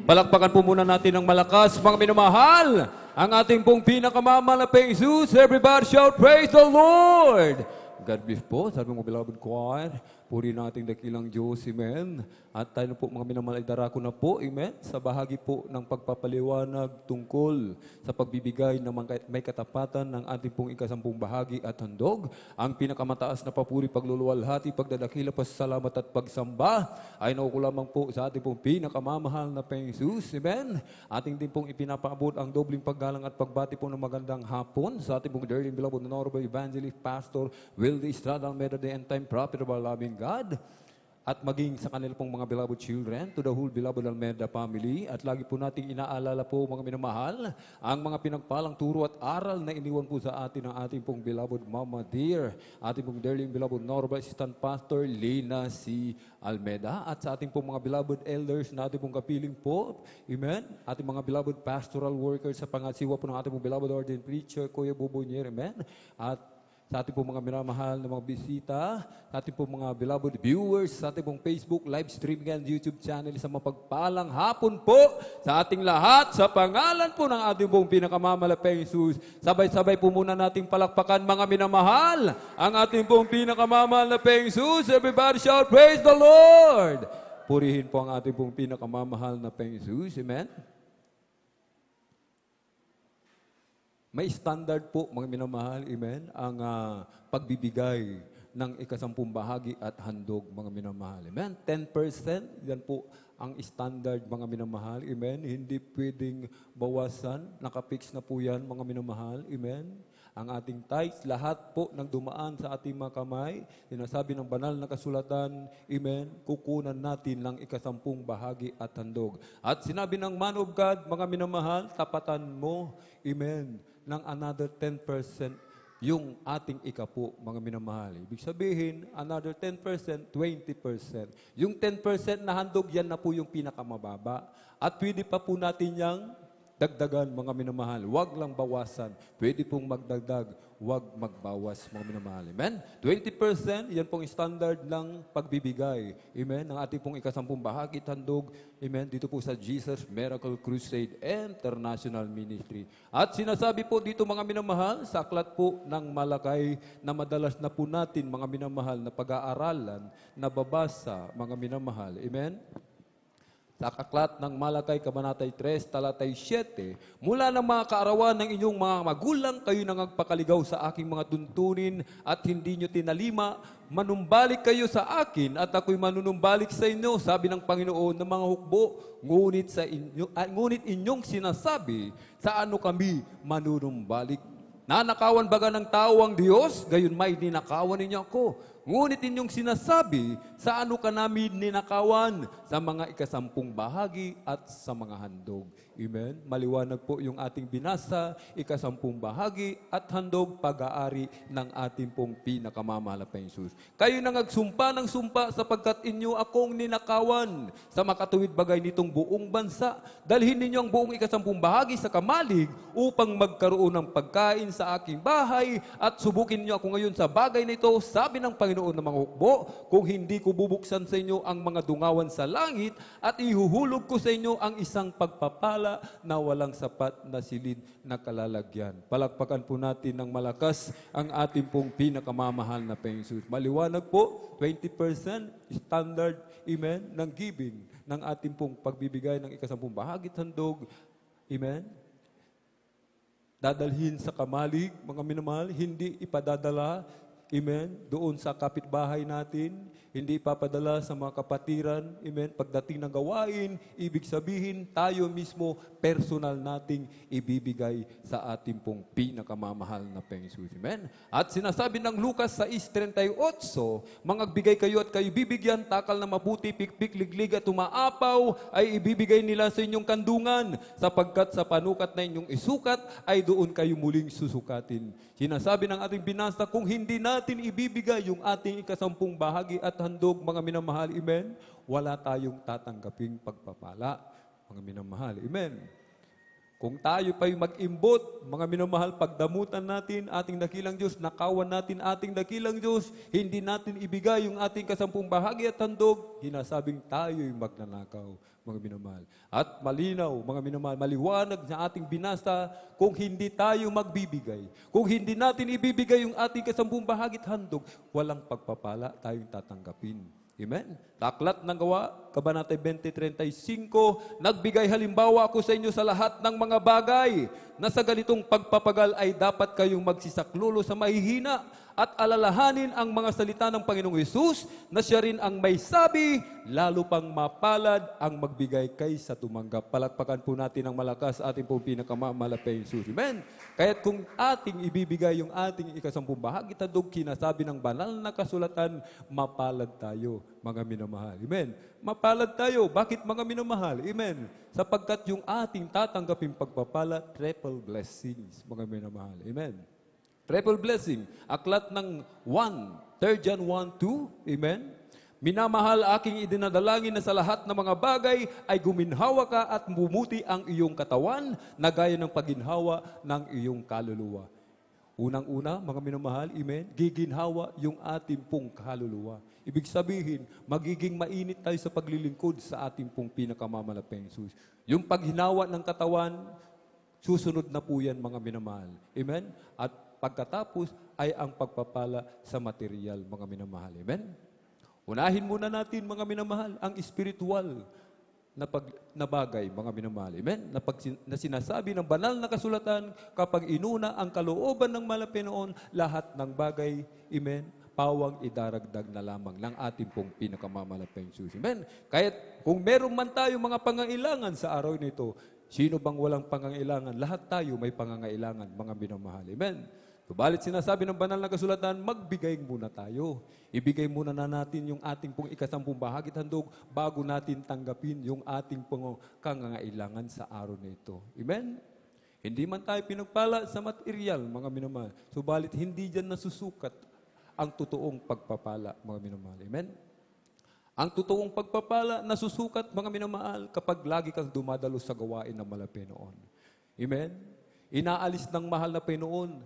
Palakpakan po muna natin ng malakas, mga minamahal, ang ating pong pinakamamahal na Jesus. Everybody shout, praise the Lord. God bless po, sabi mo beloved choir. Puri nating dakilang Diyos, amen. At tayo po mga minamahal ay darako na po, amen, sa bahagi po ng pagpapaliwanag tungkol sa pagbibigay ng may katapatan ng ating pong ikasampung bahagi at handog. Ang pinakamataas na papuri, pagluluwalhati, pagdadakila, pasasalamat at pagsamba ay nauko lamang po sa ating pong pinakamamahal na Panginoong Jesus, amen. Ating din pong ipinapaabot ang dobling paggalang at pagbati po ng magandang hapon sa ating pong dearly beloved honorable evangelist pastor Wilde Estrada Almeida, the end time prophet of our loving God, at maging sa kanila pong mga beloved children, to the whole beloved Almeida family. At lagi po nating inaalala po, mga minamahal, ang mga pinagpalang turo at aral na iniwan po sa atin ng ating pong beloved Mama Dear, ating pong dearly beloved Honorable Assistant Pastor Lina C. Almeida, at sa ating pong mga beloved elders na ating pong kapiling po, amen, ating mga beloved pastoral workers sa pangasiwa po ng ating pong beloved ordained preacher, Kuya Bubonier, amen, at sa ating pong mga minamahal na mga bisita, sa ating pong mga beloved viewers, sa ating pong Facebook live streaming and YouTube channel, sa mapagpalang hapon po sa ating lahat, sa pangalan po ng ating pong pinakamamalapeng Jesus. Sabay-sabay po muna nating palakpakan, mga minamahal, ang ating pong pinakamamahal na Panginoong Jesus. Everybody shout, praise the Lord! Purihin po ang ating pong pinakamamahal na Panginoong Jesus. Amen? May standard po, mga minamahal, amen, ang pagbibigay ng ikasampung bahagi at handog, mga minamahal. Amen? 10%, yan po ang standard, mga minamahal. Amen? Hindi pwedeng bawasan. Nakapix na po yan, mga minamahal. Amen? Ang ating tithes, lahat po ng dumaan sa ating mga kamay, sinasabi ng banal na kasulatan, amen, kukunan natin ng ikasampung bahagi at handog. At sinabi ng man of God, mga minamahal, tapatan mo, amen, ng another 10% yung ating ikapo, mga minamahal. Ibig sabihin, another 10%, 20%. Yung 10% na handog, yan na po yung pinakamababa. At pwede pa po natin yung dagdagan, mga minamahal. Huwag lang bawasan. Pwede pong magdagdag, huwag magbawas, mga minamahal. Amen? 20%, yan pong standard ng pagbibigay. Amen? Ang ating pong ikasampung bahagi, handog. Amen? Dito po sa Jesus Miracle Crusade International Ministry. At sinasabi po dito, mga minamahal, sa aklat po ng Malakay na madalas na po natin, mga minamahal, na pag-aaralan, nababasa, mga minamahal. Amen? Sa aklat ng Malakay, Kabanatay 3, Talatay 7, mula ng mga kaarawan ng inyong mga magulang, kayo nang nagpakaligaw sa aking mga tuntunin at hindi nyo tinalima, manumbalik kayo sa akin at ako'y manunumbalik sa inyo, sabi ng Panginoon ng mga hukbo, ngunit inyong sinasabi, sa ano kami manunumbalik? Nanakawan baga ng tao ang Diyos, gayon may ninakawan ninyo ako. Ngunit inyong sinasabi, sa ano ka namin ninakawan? Sa mga ikasampung bahagi at sa mga handog. Amen? Maliwanag po yung ating binasa, ikasampung bahagi at handog, pag-aari ng ating pong pinakamamahal na Jesus. Kayo na nagsumpa ng sumpa sapagkat inyo akong ninakawan sa makatuwid bagay nitong buong bansa. Dalhin ninyo ang buong ikasampung bahagi sa kamalig upang magkaroon ng pagkain sa aking bahay at subukin niyo ako ngayon sa bagay nito, sabi ng Panginoon ng mga hukbo, kung hindi ko bubuksan sa inyo ang mga dungawan sa langit at ihuhulog ko sa inyo ang isang pagpapala na walang sapat na silid na kalalagyan. Palakpakan po natin ng malakas ang ating pong pinakamamahal na Jesus. Maliwanag po, 20% standard, amen, ng giving ng ating pong pagbibigay ng ikasampung bahagi handog. Amen. Dadalhin sa kamalig, mga minamahal, hindi ipadadala, amen, doon sa kapitbahay natin, hindi ipapadala sa mga kapatiran, amen, pagdating ng gawain, ibig sabihin, tayo mismo, personal nating ibibigay sa ating pong pinakamamahal na Jesus. Amen. At sinasabi ng Lucas 6:38, mangagbigay kayo at kayo bibigyan, takal na mabuti, pikpik, liglig at umaapaw, ay ibibigay nila sa inyong kandungan, sapagkat sa panukat na inyong isukat, ay doon kayo muling susukatin. Sinasabi ng ating binasa, kung hindi natin ibibigay yung ating ikasampung bahagi at handog, mga minamahal, amen, wala tayong tatanggaping pagpapala, mga minamahal, amen. Kung tayo pa'y mag-imbot, mga minamahal, pagdamutan natin ating dakilang Diyos, nakawan natin ating dakilang Diyos, hindi natin ibigay yung ating kasampung bahagi at handog, hinasabing tayo'y magnanakaw, mga minamahal. At malinaw, mga minamahal, maliwanag sa ating binasa, kung hindi tayo magbibigay, kung hindi natin ibibigay yung ating kasampung bahagi at handog, walang pagpapala tayong tatanggapin. Amen? Aklat ng Gawa, Kabanatay 20:35, nagbigay halimbawa ako sa inyo sa lahat ng mga bagay na sa ganitong pagpapagal ay dapat kayong magsisaklulo sa mahihina at alalahanin ang mga salita ng Panginoong Hesus na siya rin ang may sabi, lalo pang mapalad ang magbigay kaysa tumanggap. Palakpakan po natin ng malakas ating pong pinakamamahal na Jesus. Amen? Kaya't kung ating ibibigay yung ating ikasampung bahagi tadog, kinasabi ng banal na kasulatan, mapalad tayo, mga minamahal. Amen? Mapalad tayo. Bakit mga minamahal? Amen? Sapagkat yung ating tatanggaping pagpapala, triple blessings, mga minamahal. Amen? Triple blessing. Aklat ng 3 John 1:2. Amen? Minamahal, aking idinadalangin na sa lahat ng mga bagay ay guminhawa ka at bumuti ang iyong katawan na gaya ng pagginhawa ng iyong kaluluwa. Unang-una, mga minamahal, amen, giginhawa yung ating pong kaluluwa. Ibig sabihin, magiging mainit tayo sa paglilingkod sa ating pong pinakamamahal na Jesus. Yung paghinawa ng katawan, susunod na po yan, mga minamahal. Amen? At pagkatapos ay ang pagpapala sa material, mga minamahal. Amen? Unahin muna natin, mga minamahal, ang spiritual na bagay, mga minamahal. Amen? Na sinasabi ng banal na kasulatan, kapag inuna ang kalooban ng malapinoon, lahat ng bagay, amen, pawang idaragdag na lamang ng ating pong pinakamamalaking Jesus. Amen? Kahit kung meron man tayo mga pangangailangan sa araw nito, sino bang walang pangangailangan? Lahat tayo may pangangailangan, mga minamahal. Amen? Subalit sinasabi ng banal na kasulatan, magbigay muna tayo. Ibigay muna na natin yung ating pong ikasampung bahagi handog bago natin tanggapin yung ating pong kangangailangan sa araw na ito. Amen? Hindi man tayo pinagpala sa material, mga minamahal. Subalit hindi dyan nasusukat ang totoong pagpapala, mga minamahal. Amen? Ang totoong pagpapala nasusukat, mga minamahal, kapag lagi kang dumadalo sa gawain ng malapinoon. Amen? Inaalis ng mahal na Panginoon,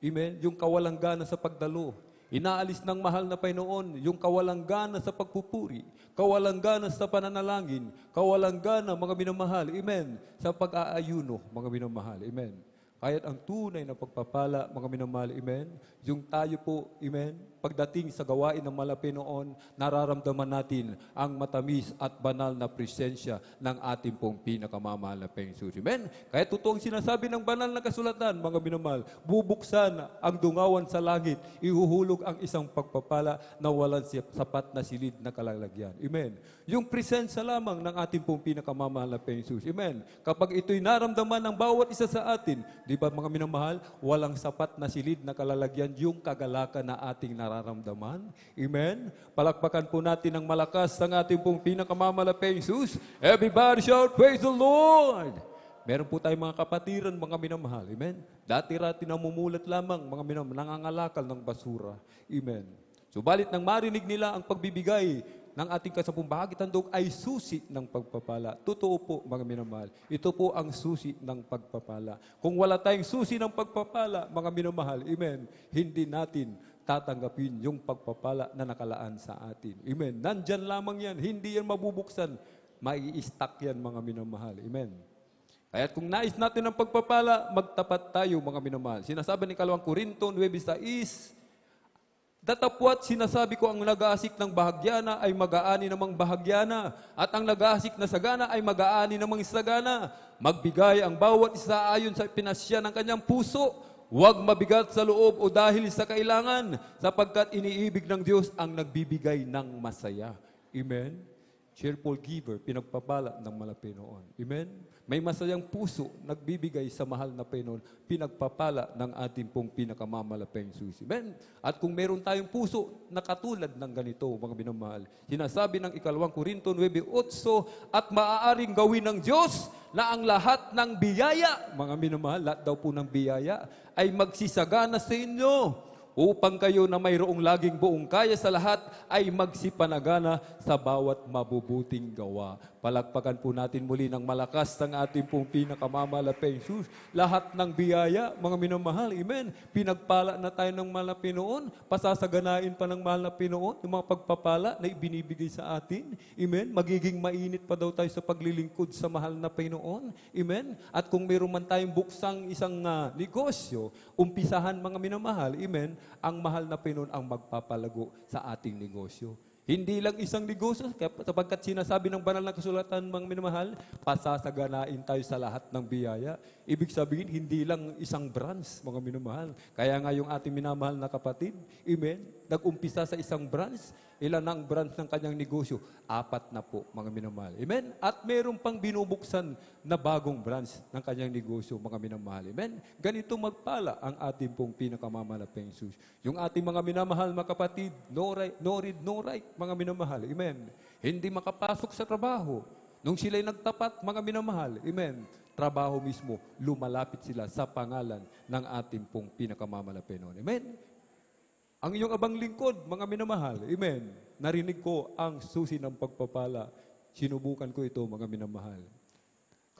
amen, yung kawalang gana sa pagdalo. Inaalis ng mahal na Panginoon yung kawalang gana sa pagpupuri, kawalang gana sa pananalangin, kawalang gana, mga minamahal, amen, sa pag-aayuno, mga minamahal, amen. Kaya't ang tunay na pagpapala, mga minamahal, amen, yung tayo po, amen, pagdating sa gawain ng Malapinoon, nararamdaman natin ang matamis at banal na presensya ng ating pong pinakamamahal na Panginoon. Amen? Kaya totoong sinasabi ng banal na kasulatan, mga minamahal, bubuksan ang dungawan sa langit, ihuhulog ang isang pagpapala na walang sapat na silid na kalalagyan. Amen? Yung presensya lamang ng ating pong pinakamamahal na Panginoon. Amen? Kapag ito'y naramdaman ng bawat isa sa atin, di ba mga minamahal, walang sapat na silid na kalalagyan yung kagalakan na ating nararamdaman. Amen? Palakpakan po natin ng malakas ang ating pong pinakamamalaking Jesus. Everybody shout, praise the Lord! Meron po tayong mga kapatiran, mga minamahal. Amen? Dati-rati namumulat lamang, mga minamahal, nangangalakal ng basura. Amen? Subalit nang marinig nila ang pagbibigay ng ating kasampung bahagit handog ay susi ng pagpapala. Totoo po, mga minamahal. Ito po ang susi ng pagpapala. Kung wala tayong susi ng pagpapala, mga minamahal, amen, hindi natin tatanggapin yung pagpapala na nakalaan sa atin. Amen. Nandyan lamang yan. Hindi yan mabubuksan. Mai-stack yan, mga minamahal. Amen. Kaya kung nais natin ng pagpapala, magtapat tayo, mga minamahal. Sinasabi ni 2 Korinto 9:6, datapwat sinasabi ko ang nag-aasik ng bahagyana ay mag-aani namang bahagyana, at ang nag-aasik na sagana ay mag-aani namang sagana. Magbigay ang bawat isa ayon sa pinasya ng kanyang puso. Huwag mabigat sa loob o dahil sa kailangan, sapagkat iniibig ng Diyos ang nagbibigay ng masaya. Amen? Cheerful giver, pinagpapala ng Malapinoon. Amen? May masayang puso, nagbibigay sa mahal na Panginoon, pinagpapala ng ating pong pinakamamalapeng susi. Amen? At kung meron tayong puso na katulad ng ganito, mga minamahal, sinasabi ng 2 Korinto 9:8, at maaaring gawin ng Diyos na ang lahat ng biyaya, mga minamahal, lahat daw po ng biyaya, ay magsisagana sa inyo, upang kayo na mayroong laging buong kaya sa lahat ay magsipanagana sa bawat mabubuting gawa. Palakpakan po natin muli ng malakas ang ating pong pinakamamalapeng Jesus. Lahat ng biyaya, mga minamahal, amen. Pinagpala na tayo ng mahal na Pinoon, pasasaganain pa ng mahal na Pinoon, yung mga pagpapala na ibinibigay sa atin. Amen. Magiging mainit pa daw tayo sa paglilingkod sa mahal na Pinoon. Amen. At kung mayroon man tayong buksang isang negosyo, umpisahan, mga minamahal, amen, ang mahal na Pinoon ang magpapalago sa ating negosyo. Hindi lang isang negosyo, sapagkat sinasabi ng banal na kasulatan, mga minamahal, pasasaganain tayo sa lahat ng biyaya. Ibig sabihin, hindi lang isang branch, mga minamahal. Kaya nga yung ating minamahal na kapatid, amen, nag-umpisa sa isang branch. Ilan ang branch ng kanyang negosyo? 4 na po, mga minamahal. Amen? At meron pang binubuksan na bagong branch ng kanyang negosyo, mga minamahal. Amen? Ganito magpala ang ating pong pinakamamalapeng Jesus. Yung ating mga minamahal, mga kapatid, no read, no write, mga minamahal. Amen? Hindi makapasok sa trabaho. Nung sila'y nagtapat, mga minamahal. Amen? Trabaho mismo, lumalapit sila sa pangalan ng ating pong pinakamamalapeng noon. Amen? Ang inyong abang lingkod, mga minamahal, amen, narinig ko ang susi ng pagpapala. Sinubukan ko ito, mga minamahal.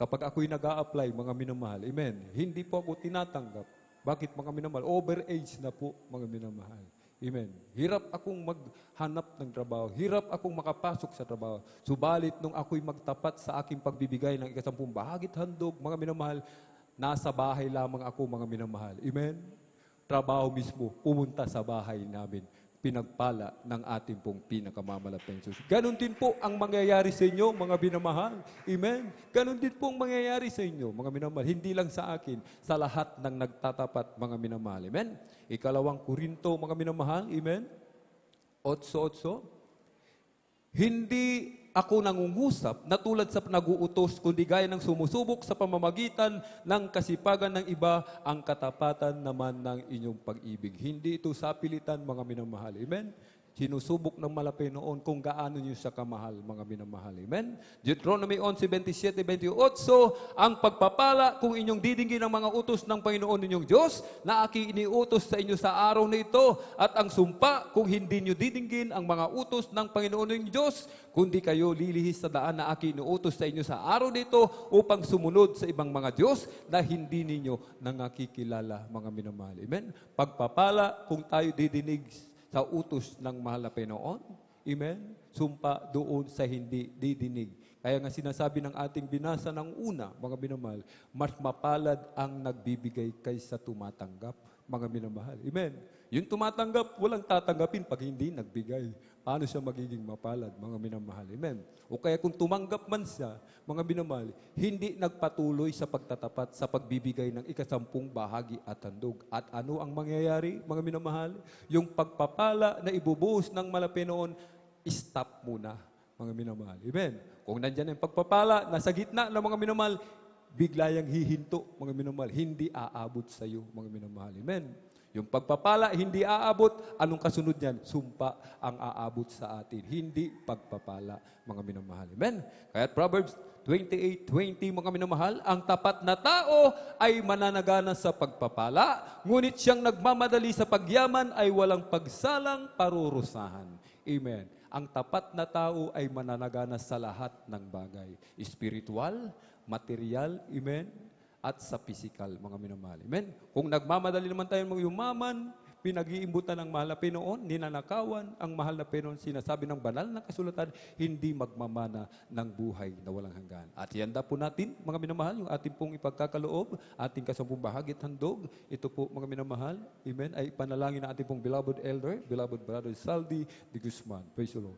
Kapag ako'y nag-a-apply, mga minamahal, amen, hindi po ako tinatanggap. Bakit, mga minamahal? Overage na po, mga minamahal. Amen. Hirap akong maghanap ng trabaho. Hirap akong makapasok sa trabaho. Subalit, nung ako'y magtapat sa aking pagbibigay ng 10 bahagit handog, mga minamahal, nasa bahay lamang ako, mga minamahal. Amen. Trabaho mismo, pumunta sa bahay namin, pinagpala ng ating pong pinakamamalapeng Jesus. Ganon din po ang mangyayari sa inyo, mga minamahal. Amen? Ganon din po ang mangyayari sa inyo, mga minamahal. Hindi lang sa akin, sa lahat ng nagtatapat, mga minamahal. Amen? 2 Korinto, mga minamahal. Amen? 8:8. Hindi ako nangungusap na tulad sa nag-uutos, kundi gaya ng sumusubok sa pamamagitan ng kasipagan ng iba, ang katapatan naman ng inyong pag-ibig. Hindi ito sapilitan, mga minamahal. Amen? Sinusubok ng malapay noon kung gaano niyo siya kamahal, mga minamahal. Amen? Deuteronomy 11:27-28, ang pagpapala kung inyong didinggin ang mga utos ng Panginoon ninyong Diyos na aking iniutos sa inyo sa araw na ito, at ang sumpa kung hindi niyo didinggin ang mga utos ng Panginoon ninyong Diyos, kundi kayo lilihis sa daan na aking iniutos sa inyo sa araw na ito upang sumunod sa ibang mga Diyos na hindi ninyo nangakikilala, mga minamahal. Amen? Pagpapala kung tayo didinig sa utos ng mahal na Panginoon. Amen? Sumpa doon sa hindi didinig. Kaya nga sinasabi ng ating binasa ng una, mga minamahal, mas mapalad ang nagbibigay kaysa tumatanggap, mga minamahal. Amen? Yung tumatanggap, walang tatanggapin pag hindi nagbigay. Paano siya magiging mapalad, mga minamahal? Amen? O kaya kung tumanggap man siya, mga minamahal, hindi nagpatuloy sa pagtatapat sa pagbibigay ng ikasampung bahagi at handog. At ano ang mangyayari, mga minamahal? Yung pagpapala na ibubuhos ng malapi noon, stop muna, mga minamahal. Amen? Kung nandyan ang pagpapala, nasa gitna ng mga minamahal, bigla yang hihinto, mga minamahal. Hindi aabot sa iyo, mga minamahal. Amen? Yung pagpapala, hindi aabot. Anong kasunod niyan? Sumpa ang aabot sa atin. Hindi pagpapala, mga minamahal. Amen? Kaya Proverbs 28:20, mga minamahal, ang tapat na tao ay mananagana sa pagpapala, ngunit siyang nagmamadali sa pagyaman ay walang pagsalang parurusahan. Amen. Ang tapat na tao ay mananagana sa lahat ng bagay. Spiritual, material, amen, at sa physical, mga minamahal. Amen? Kung nagmamadali naman tayo mga yumaman, pinag-iimbutan ng mahal na Panginoon, ninanakawan ang mahal na Panginoon, sinasabi ng banal na kasulatan, hindi magmamana ng buhay na walang hanggan. At ihanda po natin, mga minamahal, yung ating pong ipagkakaloob, ating kasampung bahagi at handog. Ito po, mga minamahal, amen, ay panalangin ng ating pong beloved elder, beloved brother Saldi de Guzman. Praise the Lord.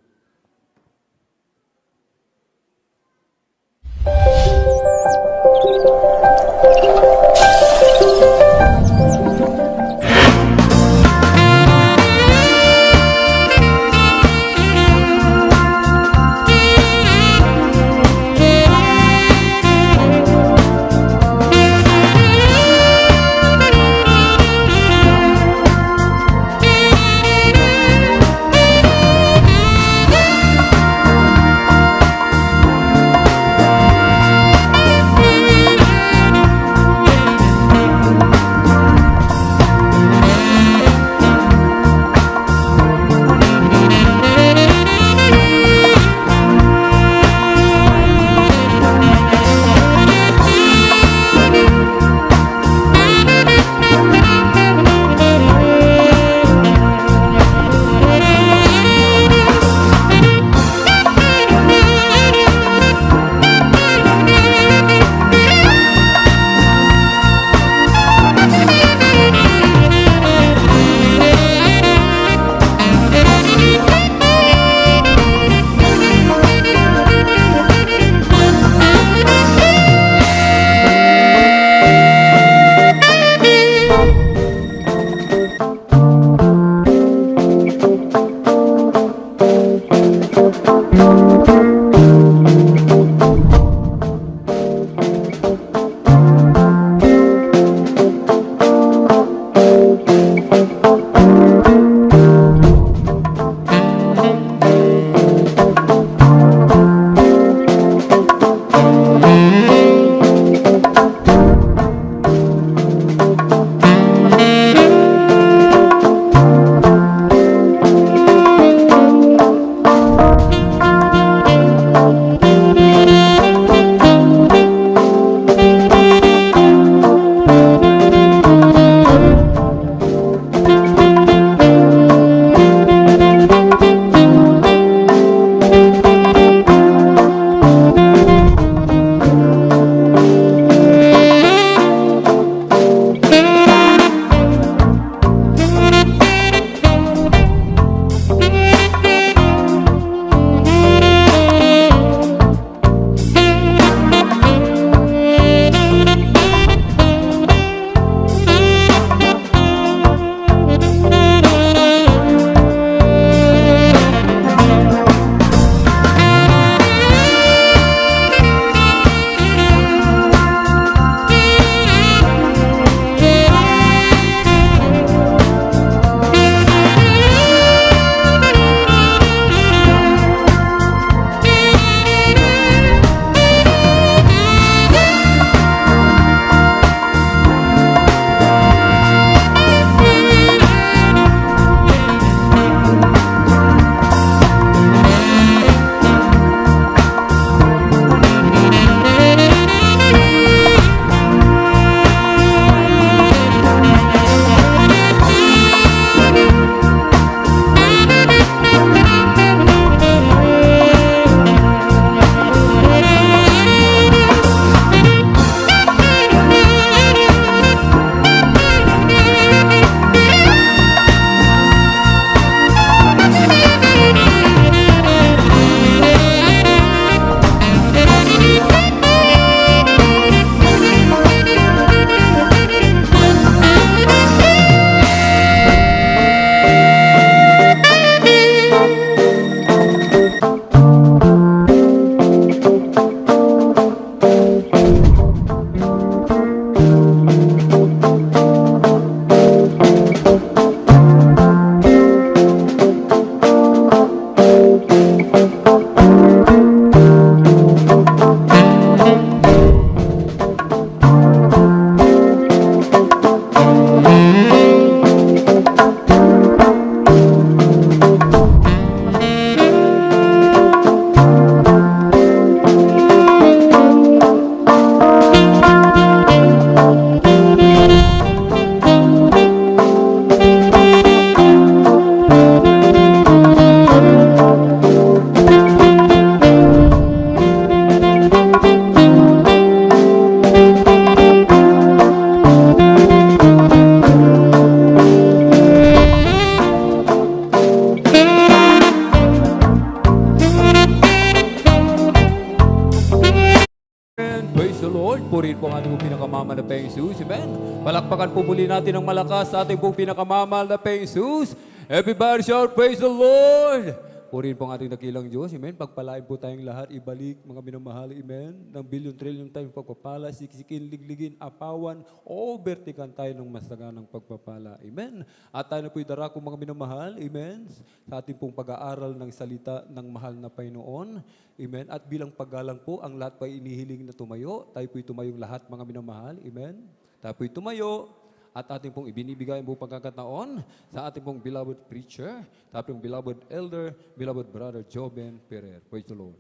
Peng Jesus. Amen. Palakpakan po muli natin ng malakas sa ating pong pinakamamahal na Peng Jesus. Everybody shout, praise the Lord! Purihin po ang ating dakilang Diyos. Amen. Pagpalain po tayong lahat, ibalik mga minamahal. Amen. Ng bilyon-trilyon tayong pagpapala, siksikin, ligligin, apawan, overtikan tayo ng masaganang pagpapala. Amen. At tayo na po'y darako mga minamahal. Amen. Sa ating pong pag-aaral ng salita ng mahal na Panginoon. Amen. At bilang paggalang po, ang lahat po'y inihiling na tumayo. Tayo po'y tumayong lahat mga minamahal. Amen. Tayo po'y tumayo. At ating pong ibinibigay ang buong pagkakataon sa ating pong beloved preacher, sa ating beloved elder, beloved brother Joben Ferrer. Praise the Lord.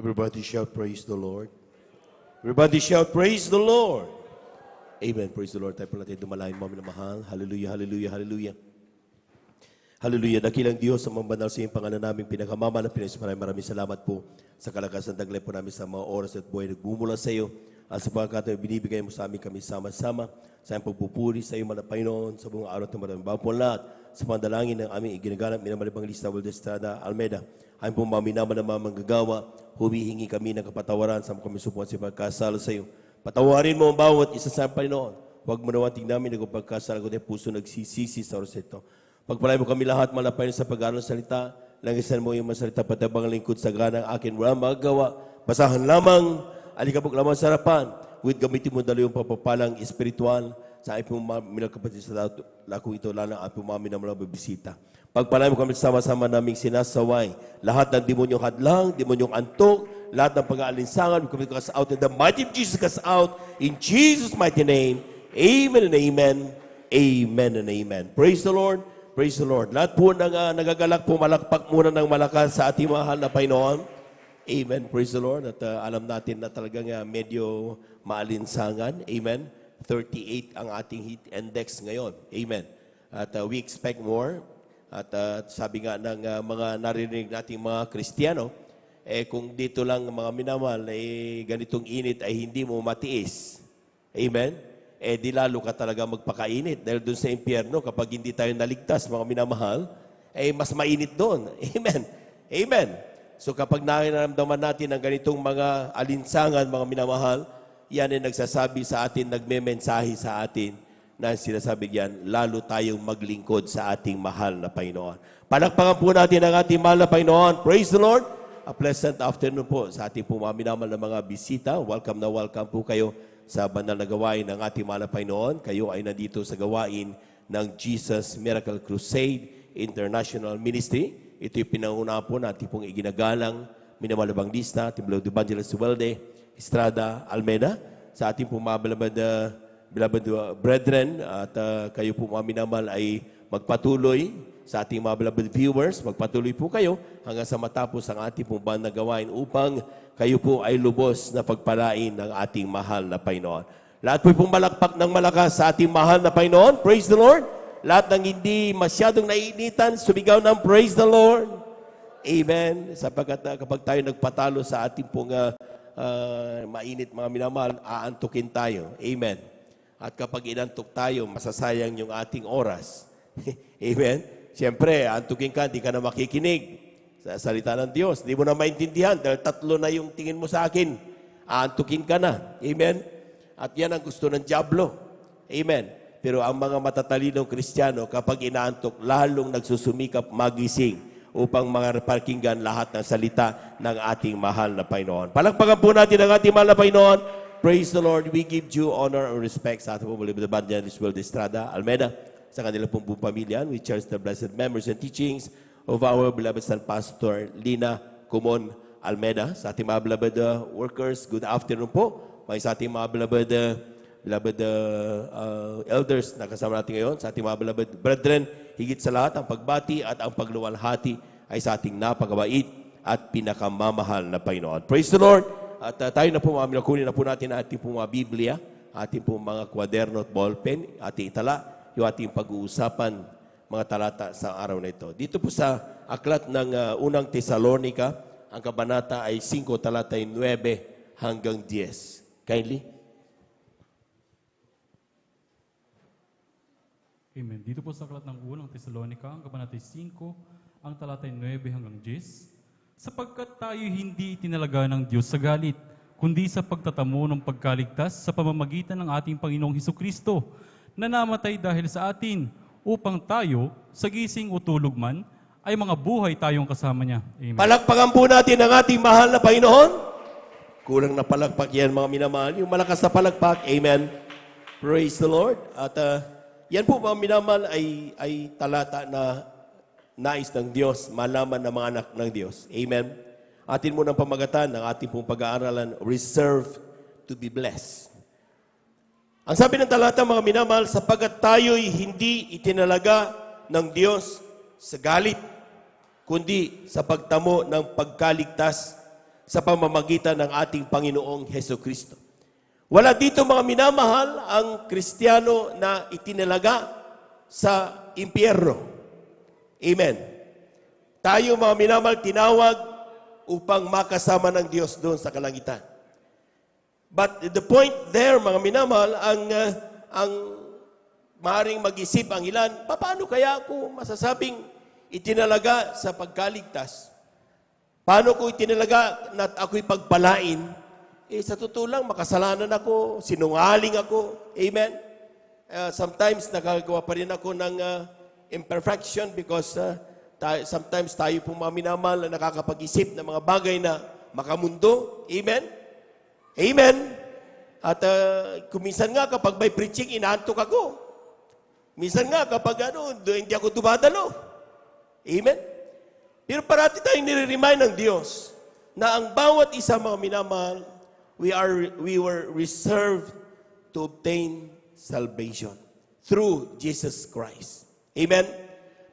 Everybody shout, praise the Lord. Everybody shout, praise the Lord. Amen. Praise the Lord. Tayo po natin dumalain mo, minamahal. Hallelujah, hallelujah, hallelujah. Hallelujah. Dakilang Diyos, sa mga banal sa iyong pangalan namin, pinakamamahal na Panginoon, maraming salamat po sa kalakasan taglay po namin sa mga oras at buhay nagmumula sa iyo. At sa pagkakataon, binibigay mo sa amin kami sama-sama sa iyong pagpupuri sa iyo, mga Panginoon, sa buong araw at maraming bagong lahat. Sa pandalangin ng aming iginaganap, minamalibang lista, Waldo Estrada, Almeida. Ayon po maminaman na mga manggagawa, humihingi kami ng kapatawaran sa kami supuan sa pagkasalo sa iyo. Patawarin mo ang bawat isa sa Panginoon. Huwag mo naman tingnan namin ng pagkasalo ko puso nagsisisi sa oras ito. Pagpalay mo kami lahat, malapay sa pag-aaral ng salita. Langisan mo yung masalita, patabang lingkod sa ganang akin. Walang magagawa. Basahan lamang, alikabok lamang sa harapan. With gamitin mo dalo yung papapalang espiritual sa ipong mga kapatid sa lakong ito, lalo ang ipong mga minamalang bibisita. Pagpalay mo kami sama-sama naming sinasaway. Lahat ng demonyong hadlang, demonyong antok, lahat ng pag-aalinsangan, kami cast out in the mighty of Jesus, cast out in Jesus' mighty name. Amen and amen. Amen and amen. Praise the Lord. Praise the Lord. Lahat po nagagalak po, malakpak muna ng malakas sa ating mahal na Panginoon. Amen. Praise the Lord. At alam natin na talagang medyo maalinsangan. Amen. 38 ang ating heat index ngayon. Amen. At we expect more. At sabi nga ng mga narinig nating mga Kristiyano, kung dito lang mga minamahal, ganitong init ay hindi mo matiis. Amen. Di lalo ka talaga magpakainit. Dahil doon sa impyerno, kapag hindi tayo naligtas, mga minamahal, mas mainit doon. Amen. Amen. So kapag nararamdaman natin ang ganitong mga alinsangan, mga minamahal, yan ay nagsasabi sa atin, nagmemensahe sa atin, na sinasabi yan, lalo tayong maglingkod sa ating mahal na Panginoon. Palakpakan po natin ang ating mahal na Panginoon. Praise the Lord. A pleasant afternoon po sa ating po mga minamahal na mga bisita. Welcome po kayo sa banal na gawain ng ating mahal na Panginoon. Kayo ay nandito sa gawain ng Jesus Miracle Crusade International Ministry. Ito'y pinangunahan po natin pong iginagalang minamalabang lista, ating beloved Evangelist Weldy Estrada Almeida, sa ating pong mga beloved brethren, at kayo po mga minamahal ay magpatuloy sa ating mga beloved viewers, magpatuloy po kayo hanggang sa matapos ang ating pong banal na gawain upang kayo po ay lubos na pagpalain ng ating mahal na Panginoon. Lahat po pong malakpak ng malakas sa ating mahal na Panginoon. Praise the Lord. Lahat ng hindi masyadong naiinitan, sumigaw ng praise the Lord. Amen. Sapagkat kapag tayo nagpatalo sa ating pong mainit mga minamahal, aantukin tayo. Amen. At kapag inantok tayo, masasayang yung ating oras. Amen. Siyempre, antukin ka, hindi ka na makikinig sa salita ng Diyos. Hindi mo na maintindihan dahil tatlo na yung tingin mo sa akin. Aantukin ka na. Amen? At yan ang gusto ng Diablo. Amen? Pero ang mga matatalinong Kristiyano, kapag inaantok, lalong nagsusumikap magising upang mga pakinggan lahat ng salita ng ating mahal na Panginoon. Palakpakan po natin ang ating mahal na Panginoon. Praise the Lord. We give due honor and respect sa ating pumulib na Evangelist Weldy Estrada Almeida, sa kanilang pong buong pamilya. We cherish the blessed memories and teachings of our beloved son, Pastor Lina Kumon Almeida. Sa ating mga beloved workers, good afternoon po. May sa ating mga beloved elders na kasama natin ngayon. Sa ating mga beloved brethren, higit sa lahat, ang pagbati at ang pagluwalhati ay sa ating napakabait at pinakamamahal na Panginoon. Praise the Lord! At tayo na po, kunin na po natin ang ating po mga Biblia, ating po mga kwaderno at ballpen, ating itala, yung ating pag-uusapan, mga talata sa araw na ito. Dito po sa aklat ng unang Tesalonica, ang kabanata ay 5, talata 9 hanggang 10. Kindly. Amen. Dito po sa aklat ng unang Tesalonica, ang kabanata 5, ang talatay 9 hanggang 10, sapagkat tayo hindi itinalaga ng Diyos sa galit, kundi sa pagtatamo ng pagkaligtas sa pamamagitan ng ating Panginoong Hesukristo, na namatay dahil sa atin, upang tayo, sa gising o tulog man, ay mga buhay tayong kasama niya. Amen. Palakpakan po natin ang ating mahal na Panginoon. Kulang na palakpak yan, mga minamahal. Yung malakas na palakpak. Amen. Praise the Lord. At yan po, mga minamahal, ay talata na nais ng Diyos, malaman ng mga anak ng Diyos. Amen. Atin mo ng pamagatan ng ating pong pag-aaralan, reserved to be blessed. Ang sabi ng talata, mga minamahal, sapagkat tayo'y hindi itinalaga ng Diyos sa galit, kundi sa pagtamo ng pagkaligtas sa pamamagitan ng ating Panginoong Hesukristo. Wala dito, mga minamahal, ang Kristiyano na itinalaga sa impyerno. Amen. Tayo, mga minamahal, tinawag upang makasama ng Diyos doon sa kalangitan. But the point there, mga minamahal, ang maaaring mag-isip ang ilan, paano kaya ako masasabing itinalaga sa pagkaligtas? Paano ko itinalaga na ako'y pagpalain? Sa totoo lang, makasalanan ako, sinungaling ako. Amen? Sometimes, nakagawa pa rin ako ng imperfection because sometimes tayo pong mga minamahal na nakakapag-isip ng mga bagay na makamundo. Amen? Amen? At kuminsan nga kapag may preaching, inaantok ako. Minsan nga kapag hindi ako dumadalo. Amen? Pero parati tayong nire-remind ng Diyos na ang bawat isa, mga minamahal, we were reserved to obtain salvation through Jesus Christ. Amen?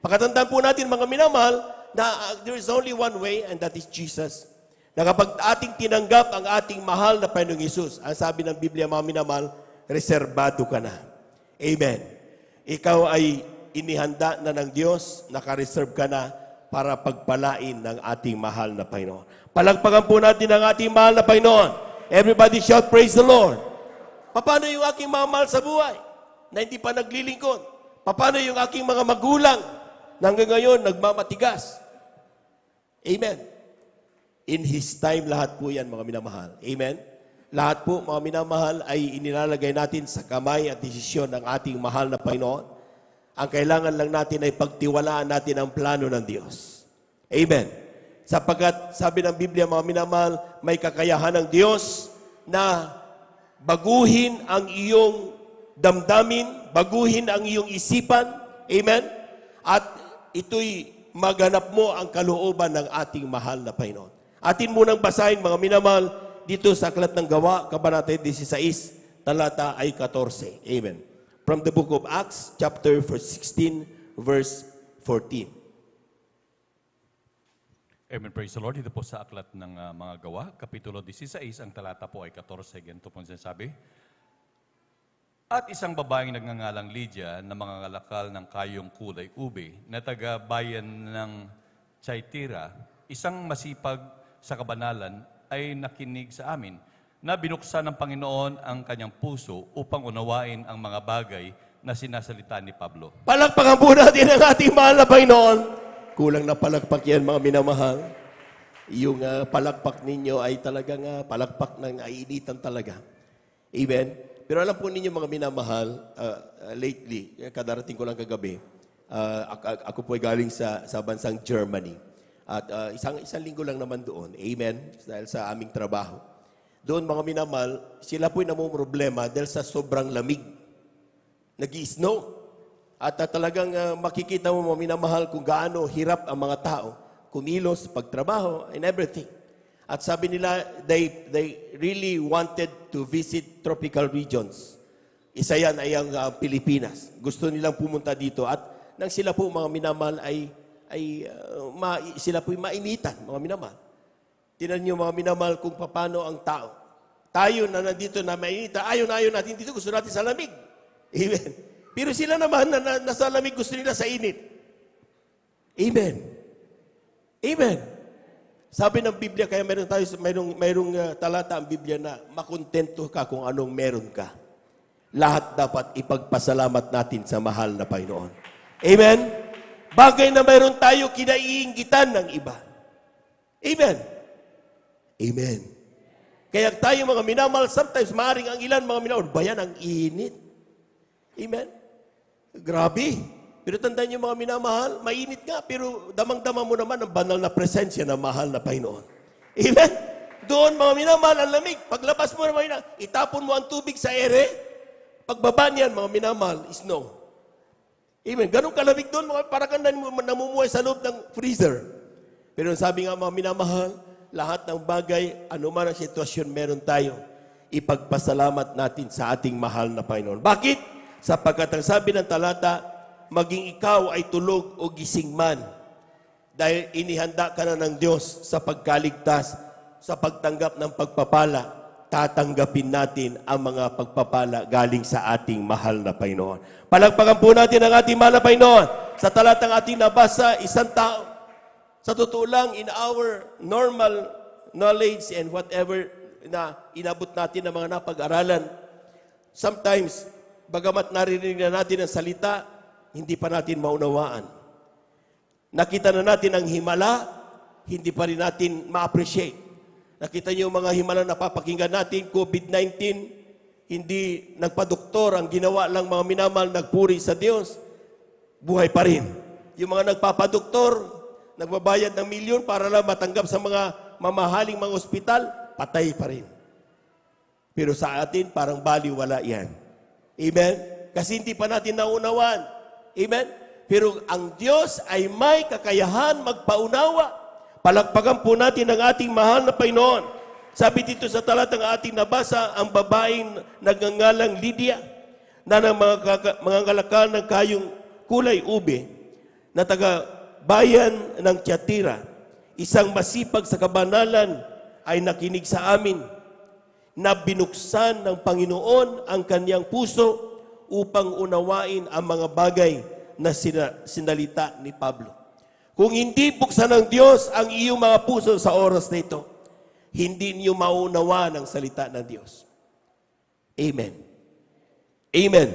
Pakatandaan po natin, mga minamahal, na there is only one way and that is Jesus. Na kapag ating tinanggap ang ating mahal na Panginoong Hesus, ang sabi ng Biblia, mga minamahal, reserbado ka na. Amen. Ikaw ay inihanda na ng Diyos, naka-reserve ka na para pagpalain ng ating mahal na Panginoon. Palagpagan po natin ang ating mahal na Panginoon. Everybody shout, praise the Lord. Paano yung aking mga mahal sa buhay na hindi pa naglilingkod? Paano yung aking mga magulang na hanggang ngayon nagmamatigas? Amen. In His time, lahat po yan, mga minamahal. Amen? Lahat po, mga minamahal, ay inilalagay natin sa kamay at desisyon ng ating mahal na Panginoon. Ang kailangan lang natin ay pagtiwalaan natin ang plano ng Diyos. Amen? Sapagkat, sabi ng Biblia, mga minamahal, may kakayahan ng Diyos na baguhin ang iyong damdamin, baguhin ang iyong isipan. Amen? At ito'y maganap mo ang kalooban ng ating mahal na Panginoon. Atin munang basahin, mga minamahal, dito sa Aklat ng Gawa, Kabanata 16, talata ay 14. Amen. From the book of Acts, chapter 16, verse 14. Amen, praise the Lord. Dito po sa Aklat ng mga Gawa, Kapitulo 16, ang talata po ay 14. Ganito po sinasabi. At isang babaeng nagngangalang Lydia na mga ngalakal ng kayong kulay ube na taga-bayan ng Thyatira, isang masipag sa kabanalan ay nakinig sa amin na binuksan ng Panginoon ang kanyang puso upang unawain ang mga bagay na sinasalita ni Pablo. Palakpakan po natin ang ating mahal na Panginoon. Kulang na palakpak yan, mga minamahal. Yung palakpak ninyo ay talagang palakpak ng ainitan talaga. Amen? Pero alam po ninyo, mga minamahal, lately, kadarating ko lang kagabi, ako po ay galing sa bansang Germany. At isang linggo lang naman doon. Amen? Dahil sa aming trabaho. Doon, mga minamahal, sila po'y namumroblema dahil sa sobrang lamig. Nag-i-snow. At talagang makikita mo, mga minamahal, kung gaano hirap ang mga tao kumilos, pagtrabaho, and everything. At sabi nila, they really wanted to visit tropical regions. Isa yan ay ang Pilipinas. Gusto nilang pumunta dito. At nang sila po, mga minamahal, sila po'y mainitan, mga minamahal. Tinan niyo, mga minamahal, kung paano ang tao. Tayo na nandito na mainitan, ayaw natin dito, gusto natin sa lamig. Amen. Pero sila naman na nasa lamig, gusto nila sa init. Amen. Amen. Sabi ng Biblia, kaya mayroong talata ang Biblia na makontento ka kung anong meron ka. Lahat dapat ipagpasalamat natin sa mahal na Panginoon. Amen? Bagay na mayroon tayo kinaiinggitan ng iba. Amen. Amen. Kaya tayo mga minamahal, sometimes maaring ang ilan mga minamahal, bayan ang init. Amen. Grabe. Pero tandaan niyo mga minamahal, mainit nga, pero damang-dama mo naman ang banal na presensya ng mahal na Panginoon. Amen. Doon mga minamahal, ang lamig. Paglabas mo naman, itapon mo ang tubig sa ere. Pagbaba niyan, mga minamahal, snow. Amen. Ganun kalamig doon, para kang namumuhay sa loob ng freezer. Pero sabi nga mga minamahal, lahat ng bagay, anuman ang sitwasyon meron tayo, ipagpasalamat natin sa ating mahal na Panginoon. Bakit? Sapagkat ang sabi ng talata, maging ikaw ay tulog o gising man, dahil inihanda ka na ng Diyos sa pagkaligtas, sa pagtanggap ng pagpapala, tatanggapin natin ang mga pagpapala galing sa ating mahal na Panginoon. Palagpagan po natin ang ating mahal na Panginoon. Sa talatang ating nabasa, isang tao, sa totoo lang, in our normal knowledge and whatever na inabot natin ng mga napag-aralan, sometimes, bagamat naririnig na natin ang salita, hindi pa natin maunawaan. Nakita na natin ang himala, hindi pa rin natin ma-appreciate. Nakita niyo yung mga himala na papakinggan natin, COVID-19, hindi nagpadoktor, ang ginawa lang mga minamahal, nagpuri sa Diyos, buhay pa rin. Yung mga nagpapadoktor, nagbabayad ng milyon para lang matanggap sa mga mamahaling mga ospital, patay pa rin. Pero sa atin, parang baliwala yan. Amen? Kasi hindi pa natin naunawan. Amen? Pero ang Diyos ay may kakayahan magpaunawa. Palagpagan po natin ang ating mahal na Panginoon. Sabi dito sa talatang ating nabasa, ang babaeng nagngangalang Lydia, na ng mga kalakal ng kayong kulay ube, na taga bayan ng Tiatira, isang masipag sa kabanalan, ay nakinig sa amin, na binuksan ng Panginoon ang kanyang puso upang unawain ang mga bagay na sinalita ni Pablo. Kung hindi buksan ng Diyos ang iyong mga puso sa oras na ito, hindi niyo maunawa ng salita ng Diyos. Amen. Amen.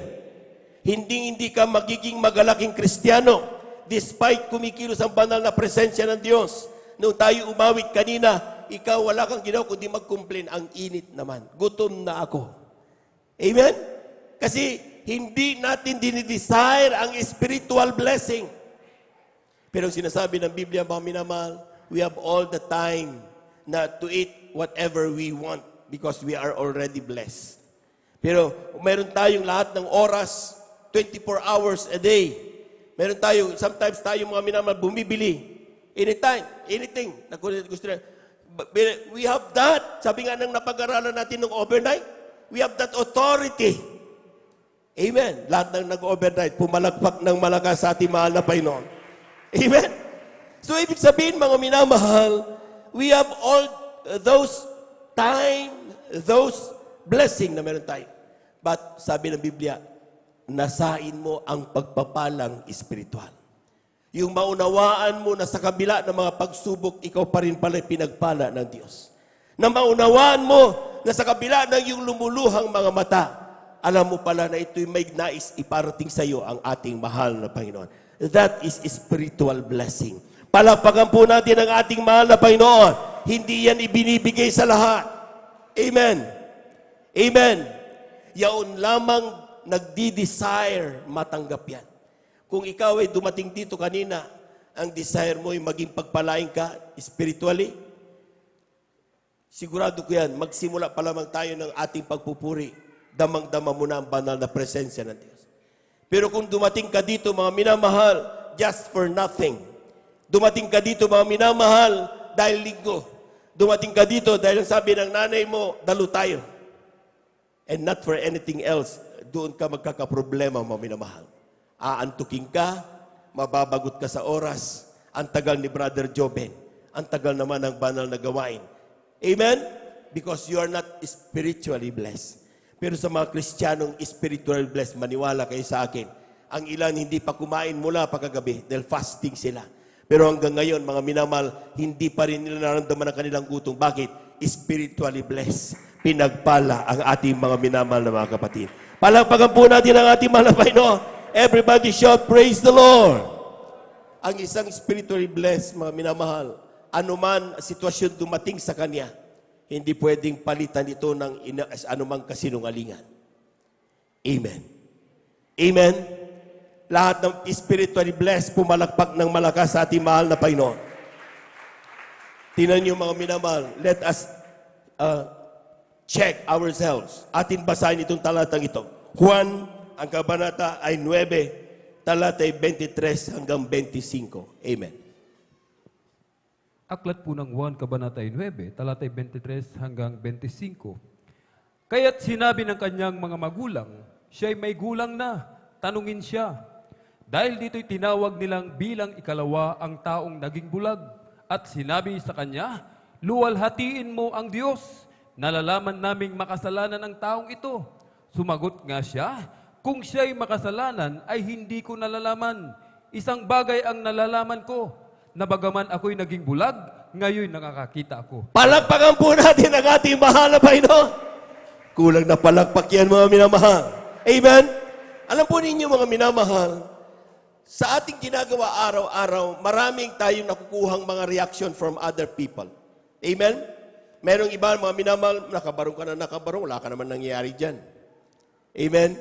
Hindi ka magiging magalaking Kristiyano despite kumikilos ang banal na presensya ng Diyos. Nung tayo umawit kanina, ikaw wala kang ginawa kundi mag-complain. Ang init naman. Gutom na ako. Amen? Kasi hindi natin dinidesire ang spiritual blessing. Pero sinasabi ng Biblia, mga minamahal, we have all the time na to eat whatever we want because we are already blessed. Pero meron tayong lahat ng oras, 24 hours a day. Meron tayo, sometimes tayo mga minamahal, bumibili. Anytime, anything. Gusto na. We have that. Sabi nga ng napag-aralan natin ng overnight, we have that authority. Amen. Lahat ng nag-overnight, pumalagpak ng malakas sa ating mahal na Panginoon. Amen. So, ibig sabihin, mga minamahal, we have all those time, those blessing na meron tayo. But, sabi ng Biblia, nasain mo ang pagpapalang espiritual. Yung maunawaan mo na sa kabila ng mga pagsubok, ikaw pa rin pala pinagpala ng Diyos. Na maunawaan mo na sa kabila ng yung lumuluhang mga mata, alam mo pala na ito'y may nais iparating sa iyo ang ating mahal na Panginoon. That is spiritual blessing. Palakpakan po natin ang ating mahal na Panginoon. Hindi yan ibinibigay sa lahat. Amen. Amen. Yaon lamang nagdi-desire matanggap yan. Kung ikaw ay dumating dito kanina, ang desire mo ay maging pagpalain ka spiritually, sigurado ko yan, magsimula pa lamang tayo ng ating pagpupuri, damang-dama mo na ang banal na presensya ng Diyos. Pero kung dumating ka dito, mga minamahal, just for nothing. Dumating ka dito, mga minamahal, dahil linggo. Dumating ka dito dahil ang sabi ng nanay mo, dalo tayo. And not for anything else. Doon ka magkakaproblema, mga minamahal. Aantukin ka, mababagot ka sa oras. Ang tagal ni Brother Joben. Ang tagal naman ng banal na gawain. Amen? Because you are not spiritually blessed. Pero sa mga Kristiyanong spiritually blessed, maniwala kayo sa akin. Ang ilan hindi pa kumain mula pagkagabi dahil fasting sila. Pero hanggang ngayon, mga minamahal, hindi pa rin nila nararamdaman ang kanilang gutom. Bakit? Spiritually blessed. Pinagpala ang ating mga minamahal na mga kapatid. Palakpakan po natin ang ating mahal na Panginoon. Everybody shout, praise the Lord. ang isang spiritually blessed, mga minamahal, anuman sitwasyon dumating sa kanya, hindi pwedeng palitan ito ng anumang kasinungalingan. Amen. Amen. Lahat ng spiritually blessed, pumalakpak ng malakas sa ating mahal na Panginoon. Tingnan niyo mga minamahal, let us check ourselves. Atin basahin itong talatang ito. Juan, ang kabanata ay 9, talatay 23 hanggang 25. Amen. Aklat po ng Juan, kabanata 9, talatay 23 hanggang 25. Kaya't sinabi ng kanyang mga magulang, siya'y may gulang na, tanungin siya. Dahil dito'y tinawag nilang bilang ikalawa ang taong naging bulag. At sinabi sa kanya, luwalhatiin mo ang Diyos. Nalalaman naming makasalanan ang taong ito. Sumagot nga siya, kung siya'y makasalanan ay hindi ko nalalaman. Isang bagay ang nalalaman ko, na bagaman ako'y naging bulag, ngayon nakakakita ako. Palakpakan po natin ang ating mahal na Panginoon. Kulang na palakpak yan, mga minamahal. Amen? Alam po ninyo, mga minamahal, sa ating ginagawa araw-araw, maraming tayong nakukuhang mga reaction from other people. Amen? Merong iba, mga minamahal, nakabarong ka na nakabarong, wala ka naman nangyayari dyan. Amen?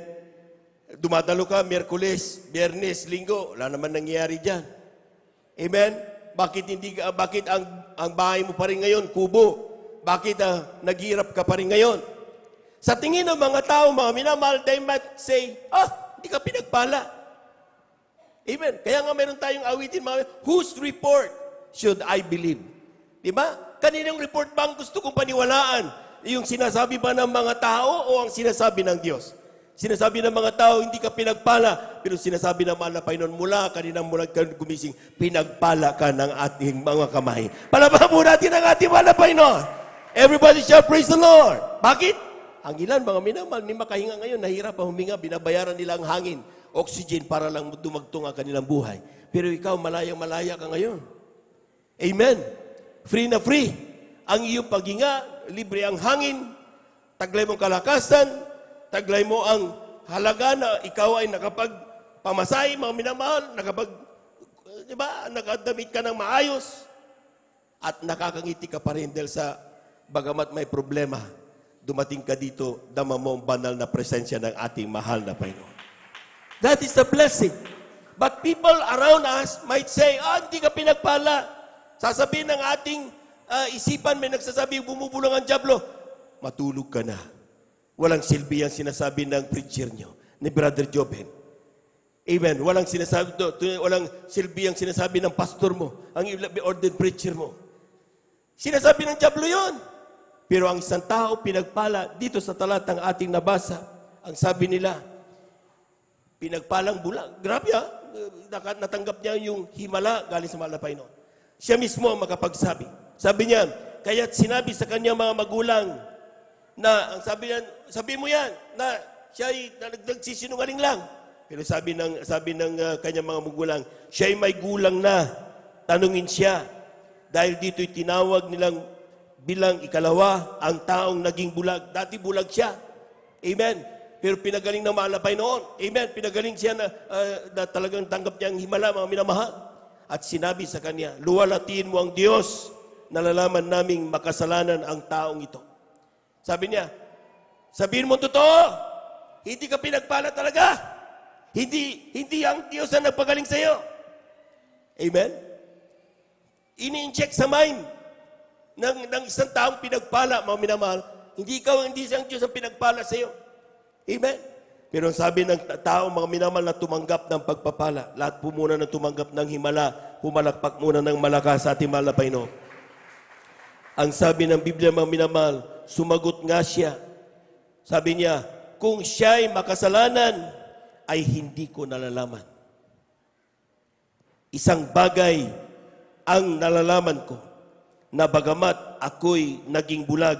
Dumadalo ka, Miyerkules, Biyernes, Linggo, wala naman nangyayari dyan. Amen? Bakit ang bahay mo pa rin ngayon, kubo? Bakit naghirap ka pa rin ngayon? Sa tingin ng mga tao, mga minamahal, they might say, hindi ka pinagpala. Amen. Kaya nga meron tayong awitin, whose report should I believe? Diba? Kaninang report ba ang gusto kong paniwalaan? Yung sinasabi ba ng mga tao o ang sinasabi ng Diyos? Sinasabi ng mga tao, hindi ka pinagpala. Pero sinasabi ng mahal na Panginoon, kaninang mula ka gumising, pinagpala ka ng ating mga kamay. Palabahan po natin ang ating mahal na Panginoon. Everybody shall praise the Lord. Bakit? Ang ilan, mga minamahal, ni makahinga ngayon, nahirap ang huminga, binabayaran nila ang hangin, oxygen para lang dumagtong ang kanilang buhay. Pero ikaw, malayang-malaya ka ngayon. Amen. Free na free. Ang iyong paghinga, libre ang hangin, taglay mong kalakasan, taglay mo ang halaga na ikaw ay nakapagpamasahe, mga minamahal, nakadamit ka ng maayos, at nakakangiti ka pa rin dahil sa bagamat may problema, dumating ka dito, dama mo ang banal na presensya ng ating mahal na Panginoon. That is a blessing. But people around us might say, hindi ka pinagpala. Sasabihin ng ating isipan, may nagsasabi, bumubulong ang dyablo. Matulog ka na. Walang silbi ang sinasabi ng preacher nyo, ni Brother Joben. Amen. Walang silbi ang sinasabi ng pastor mo, ang ordained preacher mo. Sinasabi ng dyablo yun. Pero ang isang tao pinagpala, dito sa talatang ating nabasa, ang sabi nila, pinagpalang bulag. Grabe natanggap niya yung himala galing sa mahal na Panginoon. Siya mismo ang makapagsabi. Sabi niya, kaya't sinabi sa kanyang mga magulang na, ang sabi mo yan, na siya ay nagsisinungaling lang. Pero sabi ng kanyang mga magulang, siya ay may gulang na, tanungin siya. Dahil dito'y tinawag nilang bilang ikalawa ang taong naging bulag. Dati bulag siya. Amen. Pero pinagaling ng mahal na Panginoon. Amen. Pinagaling siya na talagang tanggap niya ang himala, mga minamahal. At sinabi sa kanya, luwalhatiin mo ang Diyos, nalalaman naming makasalanan ang taong ito. Sabi niya, sabihin mo totoo, hindi ka pinagpala talaga. Hindi ang Diyos ang nagpagaling sa iyo. Amen. Ini-inject sa mind ng isang taong pinagpala, mga minamahal, hindi siyang Diyos ang pinagpala sa iyo. Amen? Pero ang sabi ng tao, mga minamahal na tumanggap ng pagpapala, lahat po muna na tumanggap ng himala, pumalakpak muna ng malakas sa ating mahal na Panginoon. Ang sabi ng Biblia, mga minamahal, sumagot nga siya. Sabi niya, kung siya'y makasalanan, ay hindi ko nalalaman. Isang bagay ang nalalaman ko, na bagamat ako'y naging bulag,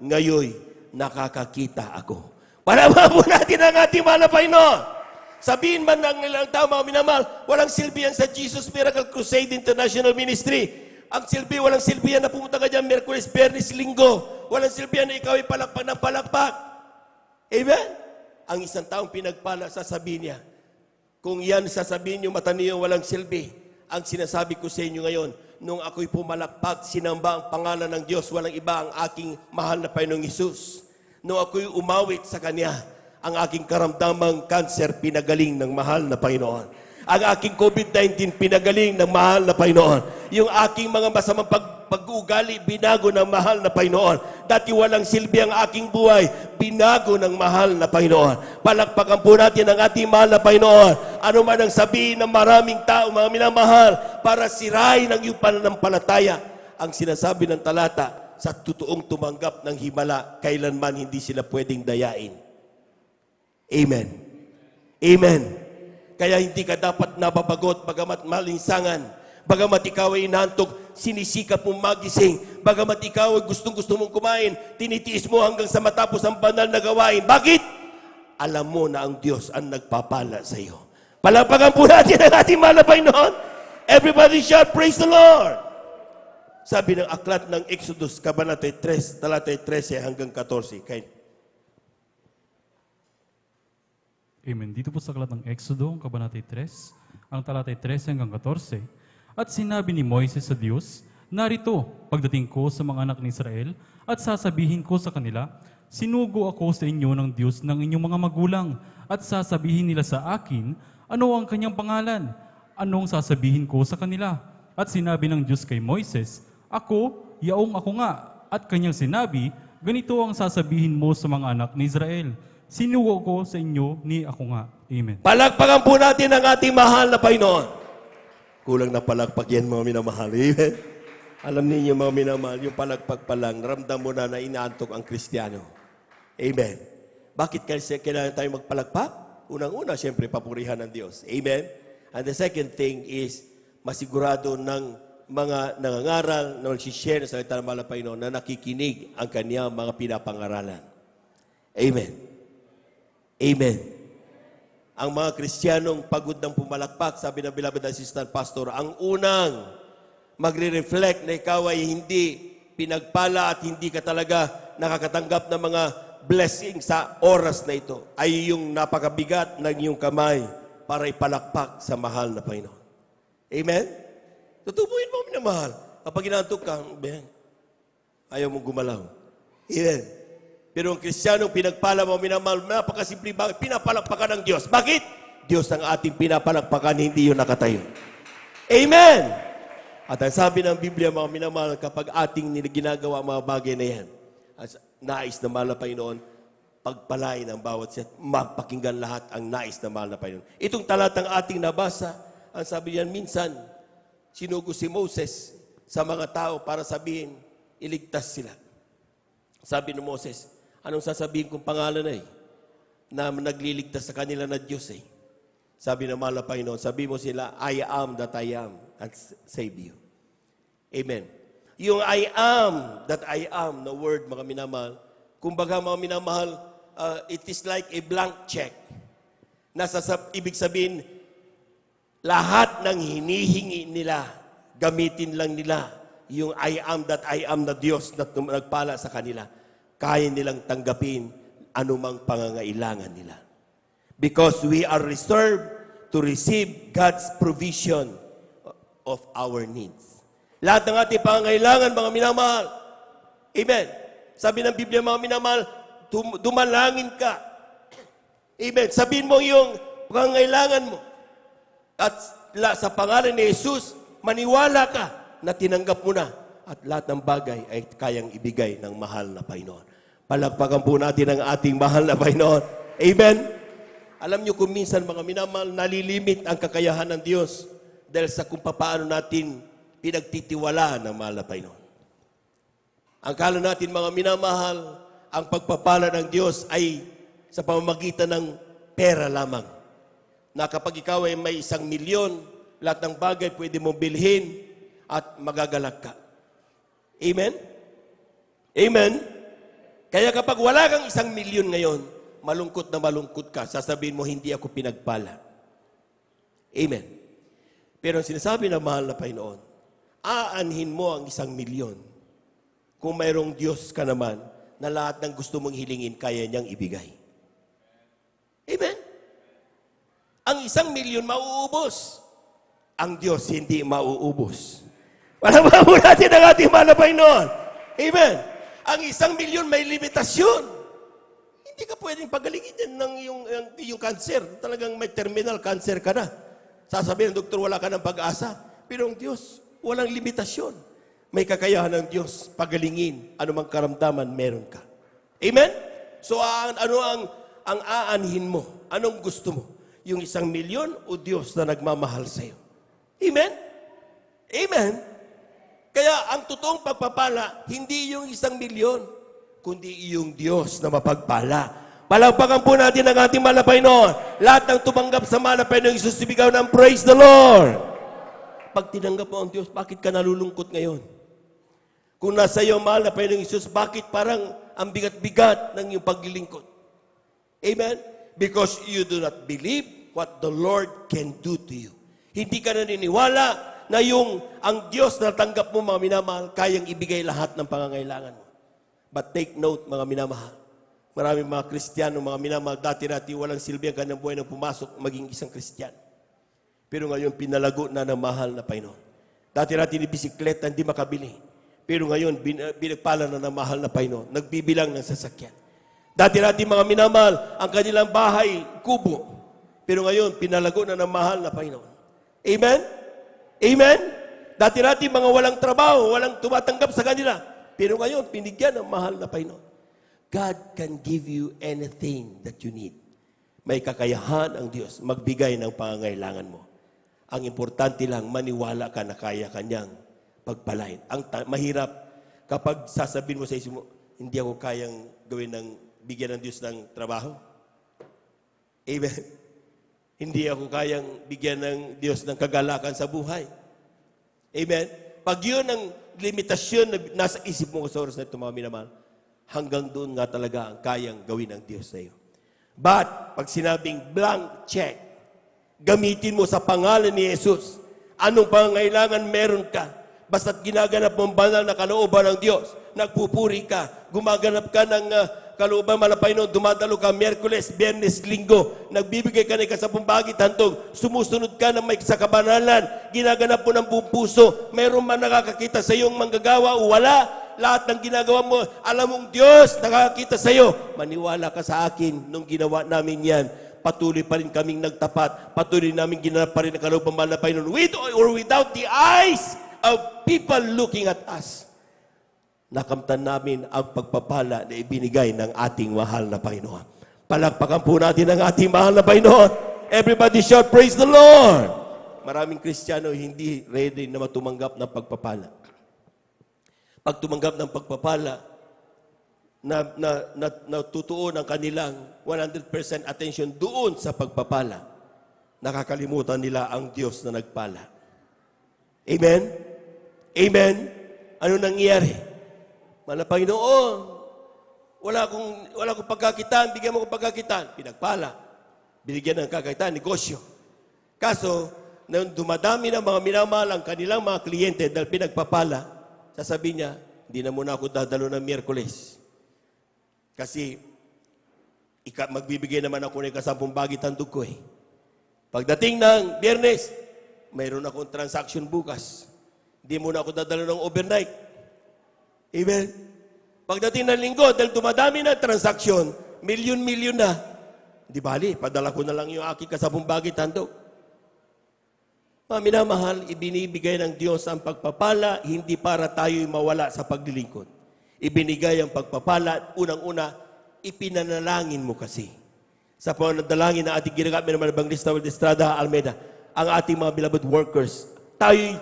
ngayon nakakakita ako. Palabahan po natin ang ating mahal na Panginoon. Sabihin man ng ilang tao, mga minamahal, walang silbi yan sa Jesus Miracle Crusade International Ministry. Ang silbi, walang silbi yan na pumunta ka dyan, Miyerkules, Biyernes, Linggo. Walang silbi yan na ikaw ay palakpak ng palakpak. Amen? Ang isang taong pinagpala, sasabihin niya, kung yan sasabihin niyo, mata niyo, walang silbi, ang sinasabi ko sa inyo ngayon, nung ako'y pumalakpak, sinamba ang pangalan ng Diyos, walang iba ang aking mahal na Panginoong Hesus. Nung ako'y umawit sa Kanya, ang aking karamdamang cancer pinagaling ng mahal na Panginoon. Ang aking COVID-19 pinagaling ng mahal na Panginoon. Yung aking mga masamang pag-uugali, binago ng mahal na Panginoon. Dati walang silbi ang aking buhay, binago ng mahal na Panginoon. Palakpakan po natin ang ating mahal na Panginoon. Ano man ang sabihin ng maraming tao, mga minamahal, para sirain ang iyong pananampalataya. Ang sinasabi ng talata, sa totoong tumanggap ng himala, kailanman hindi sila pwedeng dayain. Amen. Amen. Kaya hindi ka dapat nababagot, bagamat malinsangan, bagamat ikaw ay inantok, sinisikap mong magising, bagamat ikaw ay gustong-gusto mong kumain, tinitiis mo hanggang sa matapos ang banal na gawain. Bakit? Alam mo na ang Diyos ang nagpapala sa iyo. Palakpakan po natin ang ating mahal na Panginoon. Everybody shout, praise the Lord! Sabi ng aklat ng Exodus, Kabanata 3, talata 13 hanggang 14. Kain. Amen. Dito po sa aklat ng Exodo, Kabanata 3, ang talata 13 hanggang 14. At sinabi ni Moises sa Diyos, narito, pagdating ko sa mga anak ni Israel, at sasabihin ko sa kanila, sinugo ako sa inyo ng Diyos ng inyong mga magulang, at sasabihin nila sa akin, ano ang kanyang pangalan? Anong sasabihin ko sa kanila? At sinabi ng Diyos kay Moises, ako, yaong ako nga. At kanyang sinabi, ganito ang sasabihin mo sa mga anak ni Israel, sinugo ko sa inyo ni ako nga. Amen. Palakpakan po natin ang ating mahal na Panginoon. Kulang na palakpak yan, mga minamahal. Amen. Alam niyo mga minamahal, yung palakpak pa lang, ramdam mo na inaantok ang Kristiyano. Amen. Bakit kasi kailangan tayo magpalakpak? Unang-una, siyempre, papurihan ng Diyos. Amen. And the second thing is, masigurado ng mga nangangaral na nagsishare sa salita ng mahal na Panginoon na nakikinig ang kanyang mga pinapangaralan. Amen. Amen. Ang mga Kristiyanong pagod ng pumalakpak, sabi ng beloved assistant pastor, ang unang magre-reflect na ikaw ay hindi pinagpala at hindi ka talaga nakakatanggap ng mga blessing sa oras na ito, ay yung napakabigat ng iyong kamay para ipalakpak sa mahal na Panginoon. Amen? Tutubuin mo, minamahal. Kapag inaantok ka, ayaw mong gumalaw. Amen. Pero ang Kristiyanong pinagpala mo, minamahal, napakasimple bagay, pinapalakpakan ng Diyos. Bakit? Diyos ang ating pinapalakpakan, hindi yun nakatayo. Amen! At ang sabi ng Biblia, mga minamahal, kapag ating ginagawa mga bagay na yan, nais na mahal na Panginoon, pagpalain ang bawat siya, mapakinggan lahat ang nais na mahal na Panginoon. Itong talatang ating nabasa, ang sabi niyan, minsan, sinugo si Moses sa mga tao para sabihin, iligtas sila. Sabi ni Moses, anong sasabihin kong pangalan na nagliligtas sa kanila na Diyos Sabi ng mahal na Panginoon, sabi mo sila, I am that I am, and save you. Amen. Yung I am that I am na word, mga minamahal, kumbaga mga minamahal, it is like a blank check. Ibig sabihin, lahat ng hinihingi nila, gamitin lang nila yung I am that I am na Diyos na nagpala sa kanila. Kaya nilang tanggapin anumang pangangailangan nila. Because we are reserved to receive God's provision of our needs. Lahat ng ating pangangailangan, mga minamahal. Amen. Sabi ng Biblia, mga minamahal, dumalangin ka. Amen. Sabihin mo yung pangangailangan mo. At sa pangalan ni Jesus, maniwala ka na tinanggap mo na at lahat ng bagay ay kayang ibigay ng mahal na Panginoon. Palakpakan po natin ang ating mahal na Panginoon. Amen? Alam niyo kung minsan mga minamahal, nalilimit ang kakayahan ng Diyos dahil sa kung paano natin pinagtitiwalaan ng mahal na Panginoon. Ang kala natin mga minamahal, ang pagpapala ng Diyos ay sa pamamagitan ng pera lamang. Na kapag ikaw ay may 1 milyon, lahat ng bagay pwede mong bilhin at magagalak ka. Amen? Amen? Kaya kapag wala kang 1 milyon ngayon, malungkot na malungkot ka, sasabihin mo, hindi ako pinagpala. Amen? Pero ang sinasabi ng mahal na Panginoon, aanhin mo ang 1 milyon kung mayroong Diyos ka naman na lahat ng gusto mong hilingin, kaya niyang ibigay. Amen? Ang 1 milyon mauubos. ang Diyos hindi mauubos. Palakpakan po natin ang ating mahal na Panginoon. Amen. Ang 1 milyon may limitasyon. Hindi ka pwedeng pagalingin yan ng yung cancer. Talagang may terminal cancer ka na. Sasabihin ng doktor, wala ka ng pag-asa. Pero ang Diyos, walang limitasyon. May kakayahan ng Diyos pagalingin. Anumang karamdaman, meron ka. Amen? So, ano ang aanhin mo? Anong gusto mo? Yung 1 milyon o Diyos na nagmamahal sa iyo? Amen? Amen? Kaya ang totoong pagpapala, hindi yung 1 milyon, kundi yung Diyos na mapagpala. Palakpakan po natin ang ating mahal na Panginoon. Lahat ng tumanggap sa mahal na Panginoon, isusibigaw ng praise the Lord. Pag tinanggap mo ang Diyos, bakit ka nalulungkot ngayon? Kung nasa iyo, mahal na Panginoong Isus, bakit parang ang bigat-bigat ng iyong paglilingkod? Amen? Because you do not believe what the Lord can do to you. Hindi ka naniniwala na ang Diyos na tanggap mo, mga minamahal, kayang ibigay lahat ng pangangailangan mo. But take note, mga minamahal, maraming mga Kristiyano, mga minamahal, dati-dati walang silbi ang kanyang buhay nang pumasok maging isang Kristiyano. Pero ngayon, pinalago na ng mahal na Panginoon. Dati-dati ni bisikleta, hindi makabili. Pero ngayon, binagpala na ng mahal na Panginoon. Nagbibilang ng sasakyan. Dati-dati mga minamahal, ang kanilang bahay, kubo. Pero ngayon, pinalago na ng mahal na Panginoon. Amen? Amen? Dati-dati mga walang trabaho, walang tumatanggap sa kanila. Pero ngayon, pinigyan ng mahal na Panginoon. God can give you anything that you need. May kakayahan ang Diyos magbigay ng pangangailangan mo. Ang importante lang, maniwala ka na kaya kanyang pagpalain. Ang mahirap kapag sasabihin mo sa isip mo, hindi ako kayang gawin bigyan ng Diyos ng trabaho. Amen. Hindi ako kayang bigyan ng Diyos ng kagalakan sa buhay. Amen. Pag yun ang limitasyon na nasa isip mo sa oras na ito, mga minamahal, hanggang doon nga talaga ang kayang gawin ng Diyos sa iyo. But, pag sinabing blank check, gamitin mo sa pangalan ni Jesus, anong pangangailangan meron ka, basta't ginaganap mong banal na kalooban ng Diyos, nagpupuri ka, gumaganap ka ng kalooban malapay noon, dumadalo ka Miyerkules, Biyernes, Linggo, nagbibigay ka ng kasapumbagit handog, sumusunod ka ng may sa kabanalan, ginaganap mo ng buong puso, mayroon man nakakakita sa iyong manggagawa o wala, lahat ng ginagawa mo, alam mong Diyos nakakakita sa iyo. Maniwala ka sa akin nung ginawa namin yan. Patuloy pa rin kaming nagtapat, patuloy namin ginanap pa rin ang kalooban malapay noon, with or without the eyes of people looking at us. Nakamtan namin ang pagpapala na ibinigay ng ating mahal na Panginoon. Palakpakan po natin ang ating mahal na Panginoon. Everybody shout, praise the Lord! Maraming Kristiyano hindi ready na matumanggap ng pagpapala. Pag tumanggap ng pagpapala, natutuon ang kanilang 100% attention doon sa pagpapala, nakakalimutan nila ang Diyos na nagpala. Amen? Amen? Ano nangyari? Mahal na Panginoon, wala akong pagkakitaan, bigyan mo akong pagkakitaan. Pinagpala. Binigyan ng kakakitaan, negosyo. Kaso, nung dumadami ng mga minamahal ang kanilang mga kliyente dahil pinagpapala, sasabihin niya, hindi na muna ako dadalo ng Miyerkules. Kasi, magbibigay naman ako ng kasapumbagit handog ko eh. Pagdating ng Biyernes, mayroon akong transaction bukas. Hindi muna ako dadalo ng overnight. Amen? Pagdating ng Linggo, dahil dumadami na transaksyon, milyon-milyon na. Di bali, padala ko na lang yung aking kasapumbagit handog. Mga minamahal, ibinibigay ng Diyos ang pagpapala, hindi para tayo'y mawala sa paglilingkod. Ibinigay ang pagpapala, unang-una, ipinanalangin mo kasi. Sa pananalangin na ating ginagamit ng Evangelista Will Estrada Almeida, ang ating mga beloved workers, tayo'y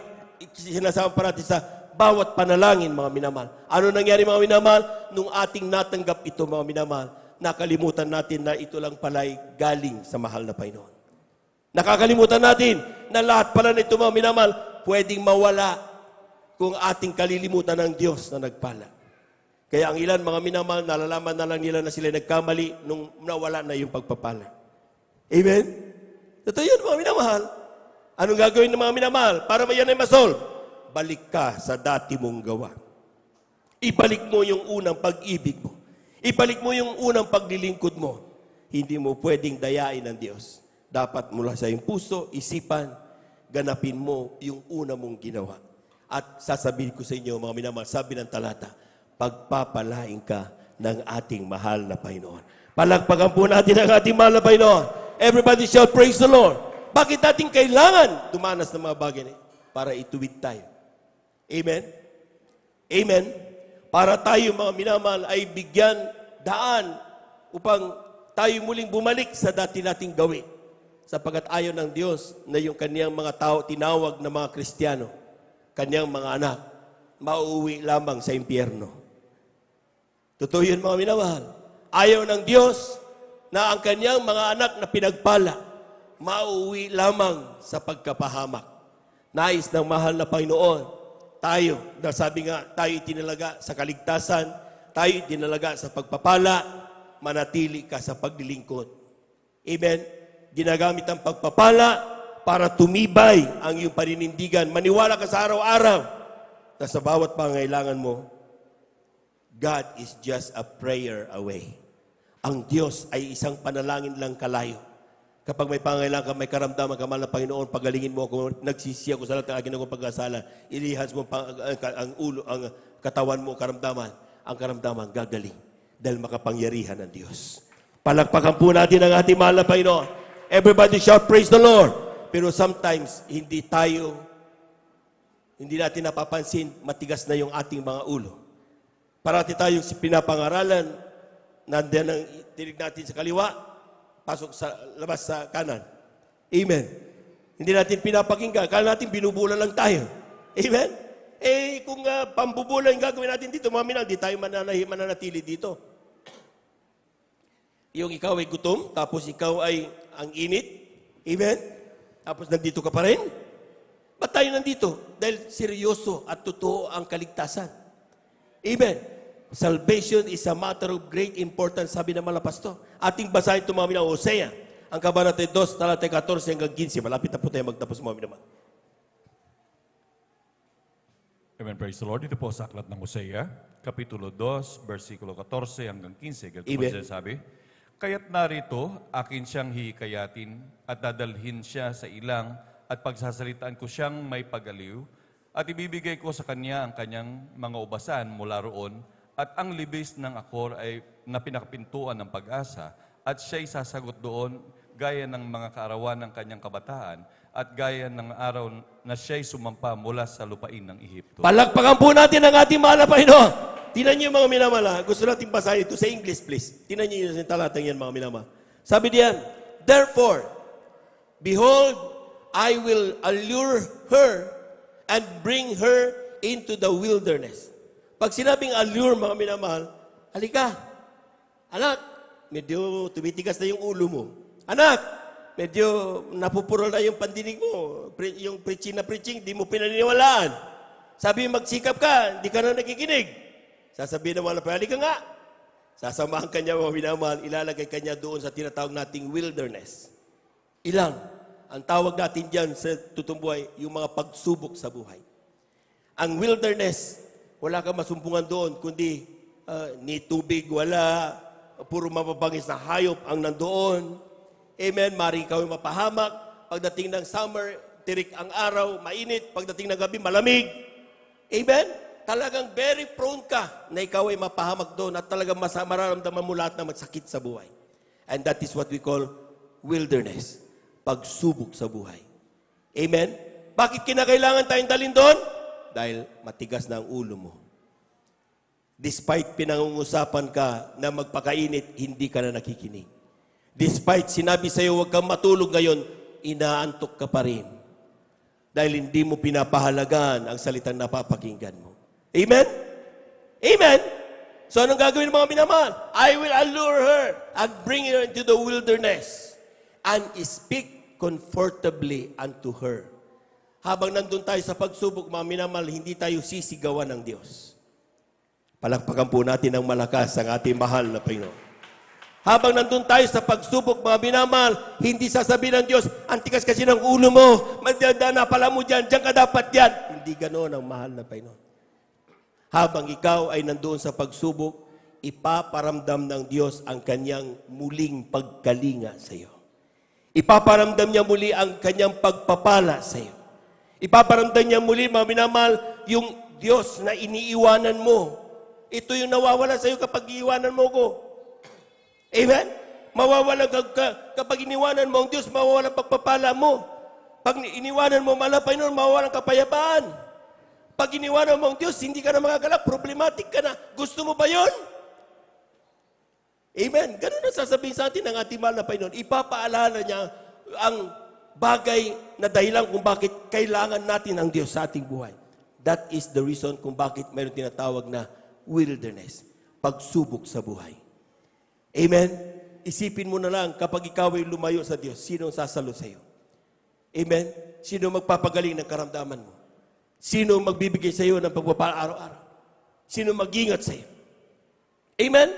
sinasama pa natin sa bawat panalangin, mga minamahal. Ano nangyari, mga minamahal? Nung ating natanggap ito, mga minamahal, nakalimutan natin na ito lang pala'y galing sa mahal na Panginoon. Nakakalimutan natin na lahat pala nito, mga minamahal, pwedeng mawala kung ating kalilimutan ng Diyos na nagpala. Kaya ang ilan, mga minamahal, nalalaman na lang nila na sila nagkamali nung nawala na yung pagpapala. Amen? Totoo yun, mga minamahal. Anong gagawin ng mga minamahal para mayan ay masolve? Balik ka sa dati mong gawa. Ibalik mo yung unang pag-ibig mo. Ibalik mo yung unang paglilingkod mo. Hindi mo pwedeng dayain ng Diyos. Dapat mula sa iyong puso, isipan, ganapin mo yung una mong ginawa. At sasabihin ko sa inyo, mga minamahal, sabi ng talata, pagpapalain ka ng ating mahal na Panginoon. Palakpakan po natin ang ating mahal na Panginoon. Everybody shout, praise the Lord. Bakit natin kailangan dumanas ng mga bagay na para ituwid tayo? Amen? Amen? Para tayo, mga minamahal, ay bigyan daan upang tayo muling bumalik sa dati nating gawin. Sapagkat ayaw ng Diyos na yung kaniyang mga tao tinawag na mga Kristiyano, kaniyang mga anak, mauuwi lamang sa impyerno. Totoo yun, mga minamahal. Ayaw ng Diyos na ang kaniyang mga anak na pinagpala, mauuwi lamang sa pagkapahamak. Nais ng mahal na Panginoon, tayo, na sabi nga, tayo itinalaga sa kaligtasan, tayo itinalaga sa pagpapala, manatili ka sa paglilingkod. Amen? Ginagamit ang pagpapala para tumibay ang iyong paninindigan. Maniwala ka sa araw-araw na sa bawat pangailangan mo, God is just a prayer away. Ang Diyos ay isang panalangin lang kalayo. Kapag may pangailangan ka, may karamdaman ka, mahal na Panginoon, pagalingin mo ako, nagsisi ako sa lahat ng aking pagkasala, ilihas mo ang ulo, ang katawan mo, karamdaman. Ang karamdaman gagaling dahil makapangyarihan ng Diyos. Palakpakan po natin ang ating mahal na Panginoon. Everybody shout, praise the Lord. Pero sometimes, hindi natin napapansin, matigas na yung ating mga ulo. Parati tayong pinapangaralan, nandiyan ang tinig natin sa kaliwa, pasok sa labas sa kanan. Amen. Hindi natin pinapakinggan, kala natin binubula lang tayo. Amen. Kung pambubula yung gagawin natin dito, mga minang, di tayo mananatili dito. Yung ikaw ay gutom, tapos ikaw ay ang init. Amen. Tapos nandito ka pa rin. Ba't tayo nandito? Dahil seryoso at totoo ang kaligtasan. Amen. Salvation is a matter of great importance, sabi ng mga pastor. Ating basahin ito, mga minang, Hosea. Ang kabanata 2, talata 14 hanggang 15. Malapit na po tayo magtapos, mga minang. Amen. Praise the Lord. Ito po sa aklat ng Hosea, Kapitulo 2, versikulo 14 hanggang 15. Ganito po sinasabi, kaya't narito, akin siyang hihikayatin at dadalhin siya sa ilang at pagsasalitaan ko siyang may pagaliw at ibibigay ko sa kanya ang kanyang mga ubasan mula roon at ang libis ng akor ay na pinakapintuan ng pag-asa at siya'y sasagot doon gaya ng mga kaarawan ng kanyang kabataan at gaya ng araw na siya'y sumampa mula sa lupain ng Ehipto. Palakpakan po natin ang ating mahal na Panginoon. Tinan niyo mga minamala. Gusto natin basahin ito sa English, please. Tinan niyo yung talatang yan, mga minamala. Sabi diyan, therefore, behold, I will allure her and bring her into the wilderness. Pag sinabing allure, mga minamahal, halika, anak, medyo tumitigas na yung ulo mo. Anak, medyo napupurol na yung pandinig mo. Yung preaching na preaching, di mo pinaniniwalaan. Sabi magsikap ka, di ka na nakikinig. Sasabihin naman, halika nga. Sasamahan kanya, mga minamahal, ilalagay kanya doon sa tinatawag nating wilderness. Ilang? Ang tawag natin dyan sa tutumbuhay, yung mga pagsubok sa buhay. Ang wilderness, wala kang masumpungan doon, kundi ni tubig, wala, puro mapapangis na hayop ang nandoon. Amen, maring ikaw yung mapahamak. Pagdating ng summer, tirik ang araw, mainit. Pagdating ng gabi, malamig. Amen? Talagang very prone ka na ikaw ay mapahamak doon at talagang mararamdaman mo lahat na magsakit sa buhay. And that is what we call wilderness. Pagsubok sa buhay. Amen? Bakit kinakailangan tayong dalhin doon? Dahil matigas na ang ulo mo. Despite pinangungusapan ka na magpakainit, hindi ka na nakikinig. Despite sinabi sa iyo, huwag kang matulog ngayon, inaantok ka pa rin. Dahil hindi mo pinapahalagan ang salitang napapakinggan mo. Amen? Amen? So anong gagawin ng mga minamahal? I will allure her and bring her into the wilderness and speak comfortably unto her. Habang nandun tayo sa pagsubok, mga minamahal, hindi tayo sisigawan ng Diyos. Palakpakan po natin ng malakas ang ating mahal na Panginoon. Habang nandun tayo sa pagsubok, mga minamahal, hindi sasabihin ng Diyos, antikas kasi ng ulo mo, magdadana pala mo dyan, dyan ka dapat yan. Hindi ganoon ang mahal na Panginoon. Habang ikaw ay nandoon sa pagsubok, ipaparamdam ng Diyos ang kanyang muling pagkalinga sa iyo. Ipaparamdam niya muli ang kanyang pagpapala sa iyo. Ipaparamdam niya muli, mga minamahal, yung Diyos na iniiwanan mo. Ito yung nawawala sa iyo kapag iiwanan mo ko. Amen? Mawawala kapag iniwanan mo ang Diyos, mawawala pagpapala mo. Pag iniwanan mo malapay nun, mawawala kapayapaan. Pag iniwanan mo ang Diyos, hindi ka na magagalak, problematic ka na. Gusto mo ba yun? Amen. Ganun ang sasabihin sa atin ng ating mahal na Panginoon. Ipapaalala niya ang bagay na dahilan kung bakit kailangan natin ang Diyos sa ating buhay. That is the reason kung bakit mayroon tinatawag na wilderness. Pagsubok sa buhay. Amen? Isipin mo na lang, kapag ikaw ay lumayo sa Diyos, sino ang sasalo sa iyo? Amen? Sino magpapagaling ng karamdaman mo? Sino magbibigay sa iyo ng pagpapala araw-araw? Sino mag-ingat sa iyo? Amen?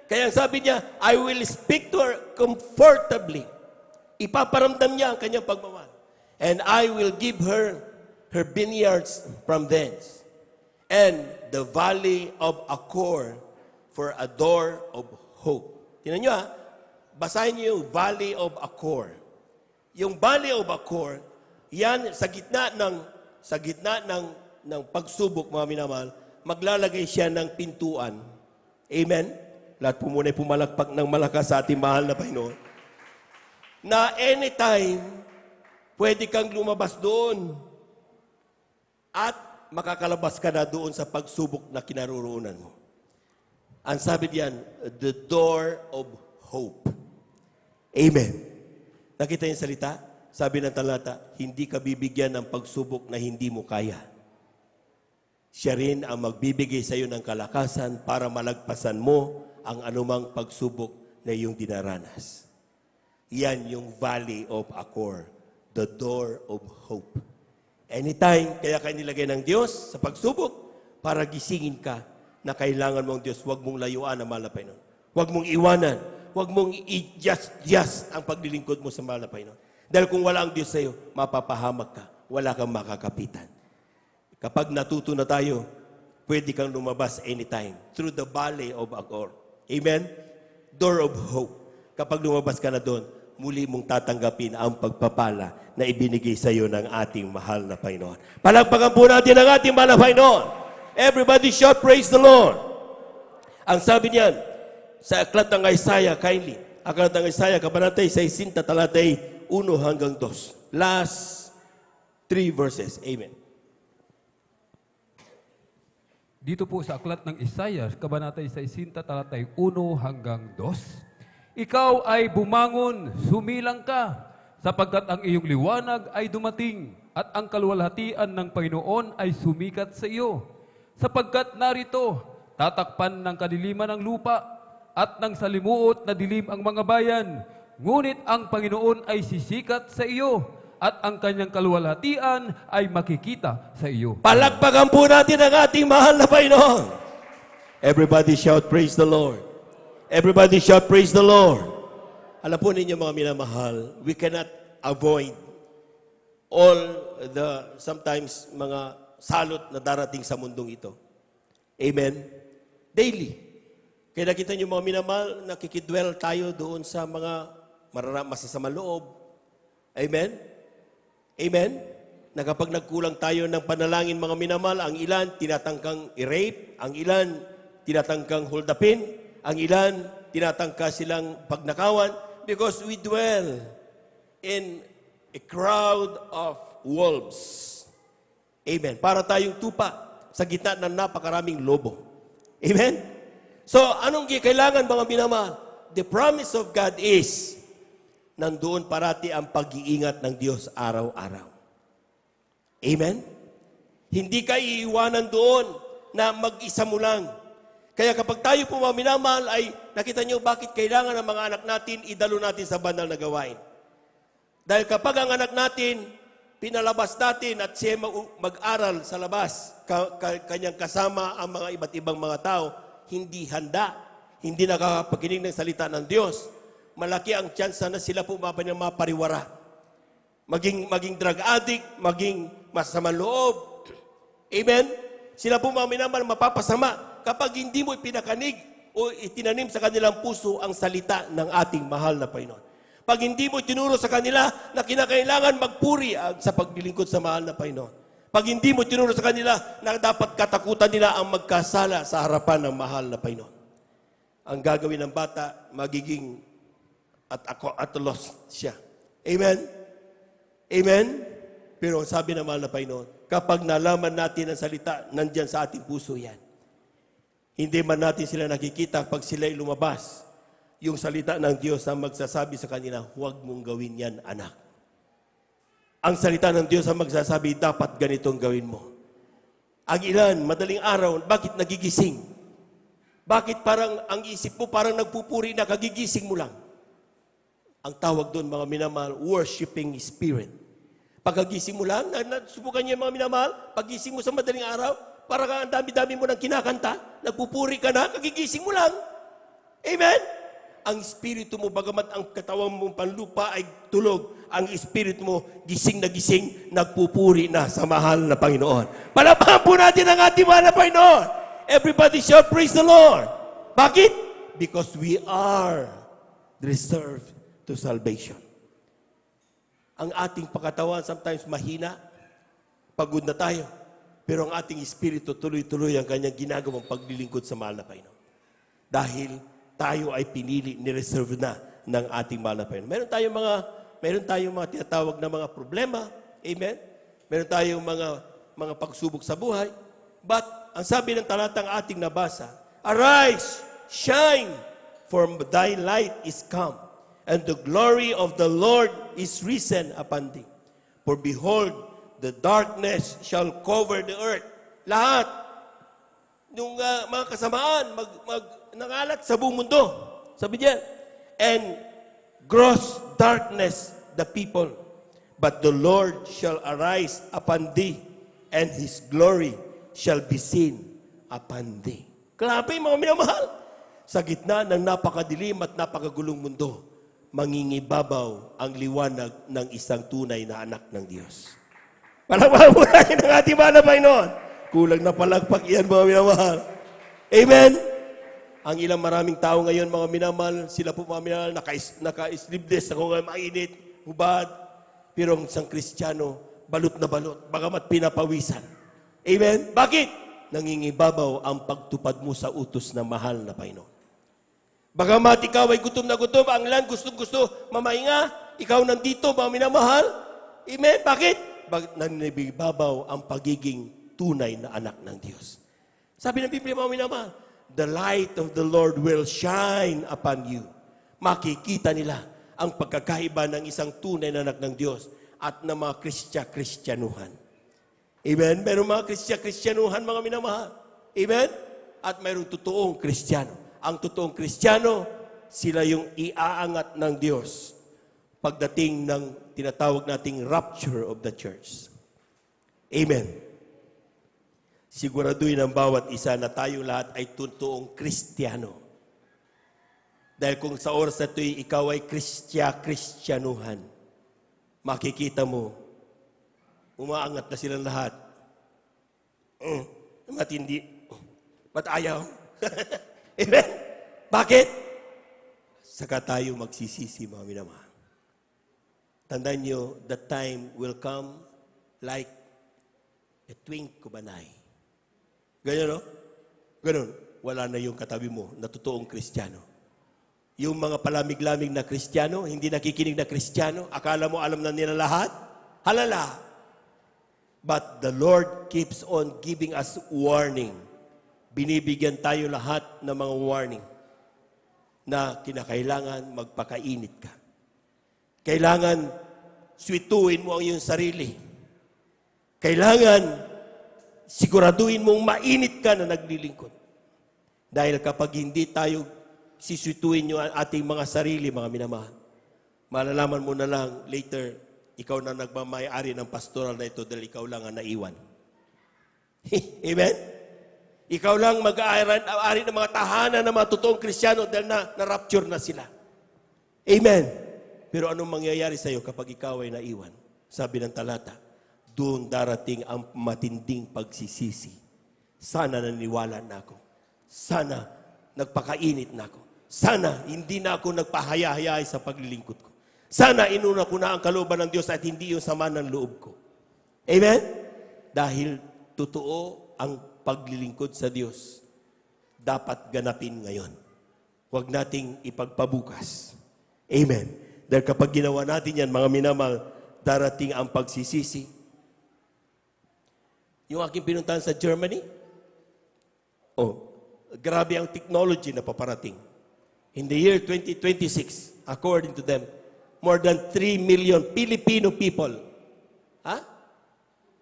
Kaya ang sabi niya, I will speak to her comfortably. Ipaparamdam niya ang kanyang pagmamahal. And I will give her her vineyards from thence, and the valley of Achor for a door of hope. Tingnan niyo basahin niyo yung valley of Achor. Yung valley of Achor, yan sa gitna ng pagsubok, mga minamahal, maglalagay siya ng pintuan. Amen? Lahat po muna pumalakpak ng malakas sa ating mahal na Panginoon. Na anytime, pwede kang lumabas doon at makakalabas ka na doon sa pagsubok na kinaroroonan mo. Ang sabi diyan, the door of hope. Amen. Nakita yung salita? Sabi ng talata, hindi ka bibigyan ng pagsubok na hindi mo kaya. Siya rin ang magbibigay sa iyo ng kalakasan para malagpasan mo ang anumang pagsubok na iyong dinaranas. Yan yung valley of Achor, the door of hope. Anytime, kaya ka nilagay ng Diyos sa pagsubok para gisingin ka na kailangan mo ang Diyos. Huwag mong layuan ang mahal na Panginoon. Huwag mong iwanan. Huwag mong i-just ang paglilingkod mo sa mahal na Panginoon. Dahil kung wala ang Diyos sa iyo, mapapahamak ka. Wala kang makakapitan. Kapag natuto na tayo, pwede kang lumabas anytime through the valley of Achor. Amen? Door of hope. Kapag lumabas ka na doon, muli mong tatanggapin ang pagpapala na ibinigay sa iyo ng ating mahal na Panginoon. Palagpagan po natin ang ating mahal na Panginoon. Everybody shout, praise the Lord. Ang sabi niyan, sa aklat ng Isaiah, kindly, aklat ng Isaiah, kabanatay 60, talatay 1 hanggang 2. Last 3 verses. Amen. Dito po sa aklat ng Isaiah, kabanatay 60, talatay 1 hanggang 2. Ikaw ay bumangon, sumilang ka, sapagkat ang iyong liwanag ay dumating, at ang kaluwalhatian ng Panginoon ay sumikat sa iyo. Sapagkat narito, tatakpan ng kadiliman ng lupa, at ng salimuot na dilim ang mga bayan, ngunit ang Panginoon ay sisikat sa iyo, at ang kanyang kaluwalhatian ay makikita sa iyo. Palakpakan po natin ang ating mahal na Panginoon. Everybody shout, praise the Lord. Everybody shout, praise the Lord. Alam po ninyo mga minamahal, we cannot avoid all the sometimes mga salot na darating sa mundong ito. Amen? Daily. Kaya nakita niyo mga minamahal, nakikidwell tayo doon sa mga masasamang loob. Amen? Amen? Na kapag nagkulang tayo ng panalangin mga minamahal, ang ilan tinatangkang i-rape, ang ilan tinatangkang holdupin, ang ilan tinatangka silang pagnakawan because we dwell in a crowd of wolves. Amen. Para tayong tupa sa gitna ng napakaraming lobo. Amen? So, anong kailangan mga minamahal? The promise of God is nandoon parati ang pag-iingat ng Diyos araw-araw. Amen? Hindi ka iiwanan doon na mag-isa mo lang. Kaya kapag tayo po mga minamahal ay nakita nyo bakit kailangan ng mga anak natin idalo natin sa banal na gawain. Dahil kapag ang anak natin, pinalabas natin at siya mag-aral sa labas, kanyang kasama ang mga iba't ibang mga tao, hindi handa, hindi nakakapakinig ng salita ng Diyos, malaki ang tsansa na sila po mapariwara. Maging drug addict, maging masamang loob. Amen? Sila po mga minamahal mapapasama kapag hindi mo ipinakanig o itinanim sa kanilang puso ang salita ng ating mahal na Panginoon. Pag hindi mo tinuro sa kanila na kinakailangan magpuri sa paglilingkod sa mahal na Panginoon. Pag hindi mo tinuro sa kanila na dapat katakutan nila ang magkasala sa harapan ng mahal na Panginoon. Ang gagawin ng bata, magiging at loss siya. Amen? Amen? Pero ang sabi ng mahal na Panginoon, kapag nalaman natin ang salita, nandyan sa ating puso yan. Hindi man natin sila nakikita pag sila'y lumabas. Yung salita ng Diyos ang magsasabi sa kanila, huwag mong gawin yan, anak. Ang salita ng Diyos ang magsasabi, dapat ganitong gawin mo. Ang ilan, madaling araw, bakit nagigising? Bakit parang ang isip mo parang nagpupuri na kagigising mo lang? Ang tawag doon, mga minamahal, worshiping spirit. Pagkagising mo lang, subukan niyo mga minamahal, paggising mo sa madaling araw, parang ang dami-dami mo nang kinakanta, nagpupuri ka na, kagigising mo lang. Amen? Ang espiritu mo, bagamat ang katawan mong panlupa ay tulog, ang espiritu mo, gising na gising, nagpupuri na sa mahal na Panginoon. Palakpakan po natin ang ating mahal na Panginoon. Everybody shall praise the Lord. Bakit? Because we are reserved to salvation. Ang ating pagkatawan sometimes mahina, pagod na tayo, pero ang ating espiritu tuloy-tuloy ang kanyang ginagawang paglilingkod sa mahal na Panginoon. Dahil tayo ay pinili, nireserve na ng ating mahal na Panginoon. Meron tayong mga tinatawag na mga problema. Amen? Meron tayong mga pagsubok sa buhay. But, ang sabi ng talatang ating nabasa, arise, shine, for thy light is come, and the glory of the Lord is risen upon thee. For behold, the darkness shall cover the earth. Lahat ng mga kasamaan nangalat sa buong mundo. Sabi niya, and gross darkness the people. But the Lord shall arise upon thee, and His glory shall be seen upon thee. Grabe mga minamahal. Sa gitna ng napakadilim at napakagulong mundo, mangingibabaw ang liwanag ng isang tunay na anak ng Diyos. Palakpakan po natin ang ating mahal na Panginoon. Kulang na palakpak yan mga minamahal. Amen? Ang ilang maraming tao ngayon, mga minamahal, sila po mga minamahal, naka-sleeveless, mainit, hubad. Pero ang isang Kristiyano, balot na balot, bagamat pinapawisan. Amen? Bakit? Nangingibabaw ang pagtupad mo sa utos ng mahal na Panginoon. Bagamat ikaw ay gutom na gutom, ang ilan gustong-gusto mamahinga, ikaw nandito, mga minamahal. Amen? Bakit? Nangingibabaw ang pagiging tunay na anak ng Diyos. Sabi ng Biblia, mga minamahal, the light of the Lord will shine upon you. Makikita nila ang pagkakaiba ng isang tunay na anak ng Diyos at ng mga Kristyanuhan. Amen? Mayroong mga Kristyanuhan, mga minamahal. Amen? At mayroong totoong Kristiyano. Ang totoong Kristiyano, sila yung iaangat ng Diyos pagdating ng tinatawag nating rapture of the church. Amen. Siguraduhin ang bawat isa na tayo lahat ay totoong Kristiyano. Dahil kung sa oras na ito'y ikaw ay Kristyanuhan, makikita mo, umaangat na silang lahat. Matindi. Ba't ayaw? Amen? Bakit? Saka tayo magsisisi, mga minamahal. Tandaan nyo, the time will come like a twink of an eye. Ganyan, no? Ganun. Wala na yung katabi mo na totoong Kristiyano. Yung mga palamig-lamig na Kristiyano, hindi nakikinig na Kristiyano, akala mo alam na nila lahat? Halala. But the Lord keeps on giving us warning. Binibigyan tayo lahat ng mga warning na kinakailangan magpakainit ka. Kailangan swituin mo ang iyong sarili. Kailangan siguraduhin mong mainit ka na naglilingkod. Dahil kapag hindi tayo siswituin yung ating mga sarili, mga minamahal, malalaman mo na lang later, ikaw na nagmamayari ng pastoral na ito dahil ikaw lang ang naiwan. Amen? Ikaw lang mag-aari ng mga tahanan ng mga totoong Kristiyano dahil na-rapture na sila. Amen? Pero anong mangyayari sa iyo kapag ikaw ay naiwan? Sabi ng talata, doon darating ang matinding pagsisisi. Sana naniwala na ako. Sana nagpakainit na ako. Sana hindi na ako nagpahaya-hayay sa paglilingkod ko. Sana inuna ko na ang kalooban ng Diyos at hindi yung sama ng loob ko. Amen? Dahil totoo ang paglilingkod sa Diyos. Dapat ganapin ngayon. Huwag nating ipagpabukas. Amen. Dahil kapag ginawa natin yan, mga minamahal, darating ang pagsisisi. Yung aking pinuntahan sa Germany, grabe ang technology na paparating. In the year 2026, according to them, more than 3 million Filipino people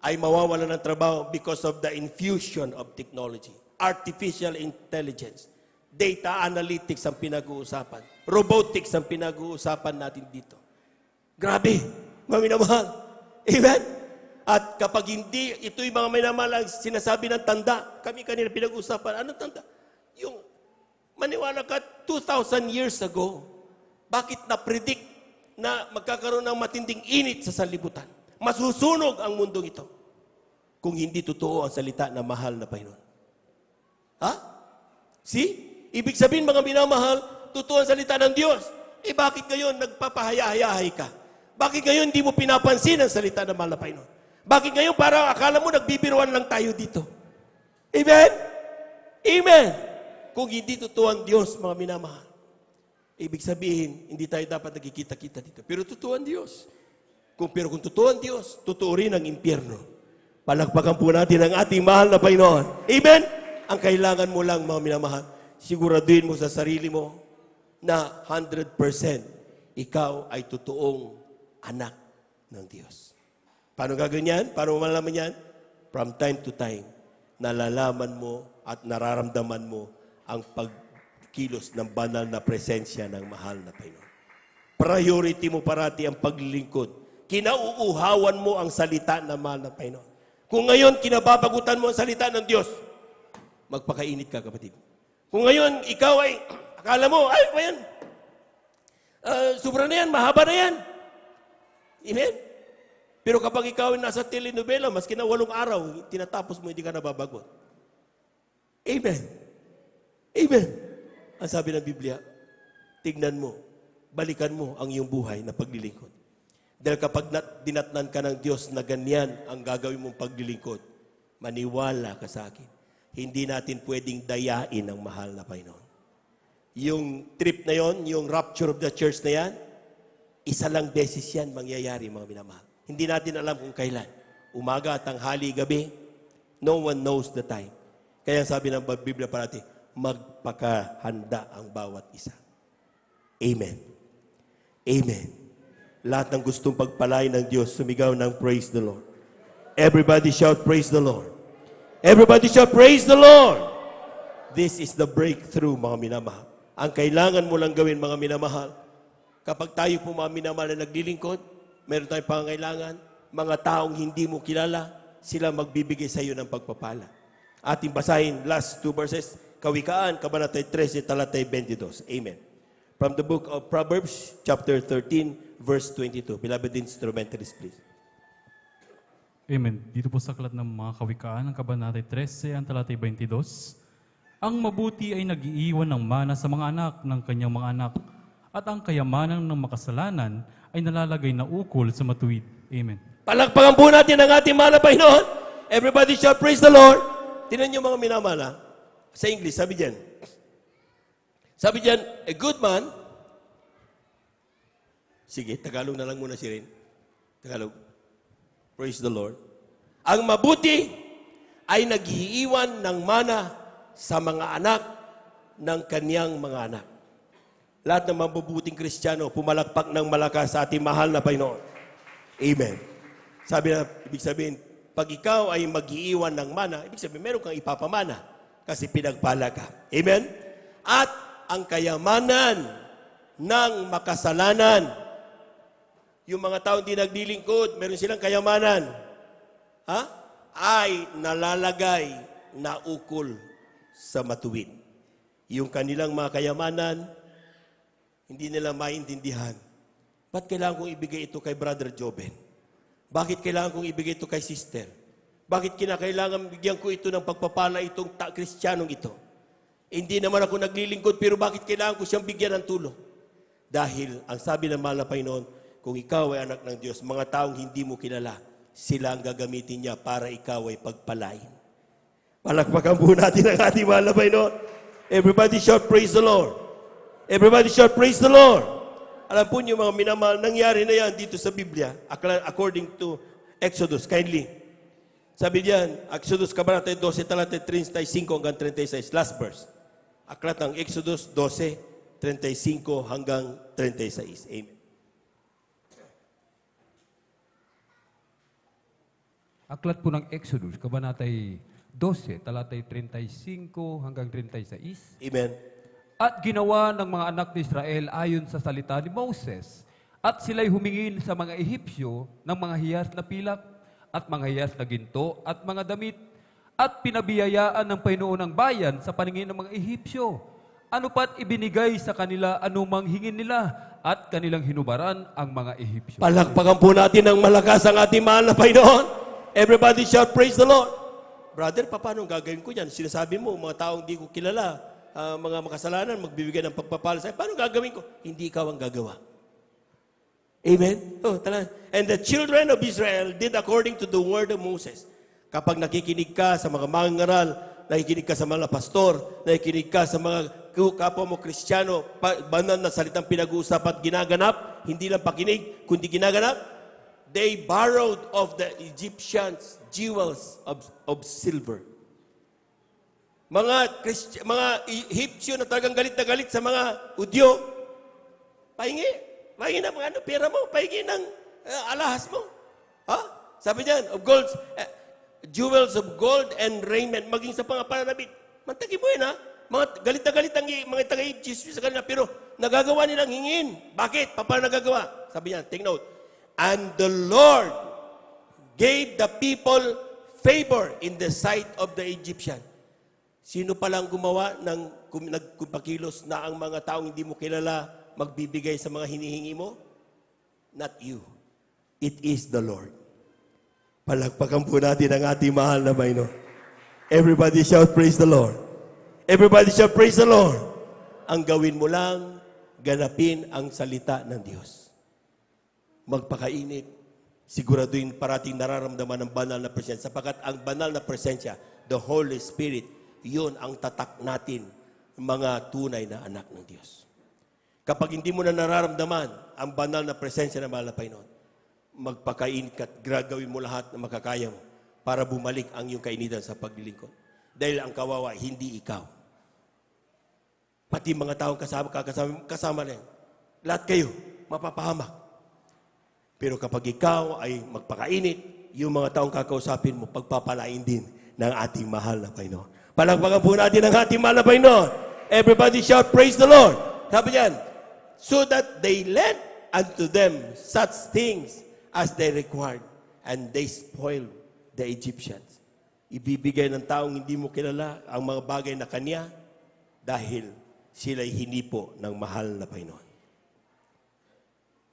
ay mawawalan ng trabaho because of the infusion of technology. Artificial intelligence, data analytics ang pinag-uusapan, robotics ang pinag-uusapan natin dito. Grabe, mga minamahal. Amen? At kapag hindi, ito'y mga minamahal ang sinasabi ng tanda, kami kanina pinag-uusapan, anong tanda? Yung maniwala ka, 2,000 years ago, bakit na-predict na magkakaroon ng matinding init sa sanlibutan? Masusunog ang mundong ito kung hindi totoo ang salita na mahal na Panginoon. See? Ibig sabihin, mga minamahal, totoo ang salita ng Diyos. Bakit ngayon nagpapahaya-hayahay ka? Bakit ngayon hindi mo pinapansin ang salita ng mahal na Panginoon? Bakit ngayon parang akala mo nagbibiruan lang tayo dito? Amen? Amen! Kung hindi totoo ang Diyos, mga minamahal, ibig sabihin, hindi tayo dapat nagkikita-kita dito. Pero totoo ang Diyos. Pero kung totoo ang Diyos, totoo rin ang impyerno. Palakpakan po natin ang ating mahal na Panginoon. Amen? Ang kailangan mo lang, mga minamahal, siguraduhin mo sa sarili mo na 100% ikaw ay totoong anak ng Diyos. Paano gagawin yan? Paano mo malalaman yan? From time to time, nalalaman mo at nararamdaman mo ang pagkilos ng banal na presensya ng mahal na Panginoon. Priority mo parati ang paglilingkod. Kinauuhawan mo ang salita ng mahal na Panginoon. Kung ngayon, kinababagutan mo ang salita ng Diyos, magpakainit ka, kapatid. Kung ngayon, ikaw ay, akala mo, ay, ayan, sobra na yan, mahaba na yan. Amen? Pero kapag ikaw ay nasa telenovela, maski na 8 araw, tinatapos mo, hindi ka nababagot. Amen. Amen. Ang sabi ng Biblia, tignan mo, balikan mo ang iyong buhay na paglilingkod. Dahil kapag dinatnan ka ng Diyos na ganyan ang gagawin mong paglilingkod, maniwala ka sa akin. Hindi natin pwedeng dayain ang mahal na Panginoon. Yung trip na yon, yung rapture of the church na yan, isa lang beses yan mangyayari, mga minamahal. Hindi natin alam kung kailan. Umaga, tanghali, gabi, no one knows the time. Kaya sabi ng Biblia parati, magpakahanda ang bawat isa. Amen. Amen. Lahat ng gustong pagpalain ng Diyos, sumigaw ng praise the Lord. Everybody shout, praise the Lord. Everybody shout, praise the Lord. This is the breakthrough, mga minamahal. Ang kailangan mo lang gawin, mga minamahal, kapag tayo po, mga minamahal, na naglilingkod, meron tayong pangangailangan, mga taong hindi mo kilala, sila magbibigay sa iyo ng pagpapala. Ating basahin, last 2 verses, Kawikaan, Kabanata 13, talatay 22. Amen. From the book of Proverbs, chapter 13, verse 22. Beloved instrumentalists, please. Amen. Dito po sa aklat ng mga Kawikaan, ang Kabanata 13, ang talatay 22. Ang mabuti ay nag-iiwan ng mana sa mga anak ng kanyang mga anak, at ang kayamanan ng makasalanan ay nalalagay na ukol sa matuwid. Amen. Palakpakan po natin ang ating mahal na Panginoon. Everybody shout, praise the Lord. Tinan niyo, mga minamahal, sa English, sabi diyan, a good man, sige, Tagalog na lang muna si Rin. Tagalog. Praise the Lord. Ang mabuti ay nag-iiwan ng mana sa mga anak ng kaniyang mga anak. Lahat ng mabubuting Kristiyano, pumalakpak ng malakas sa ating mahal na Panginoon. Amen. Sabi na, ibig sabihin, pag ikaw ay mag-iiwan ng mana, ibig sabihin, meron kang ipapamana kasi pinagpala ka. Amen? At ang kayamanan ng makasalanan, yung mga taong di naglilingkod, meron silang kayamanan, ay nalalagay na ukol sa matuwid. Yung kanilang mga kayamanan, hindi nila maintindihan. Ba't kailangan kong ibigay ito kay Brother Joben? Bakit kailangan kong ibigay ito kay Sister? Bakit kinakailangan bigyan ko ito ng pagpapala itong Kristiyanong ito? Hindi naman ako naglilingkod, pero bakit kailangan ko siyang bigyan ng tulong? Dahil ang sabi ng mahal na Panginoon, kung ikaw ay anak ng Diyos, mga taong hindi mo kilala, sila ang gagamitin niya para ikaw ay pagpalain. Palakpakan po natin ang ating mahal na Panginoon. Everybody shout, praise the Lord. Everybody shout, praise the Lord. Alam po niyo mga minamahal, nangyari na yan dito sa Biblia, according to Exodus, kindly. Sabi diyan, Exodus Kabanata 12, talata 35 hanggang 36, last verse. Aklat ng Exodus 12, 35 hanggang 36. Amen. Aklat po ng Exodus, Kabanatay 12, talatay 35 hanggang 36. Amen. At ginawa ng mga anak ni Israel ayon sa salita ni Moses. At sila'y humingin sa mga Ehipsyo ng mga hiyas na pilak at mga hiyas na ginto at mga damit. At pinabiyayaan ng Panginoon ng bayan sa paningin ng mga Ehipsyo. Ano pat ibinigay sa kanila anumang hingin nila at kanilang hinubaran ang mga Ehipsyo. Palakpakan po natin ng malakas ang ating mahal na Panginoon. Everybody shout, praise the Lord. Brother, paano gagawin ko yan? Sinasabi mo, mga taong di ko kilala, mga makasalanan, magbibigay ng pagpapala sa'yo. Paano gagawin ko? Hindi ikaw ang gagawa. Amen? Oh, talaga. And the children of Israel did according to the word of Moses. Kapag nakikinig ka sa mga mangaral, nakikinig ka sa mga pastor, nakikinig ka sa mga kapwa mo Kristiyano, banal na salitang pinag-uusap at ginaganap, hindi lang pakinig, kundi ginaganap, they borrowed of the Egyptians jewels of silver. Mga Egyptian na talagang galit na galit sa mga Hudyo, pahingi na mga pera mo, pahingi ng alahas mo. Ha? Sabi niyan, of gold, jewels of gold and raiment, maging sa pananabit. Mantagi mo yun, ha? Mga galit na galit ang mga taga-Egyptian sa kanila, pero nagagawa nilang hingin. Bakit? Paano nagagawa? Sabi niyan, take note. And the Lord gave the people favor in the sight of the Egyptian. Sino palang gumawa ng nagpakilos na ang mga taong hindi mo kilala magbibigay sa mga hinihingi mo? Not you. It is the Lord. Palakpakan po natin ang ating mahal na Panginoon. Everybody shout, praise the Lord. Everybody shout, praise the Lord. Ang gawin mo lang, ganapin ang salita ng Diyos. Magpakainit, siguraduhin parating nararamdaman ng banal na presensya. Sapagkat ang banal na presensya, the Holy Spirit, yun ang tatak natin, mga tunay na anak ng Diyos. Kapag hindi mo na nararamdaman ang banal na presensya ng mahal na Panginoon, magpakainit ka at gagawin mo lahat na makakaya mo para bumalik ang iyong kainitan sa paglilingkod. Dahil ang kawawa, hindi ikaw. Pati mga taong kasama na yan. Lahat kayo, mapapahamak. Pero kapag ikaw ay magpakainit, yung mga taong kakausapin mo, pagpapalain din ng ating mahal na Panginoon. Palakpakan po natin ang ating mahal na Panginoon. Everybody shout, praise the Lord. Sabi niyan, so that they lent unto them such things as they required, and they spoiled the Egyptians. Ibibigay ng taong hindi mo kilala ang mga bagay na kanya dahil sila'y hinipo ng mahal na Panginoon.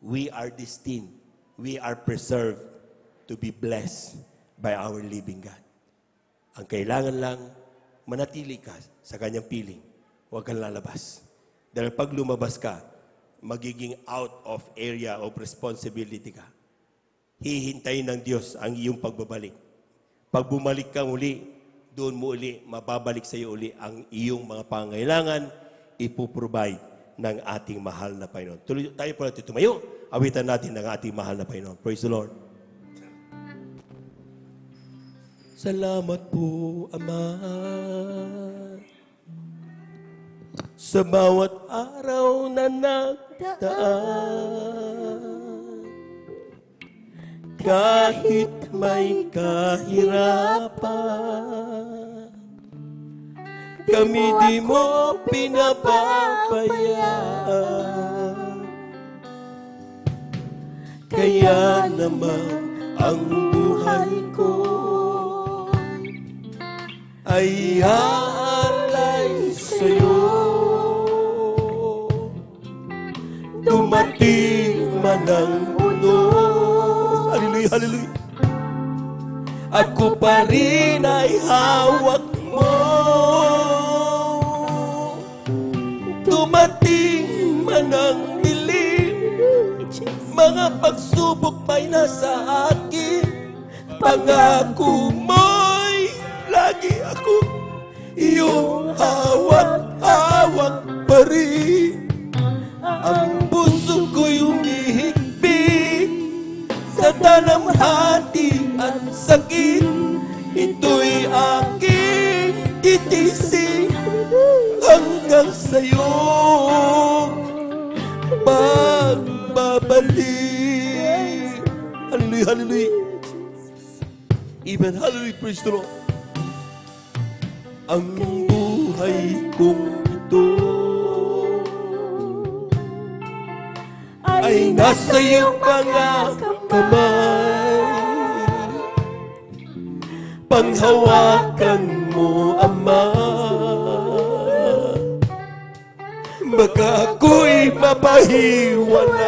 We are destined. We are preserved to be blessed by our living God. Ang kailangan lang, manatili ka sa kanyang piling. Huwag kang lalabas. Dahil pag lumabas ka, magiging out of area of responsibility ka. Hihintayin ng Diyos ang iyong pagbabalik. Pag bumalik ka uli, doon mo uli, mababalik sa iyo uli ang iyong mga pangailangan, ipuprovide ng ating mahal na Panginoon. Tuloy tayo po natin tumayo. Awitan natin ng ating mahal na Panginoon. Praise the Lord. Salamat po, Ama, sa bawat araw na nagdaan. Kahit may kahirapan, kami di mo pinapabayaan. Kaya naman ang buhay ko ay aalay sa'yo. Dumating man ang unos, hallelujah, hallelujah, ako pa rin ay hawak mo. Dumating man ang dilim, mga pagsubok may nasa akin. Pangako mo'y lagi ako iyong hawak-hawak pa rin. Ang puso ko'y umihigpit sa dalamhati at sakit. Ito'y aking titisin hanggang sa'yo magbabalik. Hallelujah, hallelujah. Amen, hallelujah, praise the Lord. Ang buhay kong ito ay nasa iyong mga kamay. Panghawakan mo, Ama, baka ako'y mapahiwalay.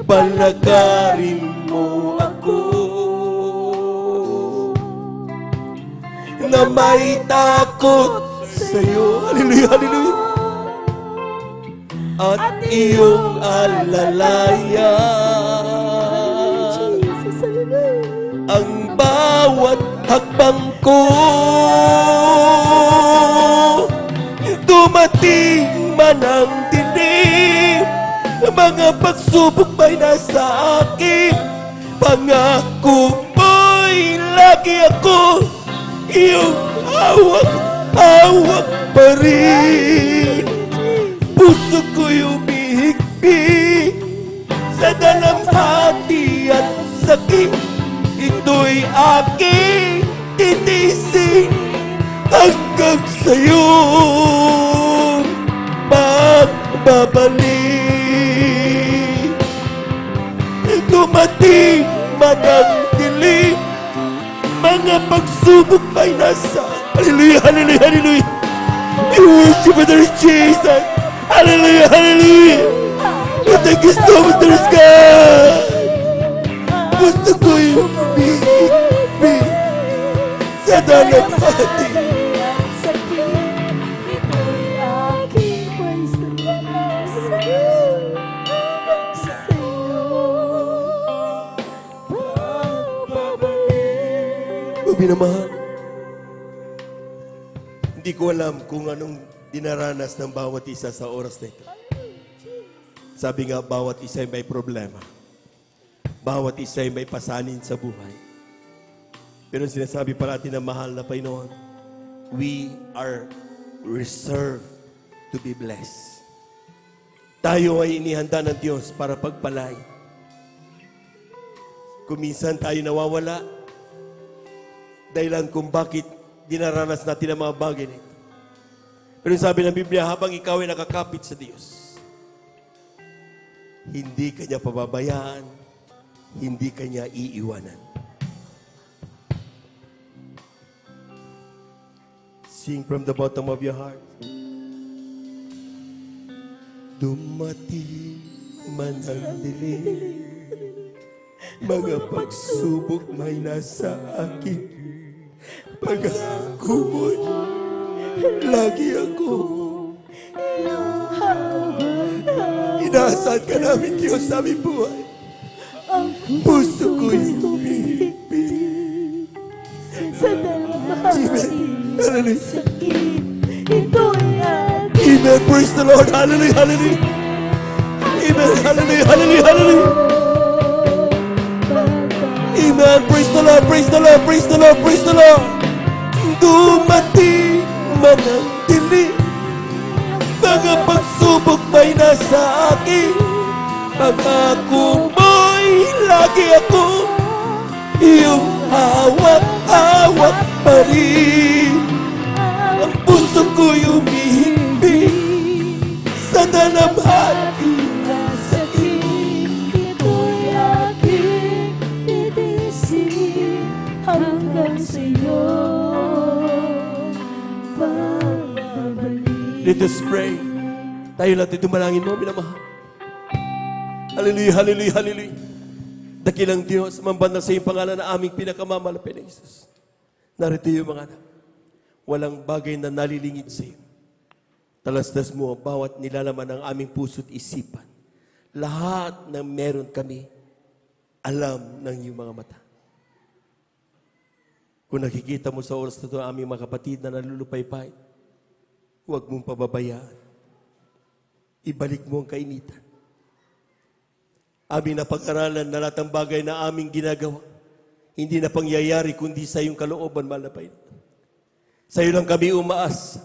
Palakarin mo ako na may takot sa'yo. Hallelujah, hallelujah. At iyong alalayan ang bawat hakbang ko. Dumating man ang dilim, mga pagsubok may nasa akin. Pangako mo'y lagi ako iyong hawak-hawak pa rin. Puso ko'y umihigpit sa dalamhati at sakit. Ito'y aking titisin hanggang sa'yo magbabalik. Dumating man ang dilim, mga pagsubok ay nasa. Hallelujah, hallelujah, hallelujah. We worship you, Lord Jesus. Hallelujah, hallelujah. We thank you so much, Lord God. Gusto ko yung bibig sa dalamhati. Minamahal, hindi ko alam kung anong dinaranas ng bawat isa sa oras na ito. Sabi nga, bawat isa ay may problema. Bawat isa ay may pasanin sa buhay. Pero sinasabi pa natin na mahal na Panginoon, we are reserved to be blessed. Tayo ay inihanda ng Diyos para pagpalain. Kung minsan tayo nawawala, dahilan kung bakit dinaranas natin ang mga bagay nito. Pero sabi ng Biblia, habang ikaw ay nakakapit sa Diyos, hindi kanya pababayaan, hindi kanya iiwanan. Sing from the bottom of your heart. Dumating man ang dilim, mga pagsubok may nasa akin. Pag-ako mo'y lagi ako inaasahan ka namin, Diyos, sa aming buhay. Puso ko'y humihigpit sa dalamhati at sakit. Ito'y aking. Amen. Praise the Lord. Hallelujah. Hallelujah. Amen. Hallelujah. Hallelujah. Hallelujah. Amen. Praise the Lord. Praise the Lord. Praise the Lord. Praise the Lord. Dumating man ang dilim, mga pagsubok may nasa akin. Pangako mo'y lagi ako iyong hawak-hawak pa rin. Ang puso ko'y umihigpit sa dalamhati at sakit. Ito'y aking titisin hanggang sa'yo. Let us pray. Tayo natin dumalangin mo, minamahal. Hallelujah, hallelujah, hallelujah. Dakilang Diyos, mambanda sa iyong pangalan na aming pinakamamalapit na Jesus. Narito yung mga anak. Walang bagay na nalilingid sa iyo. Talastas mo ang bawat nilalaman ng aming puso't isipan. Lahat ng meron kami, alam ng iyong mga mata. Kung nakikita mo sa oras na ito ang aming mga kapatid na nalulupaypay, huwag mong pababayaan. Ibalik mo ang kainitan. Aming napag-aralan na lahat ng bagay na aming ginagawa, hindi na pangyayari kundi sa iyong kalooban, mahal na Panginoon. Sa iyo lang kami umaas.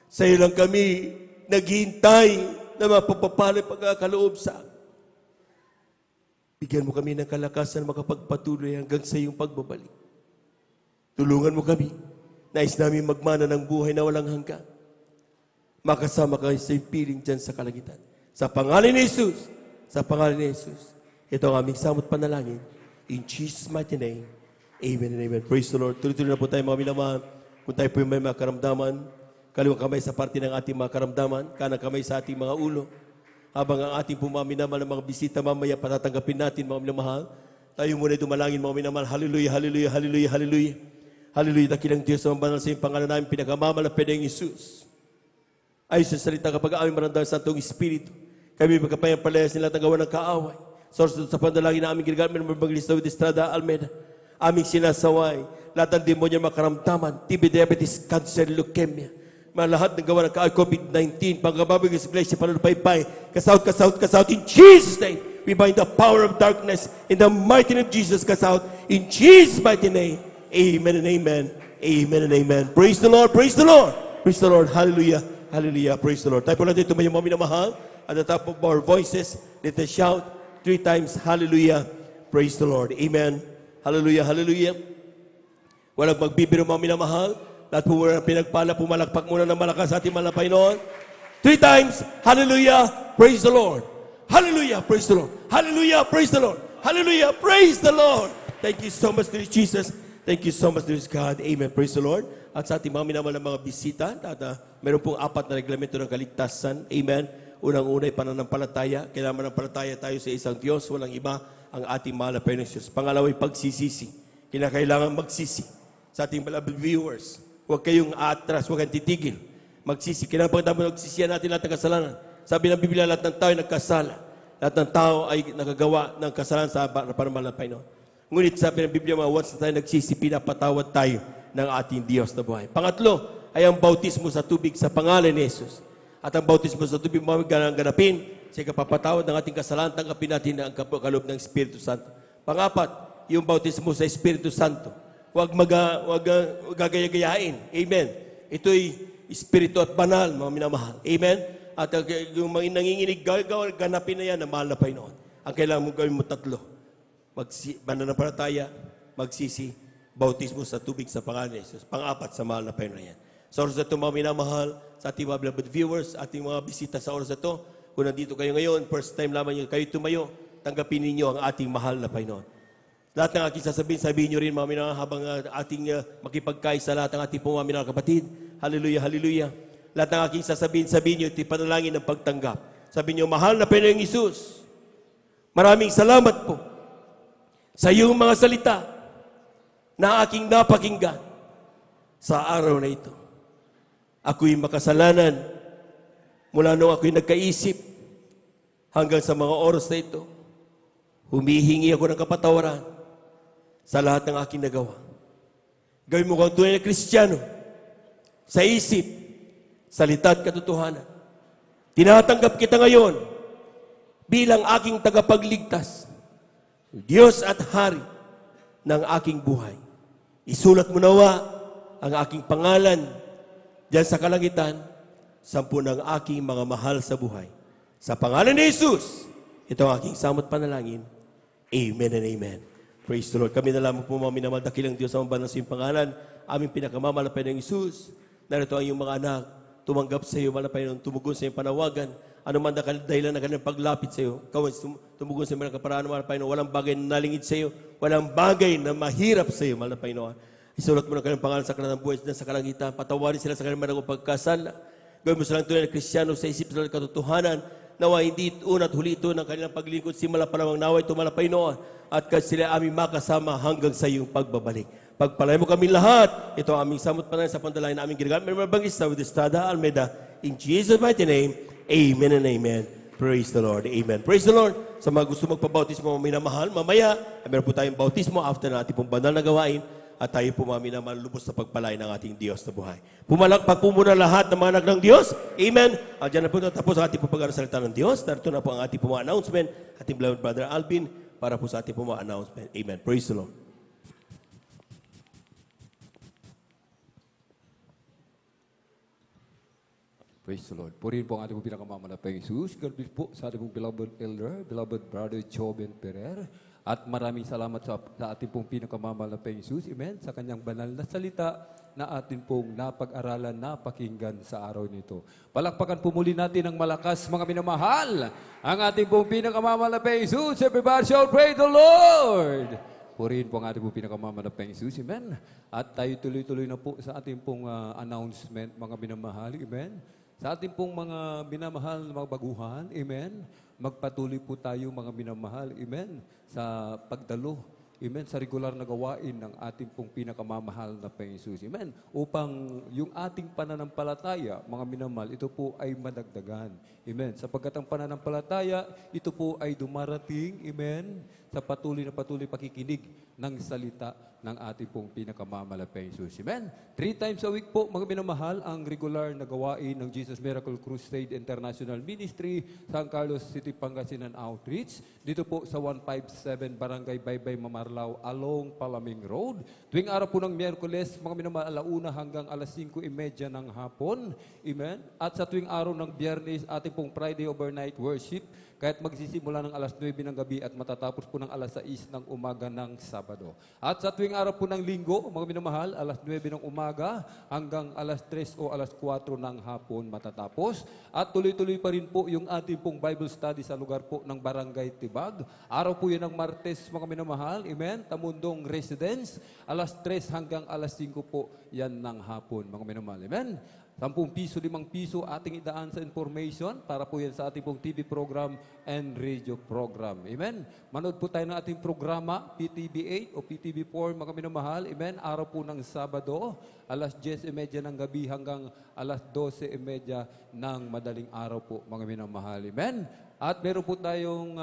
Sa iyo lang kami naghihintay na mapapapalay pagkakaloob sa amin. Bigyan mo kami ng kalakasan makapagpatuloy hanggang sa iyong pagbabalik. Tulungan mo kami. Nais namin magmana ng buhay na walang hanggan. Makasama kayo sa iyong piling dyan sa kalangitan. Sa pangalan ni Jesus. Sa pangalan ni Jesus. Ito ang aming samot panalangin. In Jesus' mighty name. Amen and amen. Praise the Lord. Tuloy-tuloy na po tayo mga minamahal. Kung tayo po may mga karamdaman, kaliwang kamay sa parte ng ating mga karamdaman, kanang kamay sa ating mga ulo. Habang ang ating po mga minamahal ng mga bisita mamaya patatanggapin natin mga minamahal. Tayo muna dumalangin mga minamahal. Hallelujah, hallelujah, hallelujah, hallelujah. Hallelujah, dakilang Diyos ang banal sa iyong pangalan namin, pinagamamalapin ng Jesus. Ayon sa salita kapag aming maramdaman sa Santong Espiritu, kami magkapayampalayas nila at gawa ng kaaway. Source sa pandalangin na aming ginagamit ng Evangelista with Estrada Almeida. Aming sinasaway, lahat ng demonyo makaramdaman, TB, diabetes, cancer, leukemia, mga lahat ng gawa ng kaaway, COVID-19, pangkababig sa iglesia, panunupaypay, kasaut, in Jesus' name. We bind the power of darkness in the mighty name of Jesus, kasaut, in Jesus' mighty name. Amen and amen. Amen and amen. Praise the Lord. Praise the Lord. Praise the Lord. Hallelujah. Hallelujah. Praise the Lord. Tayo po natin tumayo mga minamahal. At the top of our voices, let us shout 3 times. Hallelujah. Praise the Lord. Amen. Hallelujah. Hallelujah. Walang magbibiro mga minamahal. Lahat po muna pinagpala, pumalakpak muna ng malakas sa ating mga Panginoon. 3 times. Hallelujah. Praise the Lord. Hallelujah. Praise the Lord. Hallelujah. Praise the Lord. Hallelujah. Praise the Lord. Thank you so much, dear Jesus. Thank you so much, dear God. Amen. Praise the Lord. At sa ating mga minamahal ng mga bisita, meron pong 4 na reglamento ng kaligtasan. Amen. Unang-una ay pananampalataya. Kailangan manampalataya tayo sa isang Diyos. Walang iba ang ating mahal na Panginoon Diyos. Pangalawa ay pagsisisi. Kailangan magsisi. Sa ating beloved viewers, huwag kayong atras, huwag kayong titigil. Magsisi. Kailangan pagkatapos magsisiyan natin lahat ng kasalanan. Sabi ng Biblia, lahat ng tao ay nagkasala. Lahat ng tao ay nakagawa ng kasalanan sa harapan ng Panginoon. Ngunit sabi ng Biblia, once na tayo nagsisi, pinapatawad tayo ng ating Diyos na buhay. Pangatlo ay ang bautismo sa tubig sa pangalan ni Jesus. At ang bautismo sa tubig ganapin sa kapapatawad ng ating kasalanan, tanggapin natin ang kaloob ng Espiritu Santo. Pangapat, yung bautismo sa Espiritu Santo. Huwag gagaya-gayain. Amen. Ito'y Espiritu at banal, mga minamahal. Amen. At yung mga nanginginig, ganapin na yan na mahal na Panginoon. Ang kailangan mong gawin mo 3. Pananampalataya, magsisi, bautismo sa tubig sa pangalan ni Jesus. Pang-4 sa mahal na Panginoon yan. Sa oras na ito, mga minamahal, sa ating mga beloved viewers, ating mga bisita sa oras na ito, kung nandito kayo ngayon, first time lamang kayo tumayo, tanggapin ninyo ang ating mahal na Panginoon. Lahat ng aking sabihin nyo rin, mga minamahal, habang ating makipagkaisa lahat ng ating mga minamahal kapatid. Hallelujah, hallelujah. Lahat ng aking sabihin nyo, ito'y panalangin ng pagtanggap. Sabi nyo, mahal na Panginoong Jesus, maraming salamat po sa iyong mga salita na aking napakinggan sa araw na ito. Ako'y makasalanan mula nung ako'y nagkaisip hanggang sa mga oras na ito. Humihingi ako ng kapatawaran sa lahat ng aking nagawa. Gawin mo kang tunay na Kristiyano sa isip, salita at katotohanan. Tinatanggap kita ngayon bilang aking tagapagligtas, Diyos at Hari ng aking buhay. Isulat mo nawa ang aking pangalan diyan sa kalangitan, 10 ng aking mga mahal sa buhay. Sa pangalan ni Jesus, ito ang aking samot panalangin. Amen and amen. Praise the Lord. Kami na lamang po mga minamahal, dakilang Diyos ang banal sa iyong pangalan, aming pinakamamalapay ng Jesus. Narito ang iyong mga anak, tumanggap sa iyo, malapay ng tumugon sa iyong panawagan. Ano man na dahilan na kanilang paglapit sa iyo, kawan tumugon sa mga kaparaan, malapay ng walang bagay na nalingid sa iyo, walang bagay na mahirap sa iyo, malapay ng isulat mo na kanilang pangalan sa kanilang buhay sa kalangitan, patawarin sila sa kanilang managong pagkasala. Gawin mo silang tunay na Kristiyano sa isip sa katotohanan, nawa hindi una at huli ito ng kanilang paglingkod, simula pa lamang naway tumalapay noon, at sila aming makasama hanggang sa iyong pagbabalik. Pagpalain mo kami lahat. Ito ang aming samot panay sa pandalangin na aming ginagamit. May mabangista with Estrada Almeida. In Jesus' mighty name, amen and amen. Praise the Lord. Amen. Praise the Lord. Sa mga gusto magpabautismo, mga minamahal, mamaya, meron po tayong bautismo after na ating pong banal na gawain at tayo po mga minamahal lubos sa pagpalain ng ating Diyos na buhay. Pumalakpak po muna lahat ng mga anak ng Diyos. Amen. Diyan na po natapos ang ating po pag-arasalita ng Diyos. Narito na po ang ating po mga announcement. Ating beloved brother Alvin para po sa ating po mga announcement. Amen. Praise the Lord. Praise the Lord. Purihin po ang ating pinakamamalapang Jesus. God bless po sa ating pong beloved elder, beloved brother Joben Ferrer. At maraming salamat sa ating pong pinakamamalapang Jesus. Amen. Sa kanyang banal na salita na atin pong napag-aralan, napakinggan sa araw nito. Palakpakan po muli natin ng malakas, mga minamahal, ang ating pong pinakamamalapang Jesus. Everybody shout, praise the Lord! Purihin po ang ating pong pinakamamalapang Jesus. Amen. At tayo tuloy-tuloy na po sa ating pong announcement, mga minamahal. Amen. Sa ating pong mga minamahal na mga baguhan, amen, magpatuloy po tayo mga minamahal, amen, sa pagdalo, amen, sa regular na gawain ng ating pong pinakamamahal na Panginoon, amen, upang yung ating pananampalataya, mga minamahal, ito po ay madagdagan, amen, sapagkat ang pananampalataya, ito po ay dumarating, amen, sa patuloy pakikinig ng salita ng ating pong pinakamamalapang Jesus. Amen? 3 times a week po, mga minamahal, ang regular na gawain ng Jesus Miracle Crusade International Ministry, San Carlos City, Pangasinan Outreach. Dito po sa 157 Barangay Baybay, Mamarlao, along Palaming Road. Tuwing araw po ng Miyerkules, mga minamahal, alauna hanggang alas 5:30 ng hapon. Amen? At sa tuwing araw ng Biyernes, ating pong Friday overnight worship, kahit magsisimula ng alas 9 ng gabi at matatapos po ng alas 6 ng umaga ng Sabado. At sa tuwing araw po ng Linggo, mga minamahal, alas 9 ng umaga hanggang alas 3 o alas 4 ng hapon matatapos. At tuloy-tuloy pa rin po yung ating pong Bible study sa lugar po ng Barangay Tibag. Araw po yun ng Martes, mga minamahal, amen, Tamundong Residence, alas 3 hanggang alas 5 po yan ng hapon, mga minamahal, amen. 10 piso, 5 piso ating idaan sa information para po yan sa ating pong TV program and radio program. Amen? Manood po tayo ng ating programa, PTV 8 o PTV 4, mga minamahal. Amen? Araw po ng Sabado, alas 10:30 ng gabi hanggang alas 12:30 ng madaling araw po, mga minamahal. Amen? At meron po tayong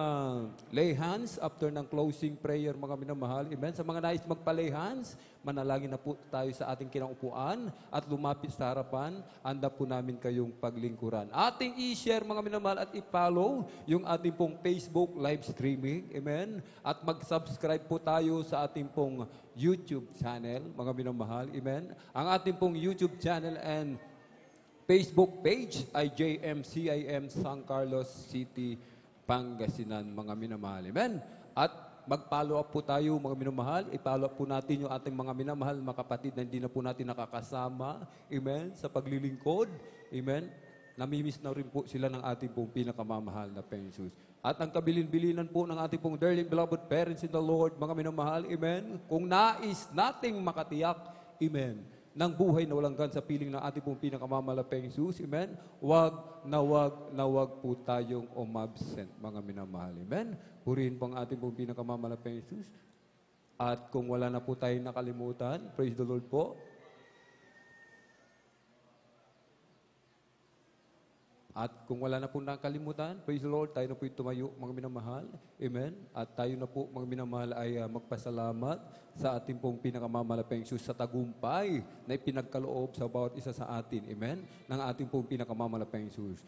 lay hands after ng closing prayer, mga minamahal. Amen? Sa mga nais magpa-lay hands, manalangin na po tayo sa ating kinaupuan at lumapit sa harapan, anda po namin kayong paglingkuran. Ating i-share, mga minamahal, at i-follow yung ating pong Facebook live streaming. Amen? At mag-subscribe po tayo sa ating pong YouTube channel, mga minamahal. Amen? Ang ating pong YouTube channel and Facebook page ay JMCIM San Carlos City, Pangasinan, mga minamahal. Amen? At mag-follow up po tayo, mga minamahal. I-follow up po natin yung ating mga minamahal, mga kapatid na hindi na po natin nakakasama. Amen? Sa paglilingkod. Amen? Namimiss na rin po sila ng ating pong pinakamamahal na Panginoon. At ang kabilin-bilinan po ng ating pong dearly beloved parents in the Lord, mga minamahal. Amen? Kung nais nating makatiyak, amen, ng buhay na walang gan sa piling ng ating pong pinakamamalapang Jesus. Amen? Wag na wag po tayong umabsent, mga minamahal. Amen? Purihin po ang ating pong pinakamamalapang Jesus. At kung wala na po tayong nakalimutan, praise the Lord po. At kung wala na po nakalimutan, praise the Lord, tayo na po tumayo, mga minamahal. Amen? At tayo na po, mga minamahal, ay magpasalamat sa ating pong pinakamamalapang Jesus sa tagumpay na ipinagkaloob sa bawat isa sa atin. Amen? Ng ating pong pinakamamalapang Jesus.